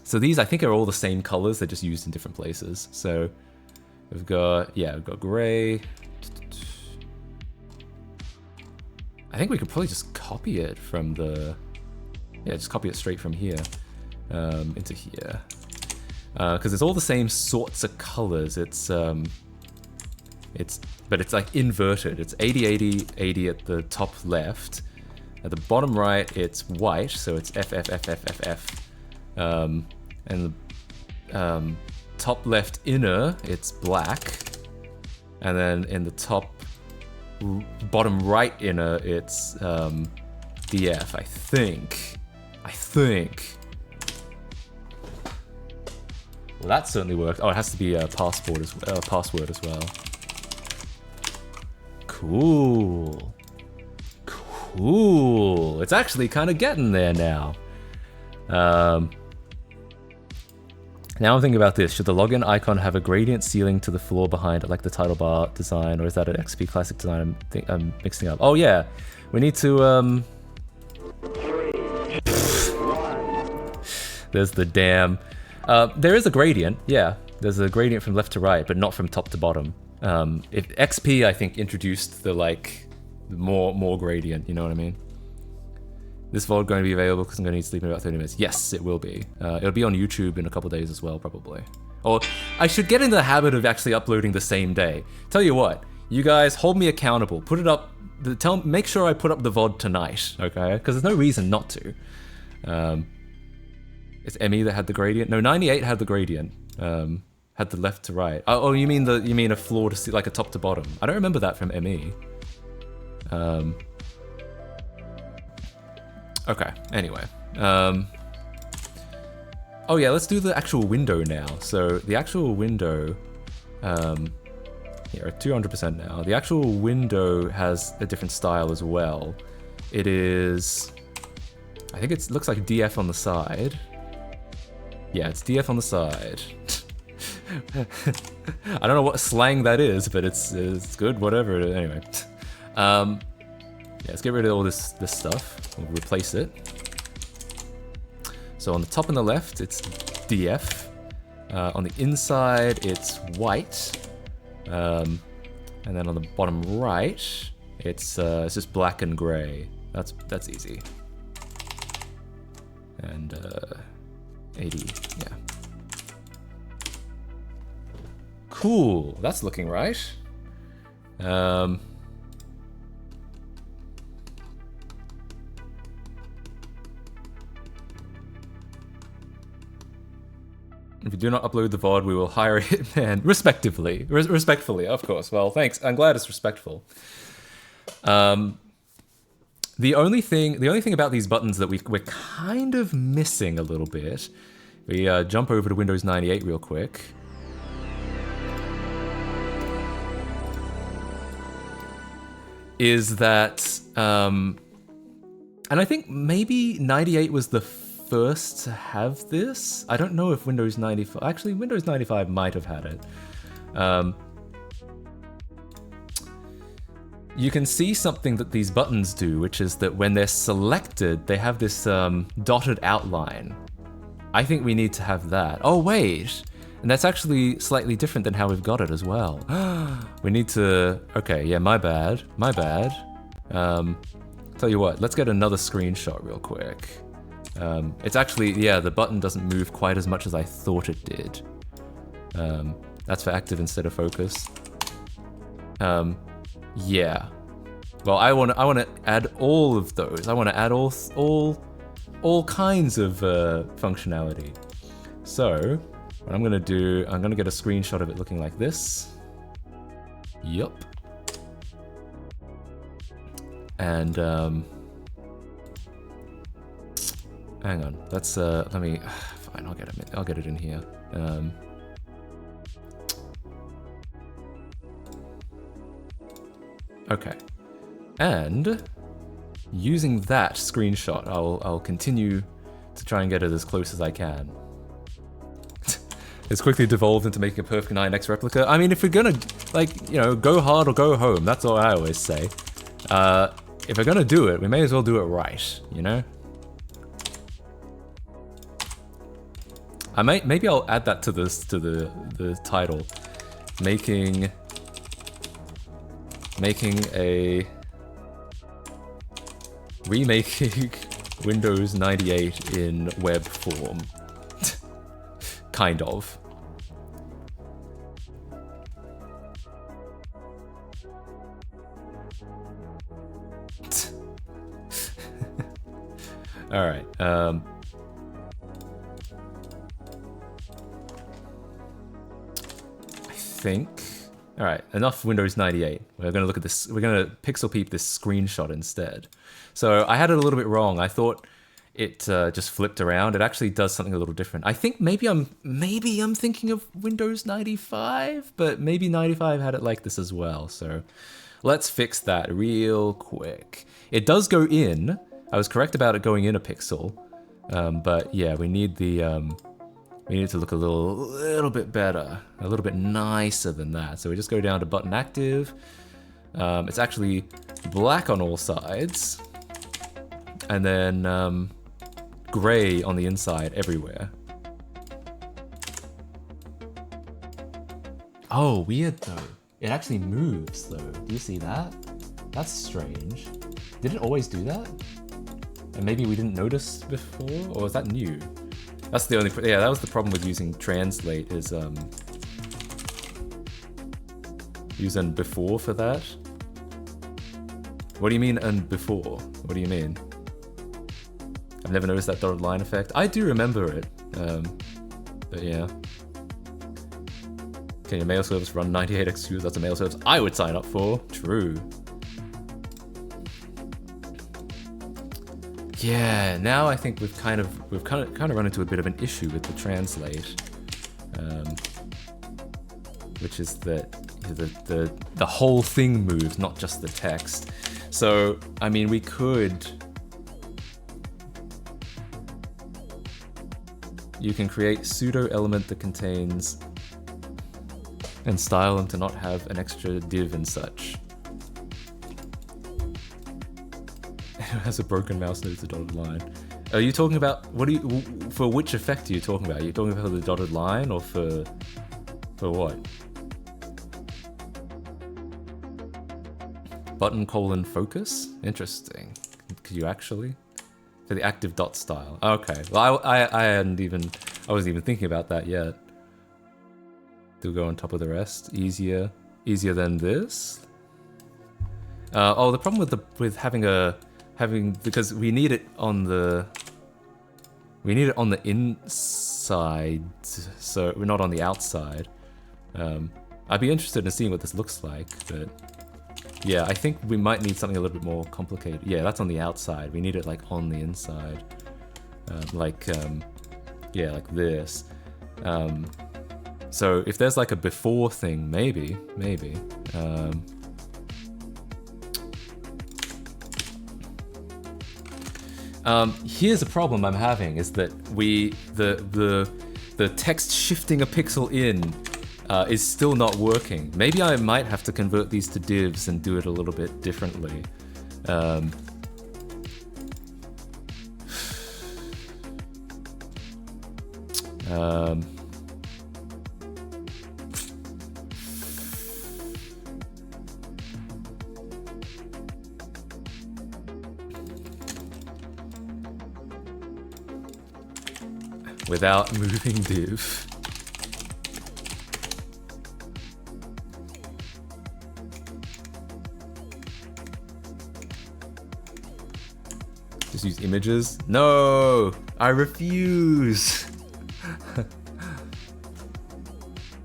S1: So these I think are all the same colors. They're just used in different places. So we've got gray. I think we could probably just copy it from the... Yeah, just copy it straight from here into here. Because it's all the same sorts of colors. But it's like inverted. It's 80, 80, 80 at the top left. At the bottom right, it's white, so it's F, F, F, F, F, F. And the top left inner, it's black. And then in the top bottom right inner, it's DF, I think. Well, that certainly worked. Oh, it has to be a password as well. Cool. Cool. It's actually kind of getting there now. Now I'm thinking about this. Should the login icon have a gradient ceiling to the floor behind it, like the title bar design, or is that an XP Classic design I'm mixing up? Oh yeah, we need to There's the damn. There is a gradient, yeah. There's a gradient from left to right, but not from top to bottom. If XP, I think, introduced the like more gradient. You know what I mean? This VOD going to be available because I'm going to need to sleep in about 30 minutes. Yes, it will be. It'll be on YouTube in a couple days as well, probably. Or I should get into the habit of actually uploading the same day. Tell you what, you guys hold me accountable. Put it up. Make sure I put up the VOD tonight, okay? Because there's no reason not to. It's ME that had the gradient. No, 98 had the gradient. Had the left to right. Oh, you mean a floor to see, like a top to bottom? I don't remember that from ME. Okay, anyway. Oh yeah, let's do the actual window now. So the actual window, here, 200% now. The actual window has a different style as well. It is, I think it looks like DF on the side. Yeah, it's DF on the side. I don't know what slang that is, but it's good, whatever. Anyway. Yeah, let's get rid of all this stuff. We'll replace it. So on the top and the left, it's DF. On the inside, it's white. And then on the bottom right, it's just black and gray. That's easy. And 80, yeah. Cool, that's looking right. If you do not upload the VOD, we will hire a hitman, respectively. Respectfully, of course. Well, thanks. I'm glad it's respectful. The only thing about these buttons that we're kind of missing a little bit, we jump over to Windows 98 real quick. Is that, and I think maybe 98 was the first to have this. I don't know if Windows 95, actually Windows 95 might have had it. You can see something that these buttons do, which is that when they're selected, they have this dotted outline. I think we need to have that. Oh wait, and that's actually slightly different than how we've got it as well. We need to, okay, yeah, my bad. Tell you what, let's get another screenshot real quick. It's actually, yeah, the button doesn't move quite as much as I thought it did. That's for active instead of focus. Yeah. Well, I want to add all of those. I want to add all kinds of functionality. So, what I'm gonna do, I'm gonna get a screenshot of it looking like this. Yup. And hang on. Let's let me. Fine, I'll get it in here. Okay. And using that screenshot, I'll continue to try and get it as close as I can. It's quickly devolved into making a perfect 9x replica. I mean, if we're gonna, like, you know, go hard or go home, that's what I always say. If we're gonna do it, we may as well do it right, you know? Maybe I'll add that to this, to the title. Making a remaking Windows 98 in web form. Kind of. All right. I think. All right. Enough Windows 98. We're gonna look at this. We're gonna pixel peep this screenshot instead. So I had it a little bit wrong. I thought it just flipped around. It actually does something a little different. I think maybe I'm thinking of Windows 95, but maybe 95 had it like this as well. So let's fix that real quick. It does go in. I was correct about it going in a pixel, but yeah, we need the we need it to look a little bit better, a little bit nicer than that. So we just go down to button active. It's actually black on all sides, and then gray on the inside everywhere. Oh, weird though. It actually moves though. Do you see that? That's strange. Did it always do that? And maybe we didn't notice before, or was that new? That's the only, yeah, that was the problem with using translate, is using before for that. What do you mean and before? What do you mean? I've never noticed that dotted line effect. I do remember it, but yeah. Can your mail service run 98x queues? That's a mail service I would sign up for. True. Yeah, now I think we've kind of run into a bit of an issue with the translate, which is that the whole thing moves, not just the text. So I mean, we could. You can create pseudo element that contains and style them to not have an extra div and such. It has a broken mouse and it's a dotted line. Are you talking about, for which effect are you talking about? Are you talking about the dotted line or for what? Button colon focus? Interesting. Could you actually? For the active dot style. Okay. Well, I wasn't even thinking about that yet. Do go on top of the rest. Easier than this. Oh, the problem with because we need it on the inside, so we're not on the outside. I'd be interested in seeing what this looks like, but yeah, I think we might need something a little bit more complicated. Yeah, that's on the outside. We need it like on the inside, yeah, like this. So if there's like a before thing, maybe. Here's a problem I'm having is that the text shifting a pixel in is still not working. Maybe I might have to convert these to divs and do it a little bit differently. Without moving div. Just use images? No! I refuse!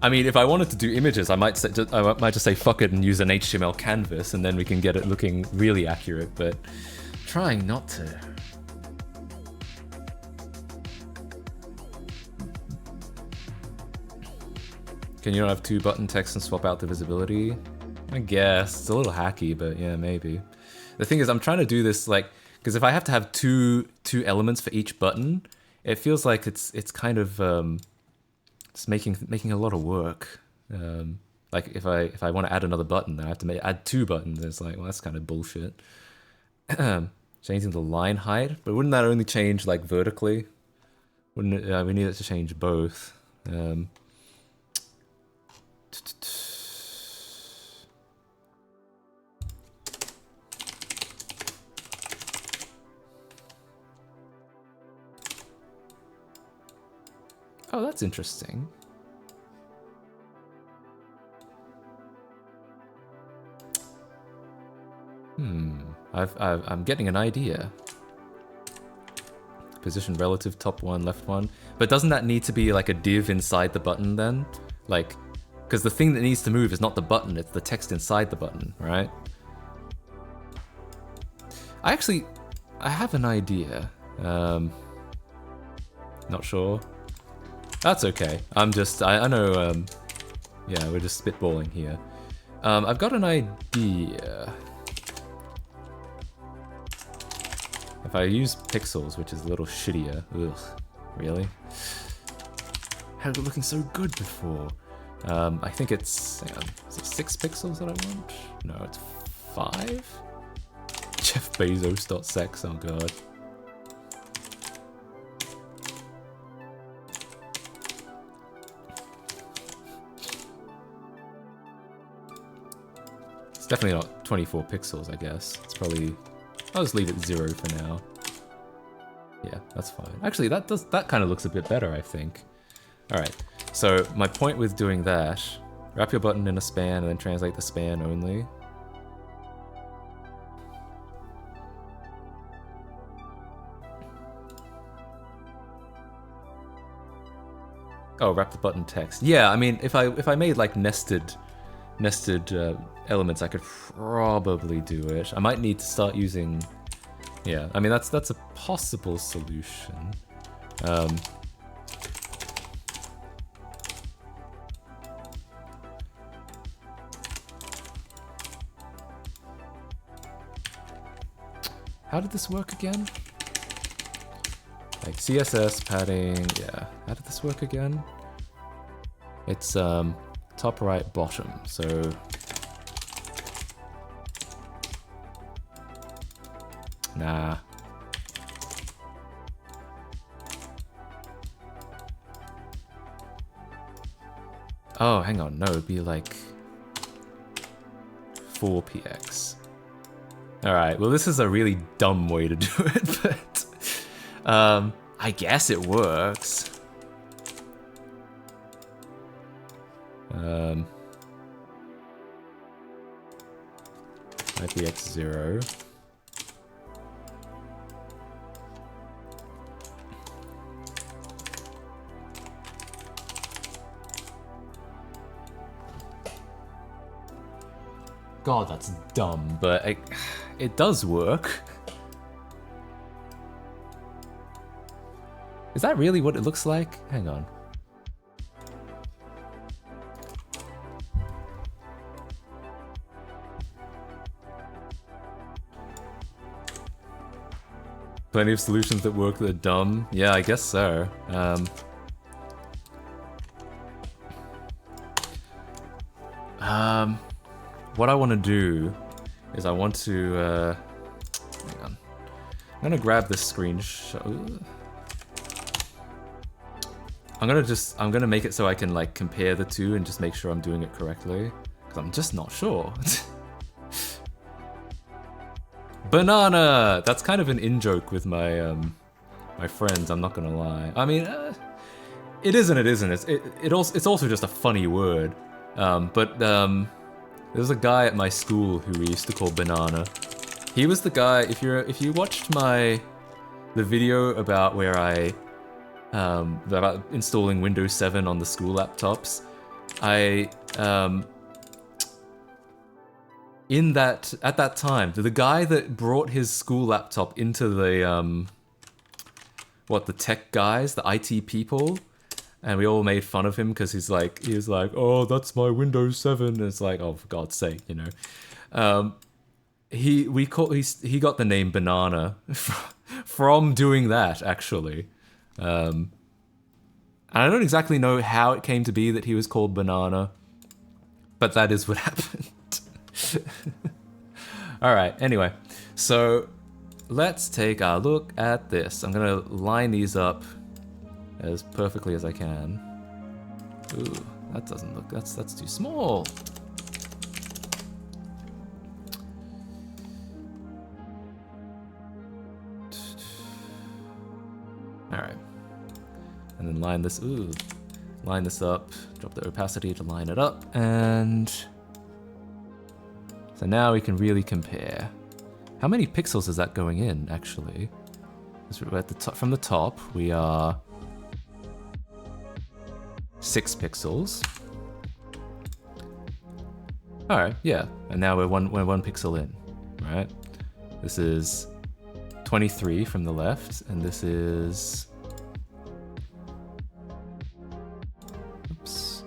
S1: I mean, if I wanted to do images, I might just say fuck it and use an HTML canvas and then we can get it looking really accurate, but trying not to. Can you not have two button text and swap out the visibility? I guess. It's a little hacky, but yeah, maybe. The thing is, I'm trying to do this like, because if I have to have two elements for each button, it feels like it's kind of it's making a lot of work. Like if I want to add another button, then I have to add two buttons. It's like, well, that's kind of bullshit. Changing the line height, but wouldn't that only change like vertically? Wouldn't it, we need it to change both. Oh, that's interesting. I'm getting an idea. Position relative, top one, left one. But doesn't that need to be like a div inside the button then? Like, because the thing that needs to move is not the button, it's the text inside the button, right? I have an idea. Not sure. That's okay. I know, yeah, we're just spitballing here. I've got an idea. If I use pixels, which is a little shittier, ugh, really? Had it looking so good before. I think it's, hang on, is it 6 pixels that I want? No, it's 5? Jeff Bezos.sex, oh god. It's definitely not 24 pixels, I guess. It's probably, I'll just leave it 0 for now. Yeah, that's fine. Actually, that kind of looks a bit better, I think. Alright, so my point with doing that, wrap your button in a span and then translate the span only. Oh, wrap the button text. Yeah, I mean, if I made like nested elements, I could probably do it. I might need to start using. Yeah, I mean that's a possible solution. How did this work again? Like CSS padding, yeah. How did this work again? It's top, right, bottom. So nah. Oh, hang on. No, it'd be like 4px. Alright, well this is a really dumb way to do it, but I guess it works. 5px0. God, that's dumb, but it does work. Is that really what it looks like? Hang on. Plenty of solutions that work that are dumb. Yeah, I guess so. What I want to do is I want to, hang on. I'm gonna grab this screenshot. I'm gonna make it so I can like compare the two and just make sure I'm doing it correctly. Because I'm just not sure. Banana! That's kind of an in-joke with my, my friends, I'm not gonna lie. I mean, it is and it isn't. It's also just a funny word. There's a guy at my school who we used to call Banana. He was the guy, if you watched the video about where I, about installing Windows 7 on the school laptops, at that time, the guy that brought his school laptop into the, the tech guys, the IT people, and we all made fun of him because he was like, oh, that's my Windows 7. And it's like, oh, for God's sake, you know. He got the name Banana from doing that, actually. And I don't exactly know how it came to be that he was called Banana, but that is what happened. Alright, anyway. So, let's take a look at this. I'm gonna line these up as perfectly as I can. Ooh, that doesn't look, that's too small. Alright. And then line this up, drop the opacity to line it up, and so now we can really compare. How many pixels is that going in, actually? We're at the top, from the top, we are 6 pixels. Alright, yeah. And now we're one pixel in, right? This is 23 from the left, and this is... Oops.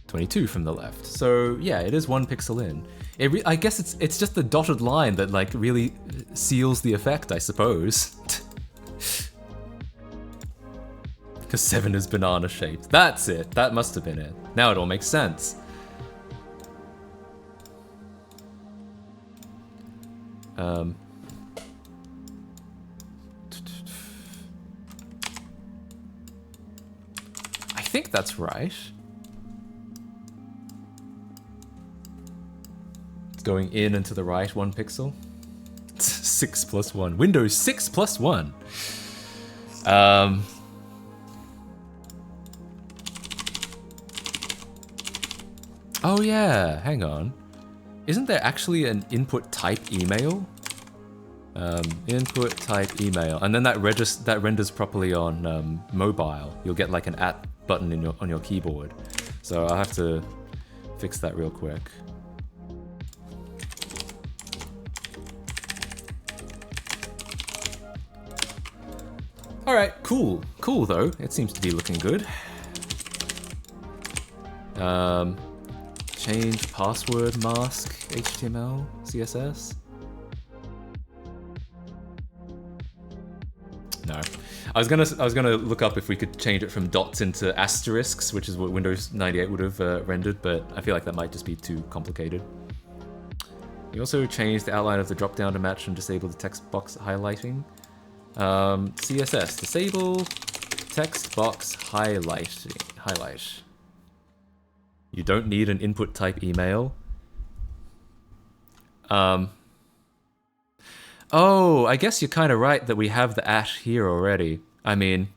S1: 22 from the left. So yeah, it is 1 pixel in. I guess it's just the dotted line that like really seals the effect, I suppose. Because 7 is banana shaped. That's it. That must have been it. Now it all makes sense. I think that's right. It's going in and to the right 1 pixel. 6 plus 1. Windows 6 plus 1. Oh yeah, hang on. Isn't there actually an input type email? Input type email, and then that renders properly on mobile. You'll get like an @ button on your keyboard. So I'll have to fix that real quick. All right, cool though. It seems to be looking good. Change password mask HTML CSS. No. I was gonna look up if we could change it from dots into asterisks, which is what Windows 98 would have rendered, but I feel like that might just be too complicated. You also changed the outline of the drop-down to match and disable the text box highlighting. CSS, disable text box highlight. You don't need an input type email. Oh, I guess you're kind of right that we have the @ here already. I mean,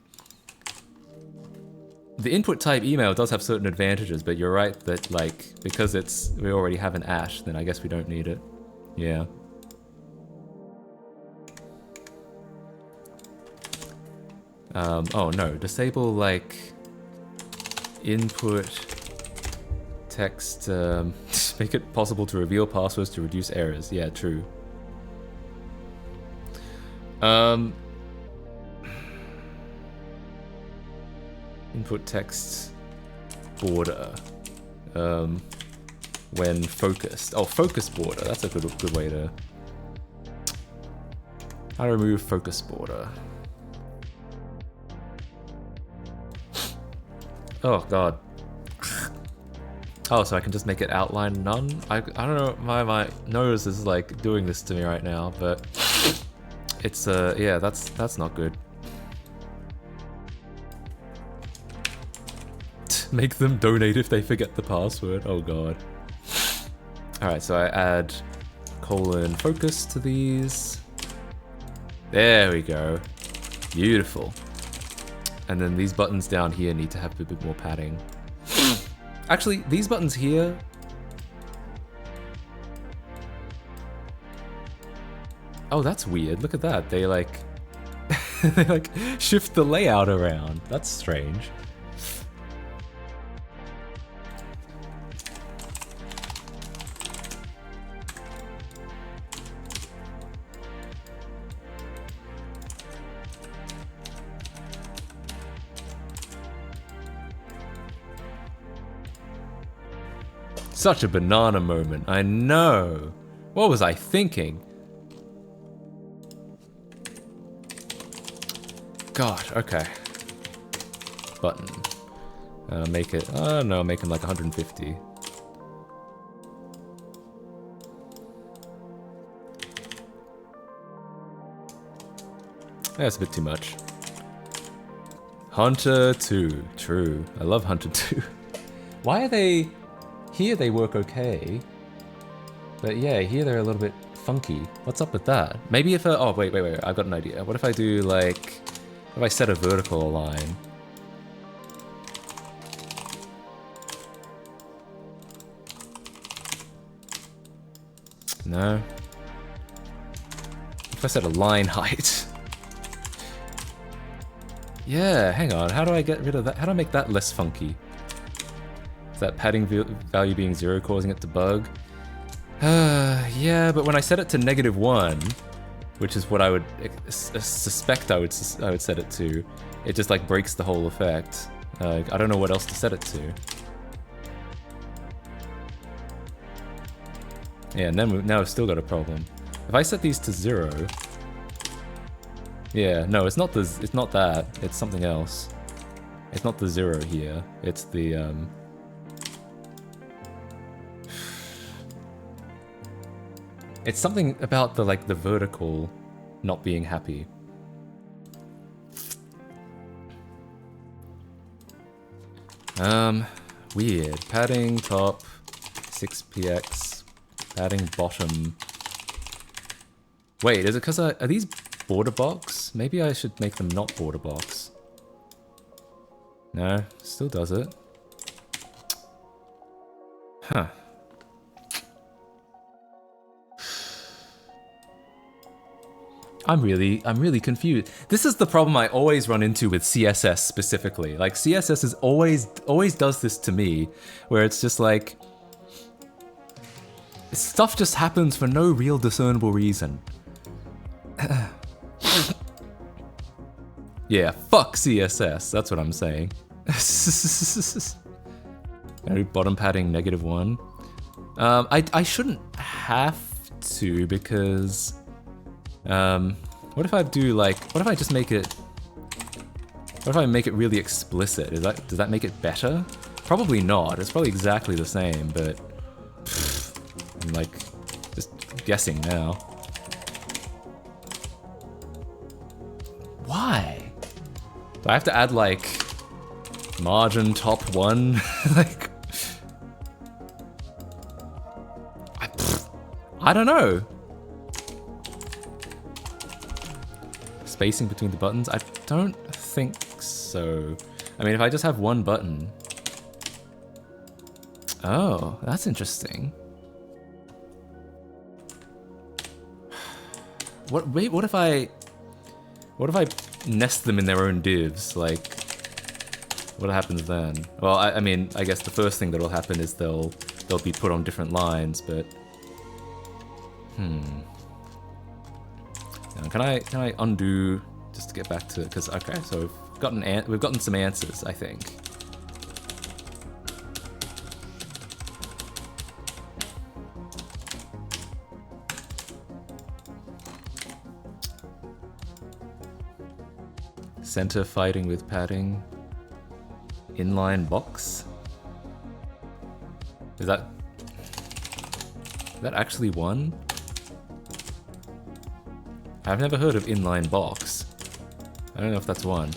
S1: the input type email does have certain advantages, but you're right that, like, because we already have an @ then I guess we don't need it. Yeah. Oh no, disable, like, input text, make it possible to reveal passwords to reduce errors. Yeah, true. Input text border when focused. Oh, focus border. That's a good way to. How to remove focus border. Oh god. Oh, so I can just make it outline none? I don't know, my nose is like doing this to me right now, but it's yeah, that's not good. Make them donate if they forget the password. Oh god. Alright, so I add :focus to these. There we go. Beautiful. And then these buttons down here need to have a bit more padding. Actually, these buttons here... Oh, that's weird. Look at that. They like... they like shift the layout around. That's strange. Such a banana moment, I know. What was I thinking? God, okay. Button. Make it, no, make him like 150. That's a bit too much. Hunter 2, true. I love Hunter 2. Why are they... Here they work okay, but yeah, here they're a little bit funky. What's up with that? Maybe if oh wait, I've got an idea. What if I do like, if I set a vertical align? No. If I set a line height? Yeah, hang on, how do I get rid of that? How do I make that less funky? Is that padding value being 0 causing it to bug? Yeah, but when I set it to -1, which is what I would suspect I would set it to, it just like breaks the whole effect. I don't know what else to set it to. Yeah, and then now I've still got a problem. If I set these to 0, yeah, no, it's not that. It's something else. It's not the 0 here. It's the It's something about the like the vertical not being happy. Weird. Padding top 6px. Padding bottom. Wait, is it because are these border box? Maybe I should make them not border box. No, still does it. Huh. I'm really confused. This is the problem I always run into with CSS specifically. Like CSS is always does this to me, where it's just like stuff just happens for no real discernible reason. Yeah, fuck CSS. That's what I'm saying. Bottom padding -1. I shouldn't have to because What if I do like, what if I just make it, what if I make it really explicit? Does that make it better? Probably not. It's probably exactly the same, but I'm like just guessing now. Why? Do I have to add like margin top 1? Like I don't know. Spacing between the buttons? I don't think so. I mean, if I just have one button. Oh, that's interesting. Wait, what if I nest them in their own divs? Like, what happens then? Well, I mean, I guess the first thing that'll happen is they'll be put on different lines, but now, can I undo just to get back to, because okay, so we've gotten some answers, I think. Center fighting with padding. Inline box? Is that actually one? I've never heard of inline box. I don't know if that's one.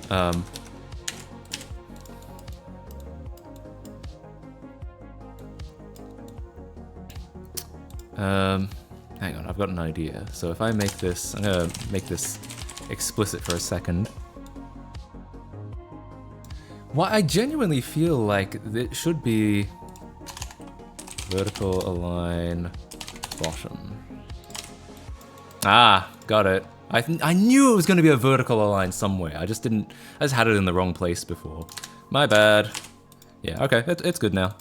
S1: Hang on, I've got an idea. So if I make this, I'm gonna make this explicit for a second. Well, I genuinely feel like it should be vertical align bottom. Ah, got it. I knew it was going to be a vertical align somewhere. I just had it in the wrong place before. My bad. Yeah, okay, it's good now.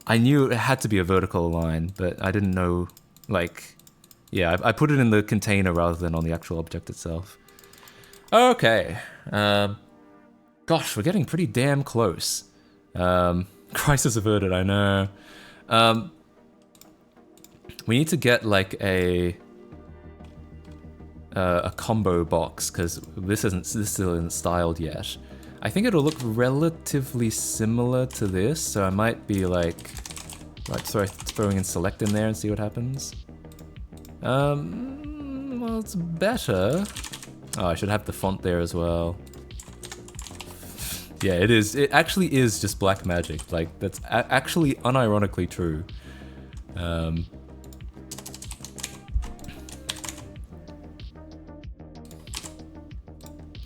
S1: I knew it had to be a vertical align, but I didn't know, like, yeah, I put it in the container rather than on the actual object itself. Okay. Gosh, we're getting pretty damn close. Crisis averted, I know. We need to get like a combo box because this still isn't styled yet. I think it'll look relatively similar to this, so I might be like throwing in select in there and see what happens. Well, it's better. Oh, I should have the font there as well. Yeah, it is. It actually is just black magic. Like, that's actually unironically true.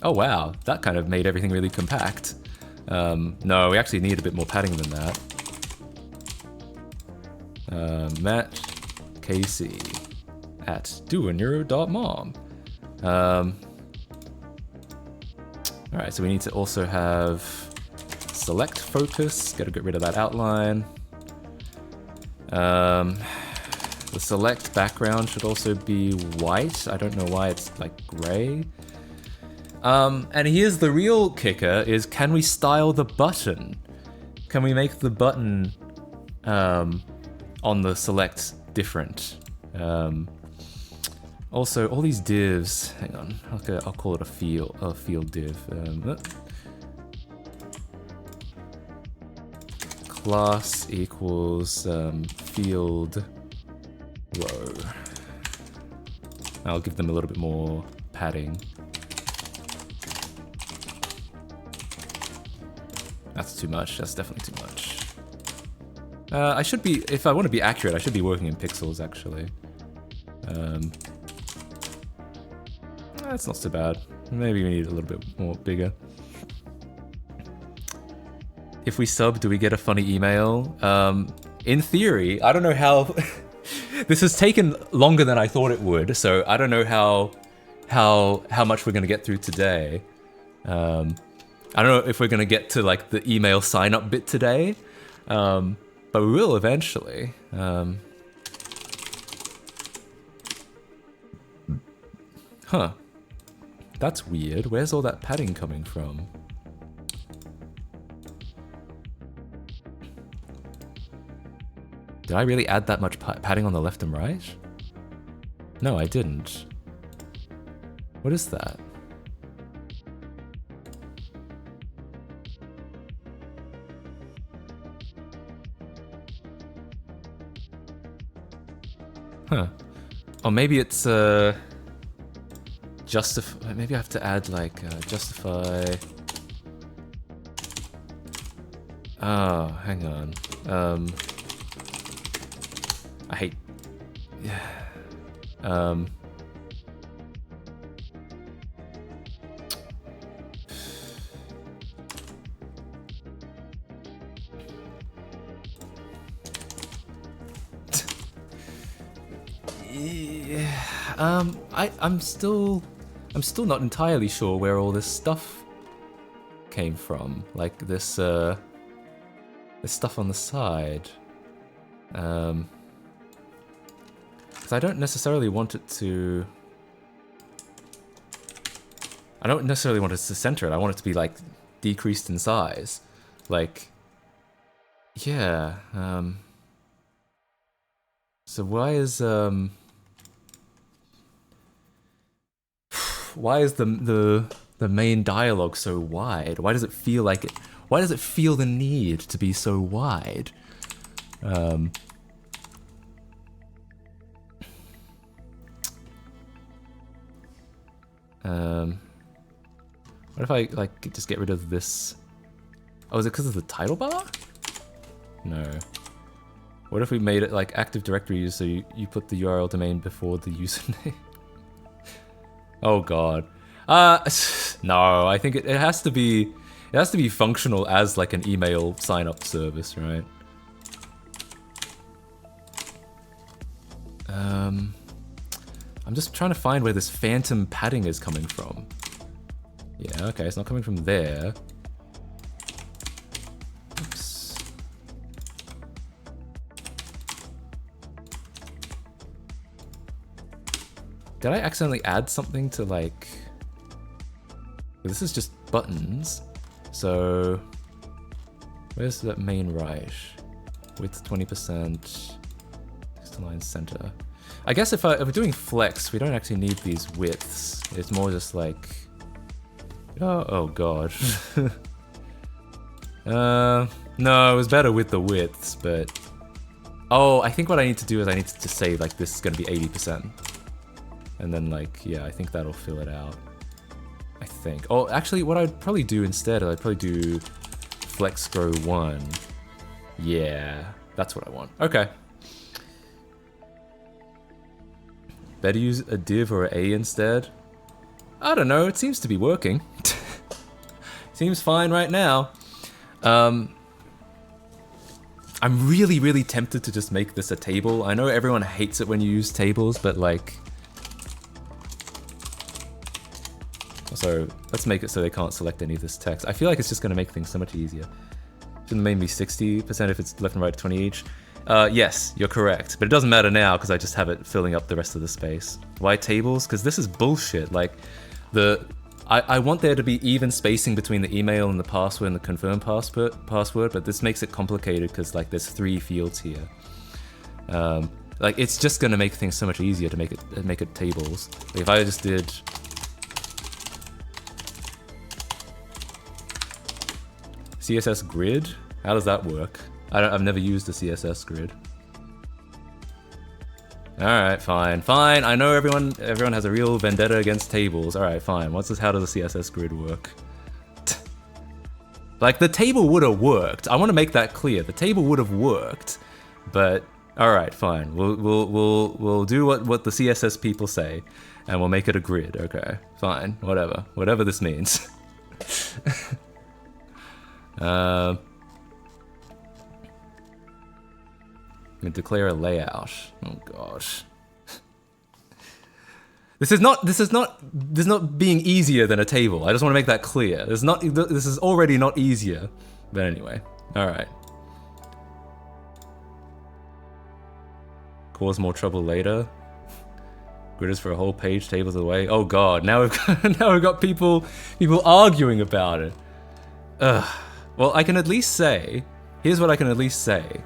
S1: Oh wow, that kind of made everything really compact. No, we actually need a bit more padding than that. Matt Casey at doinyour.mom. Alright, so we need to also have select focus, gotta get rid of that outline. The select background should also be white. I don't know why it's like gray. And here's the real kicker is, can we style the button? Can we make the button on the select different? Also, all these divs, hang on, I'll call it a field div. Class equals field row. I'll give them a little bit more padding. That's too much, that's definitely too much. I should be, if I want to be accurate, I should be working in pixels actually. That's not so bad. Maybe we need a little bit more bigger. If we sub, do we get a funny email? In theory, I don't know how... This has taken longer than I thought it would, so I don't know how much we're going to get through today. I don't know if we're going to get to like the email sign up bit today, but we will eventually. Huh. That's weird. Where's all that padding coming from? Did I really add that much padding on the left and right? No, I didn't. What is that? Huh. Or maybe it's justify. Maybe I have to add like justify. Oh, hang on. I hate. Yeah. I'm still not entirely sure where all this stuff came from. Like this stuff on the side. Because I don't necessarily want it to. I don't necessarily want it to center it. I want it to be like decreased in size. Like, yeah. So why is the main dialogue so wide? Why does it feel like it? Why does it feel the need to be so wide? What if I like just get rid of this? Oh, is it because of the title bar? No. What if we made it like Active Directory so you put the URL domain before the username? Oh god. No, I think it has to be functional as like an email sign up service, right? I'm just trying to find where this phantom padding is coming from. Yeah, okay, it's not coming from there. Oops. Did I accidentally add something to like... This is just buttons. So... Where's that main right? Width 20%. Text align center. I guess if we're doing flex, we don't actually need these widths. It's more just like... Oh god. No, it was better with the widths, but... Oh, I think what I need to do is I need to just say like this is gonna be 80%. And then like, yeah, I think that'll fill it out. I think. Oh, actually what I'd probably do instead, I'd probably do flex grow 1. Yeah, that's what I want. Okay. Better use a div or an A instead? I don't know, it seems to be working. Seems fine right now. I'm really, really tempted to just make this a table. I know everyone hates it when you use tables, but like... So, let's make it so they can't select any of this text. I feel like it's just gonna make things so much easier. Shouldn't maybe 60% if it's left and right 20 each. Yes, you're correct, but it doesn't matter now because I just have it filling up the rest of the space. Why tables? Because this is bullshit. Like, I want there to be even spacing between the email and the password and the confirm password, but this makes it complicated because like there's 3 fields here. Like it's just gonna make things so much easier to make it tables. Like, if I just did CSS grid, how does that work? I've never used the CSS grid. Alright, fine. Fine, I know everyone has a real vendetta against tables. Alright, fine. How does the CSS grid work? Like, the table would have worked. I want to make that clear. The table would have worked, but alright, fine. We'll do what the CSS people say, and we'll make it a grid. Okay, fine. Whatever. Whatever this means. And declare a layout. Oh gosh. This is not being easier than a table. I just want to make that clear. This is already not easier. But anyway, all right. Cause more trouble later. Grid is for a whole page, tables away. Oh god, now we've got people arguing about it. Ugh. Well, I can at least say. Here's what I can at least say.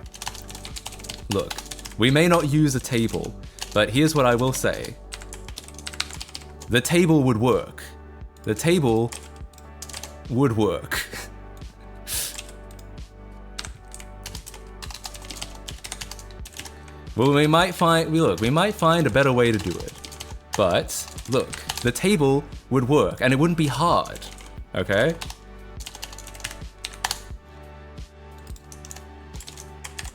S1: Look, we may not use a table, but here's what I will say. the table would work. The table would work. Well, we might find a better way to do it. But, look, the table would work, and it wouldn't be hard, okay?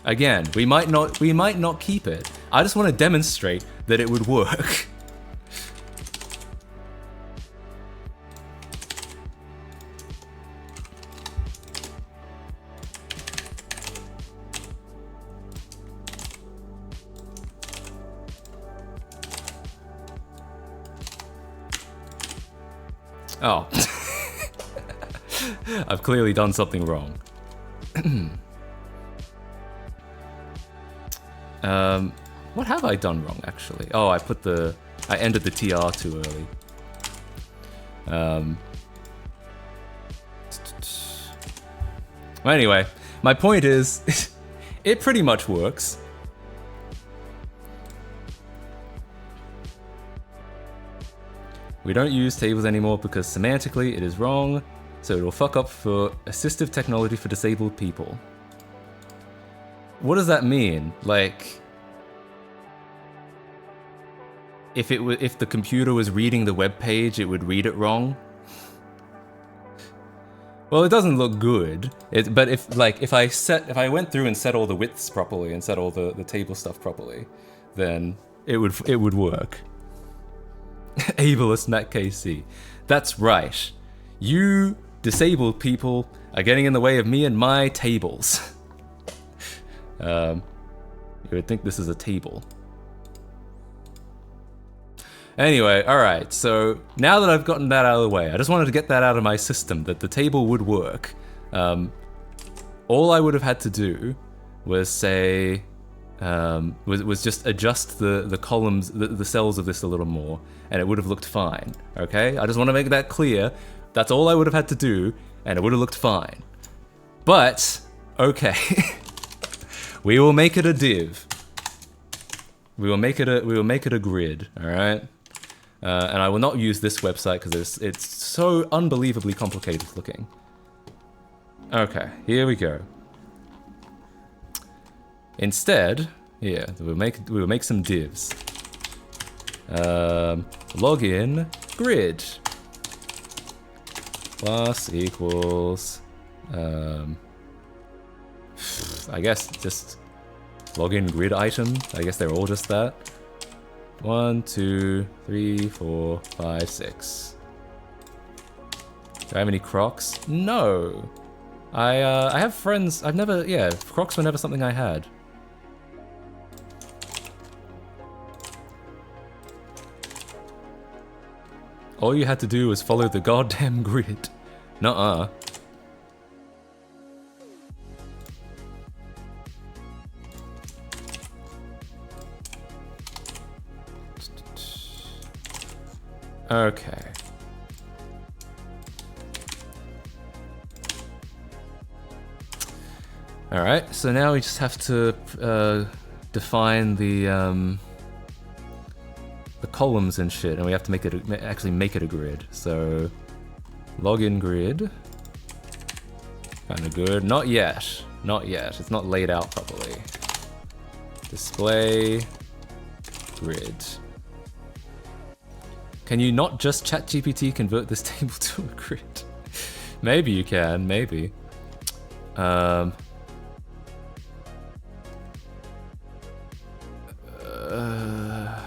S1: Again, we might not keep it. I just want to demonstrate that it would work. Oh. I've clearly done something wrong. What have I done wrong, actually? Oh, I ended the TR too early. Well, anyway, my point is, it pretty much works. We don't use tables anymore because semantically it is wrong, so it will fuck up for assistive technology for disabled people. What does that mean? Like, if the computer was reading the web page, it would read it wrong? Well, it doesn't look good. But if I went through and set all the widths properly and set all the table stuff properly, then it would work. Ableist Mac KC. That's right. You disabled people are getting in the way of me and my tables. You would think this is a table. Anyway, alright, so now that I've gotten that out of the way, I just wanted to get that out of my system, that the table would work. All I would have had to do was say, was just adjust the columns, the cells of this a little more, and it would have looked fine, okay? I just want to make that clear. That's all I would have had to do, and it would have looked fine. But, okay. We will make it a div. We will make it a grid, alright? And I will not use this website because it's so unbelievably complicated looking. Okay, here we go. Instead, yeah, we'll make some divs. Login grid plus equals I guess just login grid item. I guess they're all just that. 1, 2, 3, 4, 5, 6. Do I have any Crocs? No. I have friends. Crocs were never something I had. All you had to do was follow the goddamn grid. Nuh-uh. Okay. Alright, so now we just have to define the columns and shit, and we have to actually make it a grid. So login grid, kind of good. Not yet. Not yet. It's not laid out properly. Display grid. Can you not just ChatGPT convert this table to a grid? Maybe you can. Maybe.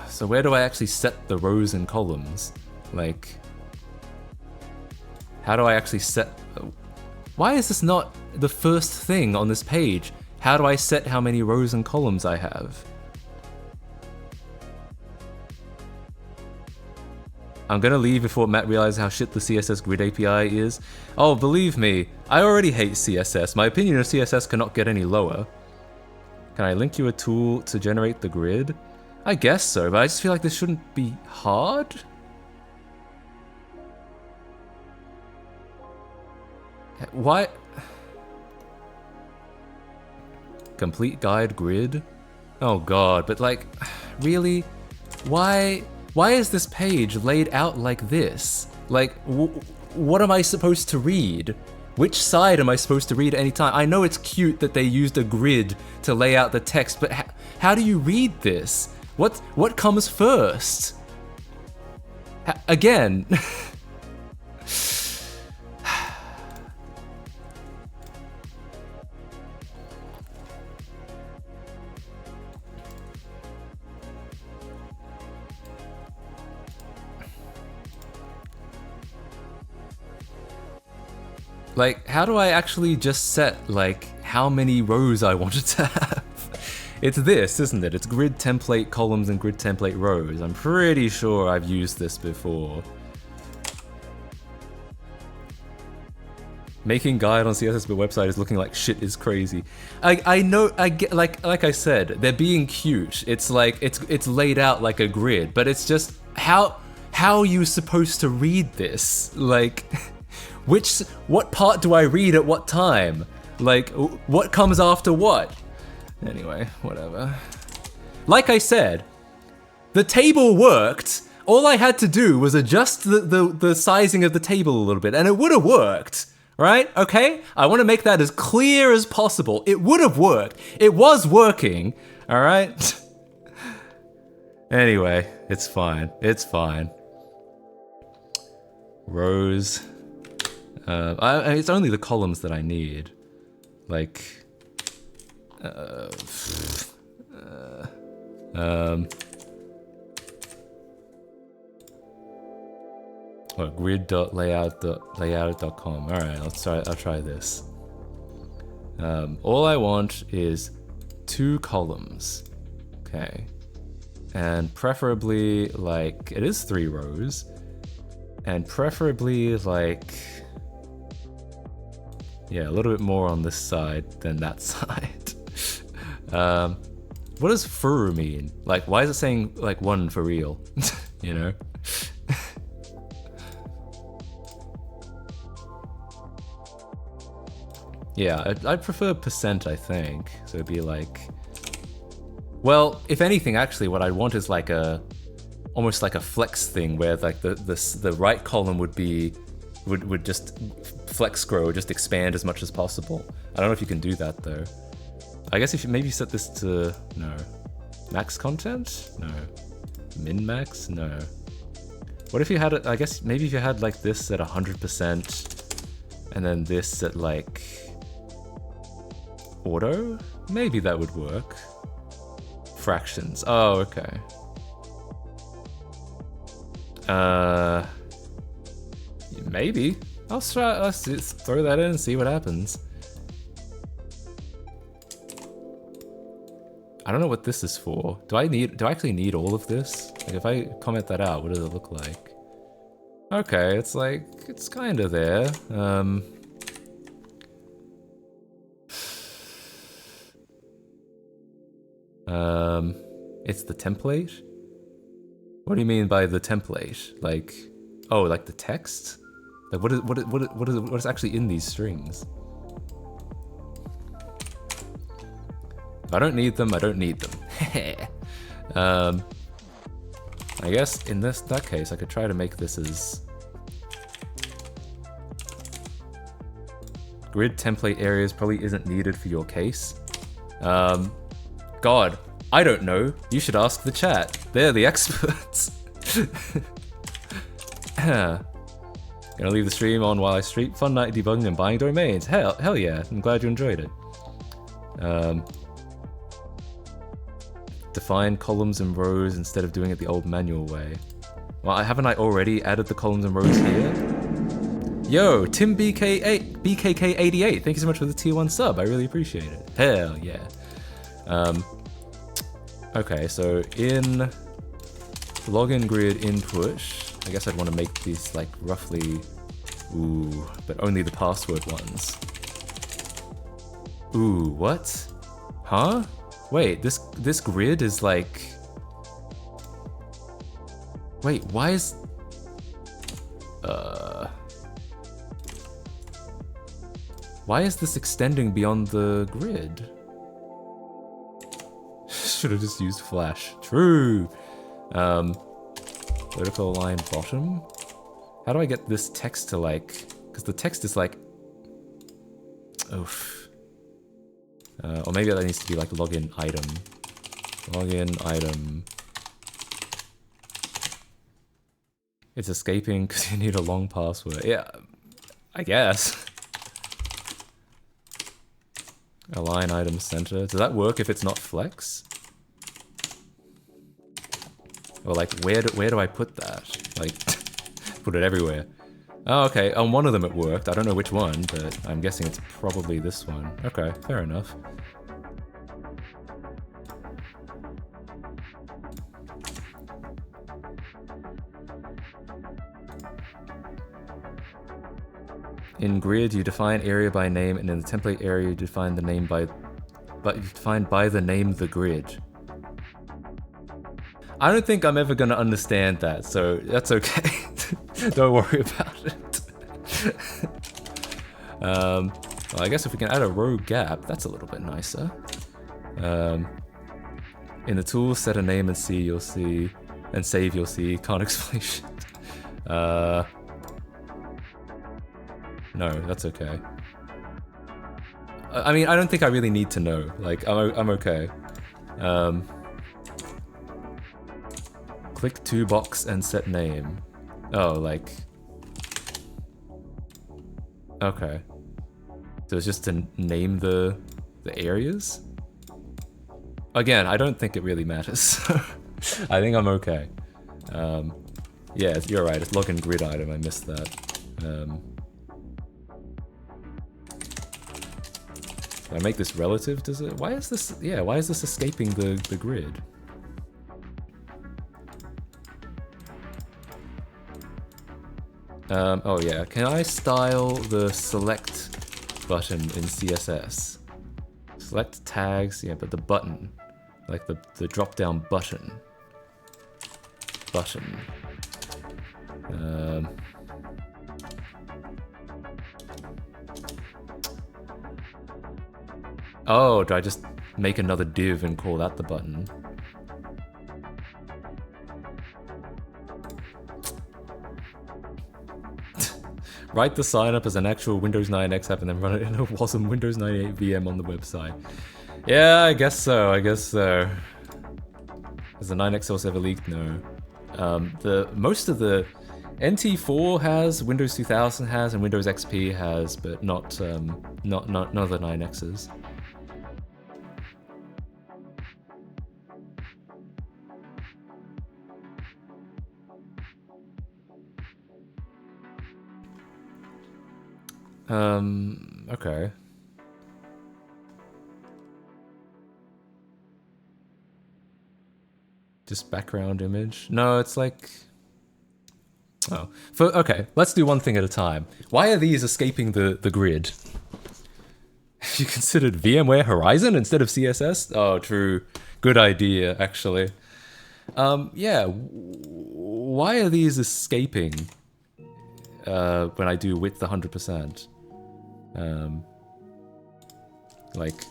S1: So where do I actually set the rows and columns? Like, how do I actually set... Why is this not the first thing on this page? How do I set how many rows and columns I have? I'm gonna leave before Matt realizes how shit the CSS grid API is. Oh, believe me, I already hate CSS. My opinion of CSS cannot get any lower. Can I link you a tool to generate the grid? I guess so, but I just feel like this shouldn't be hard. Why? Complete guide grid? Oh god, but like, really? Why why is this page laid out like this? Like, what am I supposed to read? Which side am I supposed to read at any time? I know it's cute that they used a grid to lay out the text, but how do you read this? What comes first? Again. Like, how do I actually just set, like, how many rows I wanted to have? It's this, isn't it? It's grid template columns and grid template rows. I'm pretty sure I've used this before. Making guide on CSS website is looking like shit is crazy. I know, I get, like I said, they're being cute. It's like, it's laid out like a grid, but it's just, how are you supposed to read this? Like, what part do I read at what time? Like, what comes after what? Anyway, whatever. Like I said, the table worked. All I had to do was adjust the sizing of the table a little bit, and it would have worked, right? Okay? I want to make that as clear as possible. It would have worked. It was working, all right? Anyway, it's fine. It's fine. Rows. It's only the columns that I need. Like, grid.layout.com. All right, I'll try this. All I want is 2 columns. Okay. And preferably, like, it is 3 rows. And preferably, like, yeah, a little bit more on this side than that side. What does furu mean? Like, why is it saying, like, 1 for real? You know? Yeah, I'd prefer percent, I think. So it'd be like, well, if anything, actually, what I want is like almost like a flex thing where like the right column would just flex scroll, just expand as much as possible. I don't know if you can do that though. I guess if you maybe set this to, no. Max content? No. Min max? No. What if you had it, I guess maybe if you had like this at 100% and then this at like auto? Maybe that would work. Fractions. Oh, okay. Maybe. Let's just throw that in and see what happens. I don't know what this is for. Do I actually need all of this? Like if I comment that out, what does it look like? Okay, it's like, it's kind of there. It's the template? What do you mean by the template? Like, oh, like the text? Like what is actually in these strings? If I don't need them, I don't need them. I guess in that case, I could try to make this as grid template areas probably isn't needed for your case. God, I don't know. You should ask the chat. They're the experts. Gonna leave the stream on while I stream. Fun night debugging and buying domains. Hell yeah. I'm glad you enjoyed it. Define columns and rows instead of doing it the old manual way. Well, haven't I already added the columns and rows here? Yo, Tim BKK88, thank you so much for the tier 1 sub. I really appreciate it. Hell yeah. Okay, so in login grid input, I guess I'd want to make these like roughly, ooh, but only the password ones. Ooh, what? Huh? Wait, this grid is like, wait, why is, why is this extending beyond the grid? Should have just used Flash. True. Vertical align bottom? How do I get this text to like... Because the text is like... Oof. Or maybe that needs to be like login item. Login item. It's escaping because you need a long password. Yeah, I guess. Align item center. Does that work if it's not flex? Or like, where do I put that? Like, put it everywhere. Oh, okay. On one of them it worked. I don't know which one, but I'm guessing it's probably this one. Okay, fair enough. In grid, you define area by name, and in the template area, you define the name by... But you define by the name the grid. I don't think I'm ever gonna understand that, so that's okay. Don't worry about it. Well, I guess if we can add a row gap, that's a little bit nicer. In the tools, set a name and see, you'll see. And save, you'll see. Can't explain shit. No, that's okay. I mean, I don't think I really need to know. Like, I'm okay. Click to box and set name. Oh, like... Okay. So it's just to name the areas? Again, I don't think it really matters. I think I'm okay. Yeah, you're right. It's login grid item. I missed that. Can I make this relative? Does it? Why is this? Yeah, why is this escaping the grid? Oh yeah, can I style the select button in CSS? Select tags, yeah, but the button. Like the drop down button. Button. Oh, do I just make another div and call that the button? Write the sign up as an actual Windows 9X app and then run it in a WASM Windows 98 VM on the website. Yeah, I guess so, I guess so. Has the 9X source ever leaked? No. Most of the NT4 has, Windows 2000 has, and Windows XP has, but not the 9Xs. Okay. Just background image? No, it's like... Oh. Okay, let's do one thing at a time. Why are these escaping the grid? Have you considered VMware Horizon instead of CSS? Oh, true. Good idea, actually. Yeah. Why are these escaping when I do width 100%? Like...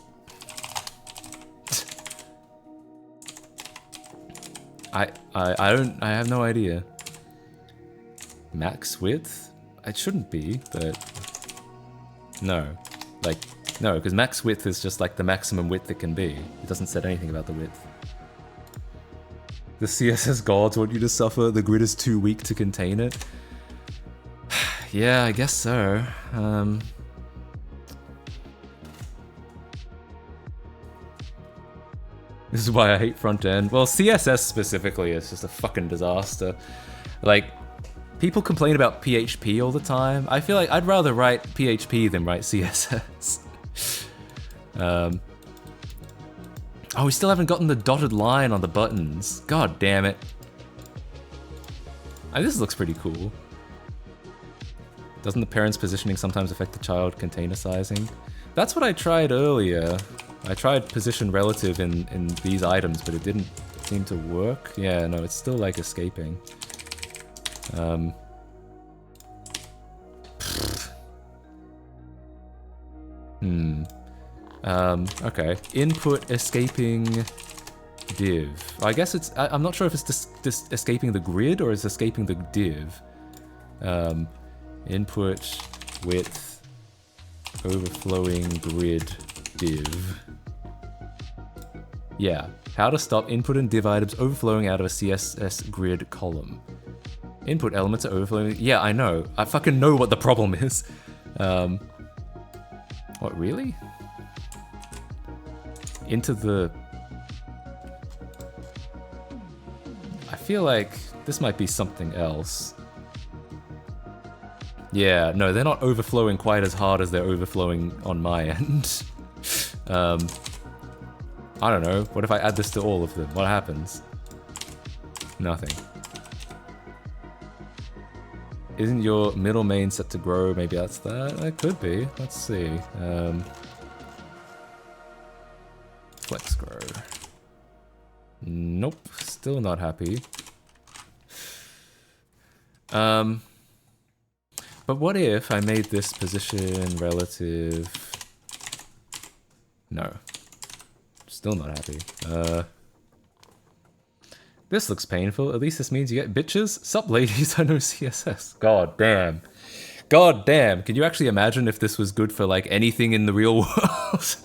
S1: I have no idea. Max width? It shouldn't be, but... No. Like, no, because max width is just like the maximum width it can be. It doesn't set anything about the width. The CSS gods want you to suffer, the grid is too weak to contain it. Yeah, I guess so. This is why I hate front end. Well, CSS specifically is just a fucking disaster. Like, people complain about PHP all the time. I feel like I'd rather write PHP than write CSS. Oh, we still haven't gotten the dotted line on the buttons. God damn it. This looks pretty cool. Doesn't the parent's positioning sometimes affect the child container sizing? That's what I tried earlier. I tried position relative in these items, but it didn't seem to work. Yeah, no, it's still like escaping. Okay. Input escaping div. I guess it's, I'm not sure if it's just escaping the grid or it's escaping the div. Input width overflowing grid div. Yeah, how to stop input and div items overflowing out of a CSS grid column. Input elements are overflowing. Yeah, I know. I fucking know what the problem is. What, really? Into the... I feel like this might be something else. Yeah, no, they're not overflowing quite as hard as they're overflowing on my end. I don't know. What if I add this to all of them? What happens? Nothing. Isn't your middle main set to grow? Maybe that's that? That could be. Let's see. Flex grow. Nope. Still not happy. But what if I made this position relative... No. Still not happy. This looks painful. At least this means you get bitches. Sup, ladies? I know CSS. God damn. God damn. Can you actually imagine if this was good for, like, anything in the real world?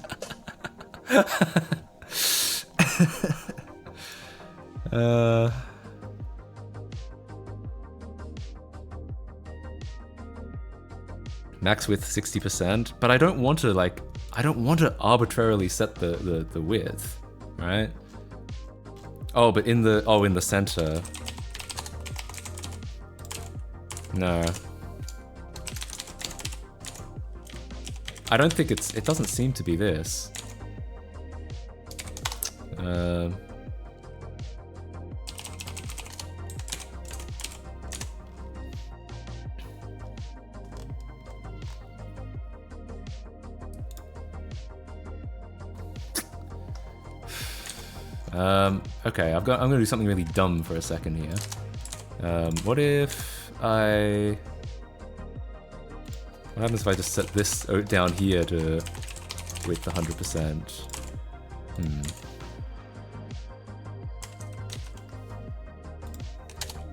S1: Max width 60%, but I don't want to, like, I don't want to arbitrarily set the width, right? Oh, but in the, oh, in the center. No. I don't think it's, it doesn't seem to be this. Okay, I'm gonna do something really dumb for a second here. What if I... What happens if I just set this down here to width 100%?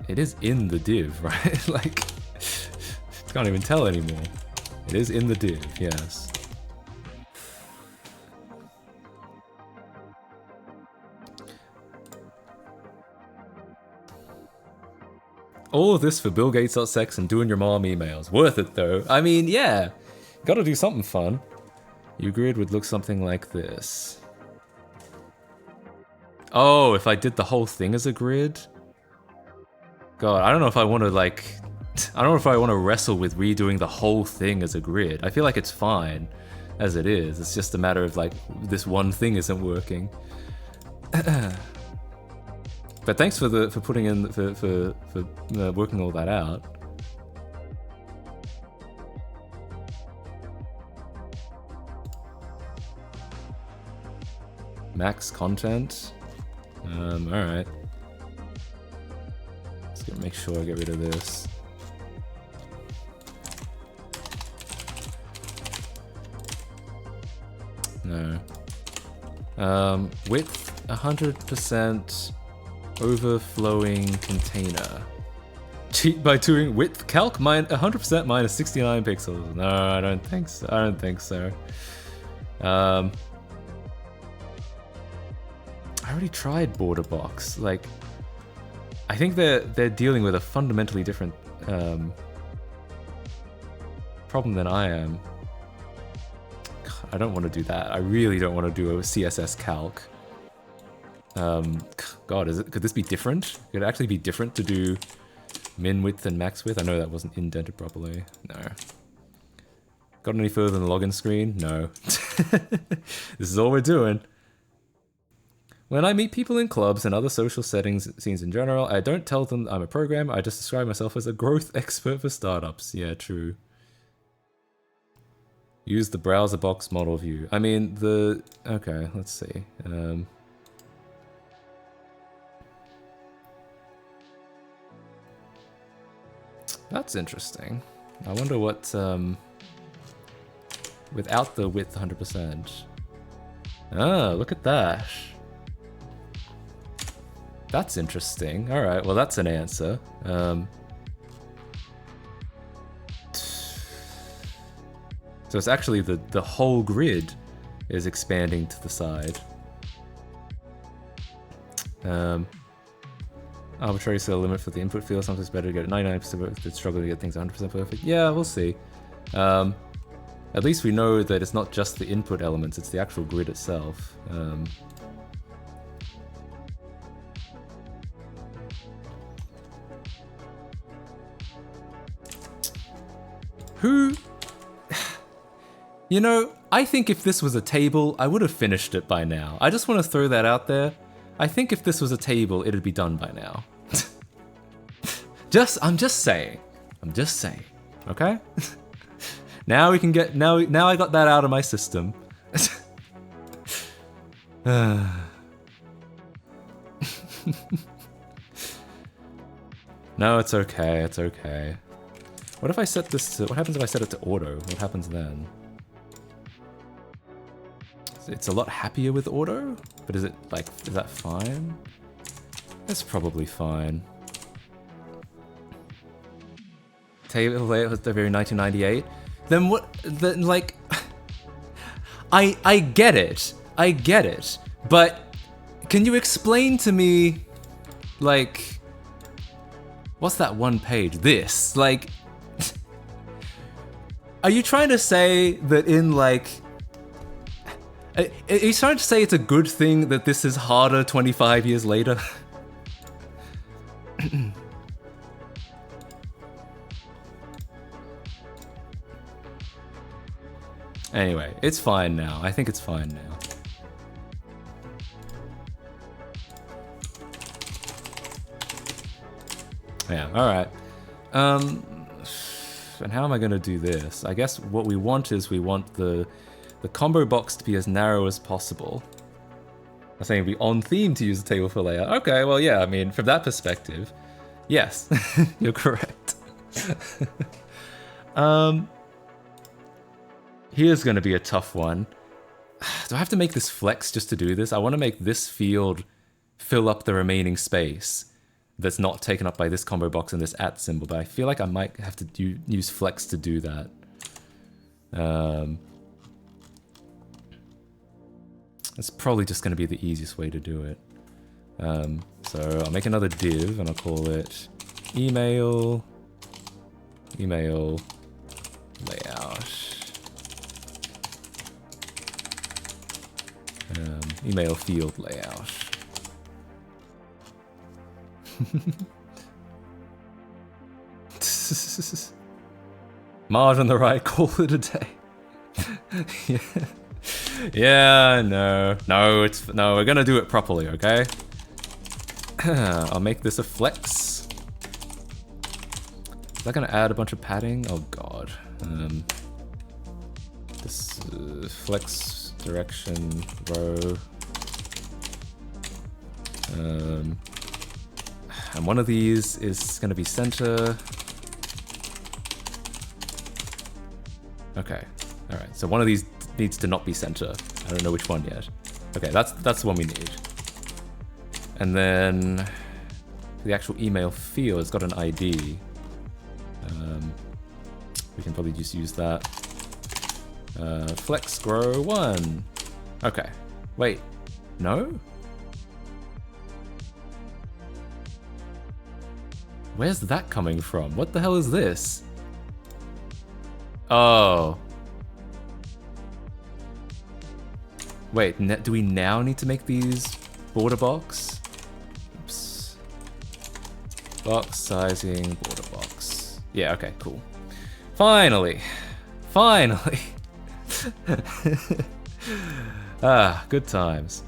S1: It is in the div, right? Like, can't even tell anymore. It is in the div, yes. All of this for Bill Gates.sex and doing your mom emails. Worth it though. I mean, yeah. Gotta do something fun. Your grid would look something like this. Oh, if I did the whole thing as a grid? God, I don't know if I want to, like... I don't know if I want to wrestle with redoing the whole thing as a grid. I feel like it's fine as it is. It's just a matter of, like, this one thing isn't working. But thanks for putting in for working all that out. Max content. All right. Let's make sure I get rid of this. No. Width 100%. Overflowing container. Cheat by doing width calc 100% minus 69 pixels. No, I don't think so. I don't think so. I already tried border box. Like, I think they're dealing with a fundamentally different problem than I am. God, I don't want to do that. I really don't want to do a CSS calc. God, could this be different? Could it actually be different to do min width and max width? I know that wasn't indented properly. No. Got any further than the login screen? No. This is all we're doing. When I meet people in clubs and other social scenes in general, I don't tell them I'm a programmer, I just describe myself as a growth expert for startups. Yeah, true. Use the browser box model view. I mean, okay, let's see. That's interesting. I wonder what, without the width 100%. Ah, look at that. That's interesting. All right, well that's an answer. So it's actually the whole grid is expanding to the side. Arbitrary set a limit for the input field. Sometimes it's better to get 99% but it's struggling to get things 100% perfect. Yeah, we'll see. At least we know that it's not just the input elements, it's the actual grid itself. Who... You know, I think if this was a table, I would have finished it by now. I just want to throw that out there. I think if this was a table, it'd be done by now. I'm just saying. I'm just saying. Okay? Now we can get, now I got that out of my system. No, it's okay, it's okay. What if I set this to, what happens if I set it to auto? What happens then? It's a lot happier with auto, but is it like, is that fine? That's probably fine. Table layout was the very 1998. Then what? Then like, I get it, but can you explain to me, like, what's that one page? This, like, are you trying to say that in like? Are you trying to say it's a good thing that this is harder 25 years later? Anyway, it's fine now. I think it's fine now. Yeah, alright. And how am I gonna do this? I guess what we want is we want the combo box to be as narrow as possible. I'm saying it'd be on theme to use the table for layout. Okay, well yeah, I mean, from that perspective, yes, you're correct. Here's gonna be a tough one. Do I have to make this flex just to do this? I want to make this field fill up the remaining space that's not taken up by this combo box and this @ symbol, but I feel like I might have to use flex to do that. It's probably just going to be the easiest way to do it. So I'll make another div and I'll call it email layout. Email field layout. Marge on the right, call it a day. Yeah. Yeah, no, we're gonna do it properly, okay? I'll make this a flex. Is that gonna add a bunch of padding? Oh god. This flex direction row. And one of these is gonna be center. Okay, all right. So one of these needs to not be center. I don't know which one yet. Okay, that's the one we need. And then the actual email field has got an ID. We can probably just use that. Flex grow 1. Okay. Wait. No? Where's that coming from? What the hell is this? Oh. Wait, do we now need to make these border box? Oops. Box sizing, border box. Yeah, okay, cool. Finally. Finally. Ah, good times.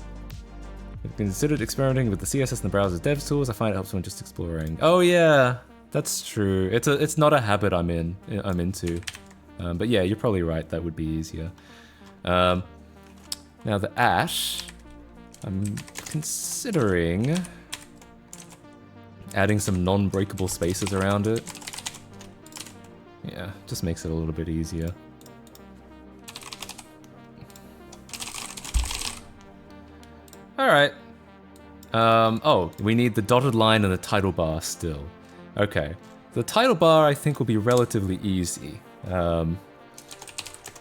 S1: I've considered experimenting with the CSS and the browser's dev tools. I find it helps when just exploring. Oh yeah, that's true. It's not a habit I'm into. But yeah, you're probably right. That would be easier. Now the ash, I'm considering adding some non-breakable spaces around it. Yeah, just makes it a little bit easier. All right. Oh, we need the dotted line and the title bar still. Okay. The title bar, I think, will be relatively easy.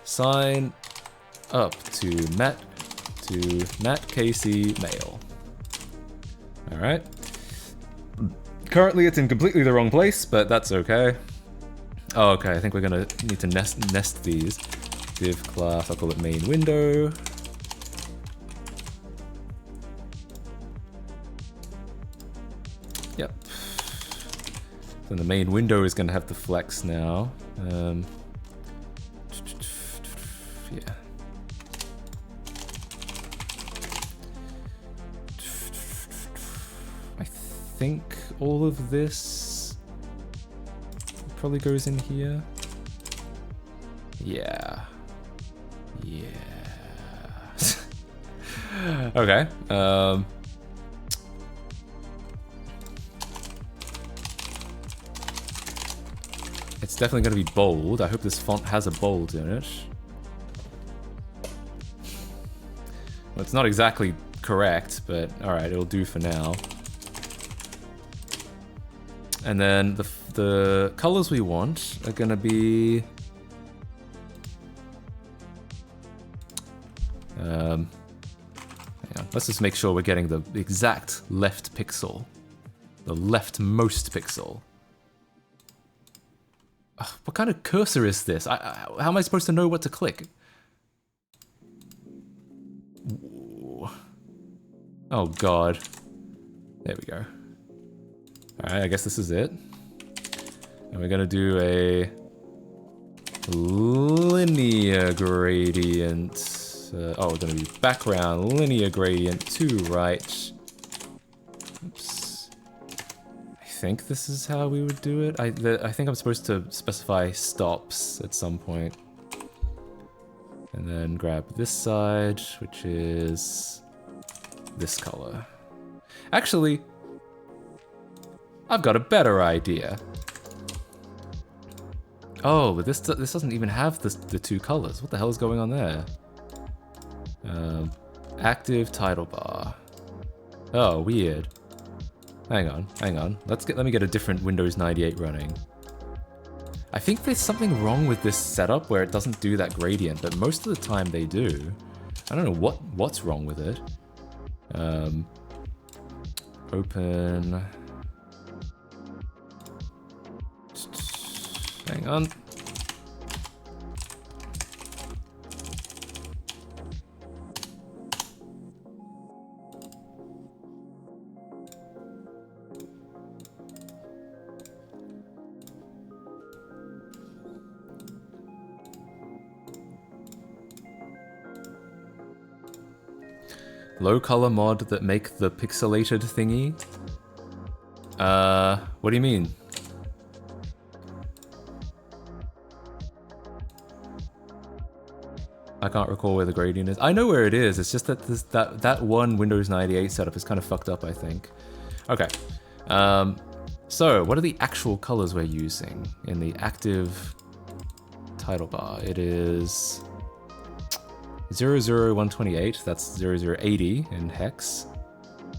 S1: Sign up to Matt Casey Mail. Alright. Currently it's in completely the wrong place, but that's okay. Oh, okay, I think we're gonna need to nest these. Div class, I'll call it main window. Yep. Then the main window is gonna have the flex now. Yeah. I think all of this probably goes in here. Yeah. Yeah. Okay. It's definitely going to be bold. I hope this font has a bold in it. Well, it's not exactly correct, but alright, it'll do for now. And then the colors we want are going to be... hang on. Let's just make sure we're getting the exact left pixel. The leftmost pixel. Ugh, what kind of cursor is this? How am I supposed to know what to click? Ooh. Oh god. There we go. Alright, I guess this is it. And we're gonna do a linear gradient. Oh, it's gonna be background linear gradient to right. Oops. I think this is how we would do it. I think I'm supposed to specify stops at some point. And then grab this side, which is this color. Actually, I've got a better idea. Oh, but this doesn't even have the two colors. What the hell is going on there? Active title bar. Oh, weird. Hang on. Let me get a different Windows 98 running. I think there's something wrong with this setup where it doesn't do that gradient, but most of the time they do. I don't know what's wrong with it. Open. Hang on. Low color mod that make the pixelated thingy? What do you mean? I can't recall where the gradient is. I know where it is, it's just that that one Windows 98 setup is kind of fucked up, I think. Okay. So, what are the actual colors we're using in the active title bar? It is 00128, that's 0080 in hex.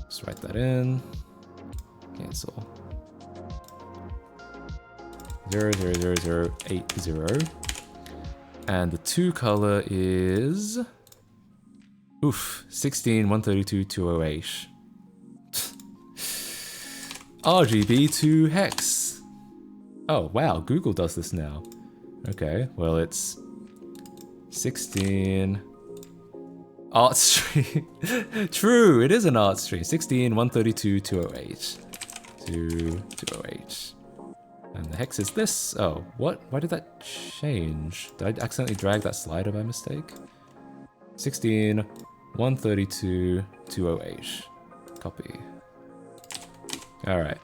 S1: Just write that in. Cancel. 000080. And the two color is... Oof, 16, 132, 208. RGB to hex. Oh, wow, Google does this now. Okay, well, it's 16... Art stream. True, it is an art stream. 16, 132, 208. 208. And the hex is this. Oh, what? Why did that change? Did I accidentally drag that slider by mistake? 16, 132, 208. Copy. Alright.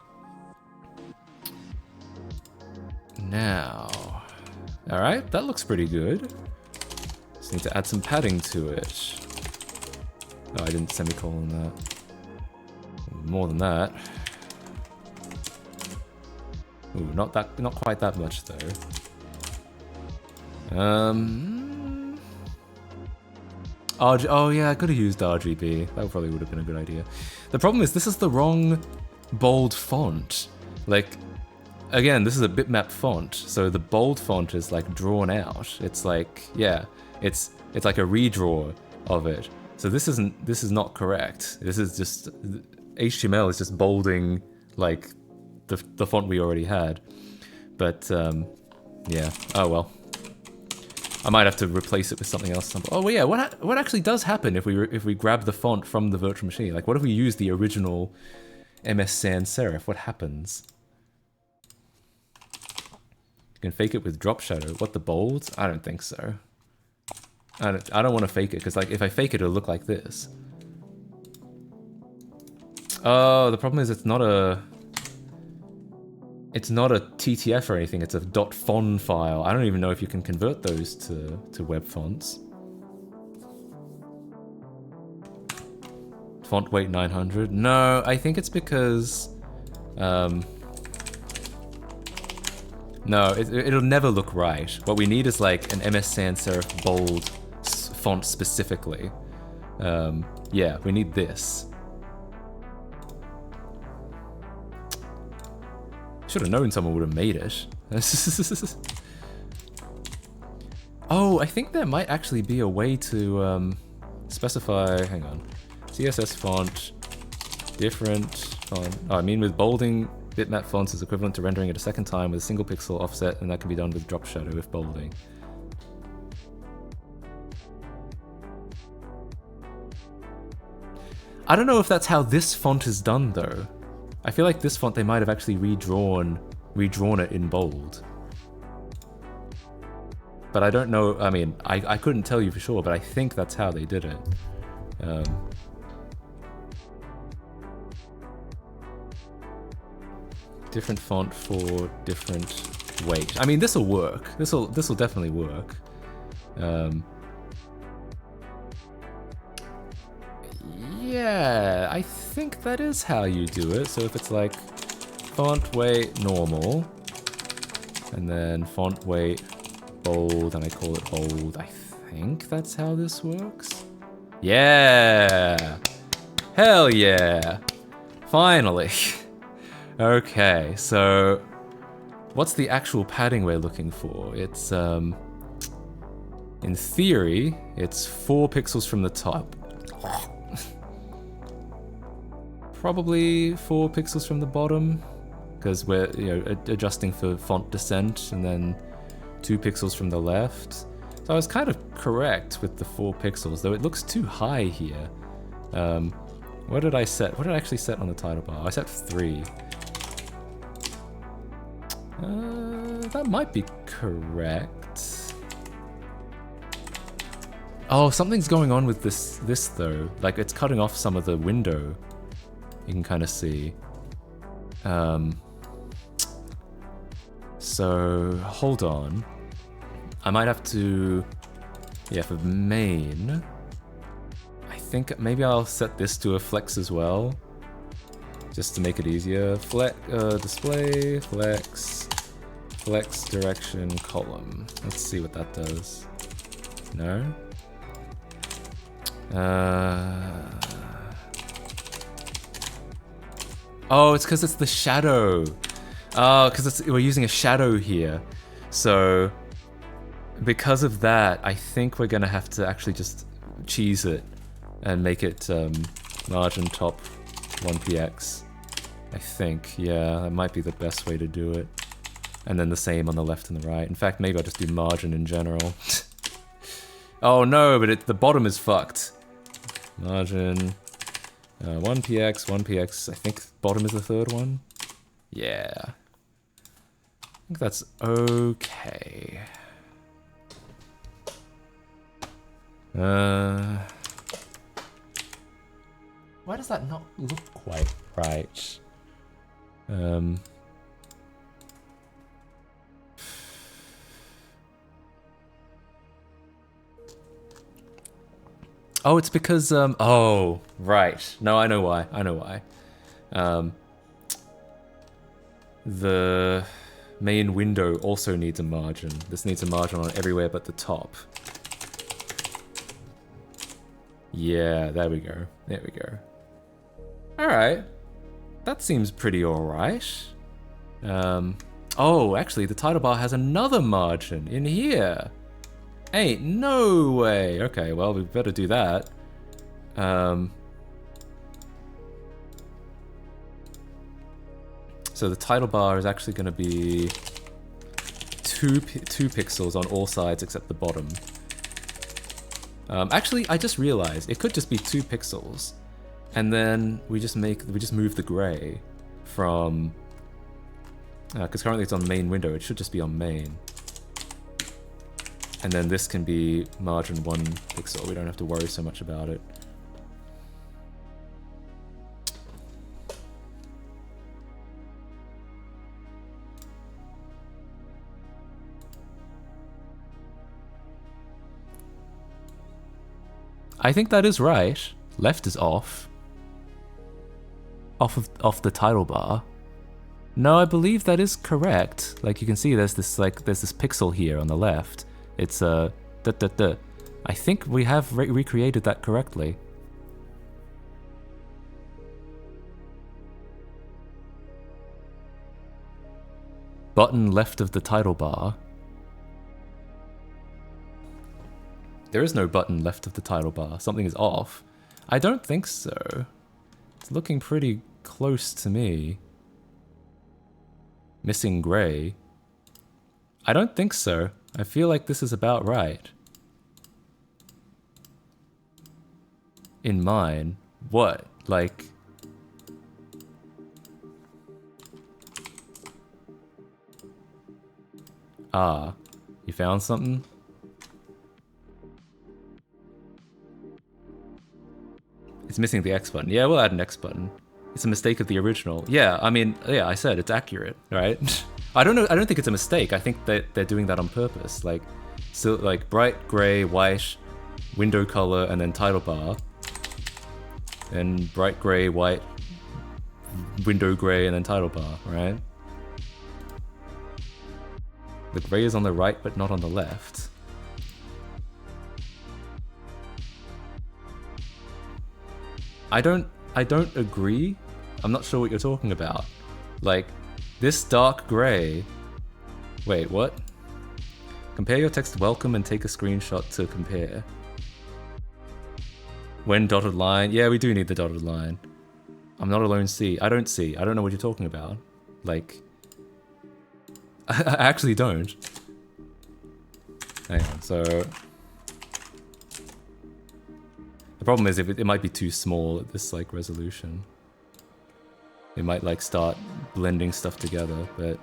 S1: Now. Alright, that looks pretty good. Just need to add some padding to it. Oh, I didn't semicolon that. More than that. Ooh, not quite that much though. Oh yeah, I could have used RGB. That probably would have been a good idea. The problem is this is the wrong bold font. Like, again, this is a bitmap font, so the bold font is like drawn out. It's like, yeah, it's like a redraw of it. So this is not correct. This is just, HTML is just bolding like the font we already had. But yeah, oh well. I might have to replace it with something else. Oh well, yeah. What actually does happen if we grab the font from the virtual machine? Like, what if we use the original MS Sans Serif? What happens? You can fake it with drop shadow. What, the bold? I don't think so. I don't want to fake it because like if I fake it, it'll look like this. Oh, the problem is it's not a TTF or anything, it's a .fon file. I don't even know if you can convert those to web fonts. Font weight 900? No, I think it's because... no, it'll never look right. What we need is like an MS Sans Serif bold font specifically. Yeah, we need this. Should have known someone would have made it. Oh, I think there might actually be a way to specify, hang on, CSS font, different font. Oh, I mean with bolding, bitmap fonts is equivalent to rendering it a second time with a single pixel offset, and that can be done with drop shadow if bolding. I don't know if that's how this font is done though. I feel like this font they might have actually redrawn it in bold. But I don't know, I mean, I couldn't tell you for sure, but I think that's how they did it. Different font for different weight. I mean, this'll work. This'll definitely work. Yeah, I think that is how you do it. So if it's like font weight normal, and then font weight bold, and I call it bold, I think that's how this works. Yeah! Hell yeah! Finally! Okay, so what's the actual padding we're looking for? It's, in theory, it's 4 pixels from the top. Probably 4 pixels from the bottom, because we're adjusting for font descent, and then 2 pixels from the left. So I was kind of correct with the 4 pixels, though it looks too high here. What did I set? What did I actually set on the title bar? I set 3. That might be correct. Oh, something's going on with this though. Like it's cutting off some of the window. You can kind of see. So hold on. I might have to, yeah, for main, I think maybe I'll set this to a flex as well, just to make it easier. Display, flex direction column. Let's see what that does. No? Oh, it's because it's the shadow. Oh, because we're using a shadow here. So because of that, I think we're gonna have to actually just cheese it and make it margin top 1px. I think, yeah, that might be the best way to do it. And then the same on the left and the right. In fact, maybe I'll just do margin in general. Oh no, but the bottom is fucked. Margin 1px, I think bottom is the third one. Yeah. I think that's okay. Why does that not look quite right? Oh, it's because, oh, right. No, I know why. The main window also needs a margin. This needs a margin on everywhere but the top. Yeah, there we go. Alright. That seems pretty alright. Oh, actually, the title bar has another margin in here. Ain't no way. Okay, well, we better do that. So the title bar is actually going to be two pixels on all sides except the bottom. Actually, I just realized it could just be 2 pixels, and then we just move the gray from, because currently it's on main window. It should just be on main, and then this can be margin 1 pixel. We don't have to worry so much about it. I think that is right. Left is off. Off the title bar. No, I believe that is correct. Like you can see, there's this pixel here on the left. It's I think we have recreated that correctly. Button left of the title bar. There is no button left of the title bar. Something is off. I don't think so. It's looking pretty close to me. Missing gray. I don't think so. I feel like this is about right. In mine. What? Like... Ah. You found something? It's missing the X button. Yeah, we'll add an X button. It's a mistake of the original. Yeah, I mean, yeah, I said it's accurate, right? I don't know. I don't think it's a mistake. I think that they're doing that on purpose. Like, so like bright gray, white, window color, and then title bar. Then bright gray, white, window gray, and then title bar, right? The gray is on the right, but not on the left. I don't agree. I'm not sure what you're talking about. Like, this dark gray... Wait, what? Compare your text to welcome and take a screenshot to compare. When dotted line... Yeah, we do need the dotted line. I'm not alone see. I don't see. I don't know what you're talking about. Like... I actually don't. Hang on, so... The problem is it might be too small at this like resolution. It might like start blending stuff together, but...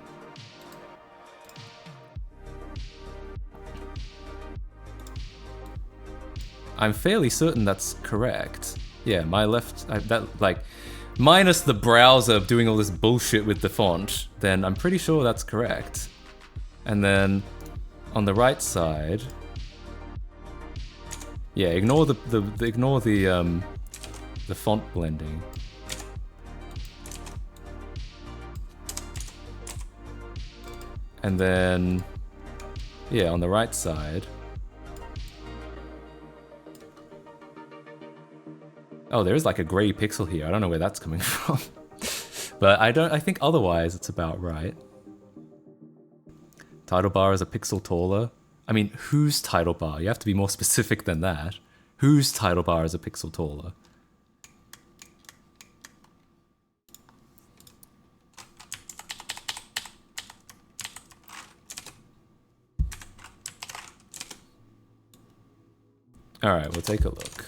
S1: I'm fairly certain that's correct. Yeah, my left, minus the browser doing all this bullshit with the font, then I'm pretty sure that's correct. And then on the right side, yeah, ignore the font blending. And then, yeah, on the right side. Oh, there is like a gray pixel here. I don't know where that's coming from. But I think otherwise it's about right. Title bar is a pixel taller. I mean, whose title bar? You have to be more specific than that. Whose title bar is a pixel taller? Alright, we'll take a look.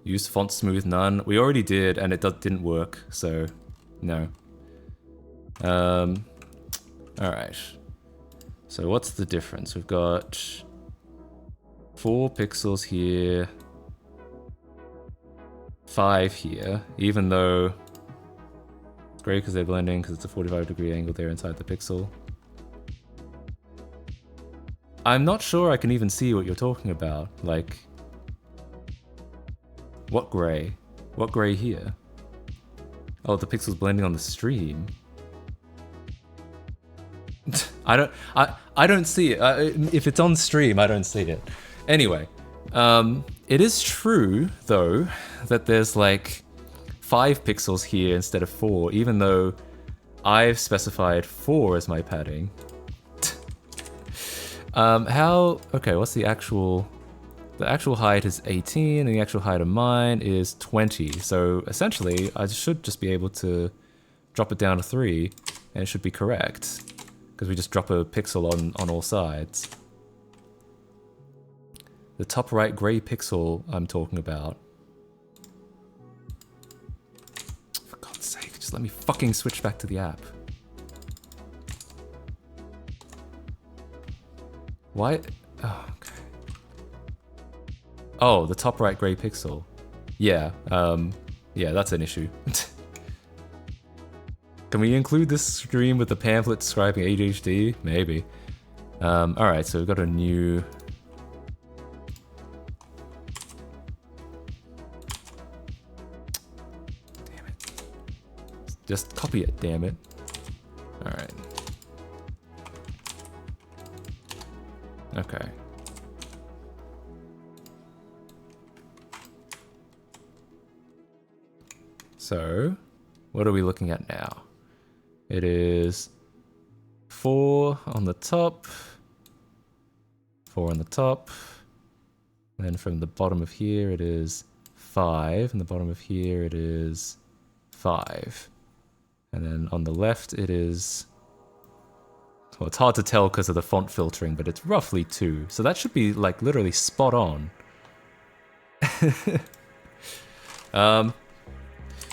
S1: Use font smooth none. We already did, and it didn't work, so no. Alright. So what's the difference? We've got 4 pixels here, 5 here, even though it's great because they're blending because it's a 45-degree angle there inside the pixel. I'm not sure I can even see what you're talking about. Like, what gray? What gray here? Oh, the pixel's blending on the stream. I don't see it. If it's on stream, I don't see it. Anyway, It is true, though, that there's like 5 pixels here instead of 4, even though I've specified 4 as my padding. Okay, what's the actual... The actual height is 18, and the actual height of mine is 20. So essentially, I should just be able to drop it down to 3, and it should be correct. Because we just drop a pixel on all sides. The top right grey pixel I'm talking about. For God's sake, just let me fucking switch back to the app. Why? Oh, okay. Oh, the top right grey pixel. Yeah, yeah, that's an issue. Can we include this stream with the pamphlet describing ADHD? Maybe. Alright, so we've got a new... Damn it. Just copy it, damn it. Alright. Okay. So, what are we looking at now? It is 4 on the top, 4 on the top, and then from the bottom of here it is 5, and the bottom of here it is 5. And then on the left it is... Well, it's hard to tell because of the font filtering, but it's roughly 2. So that should be, like, literally spot on.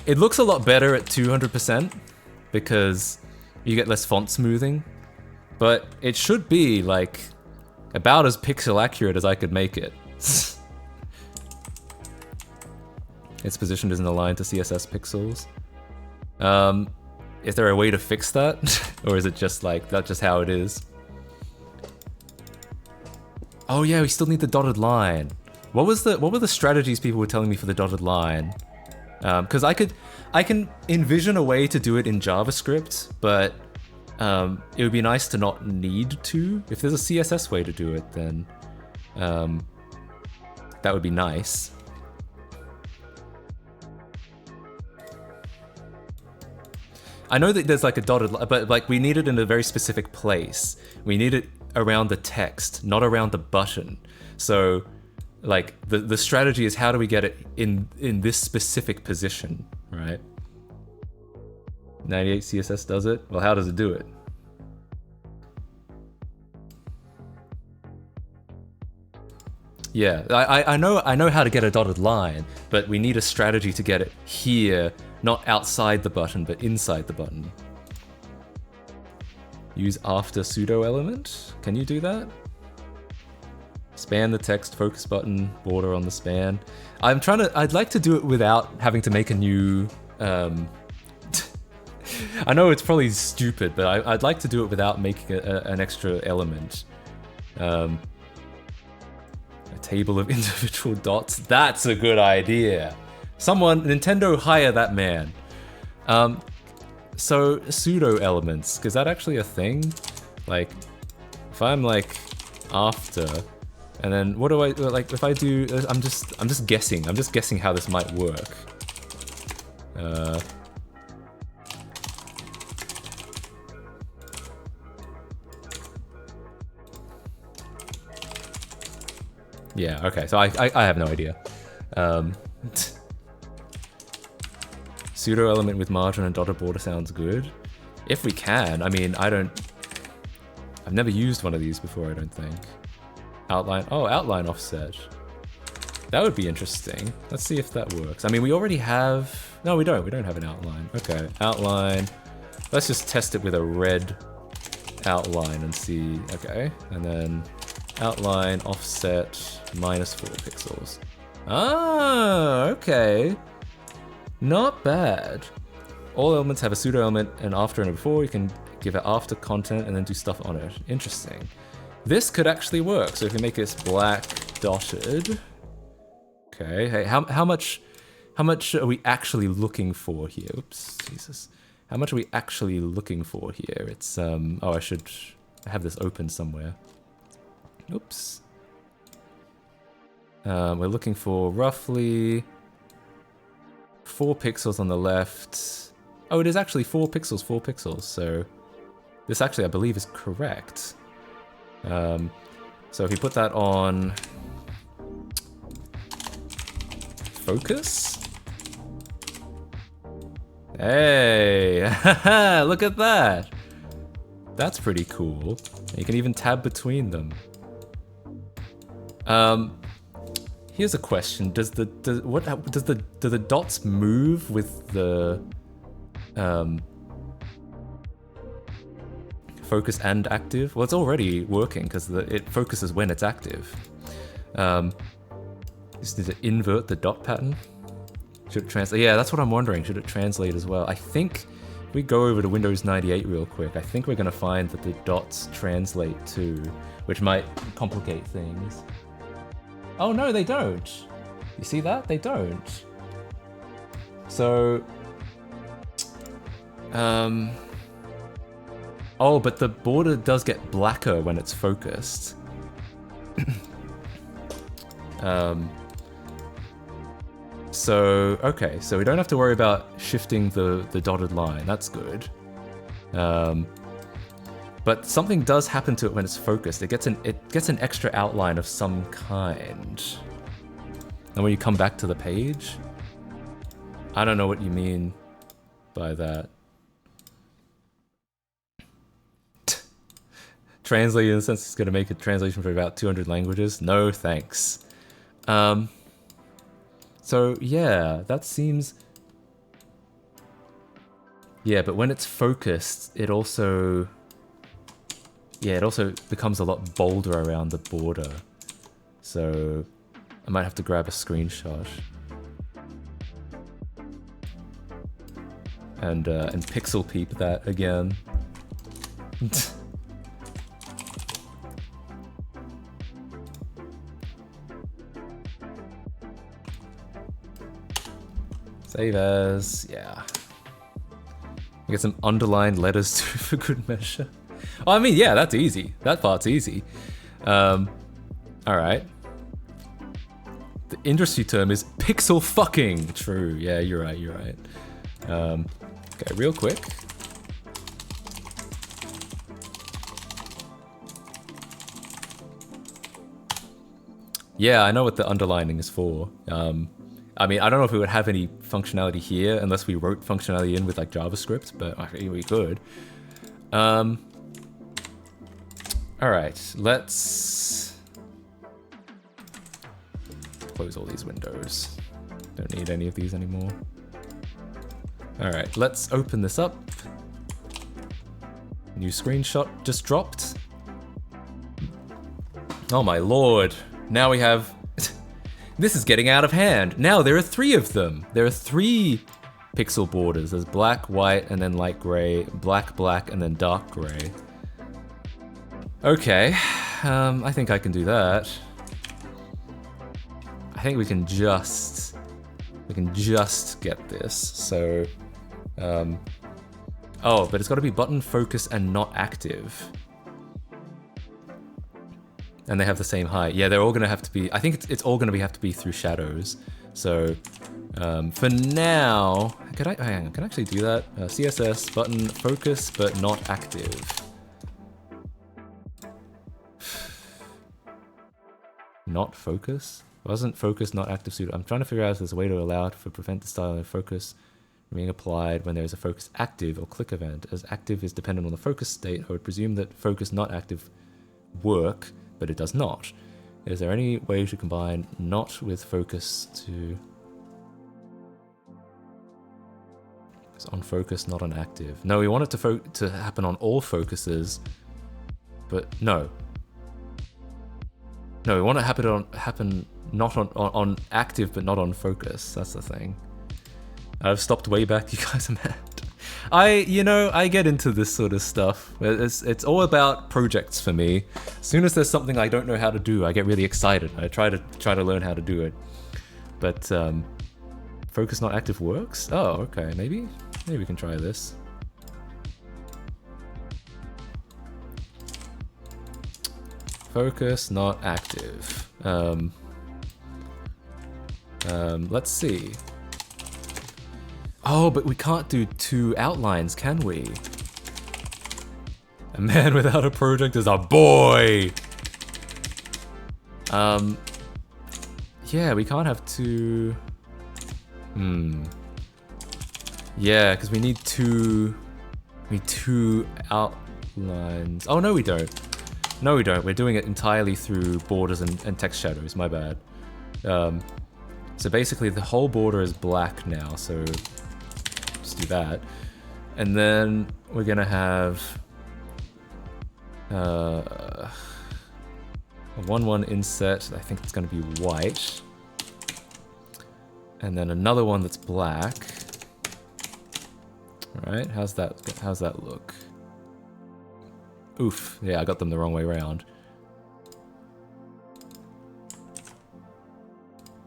S1: It looks a lot better at 200% because you get less font smoothing, but it should be, like, about as pixel accurate as I could make it. It's positioned as an aligned to CSS pixels. Is there a way to fix that? Or is it just like, that's just how it is? Oh yeah, we still need the dotted line. What were the strategies people were telling me for the dotted line? Because I can envision a way to do it in JavaScript, but it would be nice to not need to. If there's a CSS way to do it, then that would be nice. I know that there's like a dotted line, but like we need it in a very specific place. We need it around the text, not around the button. So like the strategy is how do we get it in this specific position, right? 98 CSS does it? Well, how does it do it? Yeah, I know how to get a dotted line, but we need a strategy to get it here, not outside the button, but inside the button. Use after pseudo element. Can you do that? Span the text, focus button, border on the span. I'd like to do it without having to make a new, I know it's probably stupid, but I'd like to do it without making an extra element. A table of individual dots. That's a good idea. Nintendo, hire that man. So pseudo elements, is that actually a thing? Like, if I'm like after, and then what do I like? If I do, I'm just guessing. I'm just guessing how this might work. Yeah. Okay. So I have no idea. Pseudo element with margin and dotted border sounds good. If we can, I mean, I've never used one of these before, I don't think. Outline, oh, outline offset. That would be interesting. Let's see if that works. I mean, we already have, no, we don't have an outline. Okay, outline. Let's just test it with a red outline and see, okay. And then outline offset -4 pixels. Ah, okay. Not bad. All elements have a pseudo element and after and a before. You can give it after content and then do stuff on it. Interesting. This could actually work. So if we make this black dotted. Okay. Hey, how much are we actually looking for here? Oops, Jesus. How much are we actually looking for here? It's oh, I should have this open somewhere. Oops. We're looking for roughly 4 pixels on the left. Oh, it is actually 4 pixels, 4 pixels. So this actually, I believe, is correct. So if you put that on focus. Hey, look at that. That's pretty cool. You can even tab between them. Here's a question: do the dots move with the focus and active? Well, it's already working because it focuses when it's active. Just need to invert the dot pattern. Should it translate? Yeah, that's what I'm wondering. Should it translate as well? I think if we go over to Windows 98 real quick, I think we're going to find that the dots translate too, which might complicate things. Oh no, they don't. You see that? They don't. So, oh, but the border does get blacker when it's focused. So, okay, so we don't have to worry about shifting the dotted line. That's good. But something does happen to it when it's focused. It gets an extra outline of some kind. And when you come back to the page, I don't know what you mean by that. Translate in the sense it's going to make a translation for about 200 languages. No thanks. So yeah, that seems... Yeah, but when it's focused, it also... Yeah, it also becomes a lot bolder around the border. So I might have to grab a screenshot. And pixel peep that again. Save as, yeah. Get some underlined letters too for good measure. Oh, I mean, yeah, that's easy. That part's easy. Alright. The industry term is pixel fucking. True, yeah, you're right, you're right. Okay, real quick. Yeah, I know what the underlining is for. I mean, I don't know if it would have any functionality here unless we wrote functionality in with like JavaScript, but we could. Alright, let's close all these windows. Don't need any of these anymore. Alright, let's open this up. New screenshot just dropped. Oh my lord. Now we have... This is getting out of hand. Now there are 3 of them. There are 3 pixel borders. There's black, white, and then light gray, black, black, and then dark gray. Okay, I think I can do that. I think we can just get this. So, oh, but it's got to be button, focus, and not active. And they have the same height. Yeah, they're all gonna have to be. I think it's all gonna have to be through shadows. So, for now, hang on, can I actually do that? CSS button focus, but not active. Not focus? Wasn't focus not active suited? I'm trying to figure out if there's a way to allow it for prevent the style of focus from being applied when there is a focus active or click event. As active is dependent on the focus state, I would presume that focus not active work, but it does not. Is there any way to combine not with focus to... It's on focus, not on active. No, we want it to happen on all focuses, but no. No, we want it to happen not on active, but not on focus. That's the thing. I've stopped way back. You guys are mad. I get into this sort of stuff. It's all about projects for me. As soon as there's something I don't know how to do, I get really excited. I try to learn how to do it. But focus not active works? Oh, okay. Maybe we can try this. Focus not active. Let's see. Oh, but we can't do 2 outlines, can we? A man without a project is a boy! Yeah, we can't have 2... Yeah, because we need 2 outlines. Oh, no we don't. No we don't. We're doing it entirely through borders and text shadows, my bad. So basically the whole border is black now, so just do that. And then we're gonna have a 1-1 inset. I think it's gonna be white. And then another one that's black. Alright, how's that look? Oof, yeah, I got them the wrong way around.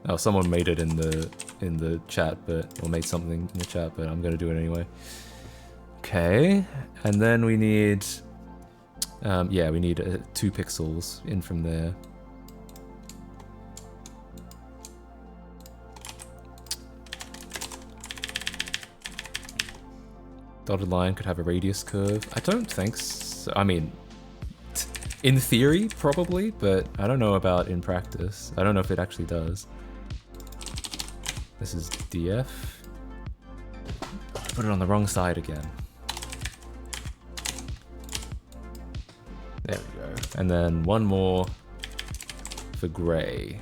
S1: Oh, someone made it in the chat, or made something in the chat, but I'm gonna do it anyway. Okay, and then we need, yeah, we need 2 pixels in from there. Dotted line could have a radius curve. I don't think so. I mean, in theory, probably, but I don't know about in practice. I don't know if it actually does. This is DF. Put it on the wrong side again. There we go. And then one more for gray.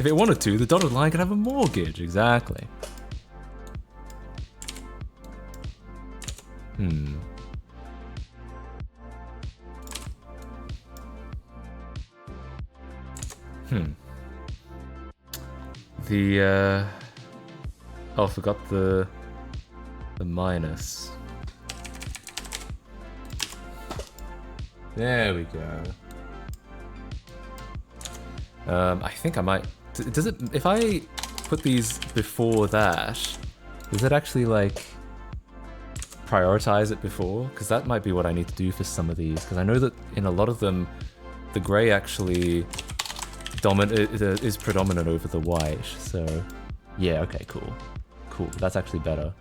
S1: If it wanted to, the dotted line could have a mortgage, exactly. Oh, I forgot the minus. There we go. I think I might. Does it? If I put these before that, does it actually like prioritize it before? Because that might be what I need to do for some of these. Because I know that in a lot of them, the gray actually is predominant over the white. So yeah, okay, cool. That's actually better.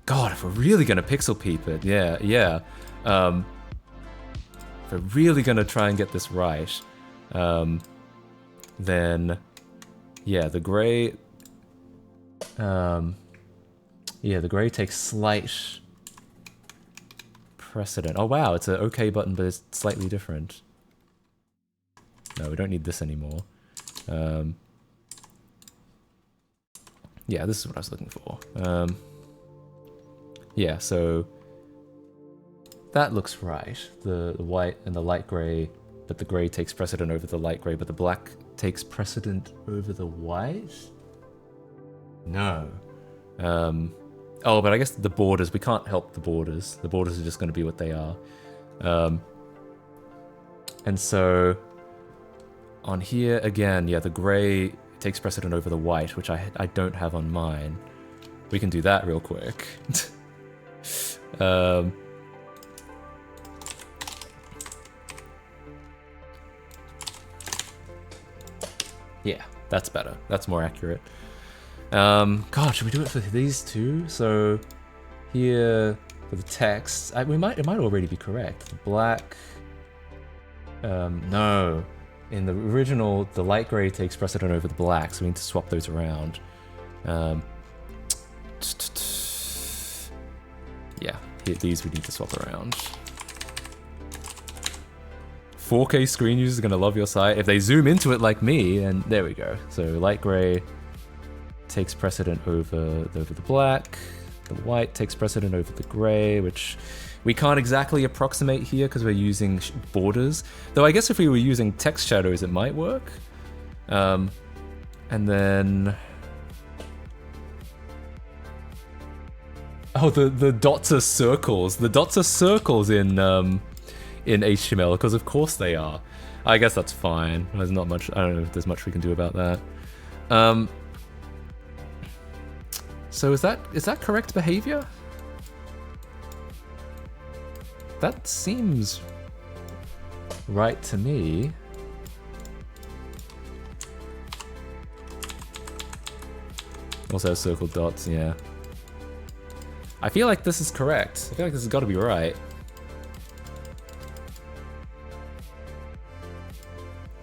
S1: God, if we're really gonna pixel peep it, yeah. If we're really gonna try and get this right, then yeah, the gray. Yeah, the gray takes slight precedent. Oh wow, it's an OK button, but it's slightly different. No, we don't need this anymore. Yeah, this is what I was looking for. Yeah, so that looks right. The white and the light gray, but the gray takes precedent over the light gray, but the black takes precedent over the white? No. Oh, but I guess the borders, we can't help the borders. The borders are just going to be what they are. And so on here, again, yeah, the gray takes precedent over the white, which I don't have on mine. We can do that real quick. Yeah, that's better. That's more accurate. God, should we do it for these two? So here for the text, it might already be correct. The black, no. In the original, the light gray takes precedent over the black, so we need to swap those around. Yeah, these we need to swap around. 4K screen users are gonna love your site if they zoom into it like me, and there we go. So light gray takes precedent over the black. The white takes precedent over the gray, which we can't exactly approximate here because we're using borders. Though I guess if we were using text shadows, it might work. And then... Oh, the dots are circles. The dots are circles in HTML, because of course they are. I guess that's fine. There's not much, I don't know if there's much we can do about that. So is that correct behavior? That seems right to me. Also has circled dots, yeah. I feel like this is correct. I feel like this has got to be right.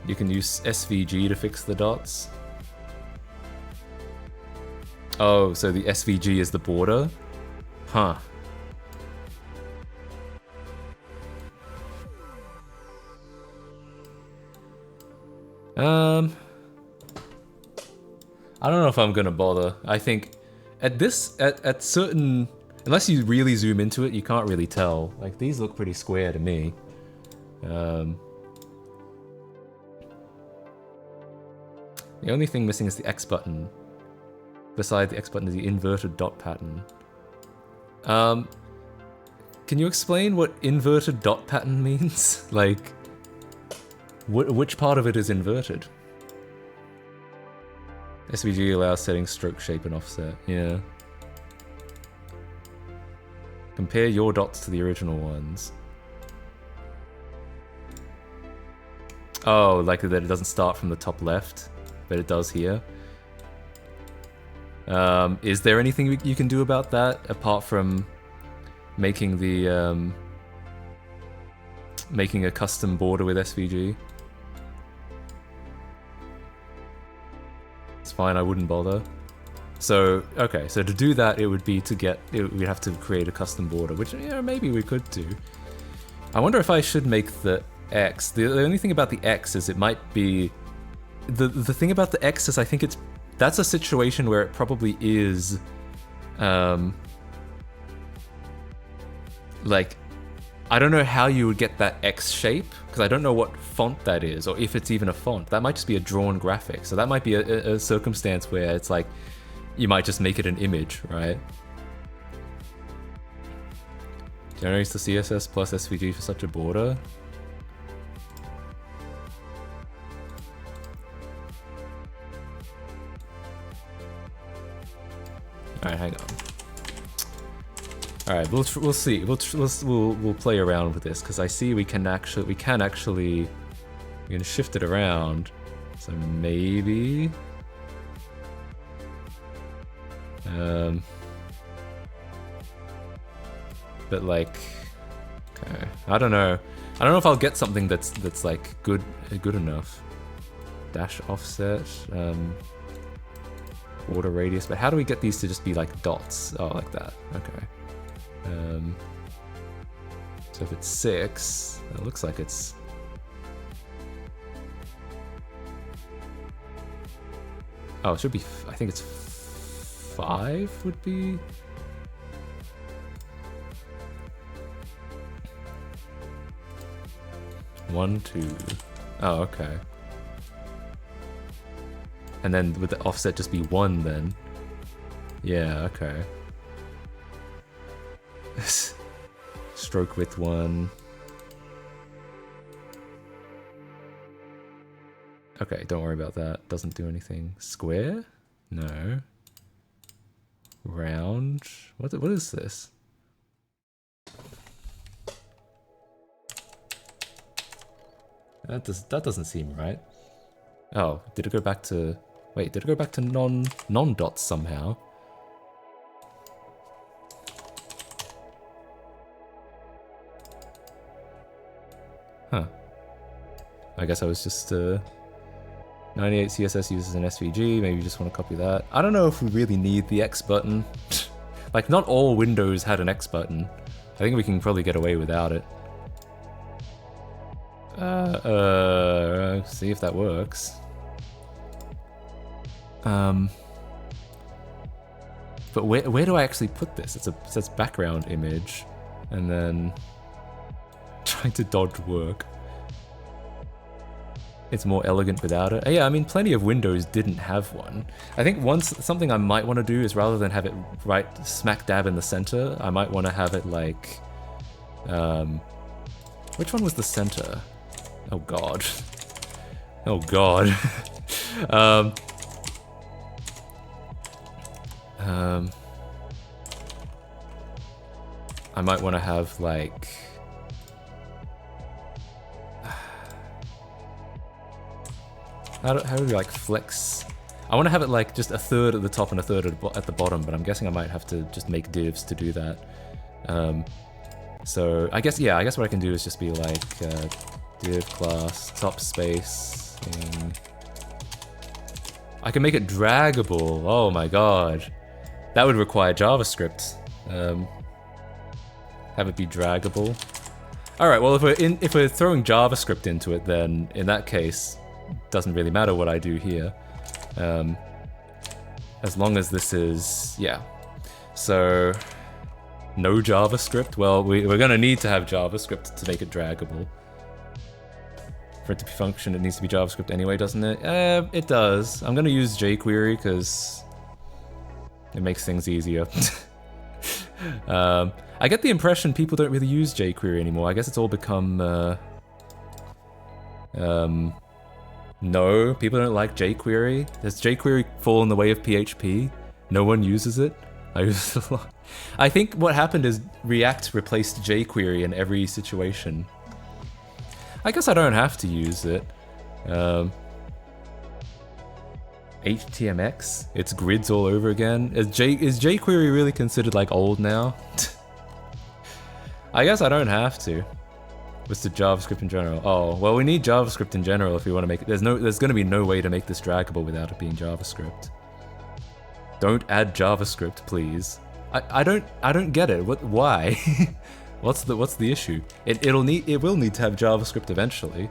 S1: You can use SVG to fix the dots. Oh, so the SVG is the border? Huh. I don't know if I'm gonna bother. I think at certain, unless you really zoom into it, you can't really tell. Like, these look pretty square to me. The only thing missing is the X button. Beside the X button is the inverted dot pattern. Can you explain what inverted dot pattern means? Like, which part of it is inverted? SVG allows setting stroke shape and offset, yeah. Compare your dots to the original ones. Oh, like that it doesn't start from the top left, but it does here. Is there anything you can do about that apart from making the making a custom border with SVG? It's fine, I wouldn't bother. So, okay, so to do that, it would be to get, we'd have to create a custom border, which, yeah, maybe we could do. I wonder if I should make the X. The only thing about the X is it might be, the thing about the X is I think that's a situation where it probably is, like, I don't know how you would get that X shape, because I don't know what font that is, or if it's even a font. That might just be a drawn graphic, so that might be a circumstance where it's like, you might just make it an image, right? Generates the CSS plus SVG for such a border. Alright, hang on. All right, we'll see. We'll play around with this because I see we can actually shift it around. So maybe, but like, okay, I don't know. I don't know if I'll get something that's like good enough. Dash offset, border radius. But how do we get these to just be like dots? Oh, like that. Okay. So if it's 6, it looks like it's... Oh, it should be... I think it's 5 would be... One, 2. Oh, okay. And then would the offset just be 1 then? Yeah, okay. Stroke width 1. Okay, don't worry about that. Doesn't do anything. Square? No. Round? What is this? That doesn't seem right. Oh, did it go back to... Wait, did it go back to non-dots somehow? Huh. I guess I was just, 98 CSS uses an SVG, maybe you just want to copy that. I don't know if we really need the X button. Like, not all Windows had an X button. I think we can probably get away without it. See if that works. But where do I actually put this? It says background image, and then trying to dodge work. It's more elegant without it. Yeah, I mean, plenty of Windows didn't have one. I think something I might want to do is rather than have it right smack dab in the center, I might want to have it like, which one was the center? Oh god. Oh god. I might want to have like, how do we like flex? I want to have it like just a third at the top and a third at the bottom, but I'm guessing I might have to just make divs to do that. So I guess what I can do is just be like div class top spacing. I can make it draggable. Oh my god, that would require JavaScript. Have it be draggable. All right. Well, if we're throwing JavaScript into it, then in that case, it doesn't really matter what I do here, as long as this is So no JavaScript. Well, we're gonna need to have JavaScript to make it draggable. For it to be function, it needs to be JavaScript anyway, doesn't it? It does. I'm gonna use jQuery because it makes things easier. I get the impression people don't really use jQuery anymore. I guess it's all become no, people don't like jQuery. Does jQuery fall in the way of PHP? No one uses it. I use it a lot. I think what happened is React replaced jQuery in every situation. I guess I don't have to use it. HTMX? It's grids all over again. Is jQuery really considered like old now? I guess I don't have to. What's the JavaScript in general? Oh, well, we need JavaScript in general if we want to make it. There's going to be no way to make this draggable without it being JavaScript. Don't add JavaScript, please. I don't get it. Why? What's the issue? It will need to have JavaScript eventually.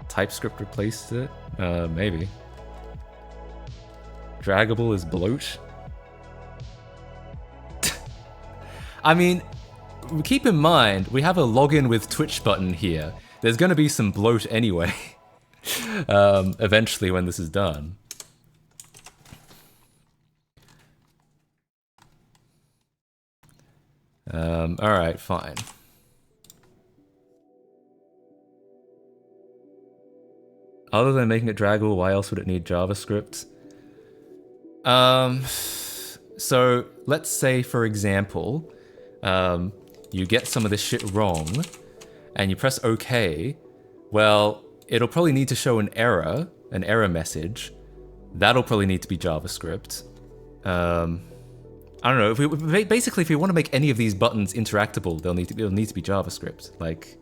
S1: TypeScript replaced it? Maybe. Draggable is bloat? I mean, keep in mind, we have a login with Twitch button here. There's gonna be some bloat anyway. Eventually when this is done. Alright, fine. Other than making it draggable, why else would it need JavaScript? So let's say, for example, you get some of this shit wrong, and you press OK. Well, it'll probably need to show an error message. That'll probably need to be JavaScript. I don't know. If we want to make any of these buttons interactable, it'll need to be JavaScript. Like,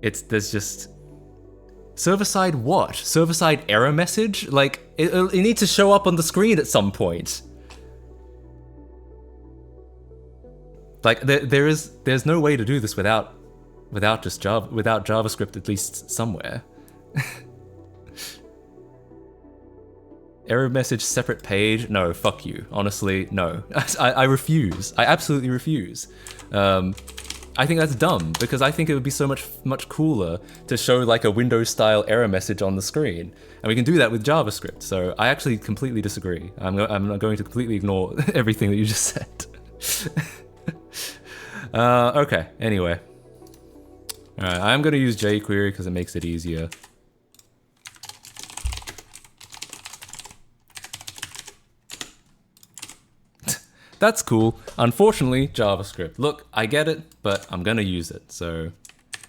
S1: there's just server-side what? Server-side error message? Like, it needs to show up on the screen at some point. Like, there's no way to do this without JavaScript, at least somewhere. Error message separate page? No, fuck you. Honestly, no. I refuse. I absolutely refuse. I think that's dumb, because I think it would be so much cooler to show like a Windows-style error message on the screen, and we can do that with JavaScript. So I actually completely disagree. I'm going to completely ignore everything that you just said. Okay. Anyway, all right. I'm going to use jQuery because it makes it easier. That's cool. Unfortunately, JavaScript. Look, I get it, but I'm gonna use it. So,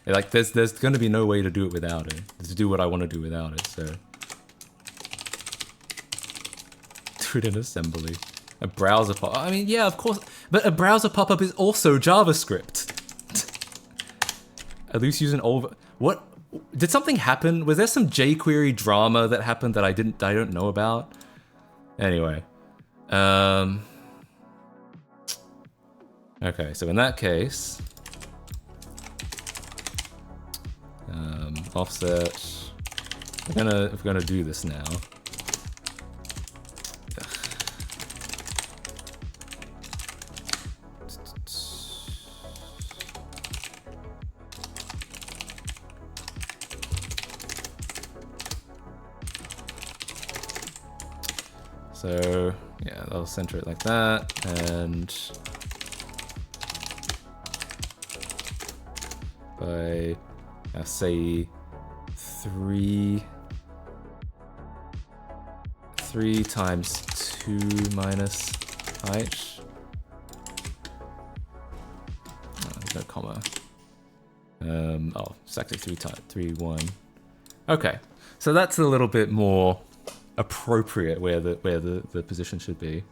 S1: like, there's gonna be no way to do it without it. To do what I want to do without it. So, do it in assembly. A browser pop. I mean, yeah, of course. But a browser pop-up is also JavaScript. At least use an old. What? Did something happen? Was there some jQuery drama that happened that I don't know about? Anyway, okay, so in that case, offset. We're gonna do this now. So yeah, I'll center it like that, and by say 3 times 2 minus height. There's no comma. Oh, exactly 3 1. Okay, So that's a little bit more appropriate where the position should be.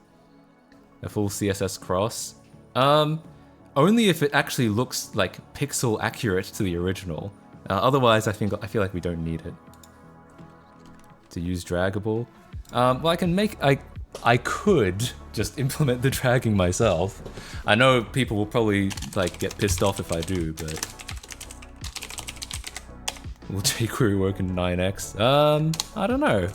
S1: A full CSS cross. Only if it actually looks like pixel accurate to the original. Otherwise, I feel like we don't need it. To use draggable. Well, I could just implement the dragging myself. I know people will probably like get pissed off if I do, but will jQuery work in 9x? I don't know.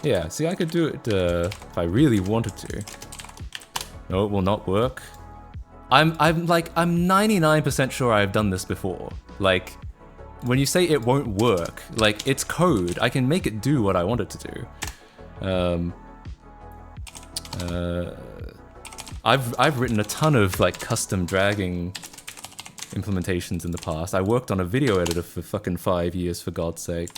S1: Yeah, see, I could do it if I really wanted to. No, it will not work. I'm 99% sure I've done this before. Like, when you say it won't work, like, it's code. I can make it do what I want it to do. I've written a ton of like custom dragging implementations in the past. I worked on a video editor for fucking 5 years, for God's sake.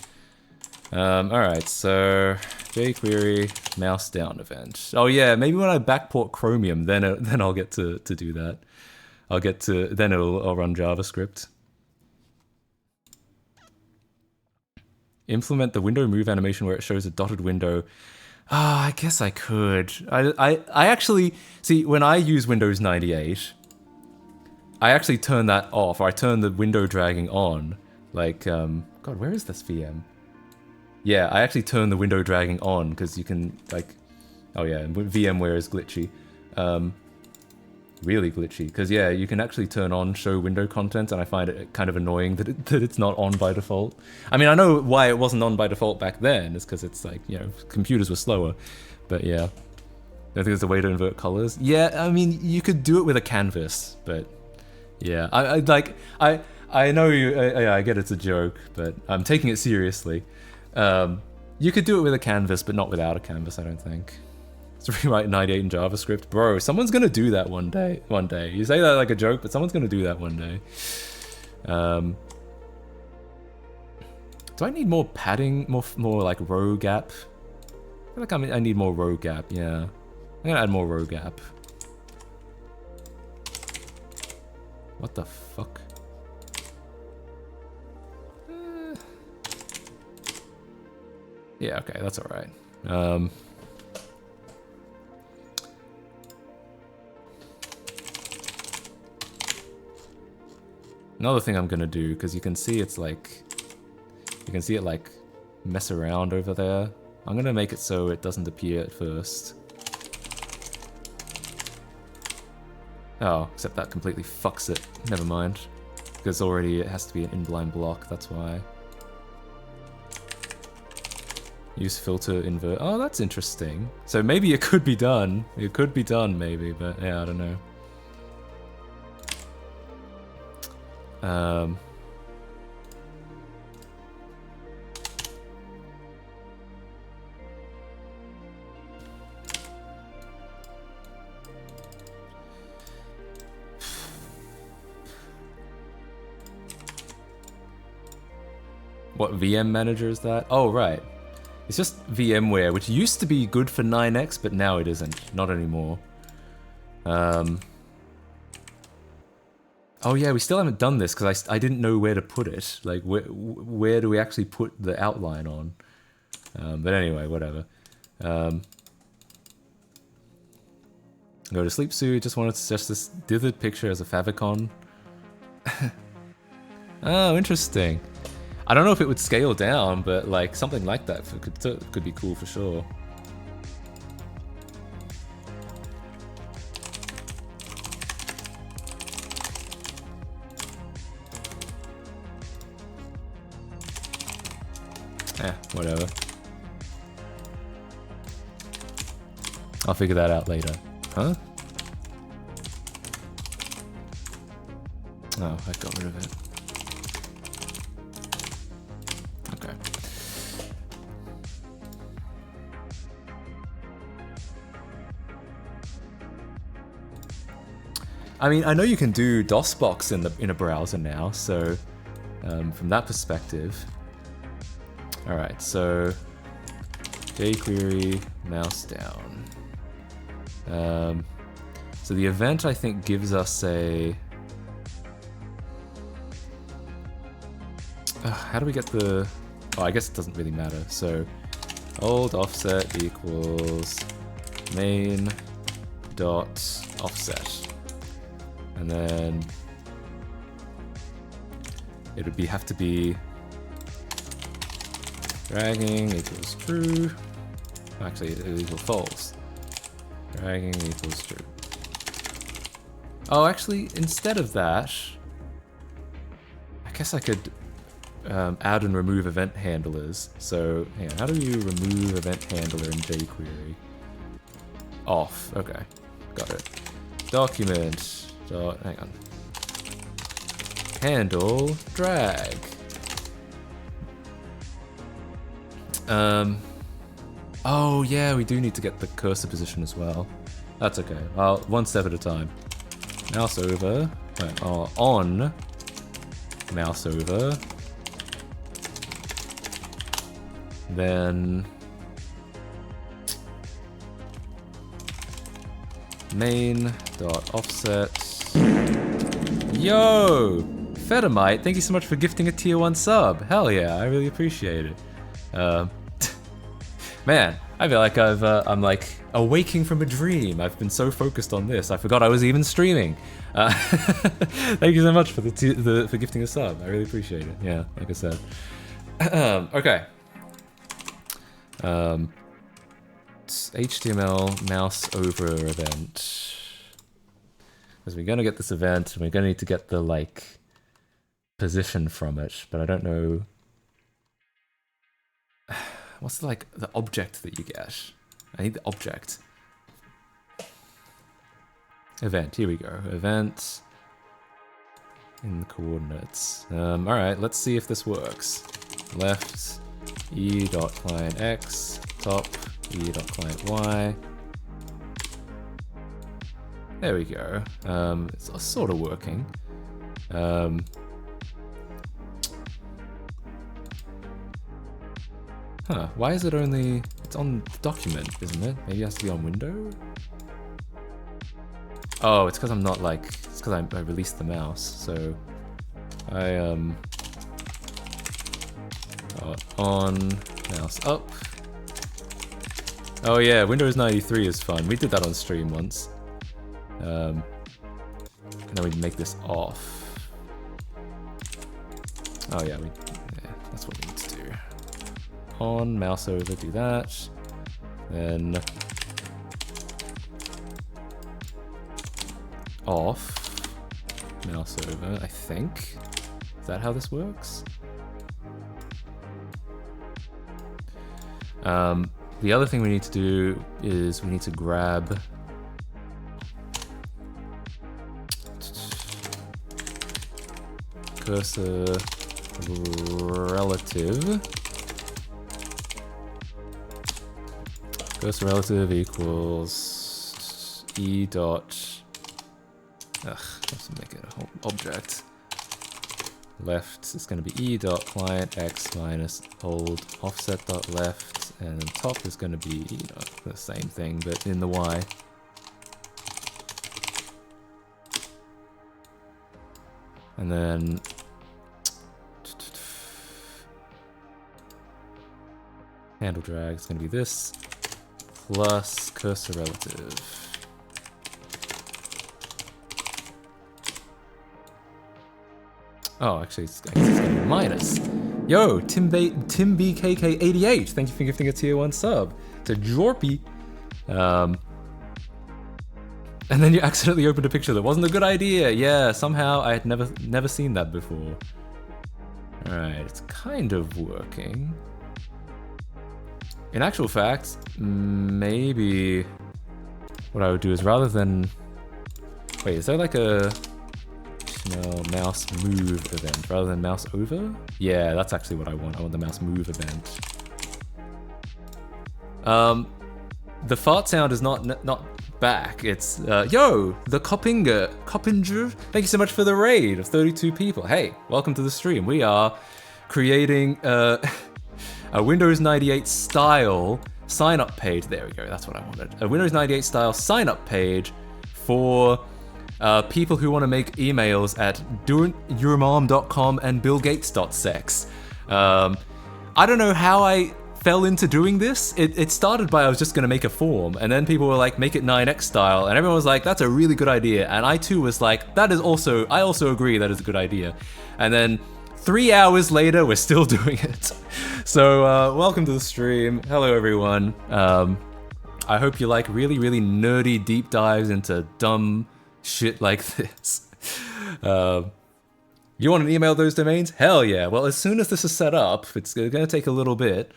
S1: Alright, so jQuery mouse down event. Oh yeah, maybe when I backport Chromium, then I'll get to do that. Then I'll run JavaScript. Implement the window move animation where it shows a dotted window. Ah, I guess I could. I actually, see, when I use Windows 98, I actually turn that off, or I turn the window dragging on. Like, God, where is this VM? Yeah, I actually turn the window dragging on, because you can, like, oh yeah, VMware is glitchy. Really glitchy, because yeah, you can actually turn on show window content, and I find it kind of annoying that it's not on by default. I mean, I know why it wasn't on by default back then, it's because it's like, you know, computers were slower, but yeah. I think there's a way to invert colors. Yeah, I mean, you could do it with a canvas, but yeah, I know you, I get it's a joke, but I'm taking it seriously. You could do it with a canvas, but not without a canvas, I don't think. Let's rewrite 98 in JavaScript. Bro, someone's gonna do that one day. You say that like a joke, but someone's gonna do that one day. Do I need more padding? More like row gap? I feel like I need more row gap, yeah. I'm gonna add more row gap. What the fuck? Yeah, okay, that's alright. Another thing I'm gonna do, because you can see it's like, you can see it like mess around over there. I'm gonna make it so it doesn't appear at first. Oh, except that completely fucks it. Never mind. Because already it has to be an inline block, that's why. Use filter invert. Oh, that's interesting. So maybe it could be done. It could be done, maybe, but yeah, I don't know. What VM manager is that? Oh, right. It's just VMware, which used to be good for 9x, but now it isn't. Not anymore. Oh yeah, we still haven't done this because I didn't know where to put it. Like, where do we actually put the outline on? But anyway, whatever. Go to sleep, Sue. Just wanted to suggest this dithered picture as a favicon. Oh, interesting. I don't know if it would scale down, but like something like that could be cool for sure. Whatever. I'll figure that out later. Huh? Oh, I got rid of it. Okay. I mean, I know you can do DOSBox in a browser now, so from that perspective. Alright, so jQuery mouse down. So the event, I think, gives us a... how do we get the... Oh, I guess it doesn't really matter. So old offset equals main dot offset. And then it would have to be dragging equals true. Actually, it equals false. Dragging equals true. Oh, actually, instead of that, I guess I could add and remove event handlers. So, hang on, how do you remove event handler in jQuery? Off. Okay, got it. Document. Hang on. Handle drag. Oh yeah, we do need to get the cursor position as well. That's okay. Well, one step at a time. Mouse over. On. Mouse over. Then main dot offset. Yo, Fedamite, thank you so much for gifting a tier 1 sub. Hell yeah, I really appreciate it. Man, I feel like I'm like awaking from a dream. I've been so focused on this, I forgot I was even streaming. Thank you so much for for gifting a sub. I really appreciate it. Yeah, like I said. Okay. HTML mouse over event. Because we're gonna get this event, and we're gonna need to get the like position from it, but I don't know. What's like the object that you get? I need the object. Event, here we go. Event in the coordinates. Alright, let's see if this works. Left e.client x, top e.client y. There we go. It's sort of working. Huh, why is it only... It's on the document, isn't it? Maybe it has to be on window? Oh, it's because I'm not like... It's because I released the mouse, so... on, mouse up. Oh yeah, Windows 93 is fun. We did that on stream once. And then we make this off. Oh yeah, that's what we need to do. On, mouse over, do that. Then off, mouse over, I think. Is that how this works? The other thing we need to do is we need to grab cursor relative. Cursor relative equals e dot. Let's make it a whole object. Left is going to be e dot client x minus old offset dot left, and then top is going to be the same thing but in the y. And then handle drag is going to be this plus cursor relative. Oh, actually, it's going to be minus. Yo, TimBKK88, thank you for gifting a tier 1 sub to Jorpy. And then you accidentally opened a picture that wasn't a good idea. Yeah, somehow I had never seen that before. Alright, it's kind of working. In actual fact, maybe what I would do is rather than... Wait, is there like a... No, mouse move event rather than mouse over? Yeah, that's actually what I want. I want the mouse move event. The fart sound is not back. It's yo, the Coppinger. Thank you so much for the raid of 32 people. Hey, welcome to the stream. We are creating a Windows 98 style sign up page. There we go. That's what I wanted. A Windows 98 style sign up page for people who want to make emails at doinyour.mom and billgates.sex. I don't know how I fell into doing this. It started by I was just going to make a form, and then people were like, make it 9x style, and everyone was like, that's a really good idea. And I too was like, I also agree that is a good idea. And then 3 hours later, we're still doing it. So welcome to the stream. Hello everyone. I hope you like really, really nerdy deep dives into dumb shit like this. You want to email those domains? Hell yeah. Well, as soon as this is set up, it's going to take a little bit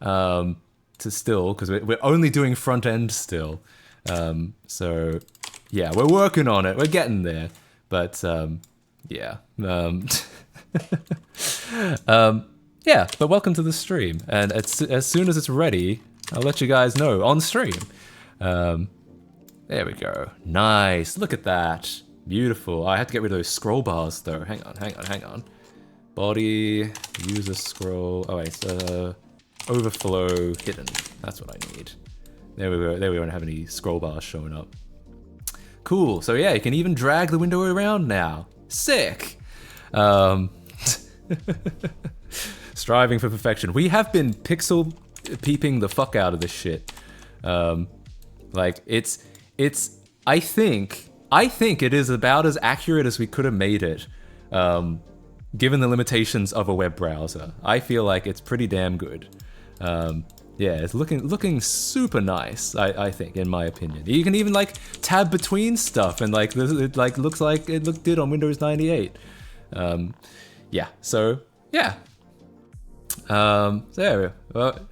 S1: to still, because we're only doing front end still. So yeah, we're working on it. We're getting there. But yeah. Yeah, but welcome to the stream. And as soon as it's ready, I'll let you guys know on stream. There we go. Nice. Look at that. Beautiful. I have to get rid of those scroll bars though. Hang on. Body, user scroll. Oh wait, overflow hidden. That's what I need. There we go. There we don't have any scroll bars showing up. Cool. So yeah, you can even drag the window around now. Sick. Striving for perfection. We have been pixel peeping the fuck out of this shit. Like it's. I think it is about as accurate as we could have made it, given the limitations of a web browser. I feel like it's pretty damn good. Yeah, it's looking super nice. I think, in my opinion, you can even like tab between stuff, and like it like looks like it did on Windows 98. Yeah. So yeah. So there. Well,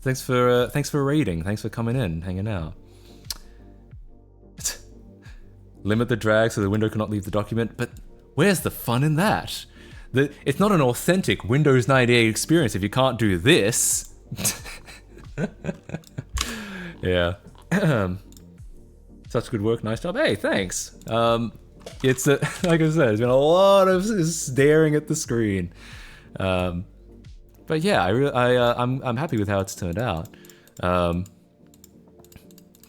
S1: thanks for raiding. Thanks for coming in, hanging out. Limit the drag so the window cannot leave the document, but where's the fun in that? It's not an authentic Windows 98 experience if you can't do this. Yeah. Such good work, nice job. Hey, thanks. It's like I said, there's been a lot of staring at the screen. But yeah, I'm happy with how it's turned out.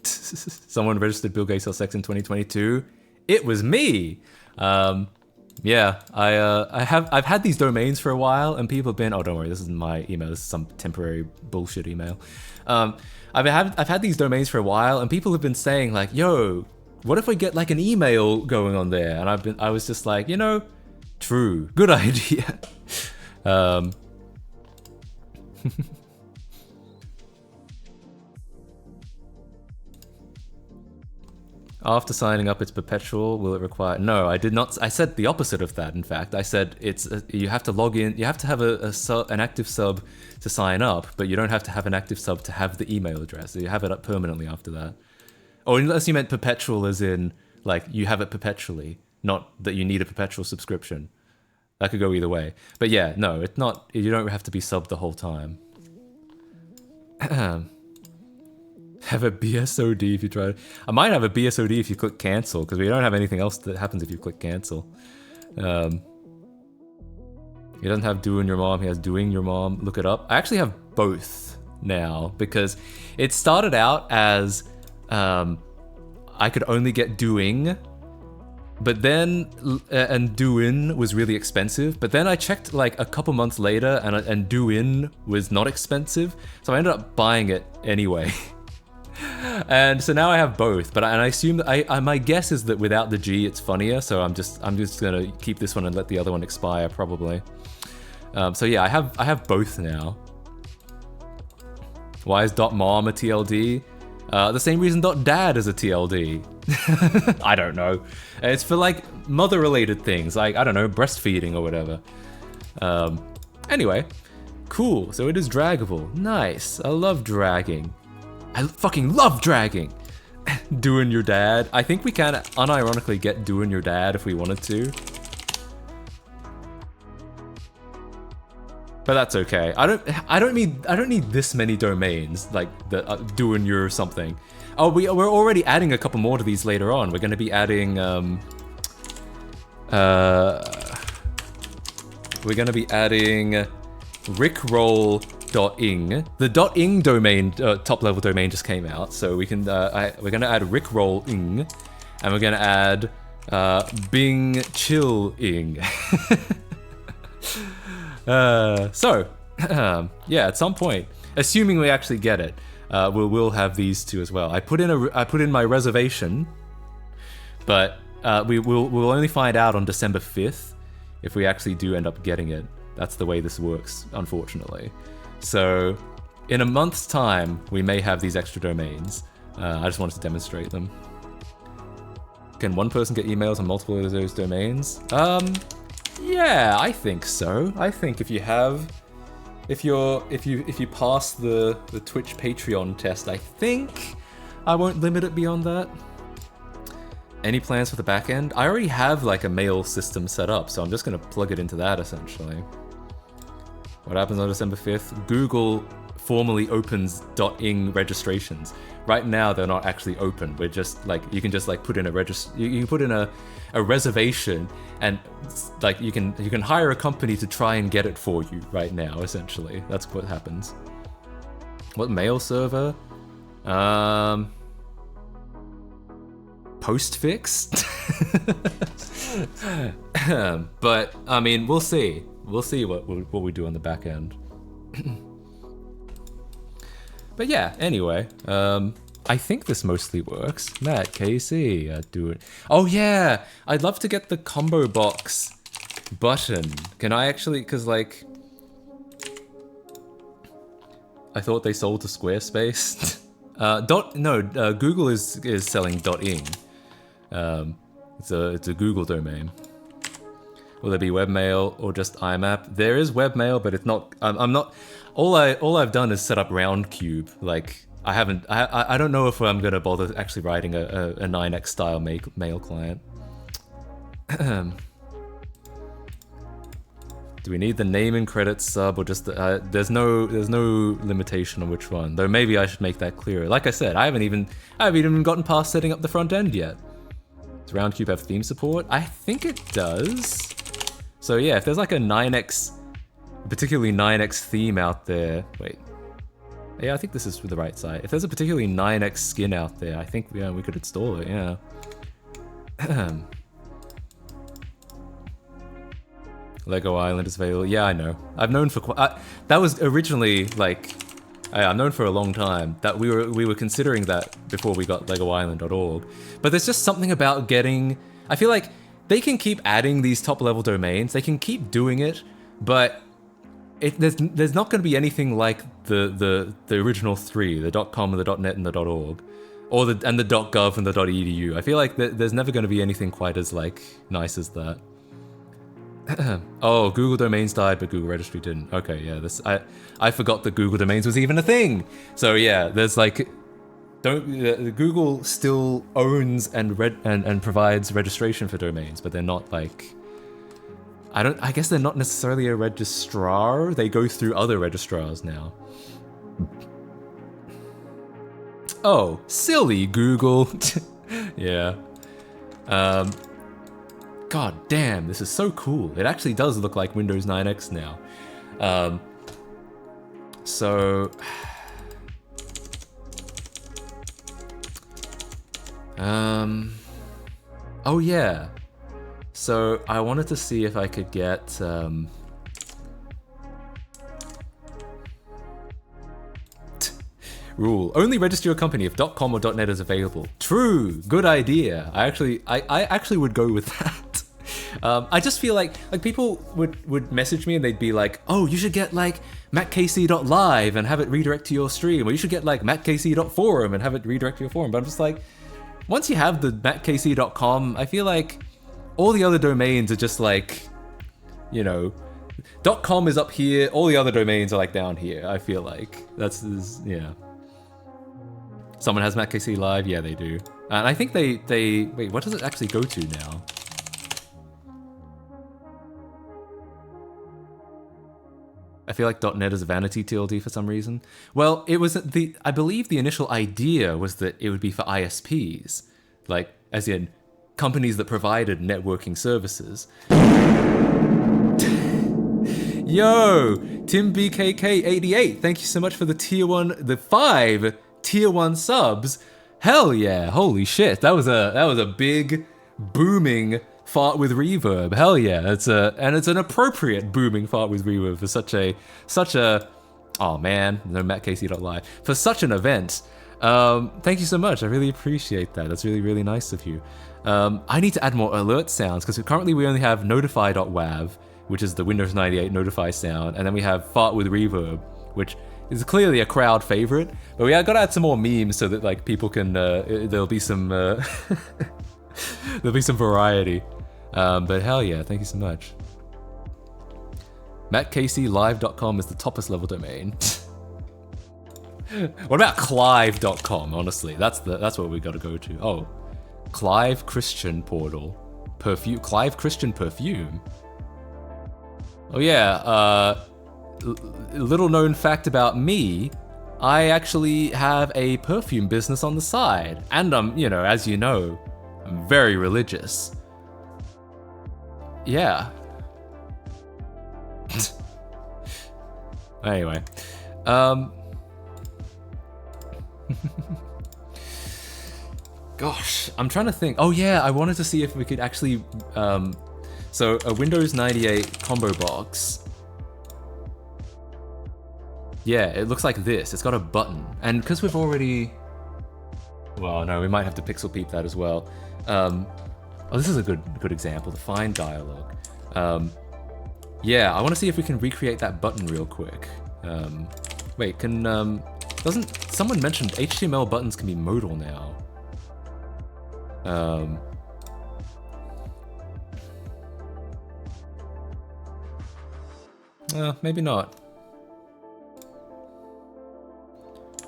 S1: Someone registered Bill Gates sex in 2022. It was me. Yeah, I've had these domains for a while, and people have been, oh, don't worry, this isn't my email. This is some temporary bullshit email. I've had these domains for a while, and people have been saying like, yo, what if we get like an email going on there? And I was just like, you know, true, good idea. After signing up, it's perpetual. Will it require? No, I did not. I said the opposite of that. In fact, I said it's you have to log in. You have to have an active sub to sign up, but you don't have to have an active sub to have the email address. So you have it up permanently after that. Or unless you meant perpetual, as in like you have it perpetually, not that you need a perpetual subscription. That could go either way. But yeah, no, it's not. You don't have to be subbed the whole time. Have a BSOD if you try. I might have a BSOD if you click cancel, because we don't have anything else that happens if you click cancel. He doesn't have doing your mom, he has doing your mom. Look it up. I actually have both now, because it started out as I could only get doing, but then and doin was really expensive. But then I checked like a couple months later, and doin was not expensive, so I ended up buying it anyway. And so now I have both, but I assume that my guess is that without the G it's funnier, so I'm just gonna keep this one and let the other one expire probably. So yeah, I have both now. Why is .mom a TLD? The same reason .dad is a TLD. I don't know. It's for like mother related things, like I don't know, breastfeeding or whatever. Anyway, cool. So it is draggable. Nice. I love dragging. I fucking love dragging. Doing your dad. I think we can unironically get doing your dad if we wanted to. But that's okay. I don't need this many domains like the doing your something. Oh, we're already adding a couple more to these later on. We're going to be adding Rickroll .ing. The .ing domain, top-level domain just came out, so we can. We're gonna add Rickroll.ing, and we're gonna add Bing Chill.ing. So, yeah, at some point, assuming we actually get it, we'll have these two as well. I put in my reservation, but we'll only find out on December 5th if we actually do end up getting it. That's the way this works, unfortunately. So, in a month's time, we may have these extra domains. I just wanted to demonstrate them. Can one person get emails on multiple of those domains? Yeah, I think so. I think if you pass the Twitch Patreon test, I think I won't limit it beyond that. Any plans for the back end? I already have like a mail system set up, so I'm just gonna plug it into that essentially. What happens on December 5th? Google formally opens .ing registrations. Right now they're not actually open. We're just like, you can just like put in a you can put in a reservation, and like you can hire a company to try and get it for you right now, essentially. That's what happens. What mail server? Postfix? But I mean, we'll see. We'll see what we do on the back end. But yeah, anyway, I think this mostly works. Matt, Casey, do it. Oh yeah, I'd love to get the combo box button. Can I actually, cause like, I thought they sold to Squarespace. Google is selling .ing. It's a Google domain. Will there be webmail or just IMAP? There is webmail, but it's not. I'm not. All I've done is set up Roundcube. Like I haven't. I don't know if I'm gonna bother actually writing a 9x style mail client. Do we need the name and credits sub or just the, there's no limitation on which one. Though maybe I should make that clearer. Like I said, I haven't even gotten past setting up the front end yet. Does Roundcube have theme support? I think it does. So yeah, if there's like a 9x, particularly 9x theme out there, wait. Yeah, I think this is the right site. If there's a particularly 9x skin out there, I think we could install it, yeah. Lego Island is available. Yeah, I know. I've known for that was originally like, I've known for a long time that we were considering that before we got LegoIsland.org. But there's just something about getting. I feel like they can keep adding these top level domains. They can keep doing it, but there's not going to be anything like the original three, the .com and the .net and the .org, or the .gov and the .edu. I feel like there's never going to be anything quite as like nice as that. Oh, Google domains died, but Google registry didn't. Okay, yeah, I forgot that Google domains was even a thing. So yeah, there's like, Google still owns and provides registration for domains, but they're not like, I guess they're not necessarily a registrar. They go through other registrars now. Oh, silly Google. Yeah. God damn, this is so cool. It actually does look like Windows 9X now. Oh yeah. So I wanted to see if I could get rule. Only register your company if .com or .net is available. True. Good idea. I actually would go with that. I just feel like people would message me and they'd be like, oh, you should get like mattkc.live and have it redirect to your stream, or you should get like mattkc.forum and have it redirect to your forum. But I'm just like, once you have the mattkc.com, I feel like all the other domains are just like, you know, .com is up here, all the other domains are like down here. I feel like yeah. Someone has mattkc live? Yeah, they do. And I think they wait, what does it actually go to now? I feel like .net is a vanity TLD for some reason. Well, it was I believe the initial idea was that it would be for ISPs, like as in companies that provided networking services. Yo, Tim BKK88, thank you so much for the the 5 tier 1 subs. Hell yeah, holy shit. That was a big booming fart with reverb. Hell yeah. And it's an appropriate booming fart with reverb for such a oh man, no mattcasey.lie. For such an event. Thank you so much. I really appreciate that. That's really, really nice of you. I need to add more alert sounds because currently we only have notify.wav, which is the Windows 98 notify sound, and then we have fart with reverb, which is clearly a crowd favorite. But we gotta add some more memes so that like people can there'll be some there'll be some variety. But hell yeah, thank you so much. mattcaseylive.com is the toppest level domain. What about clive.com? Honestly, that's what we gotta go to. Oh, Clive Christian portal, perfume. Clive Christian perfume. Oh yeah. Little known fact about me, I actually have a perfume business on the side, and I'm, you know, as you know, I'm very religious. Yeah. Anyway, gosh, I'm trying to think. Oh yeah, I wanted to see if we could actually, so a Windows 98 combo box. Yeah, it looks like this. It's got a button, and because we've already, well, no, we might have to pixel peep that as well. Oh, this is a good example. The find dialog. Yeah, I want to see if we can recreate that button real quick. Wait, doesn't someone mentioned HTML buttons can be modal now? Maybe not.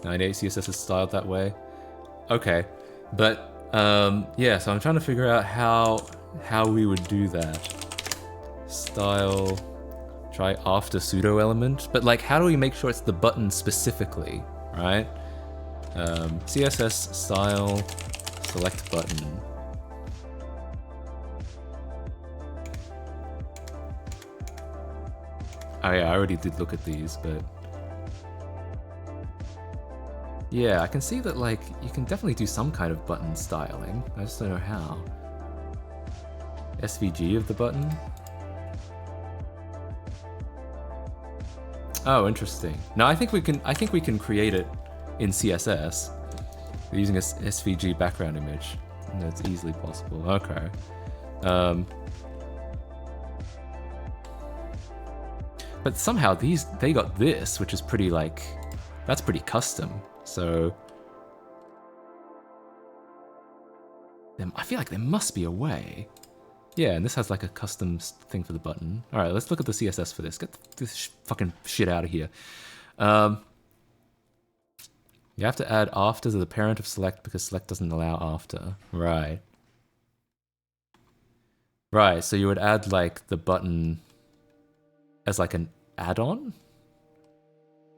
S1: 98 CSS is styled that way. Okay, but yeah, so I'm trying to figure out how we would do that. Style, try after pseudo element, but like how do we make sure it's the button specifically, right? CSS style, select button. Oh yeah, I already did look at these, but yeah, I can see that like you can definitely do some kind of button styling. I just don't know how. SVG of the button. Oh, interesting. No, I think we can create it in CSS using a SVG background image. That's easily possible. Okay. But somehow they got this, which is pretty like, that's pretty custom. So I feel like there must be a way. Yeah, and this has like a custom thing for the button. All right, let's look at the CSS for this. Get this fucking shit out of here. You have to add after to the parent of select because select doesn't allow after. Right. Right, so you would add like the button as like an add-on?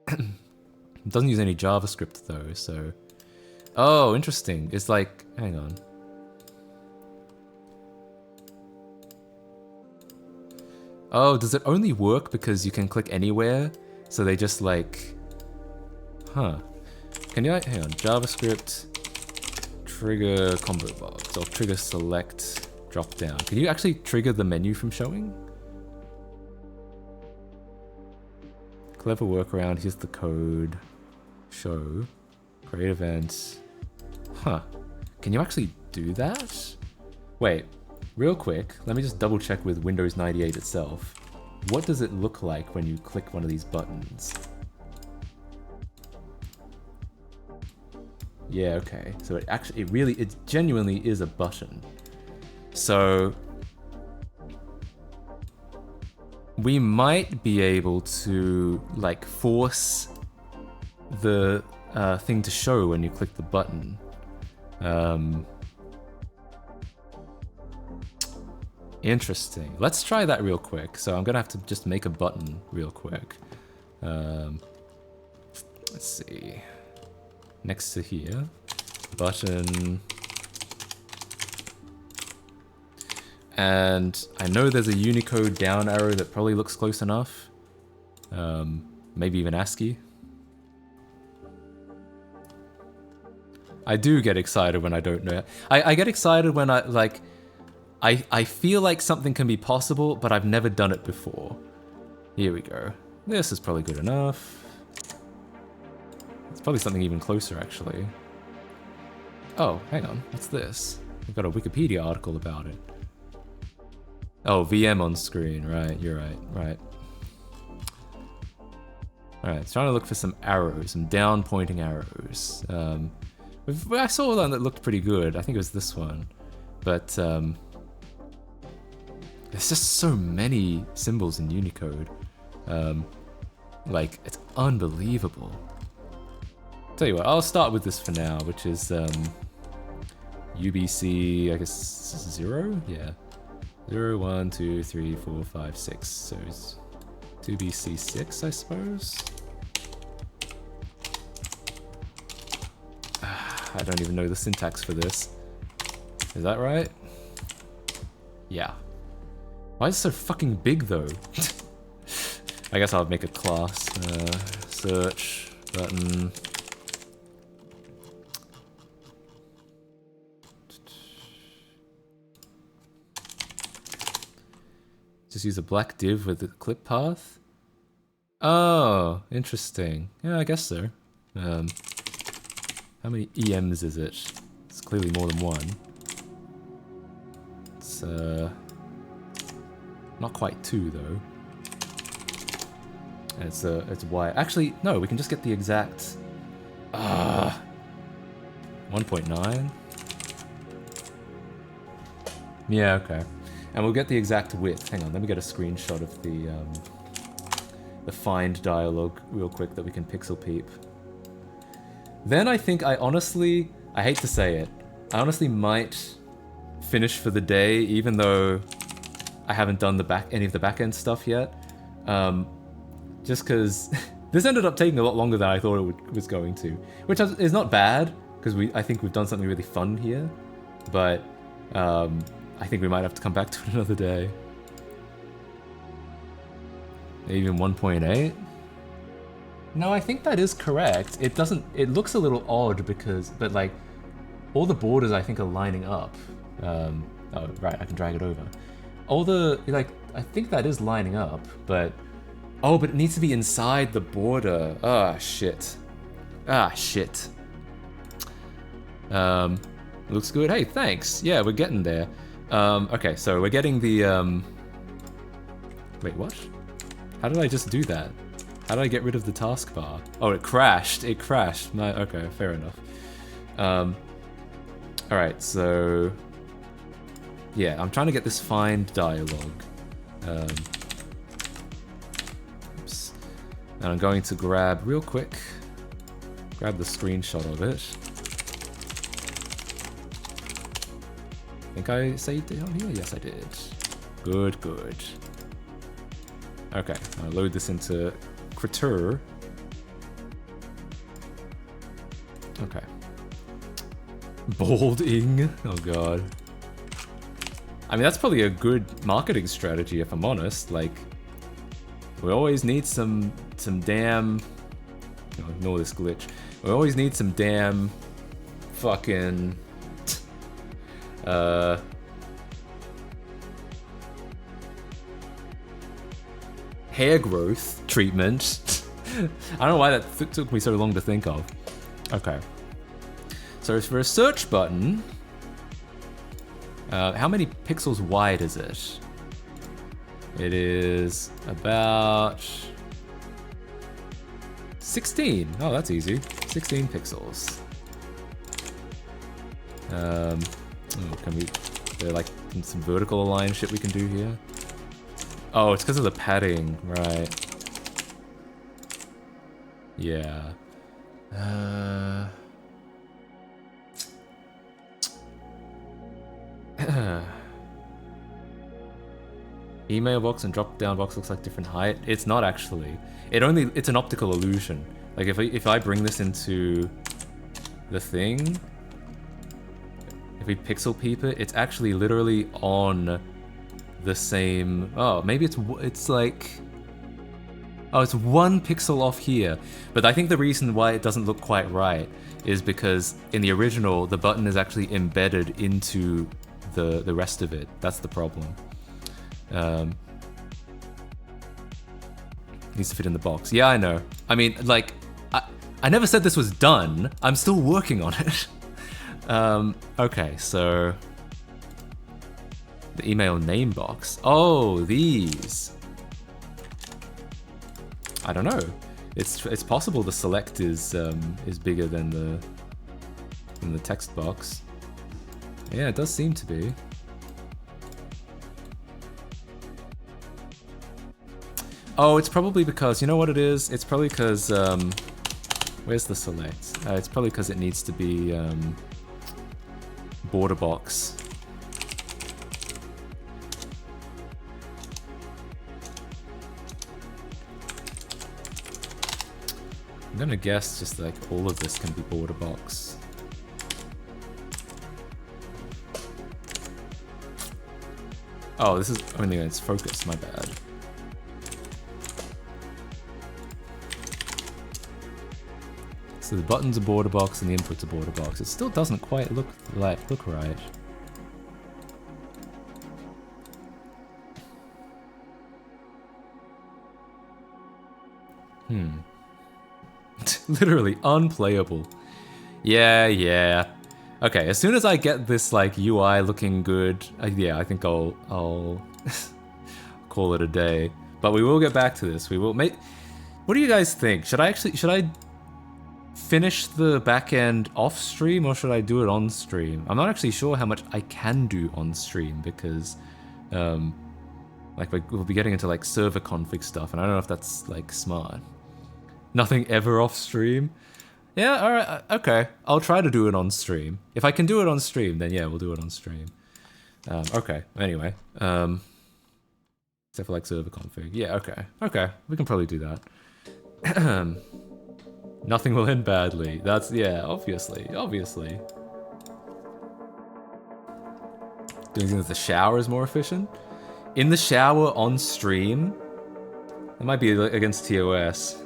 S1: It doesn't use any JavaScript though, so... Oh, interesting. It's like, hang on. Oh, does it only work because you can click anywhere? So they just like... Huh. Can you, hang on, JavaScript, trigger combo box, or trigger select drop down. Can you actually trigger the menu from showing? Clever workaround, here's the code. Show, create events. Huh. Can you actually do that? Wait, real quick, let me just double check with Windows 98 itself. What does it look like when you click one of these buttons? Yeah, okay. So it genuinely is a button. So we might be able to like force the thing to show when you click the button. Interesting. Let's try that real quick. So I'm gonna have to just make a button real quick. Let's see. Next to here, button. And I know there's a Unicode down arrow that probably looks close enough. Maybe even ASCII. I do get excited when I don't know. I get excited when I feel like something can be possible, but I've never done it before. Here we go. This is probably good enough. It's probably something even closer, actually. Oh, hang on. What's this? We've got a Wikipedia article about it. Oh, VM on screen. Right, you're right. Right. Alright, trying to look for some arrows, some down-pointing arrows. I saw one that looked pretty good. I think it was this one. But, there's just so many symbols in Unicode. Like, it's unbelievable. Tell you what, I'll start with this for now, which is, UBC, I guess, 0? Yeah. 0, 1, 2, 3, 4, 5, 6. So it's 2BC6, I suppose? I don't even know the syntax for this. Is that right? Yeah. Why is it so fucking big, though? I guess I'll make a class. Search button. Just use a black div with the clip path? Oh, interesting. Yeah, I guess so. How many EMs is it? It's clearly more than one. It's, not quite 2, though. And it's Y. Actually, no, we can just get the exact... 1.9? Yeah, okay. And we'll get the exact width. Hang on, let me get a screenshot of the find dialog real quick that we can pixel peep. Then I think I hate to say it, I honestly might finish for the day, even though I haven't done any of the back-end stuff yet. Just because this ended up taking a lot longer than I thought it was going to, which is not bad, because I think we've done something really fun here, but I think we might have to come back to it another day. Even 1.8? No, I think that is correct. It looks a little odd but like, all the borders I think are lining up. Oh, right, I can drag it over. I think that is lining up, but... Oh, but it needs to be inside the border. Ah, shit. Ah, shit. Looks good. Hey, thanks. Yeah, we're getting there. Okay, so we're getting the, Wait, what? How did I just do that? How did I get rid of the taskbar? Oh, it crashed. It crashed. Okay, fair enough. Alright, so... Yeah, I'm trying to get this find dialog. Oops. And I'm going to grab, real quick, grab the screenshot of it. I think I saved it on here? Yes, I did. Good, good. Okay, I'll load this into Critter. Okay. Balding. Oh god. I mean, that's probably a good marketing strategy, if I'm honest. Like, we always need some damn... Oh, ignore this glitch. We always need some damn fucking... hair growth treatment. I don't know why that took me so long to think of. Okay. So for a search button, how many pixels wide is it? It is about 16. Oh, that's easy. 16 pixels. Oh, can we... There like some vertical align shit we can do here? Oh, it's because of the padding, right. Yeah. Email box and drop down box looks like different height. It's not actually. It's an optical illusion. Like if I bring this into the thing, if we pixel peep it, it's actually literally on the same... Oh, maybe it's like... Oh, it's 1 pixel off here. But I think the reason why it doesn't look quite right is because in the original, the button is actually embedded into the rest of it. That's the problem. Needs to fit in the box. Yeah, I know. I mean, like, I never said this was done. I'm still working on it. Okay, so the email name box. Oh, these. I don't know. It's possible the select is bigger than the text box. Yeah, it does seem to be. Oh, it's probably because, you know what it is? It's probably because, where's the select? It's probably because it needs to be border box. I'm gonna guess just like all of this can be border box. Oh, this is only when it's focused, my bad. So the button's a border box and the input's a border box. It still doesn't quite look right. Literally unplayable. Yeah. Okay, as soon as I get this like UI looking good, yeah, I think I'll call it a day. But we will get back to this. We will make. What do you guys think? Should I finish the backend off stream or should I do it on stream? I'm not actually sure how much I can do on stream because, like we'll be getting into like server config stuff, and I don't know if that's like smart. Nothing ever off stream. Yeah, all right, okay. I'll try to do it on stream. If I can do it on stream, then yeah, we'll do it on stream. Okay. Anyway, except for like server config. Yeah, okay. We can probably do that. Nothing will end badly. That's, yeah, obviously. Doing things in the shower is more efficient. In the shower on stream, it might be against TOS.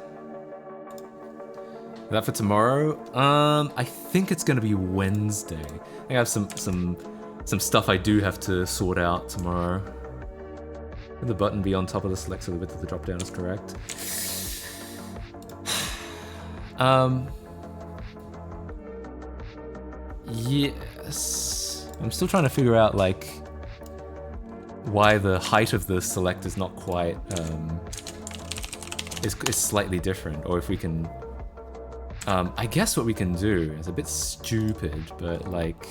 S1: Is that for tomorrow? I think it's gonna be Wednesday. I think I have some stuff I do have to sort out tomorrow. Could the button be on top of the select so the width of the drop down is correct? Yes. I'm still trying to figure out like why the height of the select is not quite is slightly different, or if we can. I guess what we can do is a bit stupid, but like,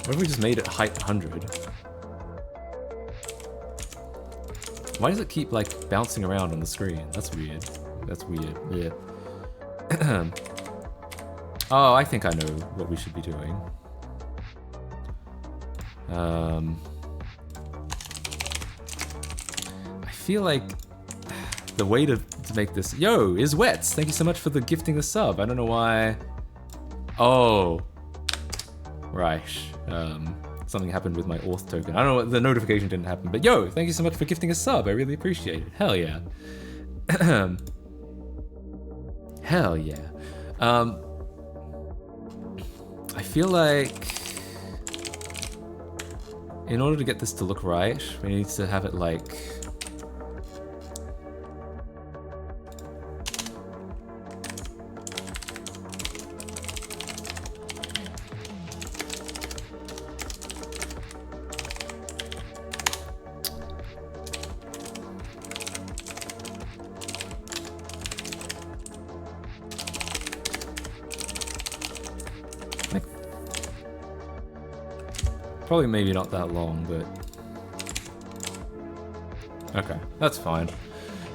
S1: what if we just made it height 100? Why does it keep like bouncing around on the screen? That's weird. Yeah. Oh, I think I know what we should be doing. I feel like the way to make this... Yo, is Wets! Thank you so much for the gifting the sub. I don't know why... Oh. Right. Something happened with my auth token. I don't know, the notification didn't happen, but yo, thank you so much for gifting a sub. I really appreciate it. Hell yeah. Hell yeah. I feel like in order to get this to look right, we need to have it like... Probably maybe not that long, but... Okay, that's fine.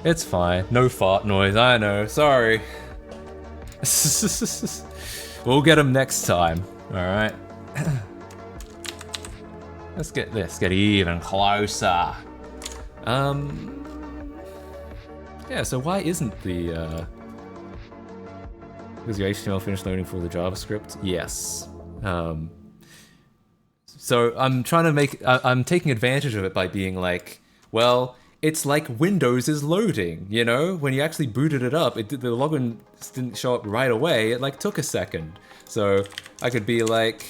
S1: It's fine. No fart noise, I know. Sorry. We'll get him next time. Alright. Let's get even closer. Yeah, so why isn't the... Is your HTML finished loading for the JavaScript? Yes. So I'm trying to make, I'm taking advantage of it by being like, well, it's like Windows is loading, you know? When you actually booted it up, the login didn't show up right away. It like took a second. So I could be like,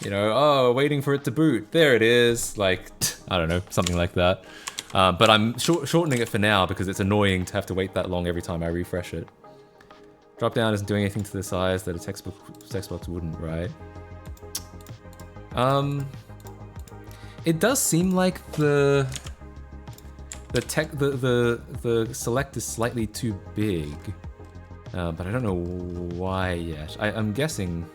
S1: you know, oh, waiting for it to boot. There it is. Like, I don't know, something like that. But I'm shortening it for now because it's annoying to have to wait that long every time I refresh it. Dropdown isn't doing anything to the size that a text box wouldn't, right? It does seem like the select is slightly too big, but I don't know why yet. I'm guessing.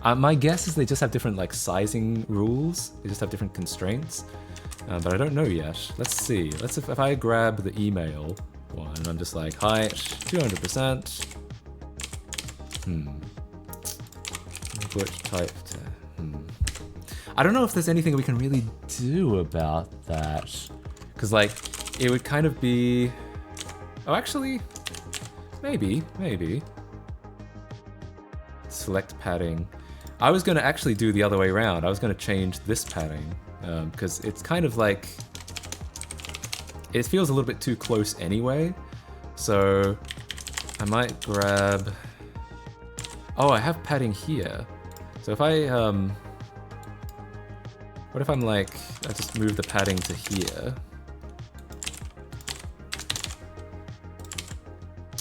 S1: My guess is they just have different like sizing rules. They just have different constraints, but I don't know yet. Let's see. If I grab the email one, and I'm just like height 200%. Language type. I don't know if there's anything we can really do about that. Because, like, it would kind of be... Oh, actually, maybe. Select padding. I was going to actually do the other way around. I was going to change this padding. Because it's kind of like... It feels a little bit too close anyway. So, I might grab... Oh, I have padding here. So if I, what if I'm like, I just move the padding to here.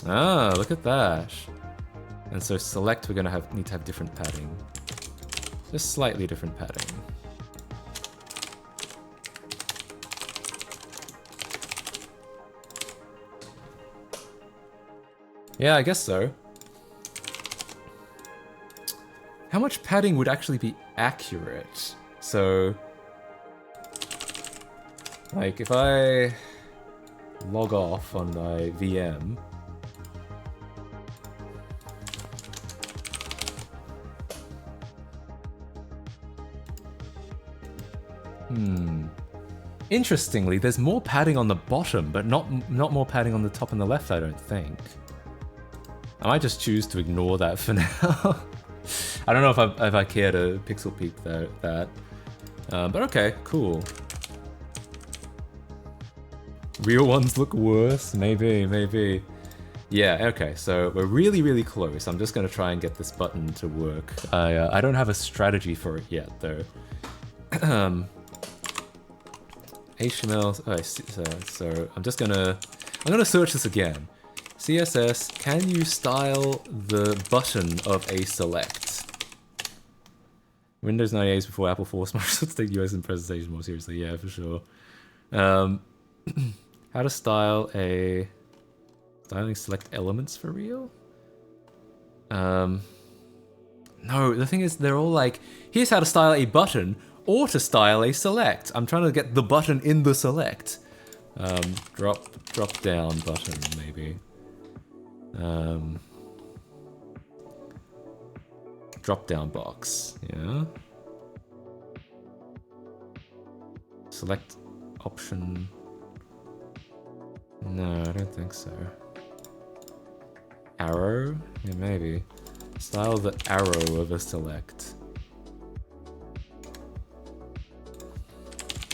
S1: Ah, look at that. And so select, we're gonna need to have different padding. Just slightly different padding. Yeah, I guess so. How much padding would actually be accurate? So, like if I log off on my VM, interestingly, there's more padding on the bottom, but not more padding on the top and the left, I don't think. I might just choose to ignore that for now. I don't know if I care to pixel peep that. But okay, cool. Real ones look worse? Maybe. Yeah, okay, so we're really close. I'm just gonna try and get this button to work. I don't have a strategy for it yet, though. HTML, so I'm gonna search this again. CSS, can you style the button of a select? Windows 98 is before Apple forced Microsoft to take US and presentation more seriously. Yeah, for sure. How to style a... Styling select elements for real? No, the thing is, they're all like, here's how to style a button, or to style a select. I'm trying to get the button in the select. Drop down button, maybe. Drop down box, yeah. Select option. No, I don't think so. Arrow? Yeah, maybe. Style the arrow of a select.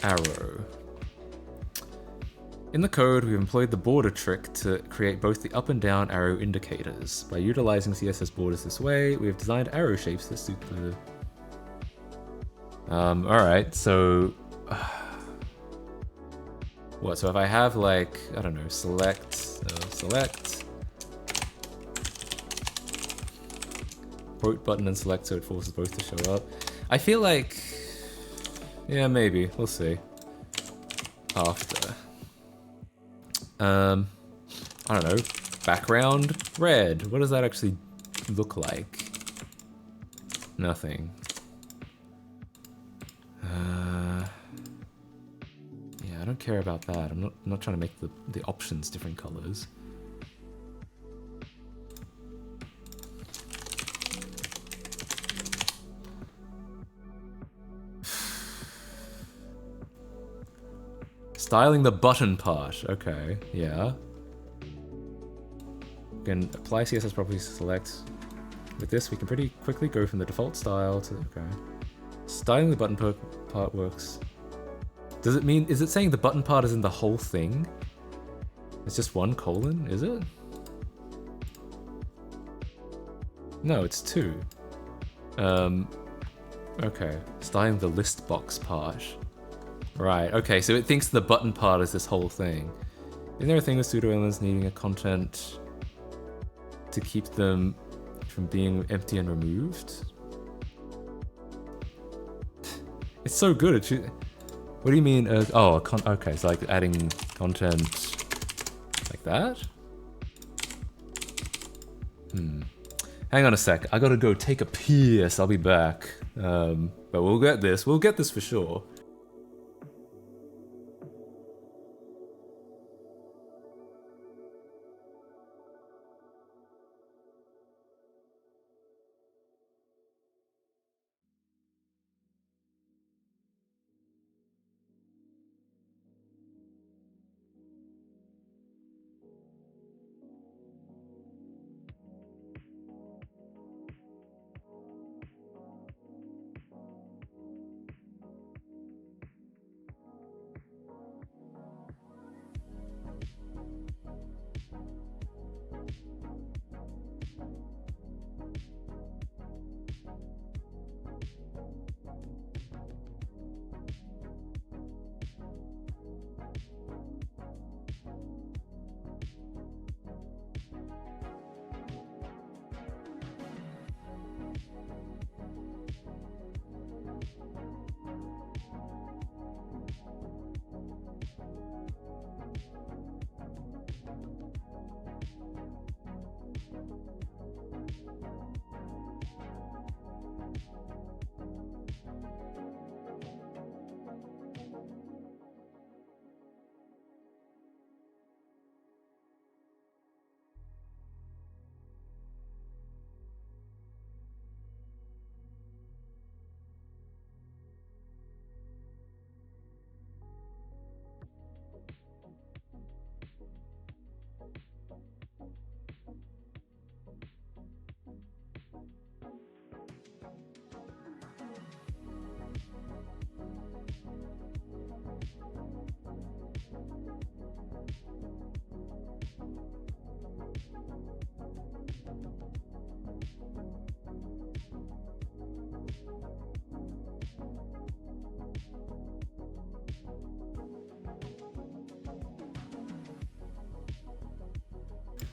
S1: Arrow. In the code, we've employed the border trick to create both the up and down arrow indicators. By utilizing CSS borders this way, we have designed arrow shapes that suit the... alright, so... What, so if I have like, I don't know, select... Quote button and select so it forces both to show up. I feel like... Yeah, maybe. We'll see. After. I don't know, background red. What does that actually look like? Nothing. Yeah, I don't care about that. I'm not trying to make the options different colors. Styling the button part. Okay, yeah. We can apply CSS properties to select. With this, we can pretty quickly go from the default style to... Okay. Styling the button part works. Does it mean, is it saying the button part is in the whole thing? It's just 1 colon, is it? No, it's 2. Okay, starting the list box part. Right, okay, so it thinks the button part is this whole thing. Is there a thing with pseudo elements needing a content to keep them from being empty and removed? It's so good. What do you mean? Okay, so like adding content like that? Hang on a sec. I gotta go take a piss. I'll be back. But we'll get this. We'll get this for sure.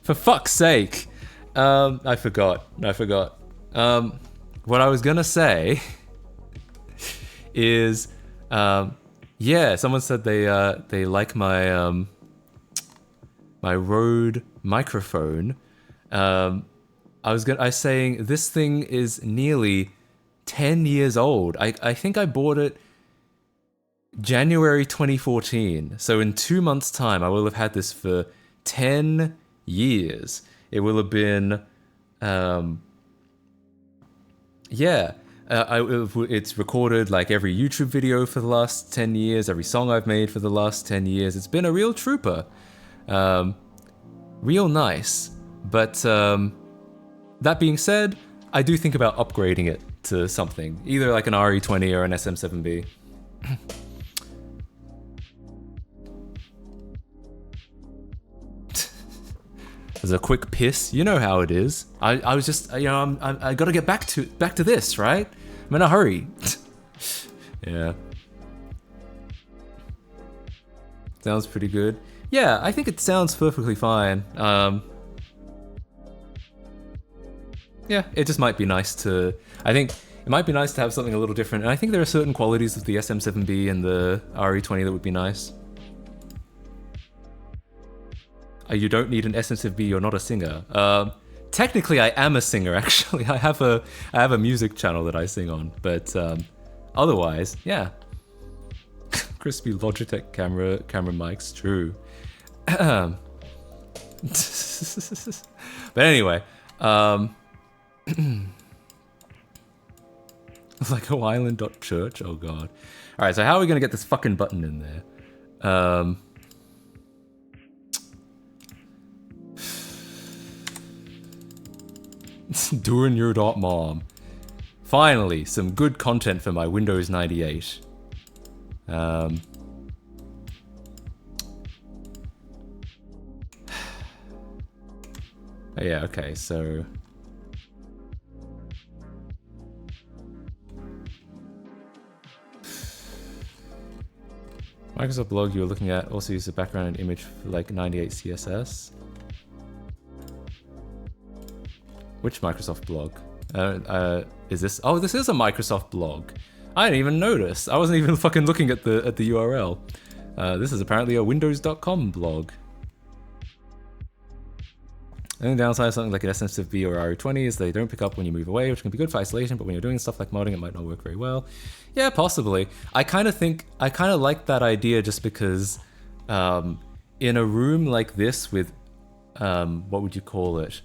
S1: For fuck's sake. I forgot. What I was gonna say is, yeah, someone said they like my my Rode microphone. I was saying this thing is nearly 10 years old. I think I bought it January 2014. So in 2 months' time, I will have had this for 10 years. It will have been, it's recorded like every YouTube video for the last 10 years, every song I've made for the last 10 years. It's been a real trooper. Real nice. But that being said, I do think about upgrading it to something, either like an RE20 or an SM7B. As a quick piss, you know how it is. I was just, I gotta get back to this, right? I'm in a hurry. Yeah. Sounds pretty good. Yeah, I think it sounds perfectly fine. Yeah, it just might be nice to, I think it might be nice to have something a little different. And I think there are certain qualities of the SM7B and the RE20 that would be nice. You don't need an SM7B, you're not a singer. Technically, I am a singer, actually. I have a music channel that I sing on, but otherwise, yeah. Crispy Logitech camera mics, true. But anyway, like Hawaiian.church, oh god. Alright, so how are we gonna get this fucking button in there? doinyour.mom. Finally, some good content for my Windows 98. Oh, yeah, okay, so... Microsoft blog you were looking at also uses a background and image for like 98 CSS. Which Microsoft blog? Is this? Oh, this is a Microsoft blog. I didn't even notice. I wasn't even fucking looking at the URL. This is apparently a windows.com blog. The only downside of something like an SMSB or RE20 is they don't pick up when you move away, which can be good for isolation, but when you're doing stuff like modding, it might not work very well. Yeah, possibly. I kind of like that idea just because in a room like this with, what would you call it?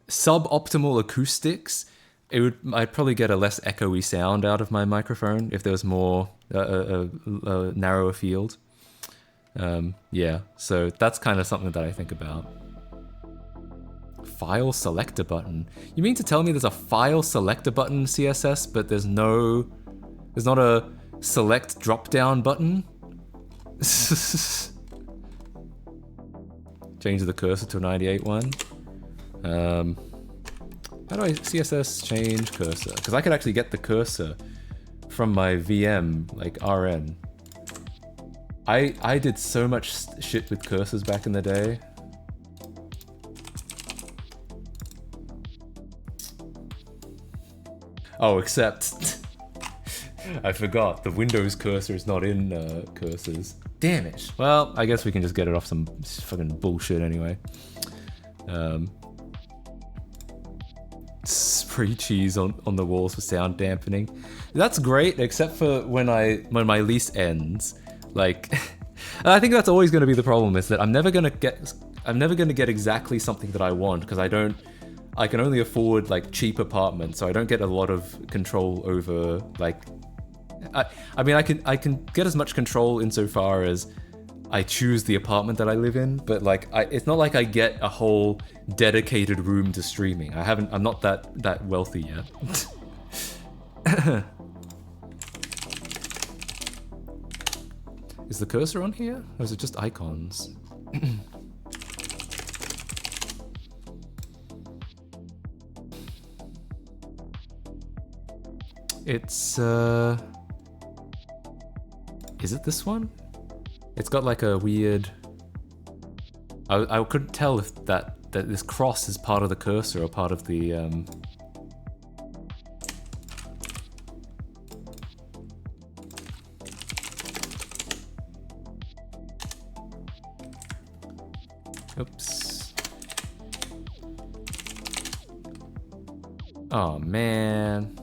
S1: Suboptimal acoustics, I'd probably get a less echoey sound out of my microphone if there was more, a narrower field. Yeah, so that's kind of something that I think about. File selector button. You mean to tell me there's a file selector button in CSS, but there's not a select drop-down button? Change the cursor to a 98 one. How do I CSS change cursor? Because I could actually get the cursor from my VM, like RN. I did so much shit with cursors back in the day. Oh, except I forgot the Windows cursor is not in cursors. Damn it. Well, I guess we can just get it off some fucking bullshit anyway. Spray cheese on the walls for sound dampening. That's great, except for when my lease ends. Like, I think that's always going to be the problem, is that I'm never going to get exactly something that I want, because I can only afford like cheap apartments, so I don't get a lot of control over like, I mean I can get as much control insofar as I choose the apartment that I live in, but like it's not like I get a whole dedicated room to streaming. I'm not that wealthy yet. Is the cursor on here? Or is it just icons? It's, is it this one? It's got like a weird... I couldn't tell if that this cross is part of the cursor or part of the, Oops. Oh, man.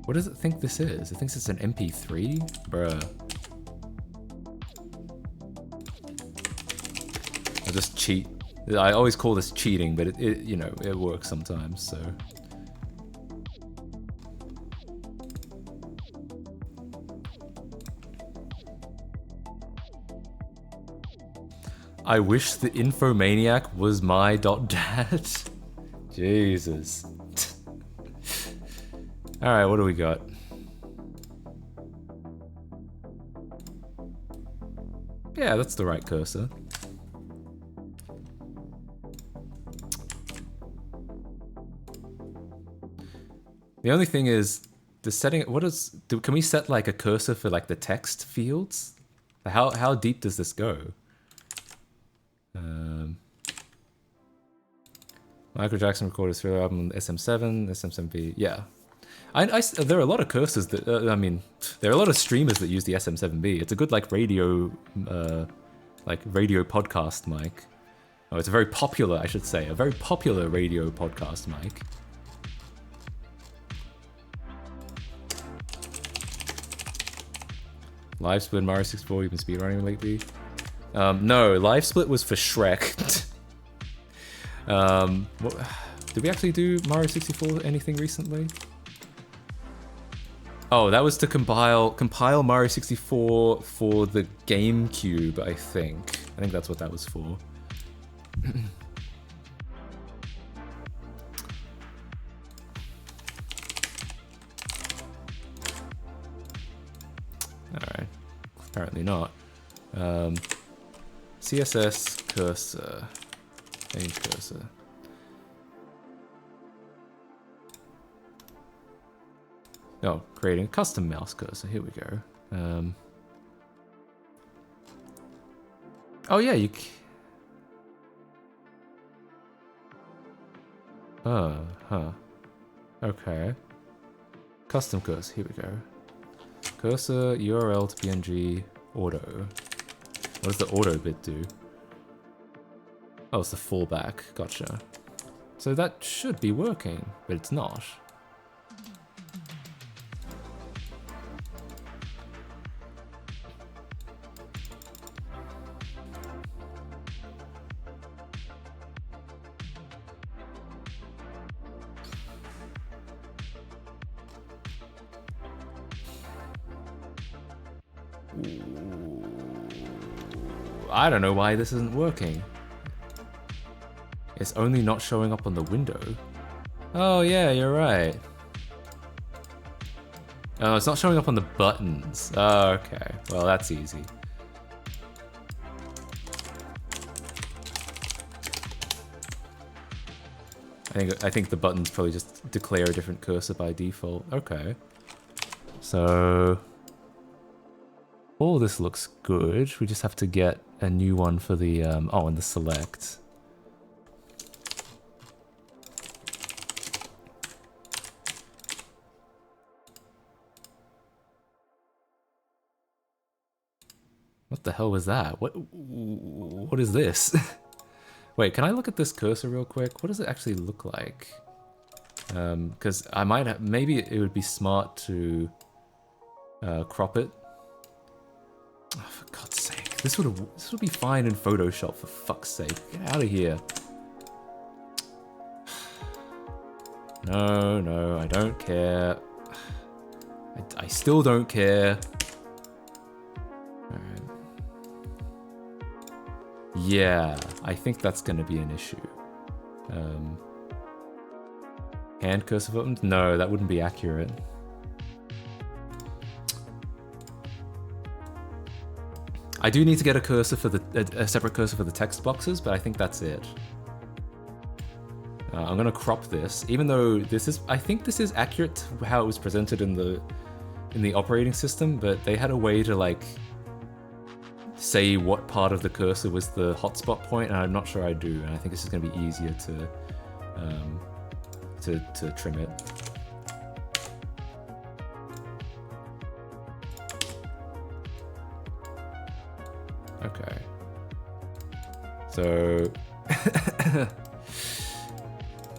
S1: What does it think this is? It thinks it's an MP3? Bruh. I'll just cheat. I always call this cheating, but it you know, it works sometimes, so. I wish the infomaniac was my .dad. Jesus. Alright, what do we got? Yeah, that's the right cursor. The only thing is, the setting, can we set like a cursor for like the text fields? How deep does this go? Michael Jackson recorded his thriller album on the SM7, SM7B, yeah. There are a lot of cursors that, I mean, there are a lot of streamers that use the SM7B. It's a good like radio podcast mic. Oh, it's a very popular, I should say, a very popular radio podcast mic. Live Split Mario 64, you've been speedrunning lately? No, Live Split was for Shrek. Did we actually do Mario 64 anything recently? Oh, that was to compile Mario 64 for the GameCube, I think. I think that's what that was for. Alright. Apparently not. CSS cursor. Main cursor. Oh, creating a custom mouse cursor. Here we go. Oh yeah, you. Huh. Okay. Custom cursor. Here we go. Cursor URL to PNG auto. What does the auto bit do? Oh, it's the fallback. Gotcha. So that should be working, but it's not. I don't know why this isn't working. It's only not showing up on the window. Oh yeah, you're right. Oh, it's not showing up on the buttons. Oh, okay. Well, that's easy. I think the buttons probably just declare a different cursor by default. Okay. So all this looks good. We just have to get a new one for the oh, and the select. What the hell was that? What is this? Wait, can I look at this cursor real quick? What does it actually look like? Because I might have, maybe it would be smart to crop it. Oh, for God's sake. This would be fine in Photoshop, for fuck's sake. Get out of here. No, I don't care. I still don't care. Alright. Yeah, I think that's gonna be an issue. Hand cursor buttons? No, that wouldn't be accurate. I do need to get a cursor for a separate cursor for the text boxes, but I think that's it. I'm gonna crop this, even though this is, I think this is accurate to how it was presented in the operating system, but they had a way to like say what part of the cursor was the hotspot point, and I'm not sure I do, and I think this is gonna be easier to trim it. Okay. So,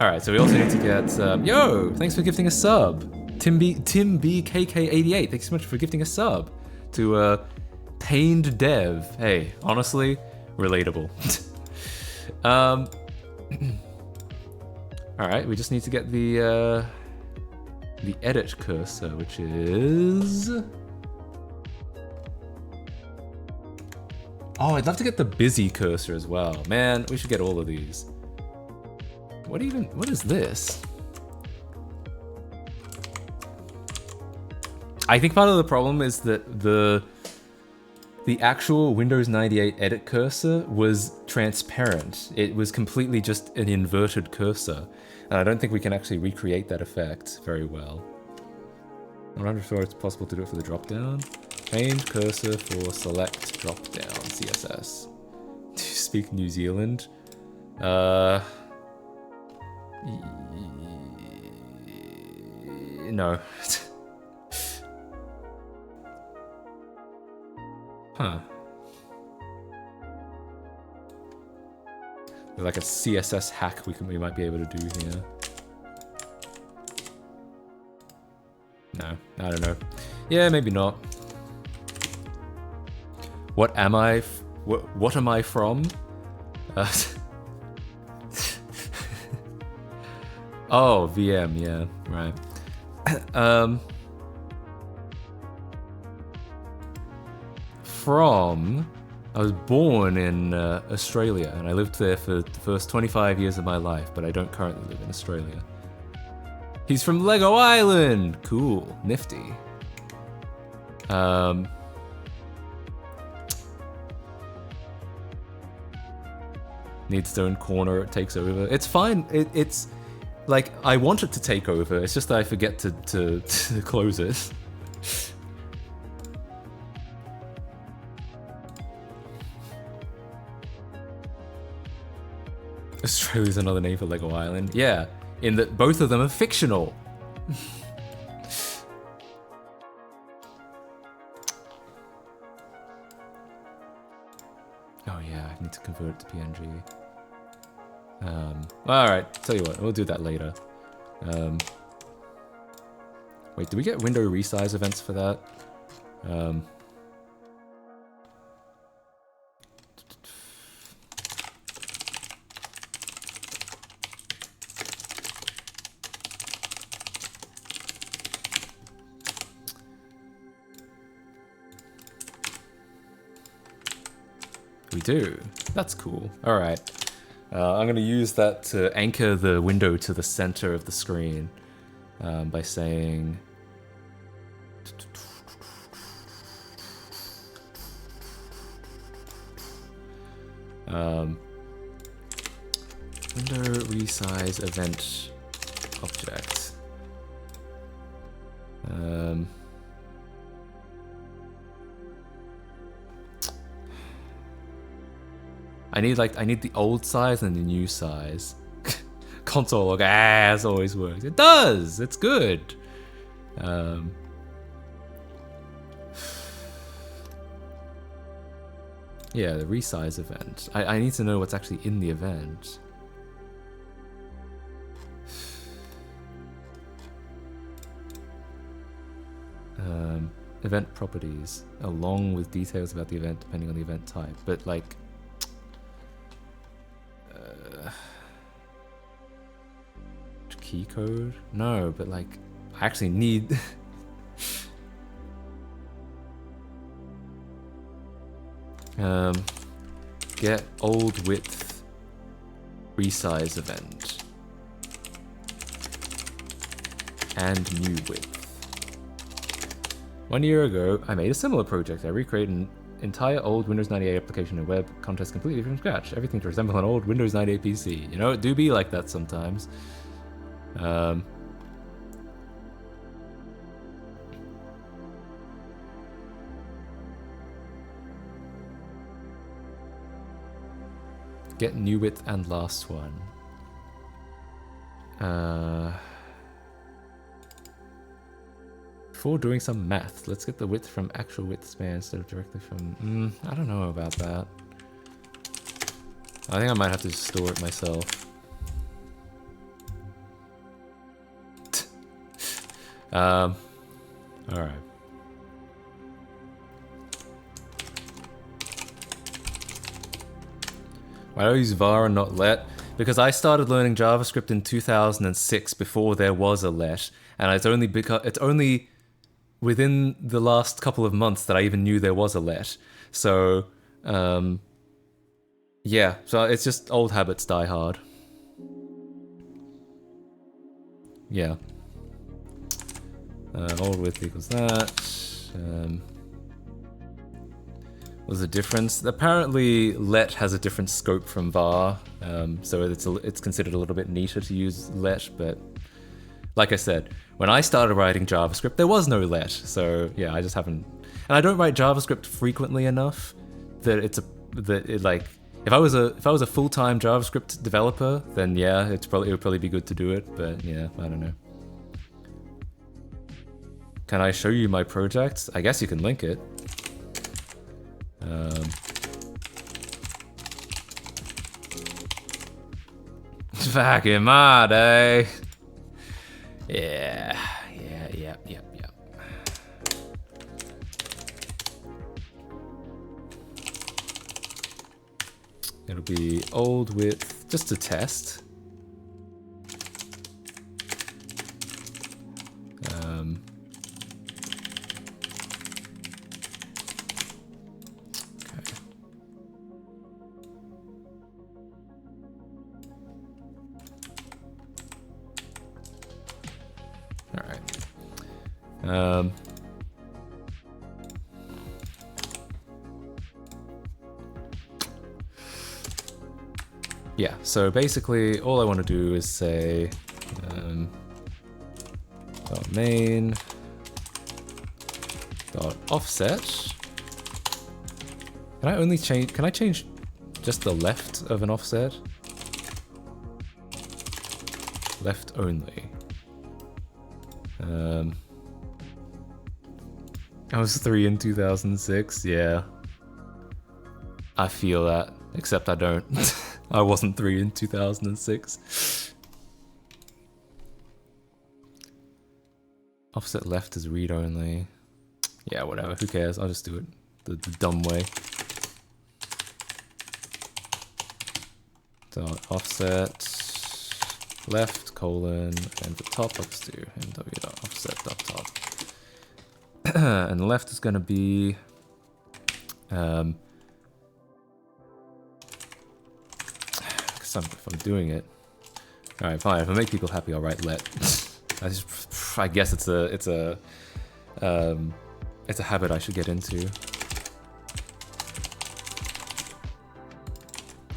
S1: all right. So we also need to get. Yo, thanks for gifting a sub, Tim BKK88. Thanks so much for gifting a sub to Pained Dev. Hey, honestly, relatable. All right. We just need to get the edit cursor, which is. Oh, I'd love to get the busy cursor as well. Man, we should get all of these. What is this? I think part of the problem is that the actual Windows 98 edit cursor was transparent. It was completely just an inverted cursor. And I don't think we can actually recreate that effect very well. I'm not sure it's possible to do it for the dropdown. Change cursor for select dropdown CSS. Do you speak New Zealand? No. Huh. There's like a CSS hack we might be able to do here. No, I don't know. Yeah, maybe not. What am I? What am I from? Oh, VM, yeah, right. I was born in Australia, and I lived there for the first 25 years of my life, but I don't currently live in Australia. He's from Lego Island! Cool, nifty. needs its own corner, it takes over. It's fine. It's like, I want it to take over. It's just that I forget to close it. Australia's another name for Lego Island. Yeah, in that both of them are fictional. Oh yeah, I need to convert it to PNG. Alright, tell you what, we'll do that later. Wait, do we get window resize events for that? We do. That's cool. Alright. I'm going to use that to anchor the window to the center of the screen by saying... window resize event object. I need the old size and the new size. Console log, as always works. It does! It's good! Yeah, the resize event. I need to know what's actually in the event. Event properties, along with details about the event depending on the event type. But like... key code? No, but like, I actually need... get old width resize event and new width. 1 year ago, I made a similar project. I recreated an entire old Windows 98 application and web contest completely from scratch. Everything to resemble an old Windows 98 PC. You know, it do be like that sometimes. Get new width and last one. Before doing some math, let's get the width from actual width span instead of directly from... I don't know about that. I think I might have to just store it myself. Alright. Why do I use var and not let? Because I started learning JavaScript in 2006 before there was a let, and it's only within the last couple of months that I even knew there was a let. So, yeah, so it's just old habits die hard. Yeah. Old width equals that. What's the difference? Apparently, let has a different scope from var, so it's considered a little bit neater to use let. But like I said, when I started writing JavaScript, there was no let. So yeah, I just haven't, and I don't write JavaScript frequently enough that if I was a full-time JavaScript developer, then yeah, it would probably be good to do it. But yeah, I don't know. Can I show you my project? I guess you can link it. Fucking my day. Yeah. It'll be old width, just to test. yeah, so basically all I want to do is say dot main dot offset. Can I change just the left of an offset? Left only. I was 3 in 2006, yeah. I feel that, except I don't. I wasn't 3 in 2006. Offset left is read only. Yeah, whatever, who cares? I'll just do it the dumb way. Dot offset left colon and the top, let's do mw dot offset dot top. And the left is going to be if I'm doing it, all right, fine. If I make people happy, I'll write let. I guess it's a habit I should get into.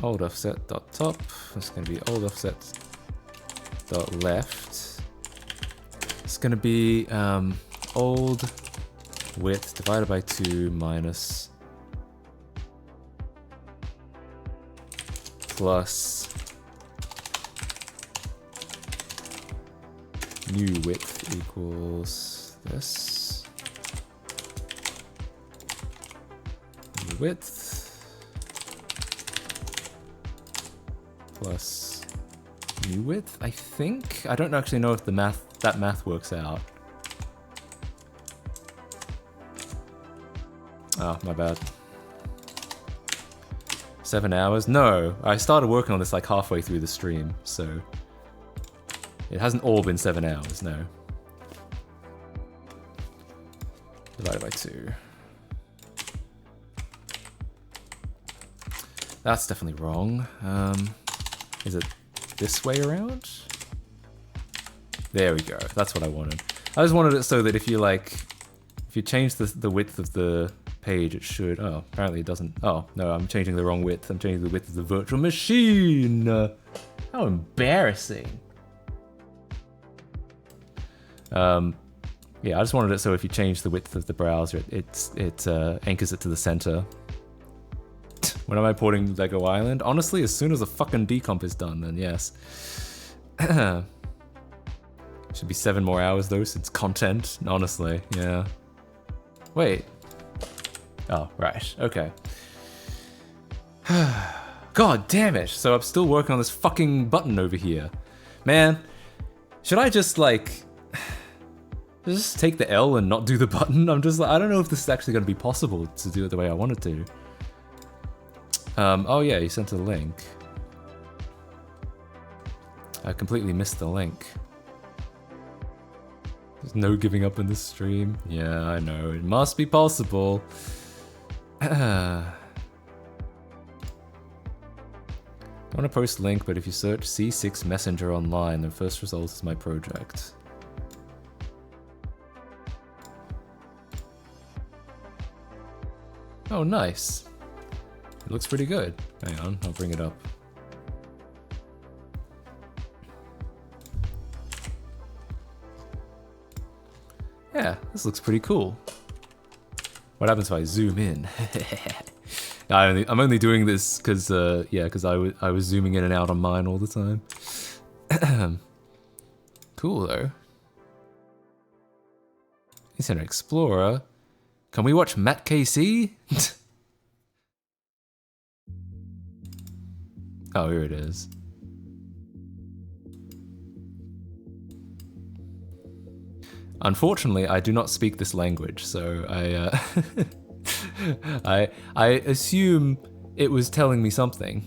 S1: Old offset dot top. It's going to be old offset dot left. It's going to be old width divided by 2 minus plus new width equals this. New width plus new width, I think. I don't actually know if that math works out. Oh, my bad. 7 hours? No, I started working on this like halfway through the stream, so it hasn't all been 7 hours, no. Divided by 2. That's definitely wrong. Is it this way around? There we go, that's what I wanted. I just wanted it so that if you change the width of the page, it should. Oh, apparently it doesn't. Oh no, I'm changing the wrong width. I'm changing the width of the virtual machine. How embarrassing. Yeah, I just wanted it so if you change the width of the browser, it anchors it to the center. When am I porting Lego Island? Honestly, as soon as the fucking decomp is done, then yes. Should be 7 more hours though, since content. Honestly, yeah. Wait. Oh, right. Okay. God damn it. So I'm still working on this fucking button over here. Man, should I just just take the L and not do the button? I'm just like, I don't know if this is actually going to be possible to do it the way I want it to. Oh yeah, you sent a link. I completely missed the link. There's no giving up in this stream. Yeah, I know. It must be possible. I want to post link, but if you search C6 Messenger online, the first result is my project. Oh, nice. It looks pretty good. Hang on, I'll bring it up. Yeah, this looks pretty cool. What happens if I zoom in? I'm only doing this because, yeah, because I was zooming in and out on mine all the time. Cool though. Internet Explorer. Can we watch Matt KC? Oh, here it is. Unfortunately, I do not speak this language, so I assume it was telling me something.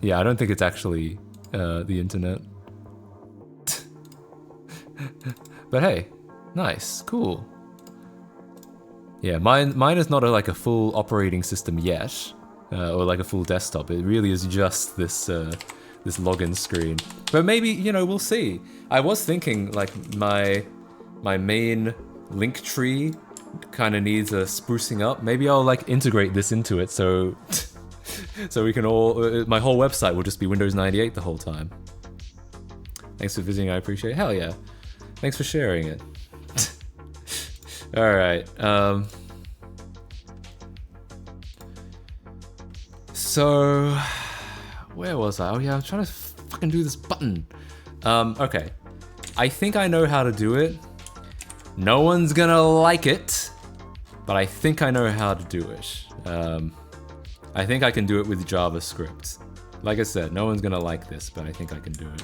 S1: Yeah, I don't think it's actually the internet. But hey, nice, cool. Yeah, mine is not like a full operating system yet, or like a full desktop. It really is just this this login screen. But maybe, you know, we'll see. I was thinking like my main link tree kind of needs a sprucing up. Maybe I'll like integrate this into it so so we can all my whole website will just be Windows 98 the whole time. Thanks for visiting, I appreciate it. Hell yeah. Thanks for sharing it. All right. So where was I? Oh yeah, I'm trying to fucking do this button. Okay. I think I know how to do it. No one's gonna like it, but I think I know how to do it. I think I can do it with JavaScript. Like I said, no one's gonna like this, but I think I can do it.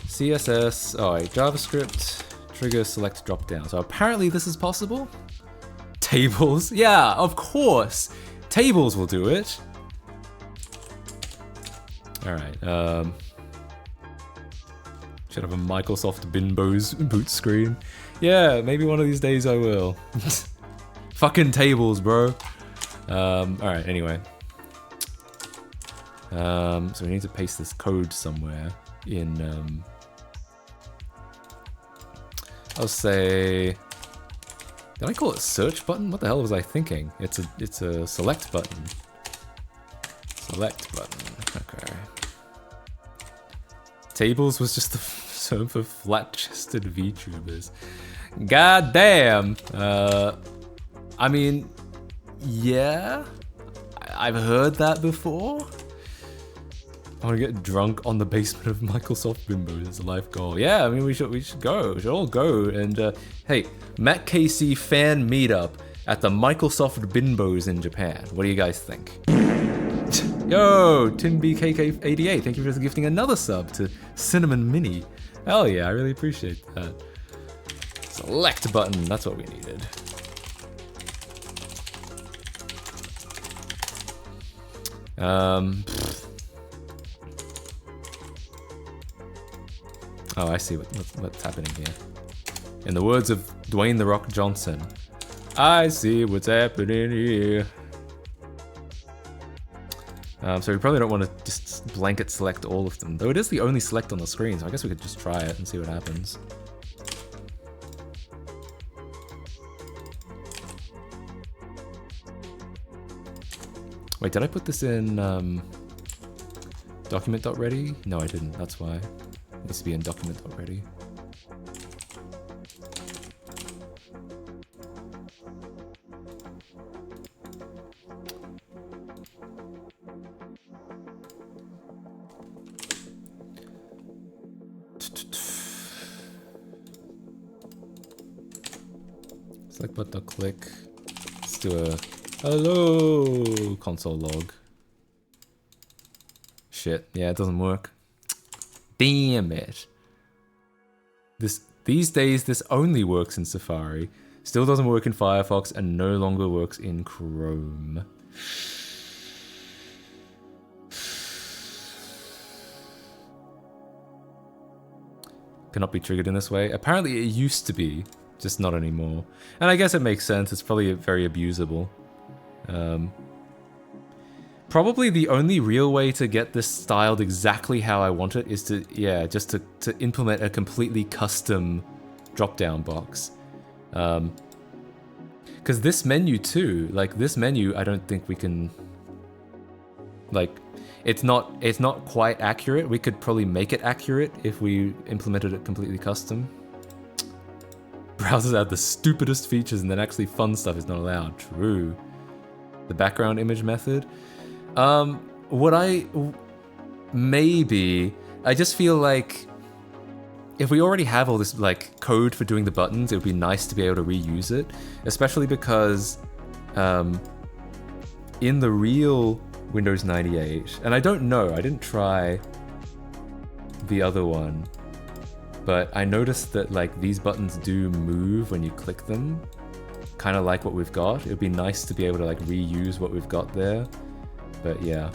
S1: CSS, alright, JavaScript, trigger, select, drop down. So apparently this is possible. Tables, yeah, of course. Tables will do it. Alright, should have a Microsoft Binbo's boot screen. Yeah, maybe one of these days I will. Fucking tables, bro. Alright, anyway. So we need to paste this code somewhere in, I'll say, did I call it search button? What the hell was I thinking? It's a select button. Select button, okay. Tables was just the term for flat-chested VTubers. God damn! I mean, yeah, I've heard that before. I want to get drunk on the basement of Microsoft Bimbos as a life goal. Yeah, I mean, we should go. We should all go. And hey, Matt KC fan meetup at the Microsoft Bimbos in Japan. What do you guys think? Yo, TinBKK88, thank you for gifting another sub to Cinnamon Mini. Hell yeah, I really appreciate that. Select button, that's what we needed. Oh, I see what's happening here. In the words of Dwayne "The Rock" Johnson, I see what's happening here. So we probably don't want to just blanket select all of them, though it is the only select on the screen, so I guess we could just try it and see what happens. Wait, did I put this in document.ready? No, I didn't, that's why. It needs to be in document.ready. Select button, click. Let's do a hello console log. Shit, yeah, it doesn't work. Damn it. These days, this only works in Safari, still doesn't work in Firefox, and no longer works in Chrome. Cannot be triggered in this way. Apparently it used to be, just not anymore. And I guess it makes sense, it's probably very abusable. Probably the only real way to get this styled exactly how I want it is to, yeah, just to implement a completely custom drop-down box. Because this menu too, like this menu, I don't think we can, like, it's not quite accurate. We could probably make it accurate if we implemented it completely custom. Browsers have the stupidest features and then actually fun stuff is not allowed. True. The background image method. Maybe, I just feel like if we already have all this like code for doing the buttons, it would be nice to be able to reuse it, especially because in the real Windows 98, and I don't know, I didn't try the other one, but I noticed that like these buttons do move when you click them, kind of like what we've got. It would be nice to be able to like reuse what we've got there. But yeah.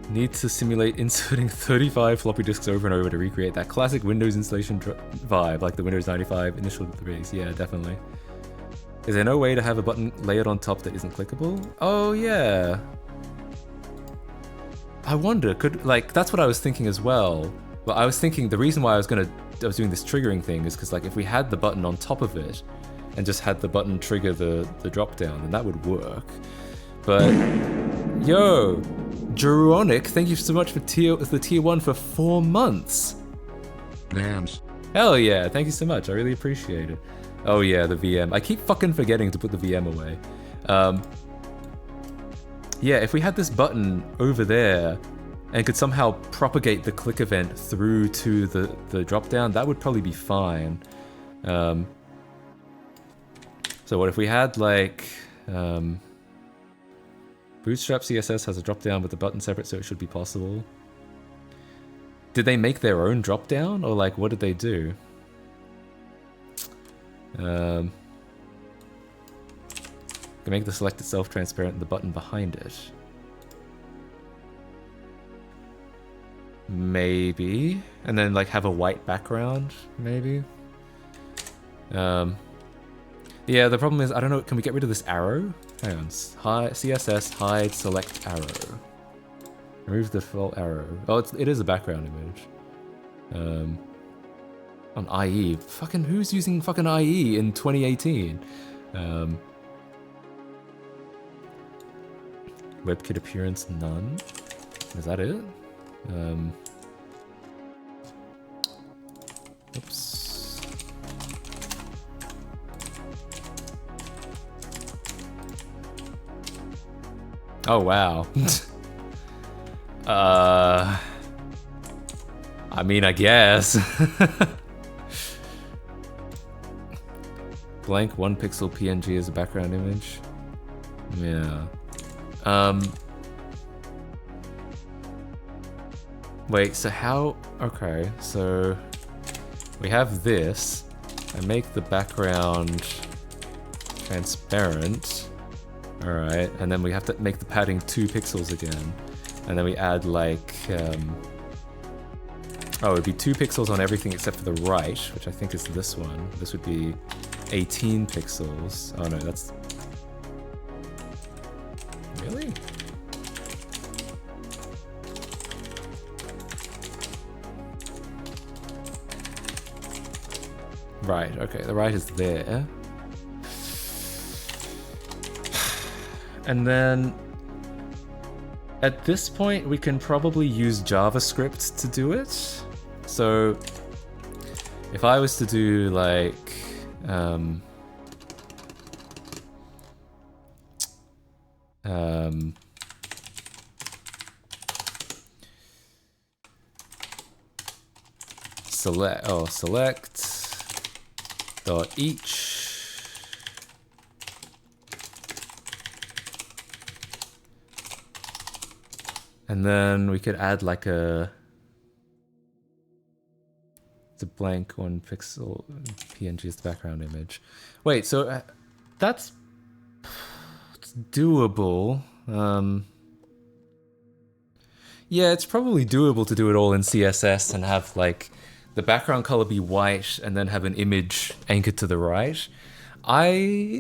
S1: Need to simulate inserting 35 floppy disks over and over to recreate that classic Windows installation vibe, like the Windows 95 initial release. Yeah, definitely. Is there no way to have a button layered on top that isn't clickable? Oh yeah. I wonder, could, like, that's what I was thinking as well. But I was thinking the reason why I was doing this triggering thing is because like if we had the button on top of it and just had the button trigger the drop down, then that would work. But yo, Jeronic, thank you so much for the tier 1 for 4 months.
S2: Dams.
S1: Hell yeah, thank you so much. I really appreciate it. Oh yeah, the VM. I keep fucking forgetting to put the VM away. Yeah, if we had this button over there and could somehow propagate the click event through to the drop down, that would probably be fine. So what if we had like Bootstrap CSS has a drop down with the button separate, so it should be possible. Did they make their own drop down, or like what did they do? Can make the select itself transparent and the button behind it. Maybe. And then like have a white background, maybe. Yeah, the problem is, I don't know, can we get rid of this arrow? Hang on, CSS hide select arrow. Remove the default arrow. Oh, it is a background image. On IE. Fucking who's using fucking IE in 2018? WebKit appearance none. Is that it? Oops. Oh wow. I mean, I guess. Blank 1 pixel PNG as a background image. Yeah. Wait, so how... Okay, so... We have this. I make the background transparent. Alright, and then we have to make the padding 2 pixels again. And then we add like... Oh, it'd be 2 pixels on everything except for the right, which I think is this one. This would be 18 pixels. Oh no, that's... Really? Right, okay, the right is there. And then... At this point, we can probably use JavaScript to do it. So, if I was to do like... select dot each and then we could add like the blank 1 pixel PNG is the background image. Wait, so that's it's doable. Yeah, it's probably doable to do it all in CSS and have like the background color be white and then have an image anchored to the right. I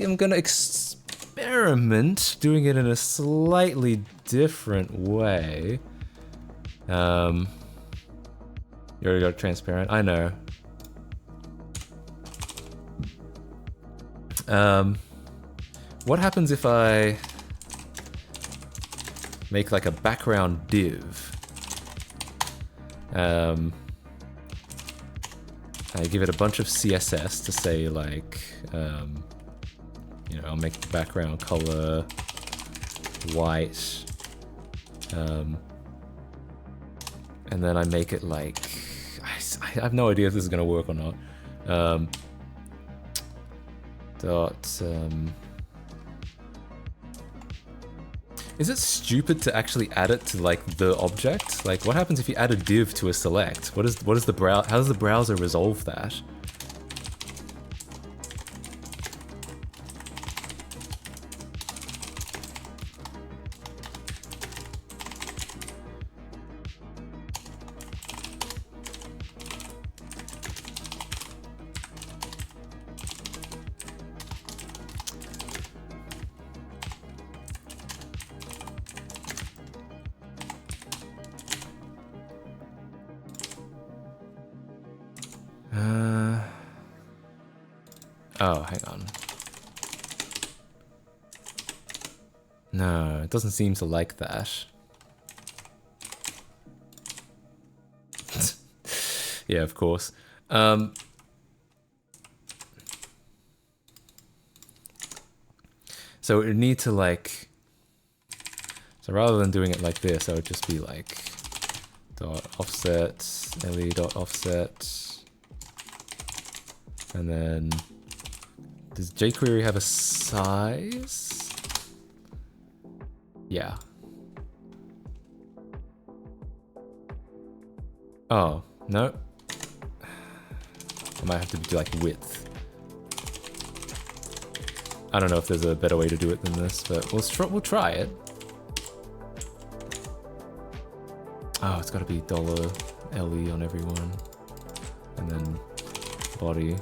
S1: am gonna experiment doing it in a slightly different way. You already got transparent, I know. What happens if I make like a background div? I give it a bunch of CSS to say like, you know, I'll make the background color white, and then I make it like, I have no idea if this is gonna work or not. Is it stupid to actually add it to like the object? Like, what happens if you add a div to a select? What is the browser? How does the browser resolve that? Oh, hang on. No, it doesn't seem to like that. Yeah, of course. So it would need to like... So rather than doing it like this, I would just be like... dot offset, le dot offset. And then... Does jQuery have a size? Yeah. Oh, no. I might have to do like width. I don't know if there's a better way to do it than this, but we'll try it. Oh, it's got to be $LE on everyone, and then body.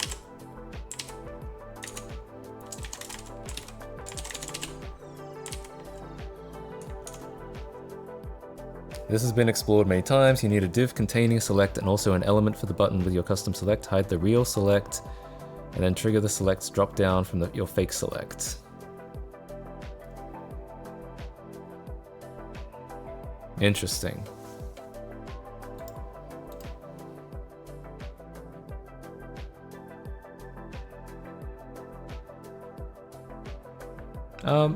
S1: This has been explored many times. You need a div containing select and also an element for the button with your custom select. Hide the real select, and then trigger the selects drop down from your fake select. Interesting.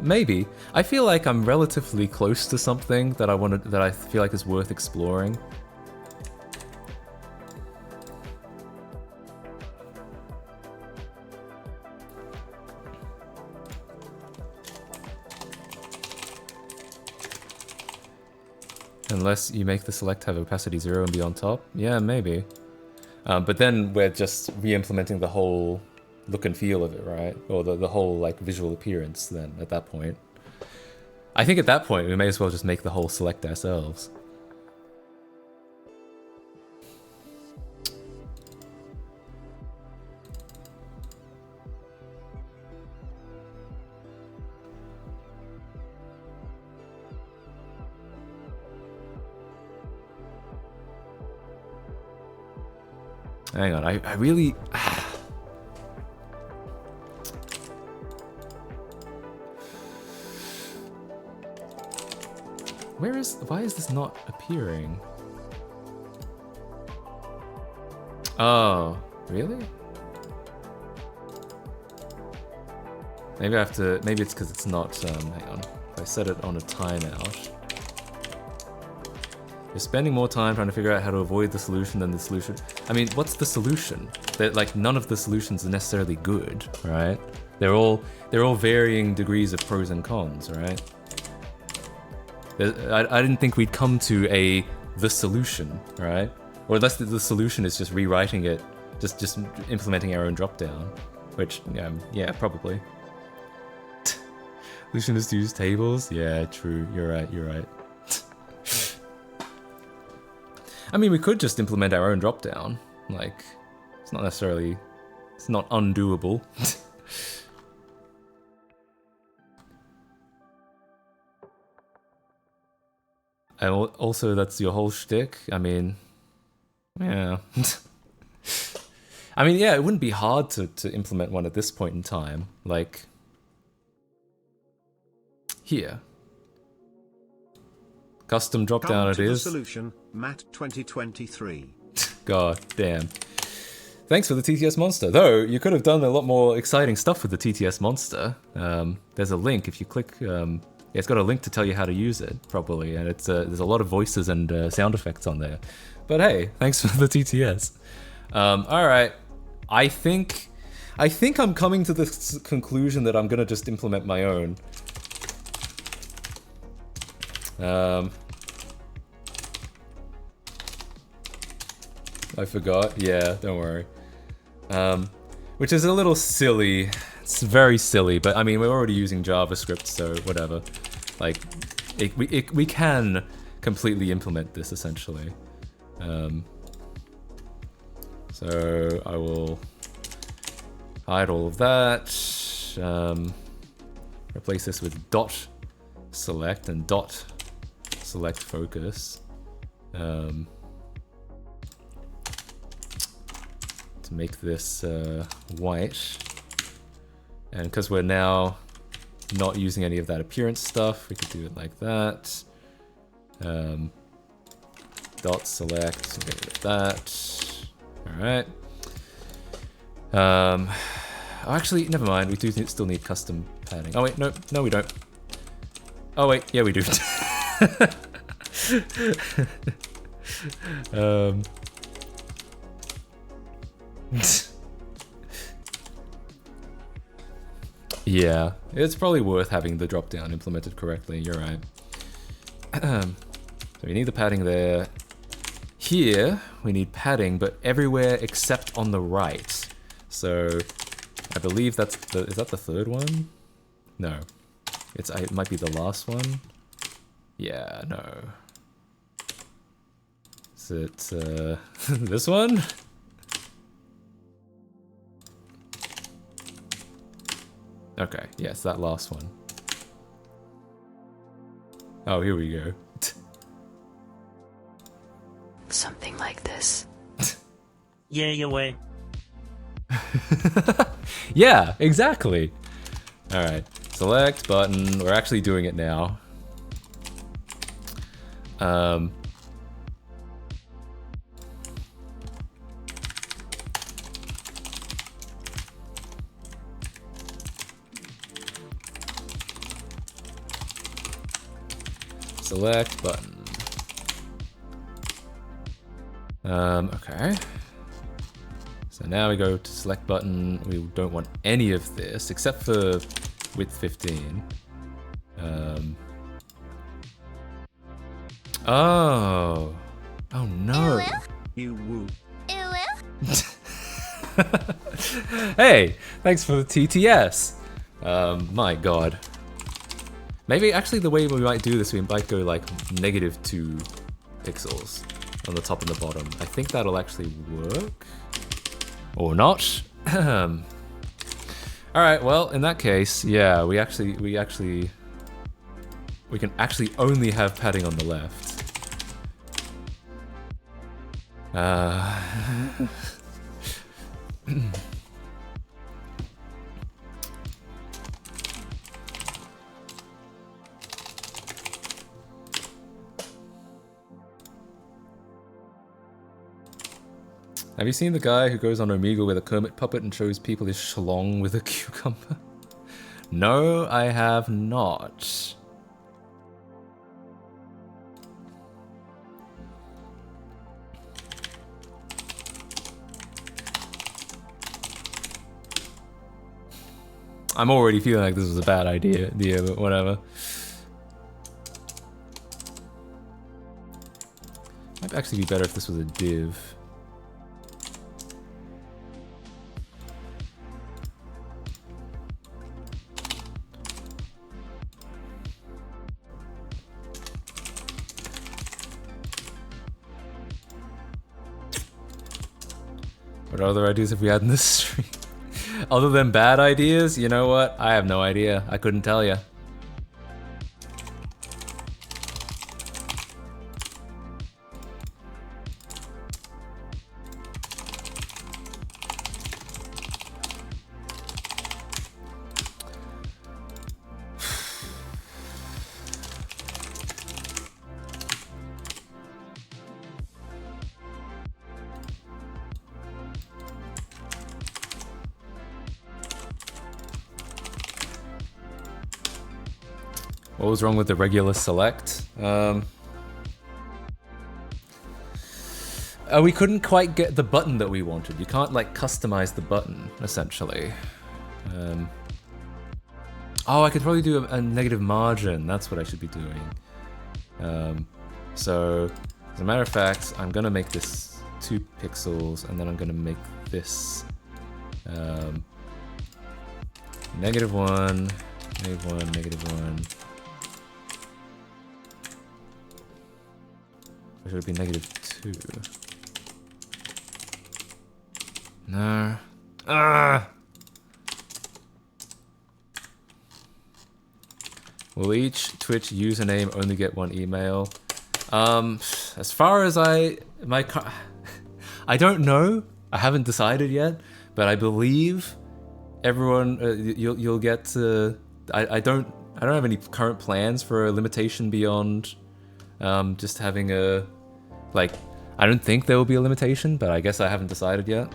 S1: Maybe. I feel like I'm relatively close to something that I feel like is worth exploring. Unless you make the select have opacity 0 and be on top. Yeah, maybe. But then we're just re-implementing the whole look and feel of it, right? Or the whole like visual appearance then at that point. I think at that point we may as well just make the whole select ourselves. Hang on, I really... Why is this not appearing? Oh, really? Maybe I have to, maybe it's because it's not, hang on. If I set it on a timeout. You're spending more time trying to figure out how to avoid the solution than the solution. I mean, what's the solution? That like none of the solutions are necessarily good, right? They're all varying degrees of pros and cons, right? I didn't think we'd come to the solution, right? Or unless the solution is just rewriting it, just implementing our own dropdown, which yeah, probably. Solution is to use tables. Yeah, true. You're right. I mean, we could just implement our own dropdown. Like, it's not necessarily, it's not undoable. Also, that's your whole shtick. I mean, yeah. I mean, yeah, it wouldn't be hard to implement one at this point in time. Like, here. Custom dropdown it is.
S5: Solution, Matt 2023.
S1: God damn. Thanks for the TTS monster. Though, you could have done a lot more exciting stuff with the TTS monster. There's a link if you click... Yeah, it's got a link to tell you how to use it properly, and it's there's a lot of voices and sound effects on there. But hey, thanks for the TTS. All right, I think I'm coming to the conclusion that I'm gonna just implement my own. I forgot. Yeah, don't worry. Which is a little silly. It's very silly, but I mean, we're already using JavaScript, so whatever. Like, we can completely implement this, essentially. So I will hide all of that. Replace this with dot select and dot select focus. To make this white. And because we're now not using any of that appearance stuff, we could do it like that. Dot select, get rid of that. Alright. Oh, actually, never mind. We do still need custom padding. Oh wait, no, we don't. Oh wait, yeah, we do. Yeah, it's probably worth having the drop down implemented correctly. You're right. So we need the padding there. Here we need padding, but everywhere except on the right. So I believe that's the. Is that the third one? No, it might be the last one. Yeah, no. Is it this one? Okay, yes, that last one. Oh, here we go.
S6: Something like this.
S7: Yeah, your way.
S1: Yeah, exactly. All right, select button. We're actually doing it now. Select button. Okay. So now we go to select button. We don't want any of this except for width 15. Oh. Oh no.
S5: You woo.
S1: Hey, thanks for the TTS. My god. Maybe actually the way we might do this, we might go like -2 pixels on the top and the bottom. I think that'll actually work. Or not. Alright, well, in that case, yeah, we can actually only have padding on the left. Have you seen the guy who goes on Omegle with a Kermit puppet and shows people his schlong with a cucumber? No, I have not. I'm already feeling like this was a bad idea, but whatever. Might actually be better if this was a div. What other ideas have we had in this stream? Other than bad ideas, you know what? I have no idea. I couldn't tell you. What was wrong with the regular select? We couldn't quite get the button that we wanted. You can't like customize the button, essentially. Oh, I could probably do a negative margin. That's what I should be doing. So, as a matter of fact, I'm gonna make this 2 pixels, and then I'm gonna make this -1, -1, -1. Or should it be -2? No. Ah! Will each Twitch username only get 1 email? As far as I don't know. I haven't decided yet, but I believe everyone you'll get to. I don't have any current plans for a limitation beyond just having a like. I don't think there will be a limitation, but I guess I haven't decided yet.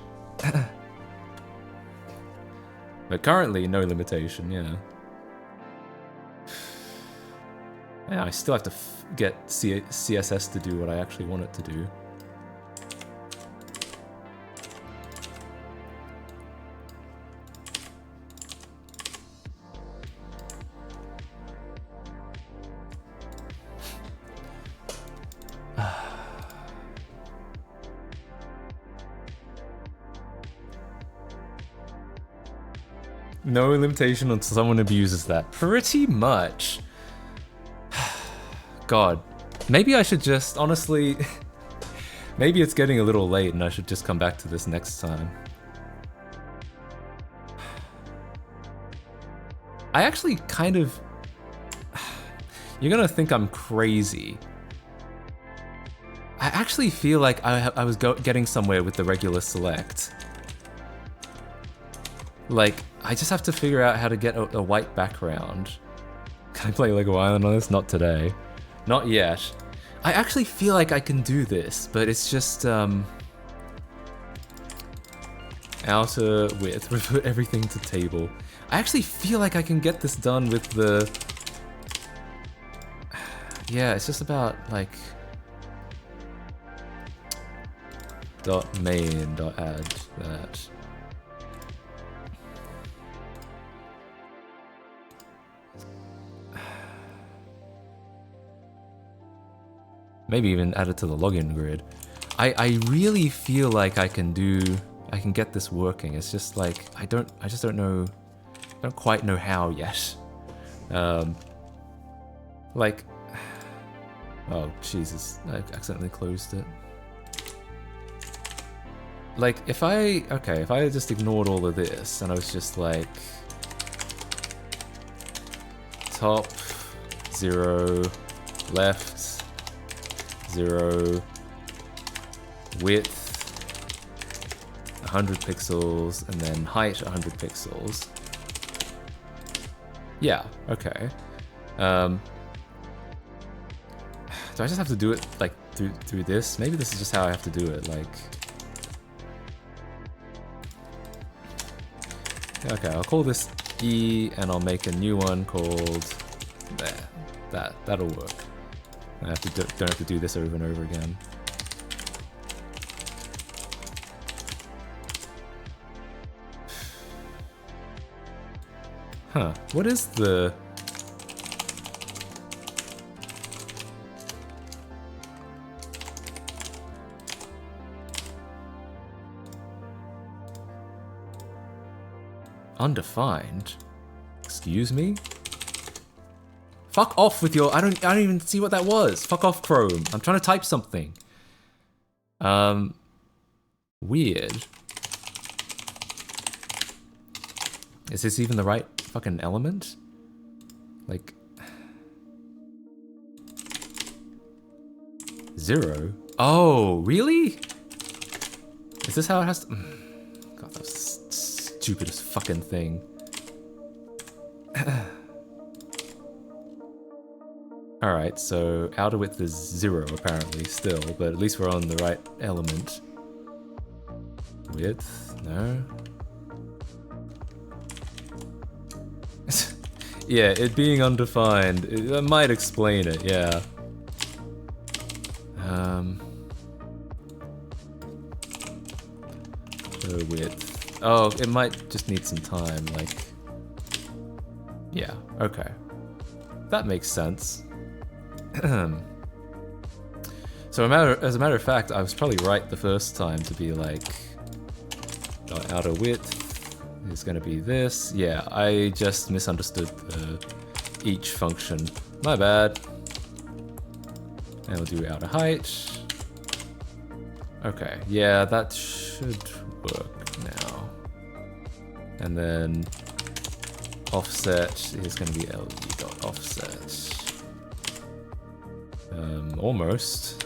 S1: But currently, no limitation. Yeah. Yeah, I still have to get CSS to do what I actually want it to do. No limitation until someone abuses that. Pretty much. God. Maybe I should just, honestly... maybe it's getting a little late and I should just come back to this next time. I actually kind of... You're gonna think I'm crazy. I actually feel like I was getting somewhere with the regular select. Like, I just have to figure out how to get a white background. Can I play Lego Island on this? Not today. Not yet. I actually feel like I can do this, but it's just, outer width, put everything to table. I actually feel like I can get this done with the... Yeah, it's just about, like... .main.add that. Maybe even add it to the login grid. I really feel like I can get this working. It's just like, I just don't know, I don't quite know how yet. Like, oh Jesus, I accidentally closed it. Like, if I just ignored all of this and I was just like, top, 0, left, 0, width 100 pixels, and then height 100 pixels. Yeah, okay. Do I just have to do it like through this? Maybe this is just how I have to do it, like... Okay, I'll call this E and I'll make a new one called there. That'll work. I don't have to do this over and over again. Huh, what is the... Undefined? Excuse me? Fuck off with your... I don't even see what that was. Fuck off, Chrome. I'm trying to type something. Weird. Is this even the right fucking element? Like... 0? Oh, really? Is this how it has to... God, that's the stupidest fucking thing. Alright, so outer width is 0 apparently still, but at least we're on the right element. Width? No? Yeah, it being undefined, that might explain it, yeah. Show width. Oh, it might just need some time, like... Yeah, okay. That makes sense. So as a matter of fact, I was probably right the first time to be like, outer width is going to be this. Yeah, I just misunderstood each function. My bad. And we'll do outer height. Okay, yeah, that should work now. And then offset is going to be LE.offset. Almost.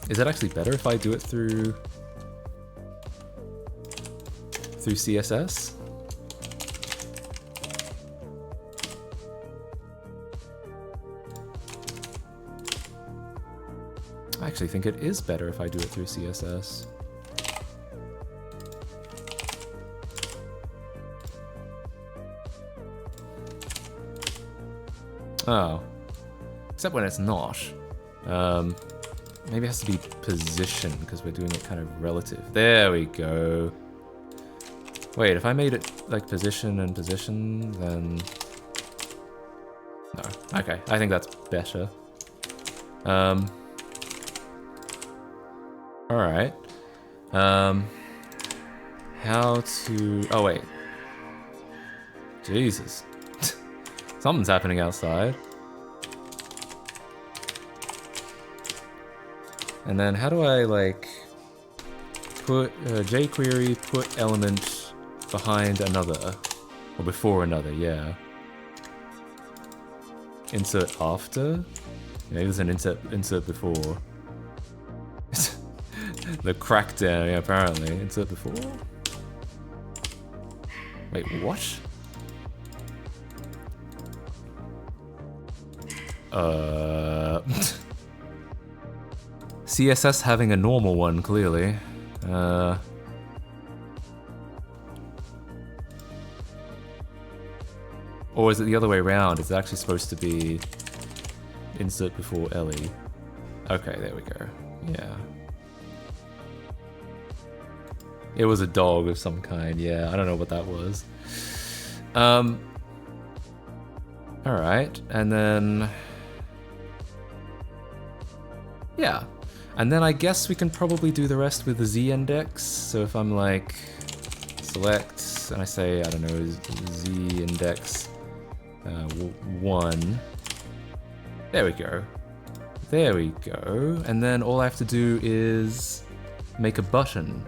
S1: Is it actually better if I do it through CSS? I actually think it is better if I do it through CSS. Oh. Except when it's not. Maybe it has to be position, because we're doing it kind of relative. There we go. Wait, if I made it like position and position, then... No. Okay, I think that's better. Alright. How to... Oh, wait. Jesus. Something's happening outside. And then how do I, like, put jQuery put element behind another, or before another, yeah. Insert after? Maybe there's an insert before. The crackdown, yeah, apparently. Insert before? Wait, what? CSS having a normal one, clearly. Or is it the other way around? Is it actually supposed to be insert before Ellie? Okay, there we go. Yeah. It was a dog of some kind, yeah. I don't know what that was. Alright, and then... Yeah. And then I guess we can probably do the rest with the Z index. So if I'm like, select, and I say, I don't know, Z index 1. There we go. There we go. And then all I have to do is make a button.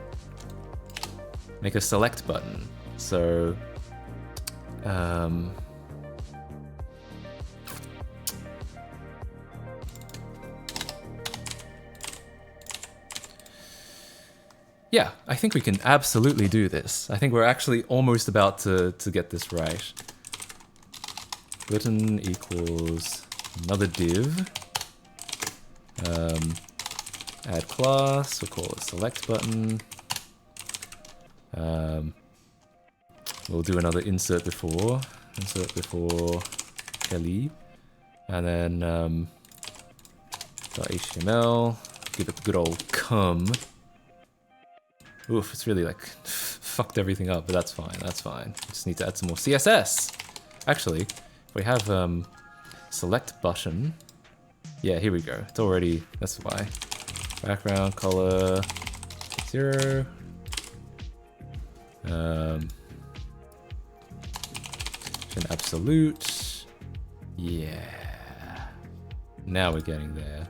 S1: Make a select button. So, yeah, I think we can absolutely do this. I think we're actually almost about to get this right. Button equals another div. Add class, we'll call it select button. We'll do another insert before Ellie. And then .html, give it the good old cum. Oof, it's really like fucked everything up, but that's fine, that's fine. Just need to add some more CSS. Actually, we have select button. Yeah, here we go. It's already, that's why. Background color 0. An absolute. Yeah. Now we're getting there.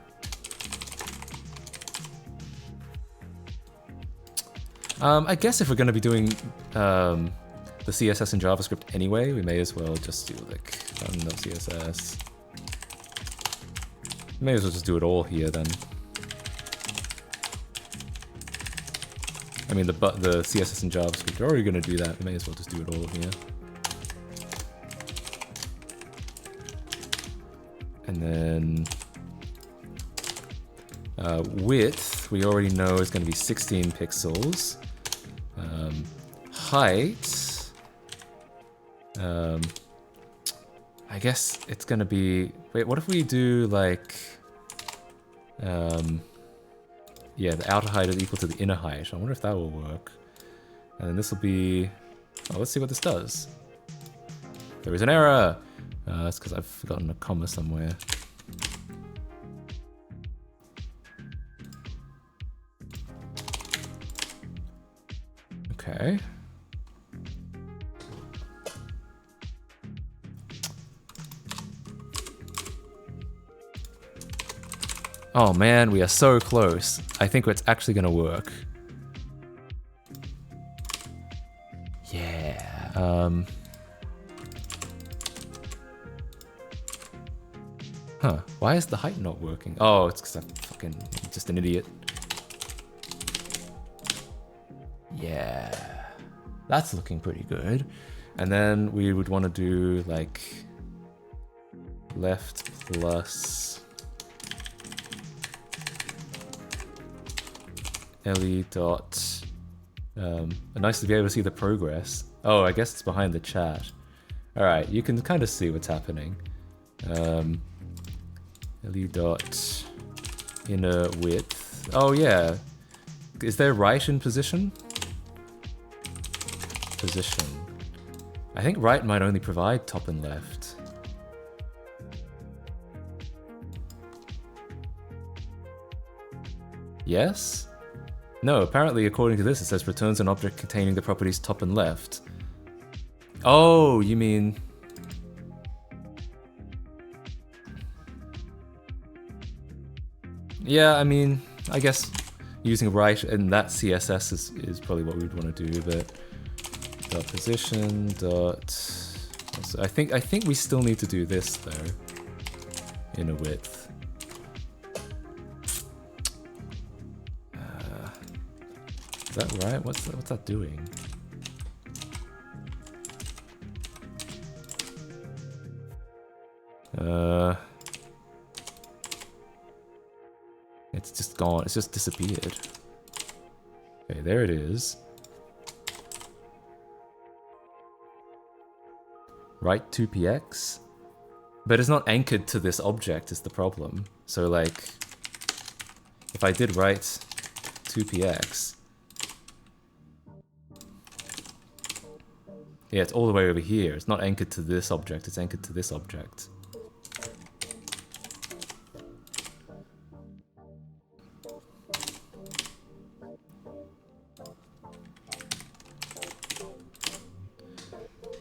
S1: I guess if we're going to be doing the CSS in JavaScript anyway, we may as well just do like button.css. May as well just do it all here then. I mean, the CSS in JavaScript are already going to do that. We may as well just do it all here. And then width, we already know is going to be 16 pixels. Height, I guess it's going to be... Wait, what if we do like... yeah, the outer height is equal to the inner height. I wonder if that will work. And then this will be... Oh, let's see what this does. There is an error! That's because I've forgotten a comma somewhere. Okay. Oh man, we are so close. I think it's actually gonna work. Yeah. Huh. Why is the height not working? Oh, it's because I fucking just an idiot. Yeah, that's looking pretty good. And then we would want to do like left plus le dot. Nice to be able to see the progress. Oh, I guess it's behind the chat. All right, you can kind of see what's happening. Le dot inner width. Oh yeah, is there right in position? Position. I think right might only provide top and left. Yes? No, apparently according to this it says returns an object containing the properties top and left. Oh, you mean... Yeah, I mean, I guess using right in that CSS is probably what we'd want to do, but... Dot position, dot... I think we still need to do this though. Inner width. Is that right? What's that doing? It's just gone. It's just disappeared. Okay, there it is. Right 2px? But it's not anchored to this object is the problem. So like, if I did right 2px, yeah, it's all the way over here. It's not anchored to this object, it's anchored to this object.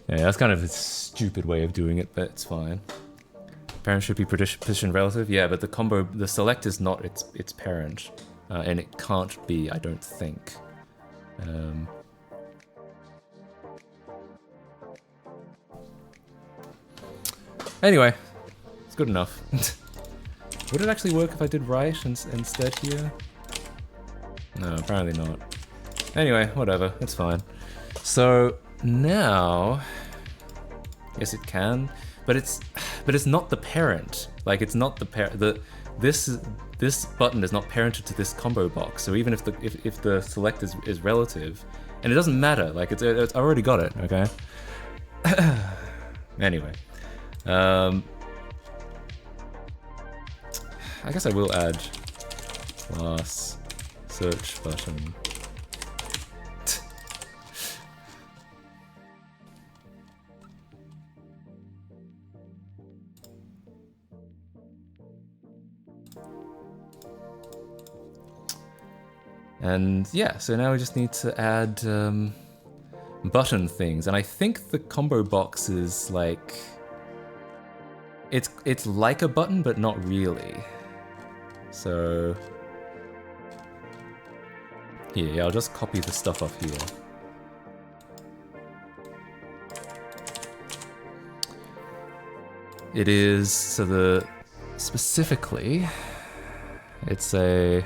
S1: Yeah, that's kind of a stupid way of doing it, but it's fine. Parent should be position relative. Yeah, but the select is not its parent, and it can't be, I don't think. Anyway, it's good enough. Would it actually work if I did right instead here? No, apparently not. Anyway, whatever, it's fine. So now, yes, it can, but it's not the parent. Like, it's not the parent. This button is not parented to this combo box. So even if the select is relative, and it doesn't matter. Like it's I already got it. Okay. Anyway, I guess I will add class search button. And yeah, so now we just need to add button things, and I think the combo box is like it's like a button, but not really. So here, yeah, I'll just copy the stuff off here. It is so specifically, it's a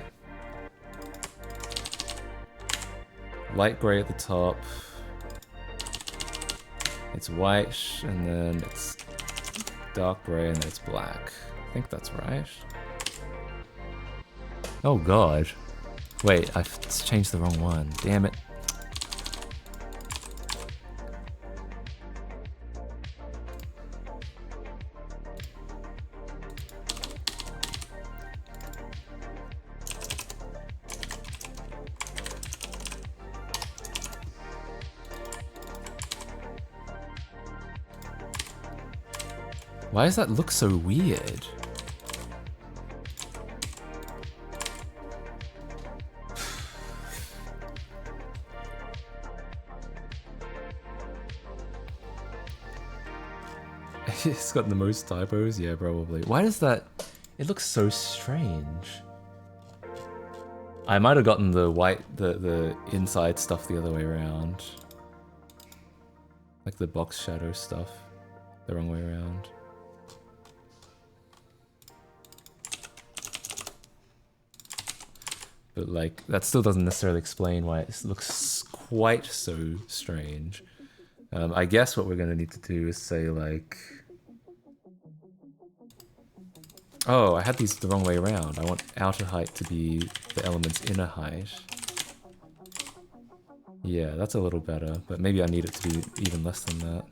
S1: light gray at the top, it's white, and then it's dark gray, and then it's black. I think that's right. Oh god. Wait, I've changed the wrong one. Damn it. Why does that look so weird? It's got the most typos? Yeah, probably. Why does that... It looks so strange. I might have gotten the white, the inside stuff the other way around. Like the box shadow stuff the wrong way around. But like, that still doesn't necessarily explain why it looks quite so strange. I guess what we're gonna need to do is say like, oh, I had these the wrong way around. I want outer height to be the element's inner height. Yeah, that's a little better, but maybe I need it to be even less than that.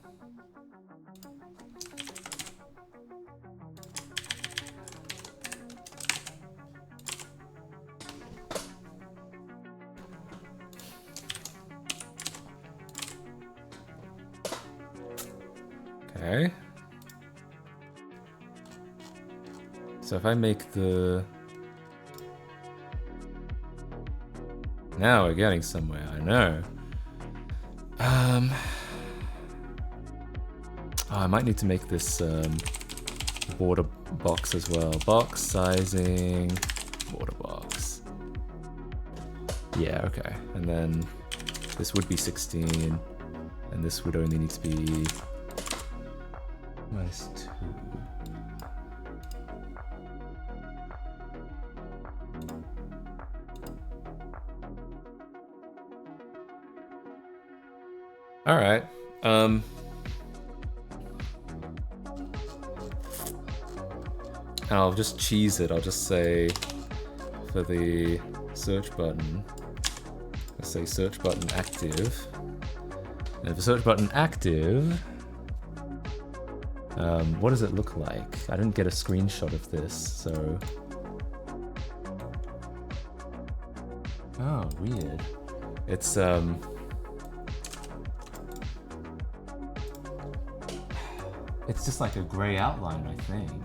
S1: Okay. So if I make the... Now we're getting somewhere, I know. Oh, I might need to make this border box as well. Box sizing, border box. Yeah, okay. And then this would be 16, and this would only need to be -2. All right. And I'll just cheese it. I'll just say for the search button, let's say search button active. And for search button active, what does it look like? I didn't get a screenshot of this, so. Oh, weird. It's it's just like a gray outline, I think,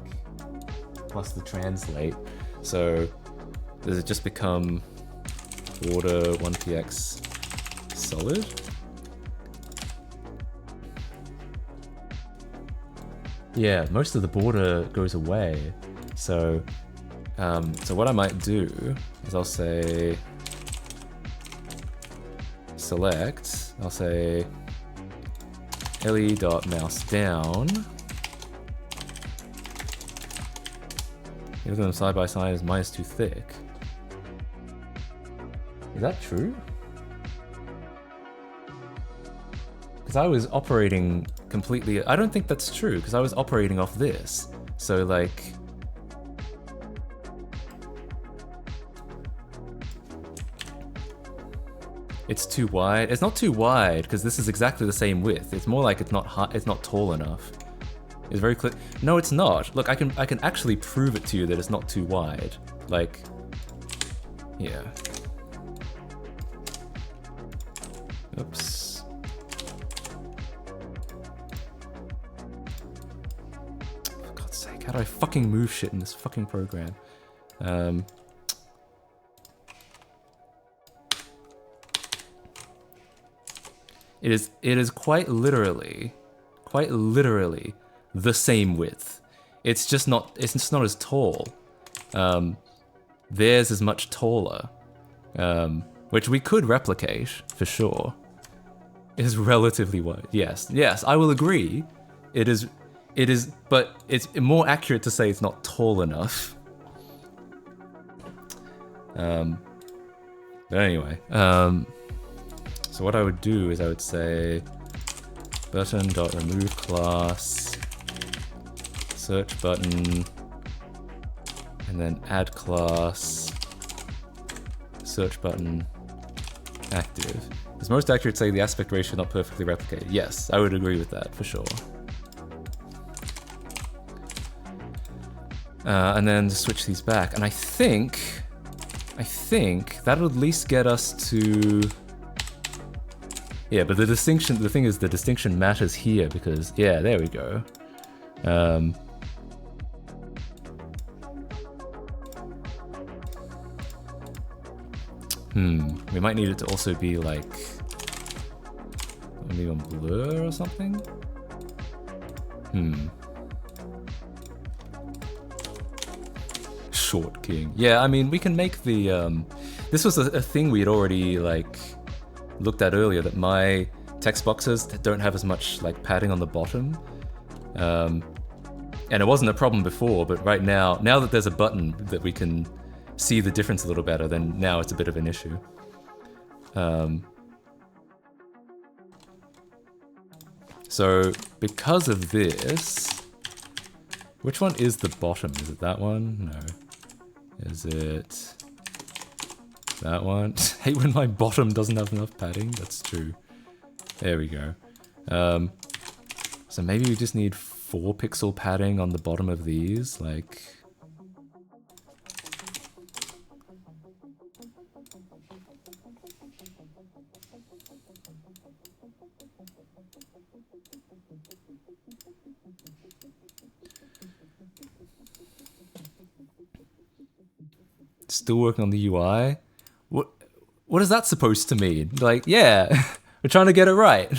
S1: plus the translate. So does it just become border 1px solid? Yeah, most of the border goes away. So so what I might do is I'll say select, I'll say le.mouse down. Look at them side by side is -2 thick. Is that true? Because I was operating completely... I don't think that's true, because I was operating off this. So like... It's too wide. It's not too wide, because this is exactly the same width. It's more like it's not high, it's not tall enough. It's very clear. No, it's not. Look, I can actually prove it to you that it's not too wide. Like, yeah. Oops. For God's sake, how do I fucking move shit in this fucking program? It is quite literally the same width. It's just not as tall. Theirs is much taller, which we could replicate for sure. It is relatively wide. Yes, I will agree. It is, but it's more accurate to say it's not tall enough. But anyway, so what I would do is I would say button.remove class, search button, and then add class, search button, active. Is most accurate to say the aspect ratio not perfectly replicated? Yes, I would agree with that for sure. And then switch these back, and I think that'll at least get us to... Yeah, but the thing is the distinction matters here because, yeah, there we go. We might need it to also be like, maybe on blur or something? Short king. Yeah, I mean, we can make the, this was a thing we had already, like, looked at earlier, that my text boxes don't have as much like padding on the bottom, and it wasn't a problem before, but right now that there's a button that we can see the difference a little better, then now it's a bit of an issue. So because of this, which one is the bottom? Is it that one? No. Is it that one? Hate when my bottom doesn't have enough padding. That's true. There we go. So maybe we just need 4 pixel padding on the bottom of these, like... Still working on the UI? What is that supposed to mean? Like, yeah, we're trying to get it right.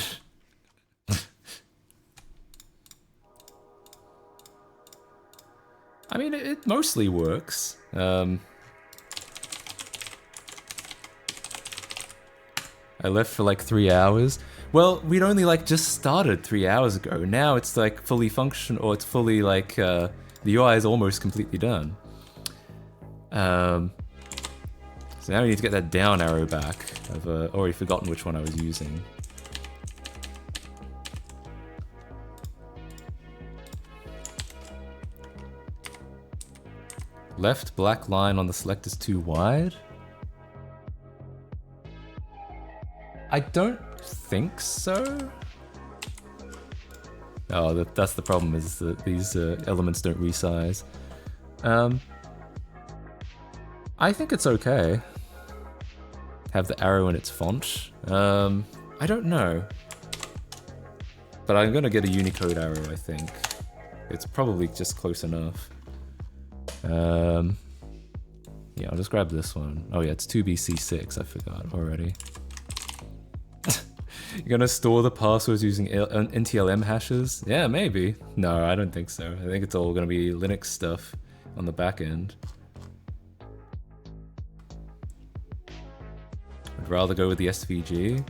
S1: I mean, it mostly works. I left for like 3 hours. Well, we'd only like just started 3 hours ago. Now it's like fully functional, or it's fully like, the UI is almost completely done. So now we need to get that down arrow back. I've already forgotten which one I was using. Left black line on the select is too wide? I don't think so. Oh, that's the problem, is that these elements don't resize. I think it's okay. Have the arrow in its font. I don't know. But I'm gonna get a Unicode arrow, I think. It's probably just close enough. Yeah, I'll just grab this one. Oh yeah, it's 2BC6, I forgot already. You're gonna store the passwords using NTLM hashes? Yeah, maybe. No, I don't think so. I think it's all gonna be Linux stuff on the back end. I'd rather go with the SVG.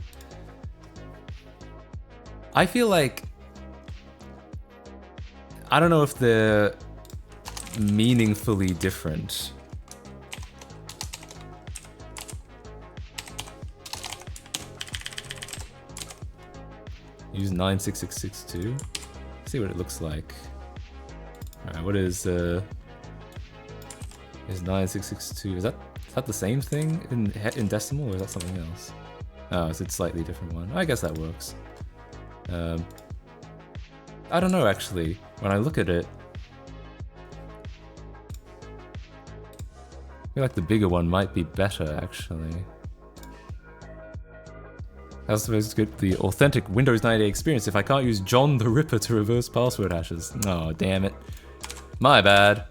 S1: I feel like... I don't know if they're meaningfully different. Use 96662. See what it looks like. Alright, what is 9662? Is that the same thing in decimal, or is that something else? Oh, it's a slightly different one. I guess that works. I don't know, actually. When I look at it, I feel like the bigger one might be better, actually. I was supposed to get the authentic Windows 98 experience if I can't use John the Ripper to reverse password hashes. Oh, damn it. My bad.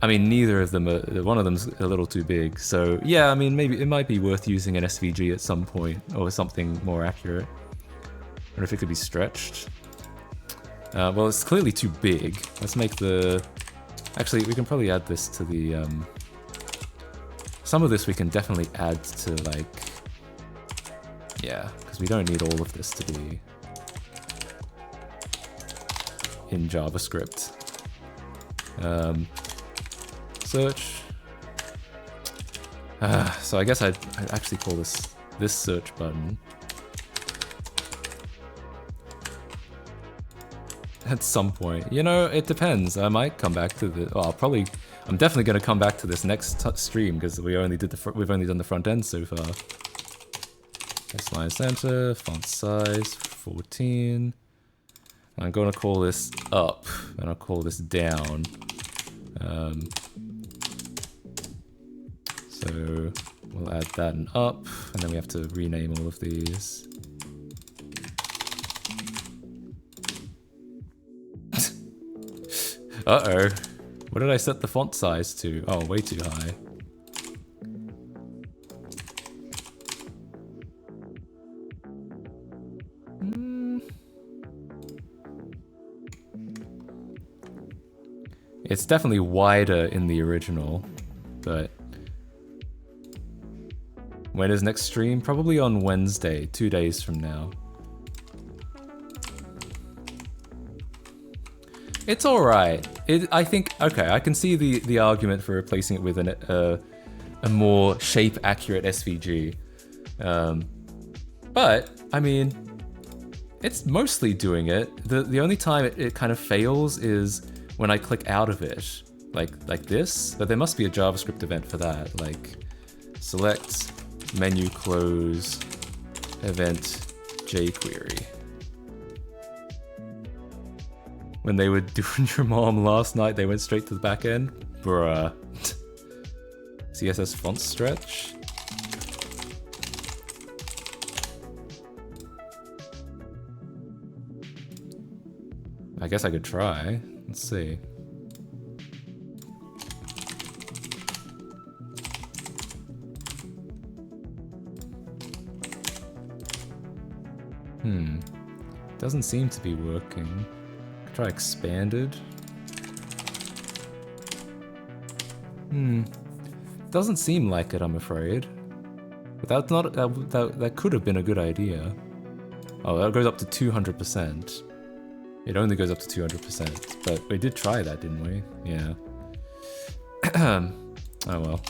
S1: I mean, neither of them are... One of them's a little too big, so... Yeah, I mean, maybe it might be worth using an SVG at some point, or something more accurate. I wonder if it could be stretched. Well, it's clearly too big. Let's make the... Actually, we can probably add this to the... Some of this we can definitely add to, like... Yeah, because we don't need all of this to be in JavaScript. Search. So I guess I'd actually call this search button. At some point. You know, it depends. I might come back to the... Well, I'm definitely going to come back to this next stream, because we've only done the front end so far. Line center, font size 14. I'm going to call this up, and I'll call this down. So we'll add that and up, and then we have to rename all of these. Uh-oh. What did I set the font size to? Oh, way too high. It's definitely wider in the original, but... When is next stream? Probably on Wednesday, 2 days from now. It's alright. I think, okay, I can see the argument for replacing it with a more shape-accurate SVG. But, I mean, it's mostly doing it. The only time it kind of fails is when I click out of it, like this, but there must be a JavaScript event for that, like select menu close event jQuery. When they were doing your mom last night, they went straight to the back end? Bruh. CSS font stretch? I guess I could try. Let's see. Doesn't seem to be working. Try expanded. Doesn't seem like it, I'm afraid. But that's not that could have been a good idea. Oh, that goes up to 200%. It only goes up to 200%, but we did try that, didn't we? Yeah. Oh well.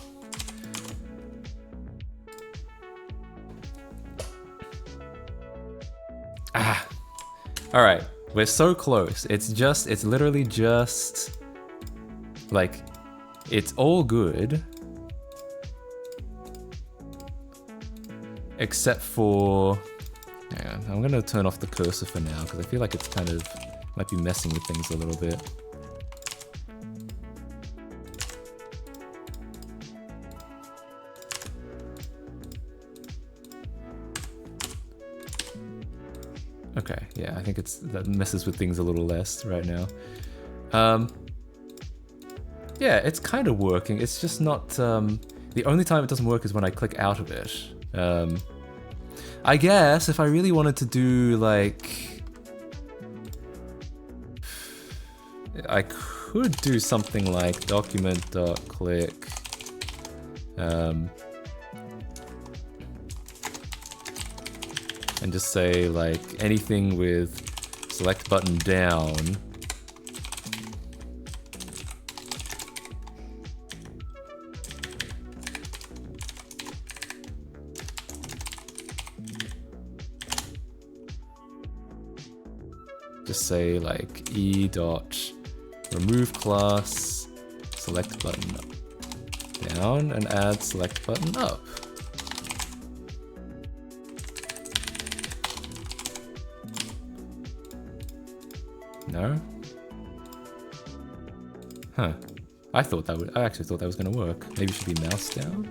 S1: Alright, we're so close. It's literally just, like, it's all good. Except for, hang on, I'm gonna turn off the cursor for now, because I feel like it's kind of, might be messing with things a little bit. Okay, yeah, I think that messes with things a little less right now. Yeah, it's kind of working. It's just not, the only time it doesn't work is when I click out of it. I guess if I really wanted to do, like, I could do something like document.click, and just say, like, anything with select button down. Just say, like, e.remove class select button down and add select button up. No? Huh. I actually thought that was gonna work. Maybe it should be mouse down?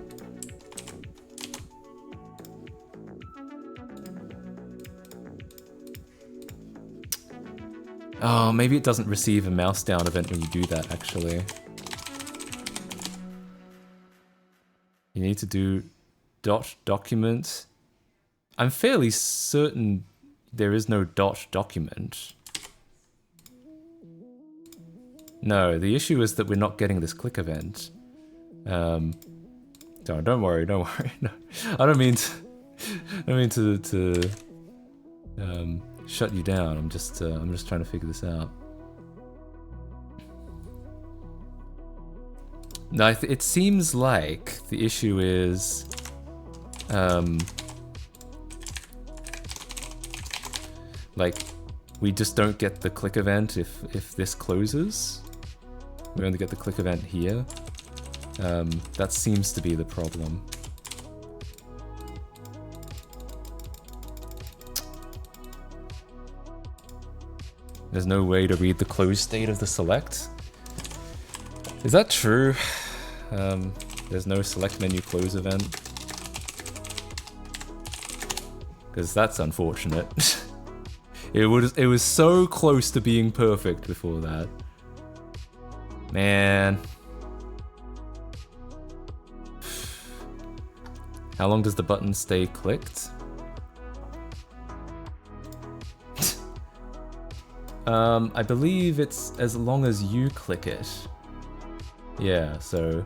S1: Oh, maybe it doesn't receive a mouse down event when you do that, actually. You need to do .document. I'm fairly certain there is no .document. No, the issue is that we're not getting this click event. Don't worry. No, I don't mean to shut you down. I'm just trying to figure this out. No, it seems like the issue is, like, we just don't get the click event if this closes. We only get the click event here. That seems to be the problem. There's no way to read the close state of the select. Is that true? There's no select menu close event. Because that's unfortunate. It was so close to being perfect before that. Man. How long does the button stay clicked? I believe it's as long as you click it. Yeah, so.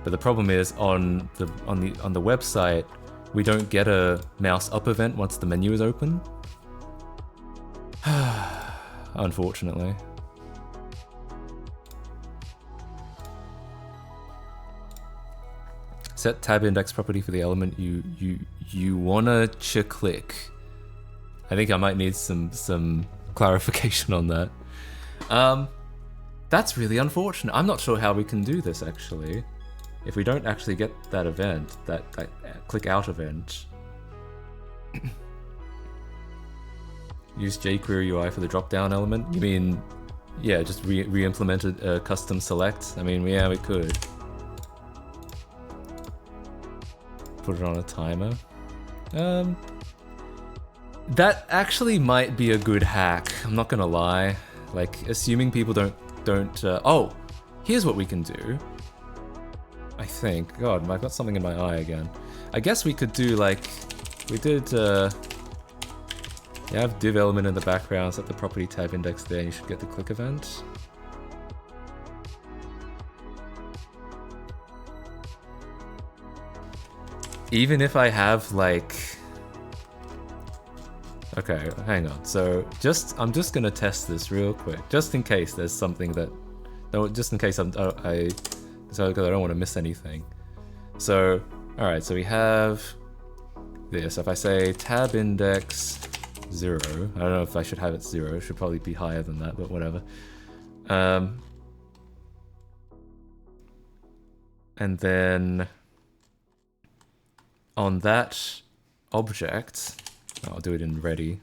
S1: But the problem is on the website, we don't get a mouse up event once the menu is open. unfortunately. Set tab index property for the element you wanna click. I think I might need some clarification on that. That's really unfortunate. I'm not sure how we can do this actually. If we don't actually get that event, that click out event. Use jQuery UI for the drop-down element? You mean, yeah, just re-implemented a custom select? I mean, yeah, we could. Put it on a timer. That actually might be a good hack. I'm not gonna lie. Like, assuming people don't. Oh, here's what we can do. I think. God, I've got something in my eye again. I guess we could do like we did. You have div element in the background, set the property tab index there, and you should get the click event. Even if I have like... Okay, hang on. So I'm just gonna test this real quick, just in case there's something that... No, just in case I don't want to miss anything. So, alright, so we have this. If I say tab index 0, I don't know if I should have it 0, it should probably be higher than that, but whatever. And then on that object, I'll do it in ready.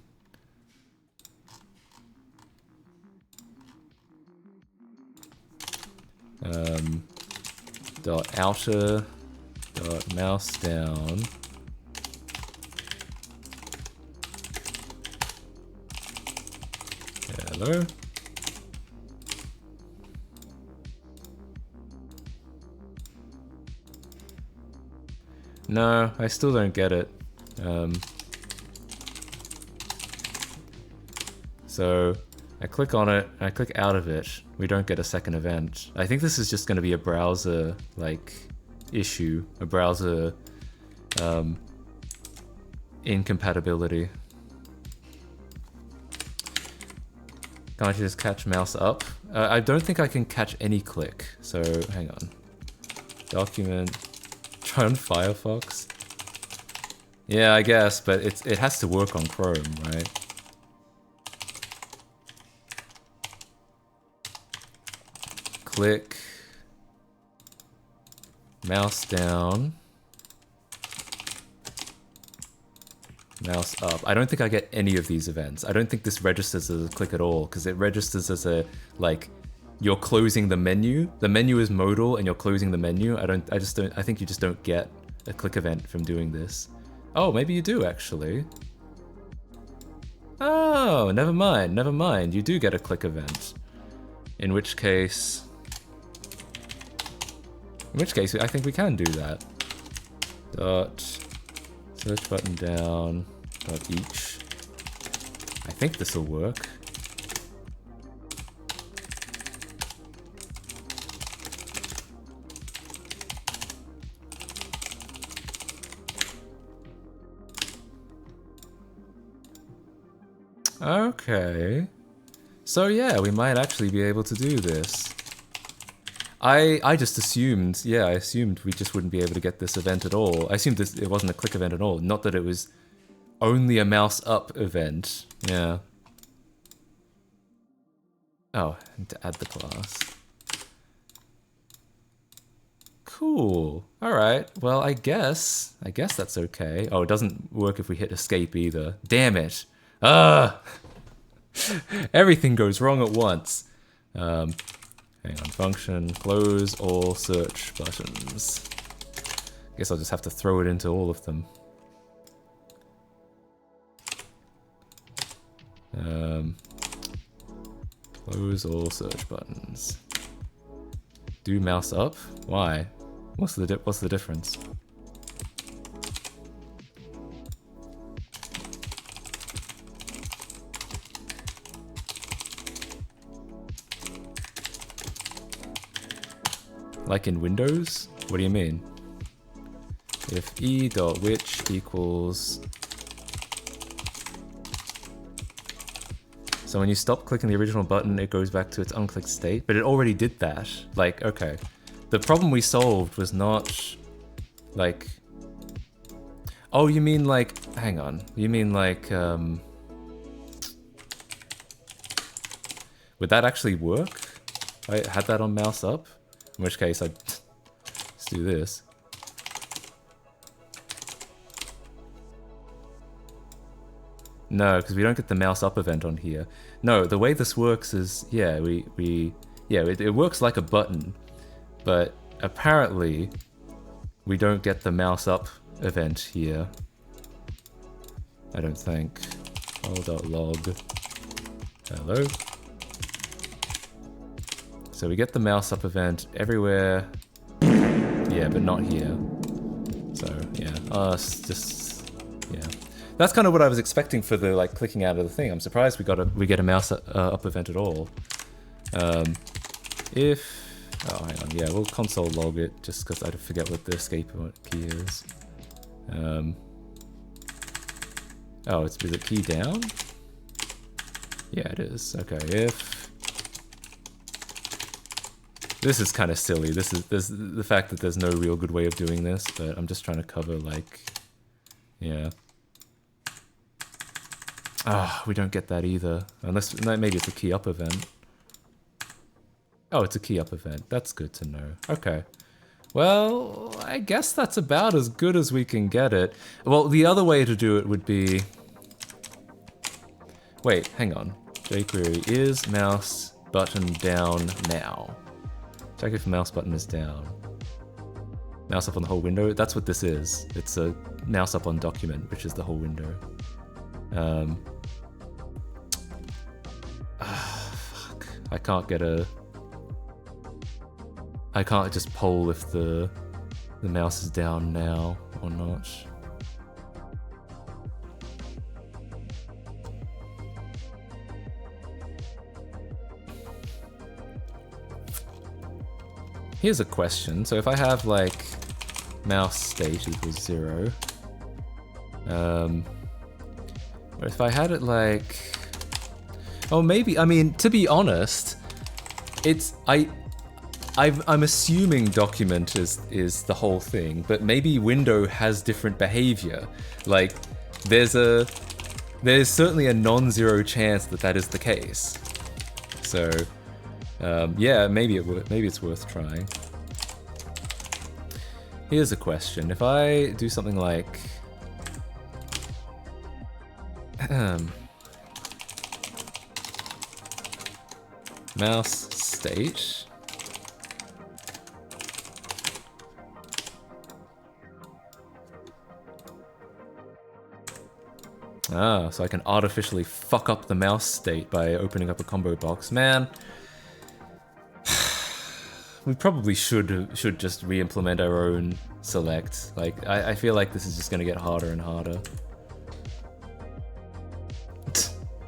S1: Dot outer dot mouse down hello. No, I still don't get it. So I click on it, I click out of it, we don't get a second event. I think this is just going to be a browser like issue, a browser incompatibility. Can't you just catch mouse up? I don't think I can catch any click, so hang on. Document, try on Firefox. Yeah, I guess, but it has to work on Chrome, right? Click, mouse down, mouse up. I don't think I get any of these events. I don't think this registers as a click at all, because it registers as a, like, you're closing the menu. The menu is modal and you're closing the menu. I think you just don't get a click event from doing this. Oh, maybe you do actually. Oh, never mind. You do get a click event. In which case I think we can do that. Dot search button down, dot each. I think this will work. Okay. So yeah, we might actually be able to do this. I just assumed, yeah, I assumed we just wouldn't be able to get this event at all. I assumed it wasn't a click event at all, not that it was only a mouse up event. Yeah. Oh, I need to add the class. Cool. Alright, well I guess that's okay. Oh, it doesn't work if we hit escape either. Damn it. Everything goes wrong at once. Hang on, function, close all search buttons. Guess I'll just have to throw it into all of them. Close all search buttons. Do mouse up? Why? What's the difference? Like in Windows? What do you mean? If e.which equals So when you stop clicking the original button, it goes back to its unclicked state, but it already did that. Like, okay. The problem we solved was not, like... Oh, you mean like... Hang on. You mean like, would that actually work? I had that on mouse up? In which case, I'd... Let's do this. No, because we don't get the mouse up event on here. No, the way this works is, yeah, it works like a button, but apparently we don't get the mouse up event here. I don't think. Log. Hello. So we get the mouse up event everywhere. Yeah, but not here. So yeah, yeah. That's kind of what I was expecting for the like clicking out of the thing. I'm surprised we get a mouse up event at all. Oh, hang on, yeah, we'll console log it just because I forget what the escape key is. Oh, is it key down? Yeah, it is. Okay, if this is kind of silly. There's the fact that there's no real good way of doing this, but I'm just trying to cover like, yeah. Ah, we don't get that either. Unless, maybe it's a key up event. Oh, it's a key up event. That's good to know. Okay. Well, I guess that's about as good as we can get it. Well, the other way to do it would be... Wait, hang on. jQuery is mouse button down now. Check if mouse button is down. Mouse up on the whole window? That's what this is. It's a mouse up on document, which is the whole window. Fuck. I can't just poll if the mouse is down now or not. Here's a question. So if I have like mouse state equals 0, or if I had it like, oh maybe, I mean, to be honest, it's I'm assuming document is the whole thing, but maybe window has different behavior. Like there's certainly a non-zero chance that is the case. So yeah, maybe it's worth trying. Here's a question. If I do something like mouse state so I can artificially fuck up the mouse state by opening up a combo box. Man, we probably should just re-implement our own select. Like, I feel like this is just gonna get harder and harder.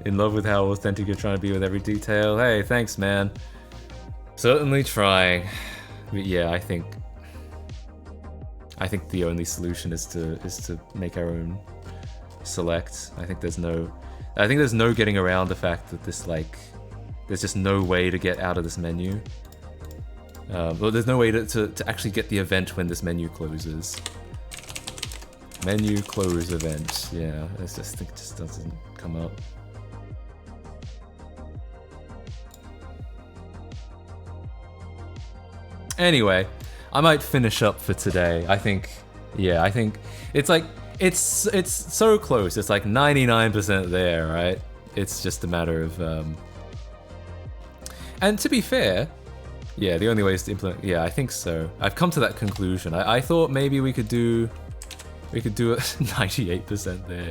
S1: In love with how authentic you're trying to be with every detail. Hey, thanks, man. Certainly trying. But yeah, I think the only solution is to make our own select. I think there's no getting around the fact that this, like, there's just no way to get out of this menu. Well, there's no way to actually get the event when this menu closes. Menu close event. Yeah, I just think it just doesn't come up. Anyway, I might finish up for today. I think it's like, it's so close. It's like 99% there, right? It's just a matter of, and to be fair, yeah, the only way is to implement, yeah, I think so. I've come to that conclusion. I thought maybe we could do it 98% there,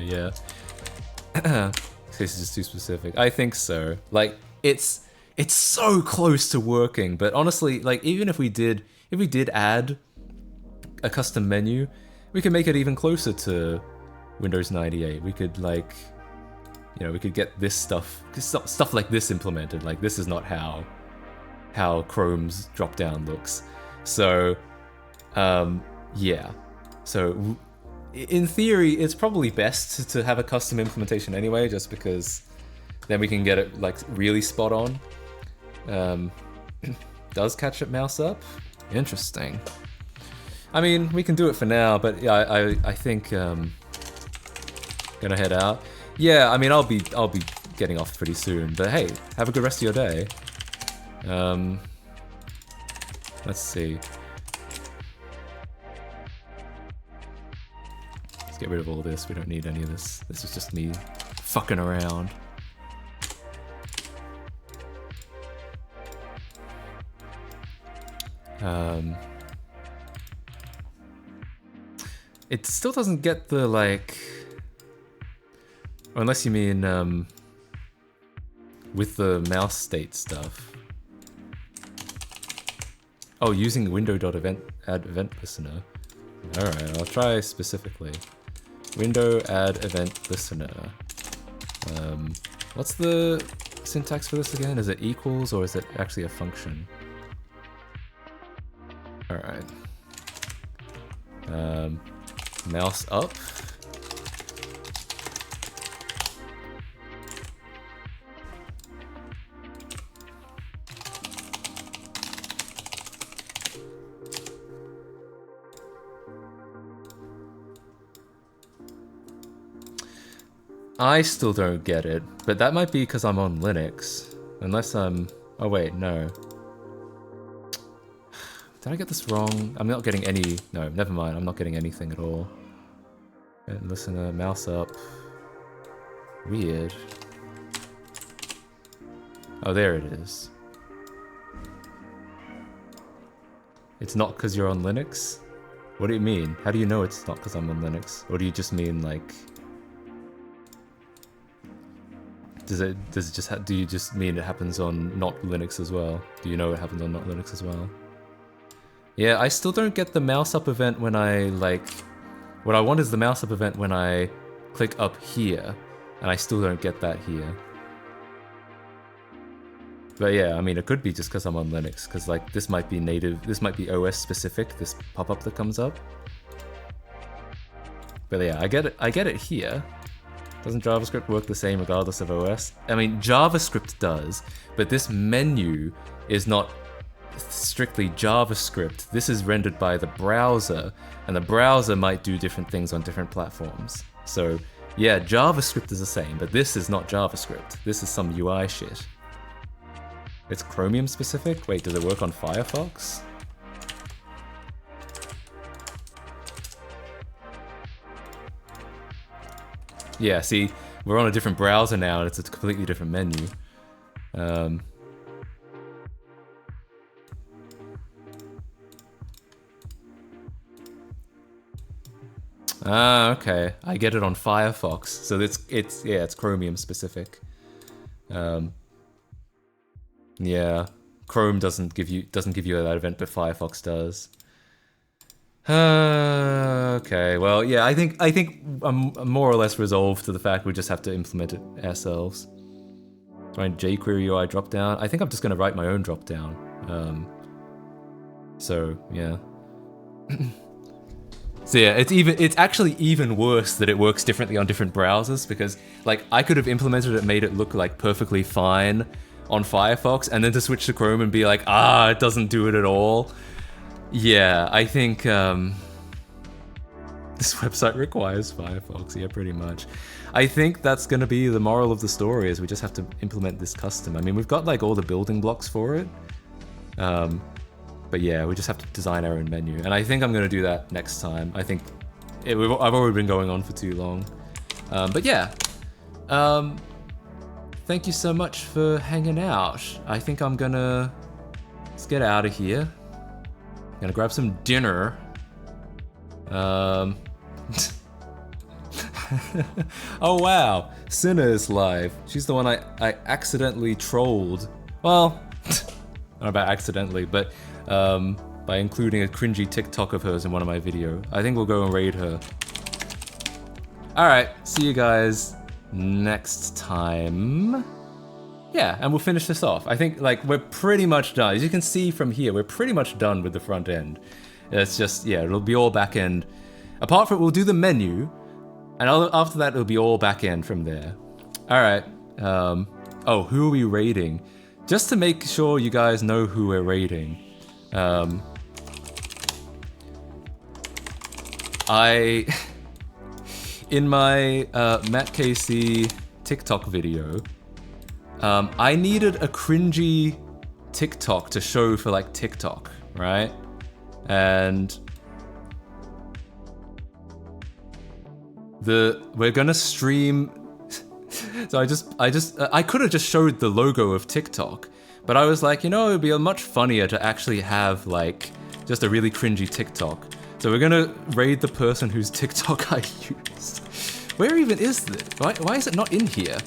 S1: yeah. This is just too specific. I think so. Like, it's so close to working, but honestly, like, even if we did add a custom menu, we could make it even closer to Windows 98. We could, like, you know, we could get this stuff like this implemented. Like, this is not how Chrome's drop-down looks. So, yeah. So, in theory, it's probably best to have a custom implementation anyway, just because then we can get it like really spot on. Does catch up mouse up? Interesting. I mean, we can do it for now, but yeah, I think gonna head out. Yeah, I mean, I'll be getting off pretty soon. But hey, have a good rest of your day. Let's see. Let's get rid of all this. We don't need any of this. This is just me fucking around. It still doesn't get the, like... Unless you mean, with the mouse state stuff. Oh, using window.event add event listener. Alright, I'll try specifically. Window add event listener. What's the syntax for this again? Is it equals or is it actually a function? Alright. Mouse up. I still don't get it, but that might be because I'm on Linux. Unless I'm... Oh wait, no. Did I get this wrong? I'm not getting any... No, never mind, I'm not getting anything at all. Listener, mouse up. Weird. Oh, there it is. It's not because you're on Linux? What do you mean? How do you know it's not because I'm on Linux? Or do you just mean like... Does it just do you just mean it happens on not Linux as well? Do you know it happens on not Linux as well? Yeah, I still don't get the mouse up event when I like... What I want is the mouse up event when I click up here, and I still don't get that here. But yeah, I mean, it could be just because I'm on Linux, because like this might be native, this might be OS specific, this pop-up that comes up. But yeah, I get it here. Doesn't JavaScript work the same regardless of OS? I mean, JavaScript does, but this menu is not strictly JavaScript. This is rendered by the browser, and the browser might do different things on different platforms. So yeah, JavaScript is the same, but this is not JavaScript. This is some UI shit. It's Chromium specific? Wait, does it work on Firefox? Yeah, see, we're on a different browser now, and it's a completely different menu. Okay. I get it on Firefox, so it's Chromium specific. Yeah, Chrome doesn't give you that event, but Firefox does. Okay, well, yeah, I think I'm more or less resolved to the fact we just have to implement it ourselves. Trying jQuery UI dropdown. I think I'm just gonna write my own dropdown. So yeah. So yeah, it's actually even worse that it works differently on different browsers, because like I could have implemented it, made it look like perfectly fine on Firefox, and then to switch to Chrome and be like, it doesn't do it at all. Yeah, I think this website requires Firefox, yeah, pretty much. I think that's gonna be the moral of the story, is we just have to implement this custom. I mean, we've got like all the building blocks for it. But yeah, we just have to design our own menu. And I think I'm gonna do that next time. I think I've already been going on for too long. But yeah, thank you so much for hanging out. I think let's get out of here. Gonna grab some dinner. Oh wow, Cinna is live. She's the one I accidentally trolled. Well, not about accidentally, but by including a cringy TikTok of hers in one of my videos. I think we'll go and raid her. Alright, see you guys next time. Yeah, and we'll finish this off. I think like we're pretty much done. As you can see from here, we're pretty much done with the front end. It's just, yeah, it'll be all back end. Apart from, we'll do the menu, and after that it'll be all back end from there. Alright, Oh, who are we raiding? Just to make sure you guys know who we're raiding. In my Matt KC TikTok video, I needed a cringy TikTok to show for like TikTok, right? And we're gonna stream. So I could have just showed the logo of TikTok, but I was like, you know, it'd be much funnier to actually have like just a really cringy TikTok. So we're gonna raid the person whose TikTok I used. Where even is this? Why is it not in here?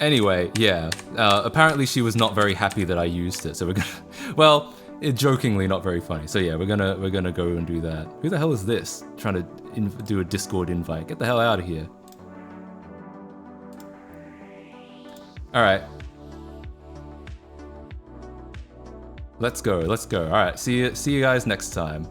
S1: Anyway, yeah. Apparently she was not very happy that I used it, so we're gonna. Well, jokingly not very funny. So yeah, we're gonna go and do that. Who the hell is this? Trying to do a Discord invite. Get the hell out of here. All right. Let's go. All right. See you guys next time.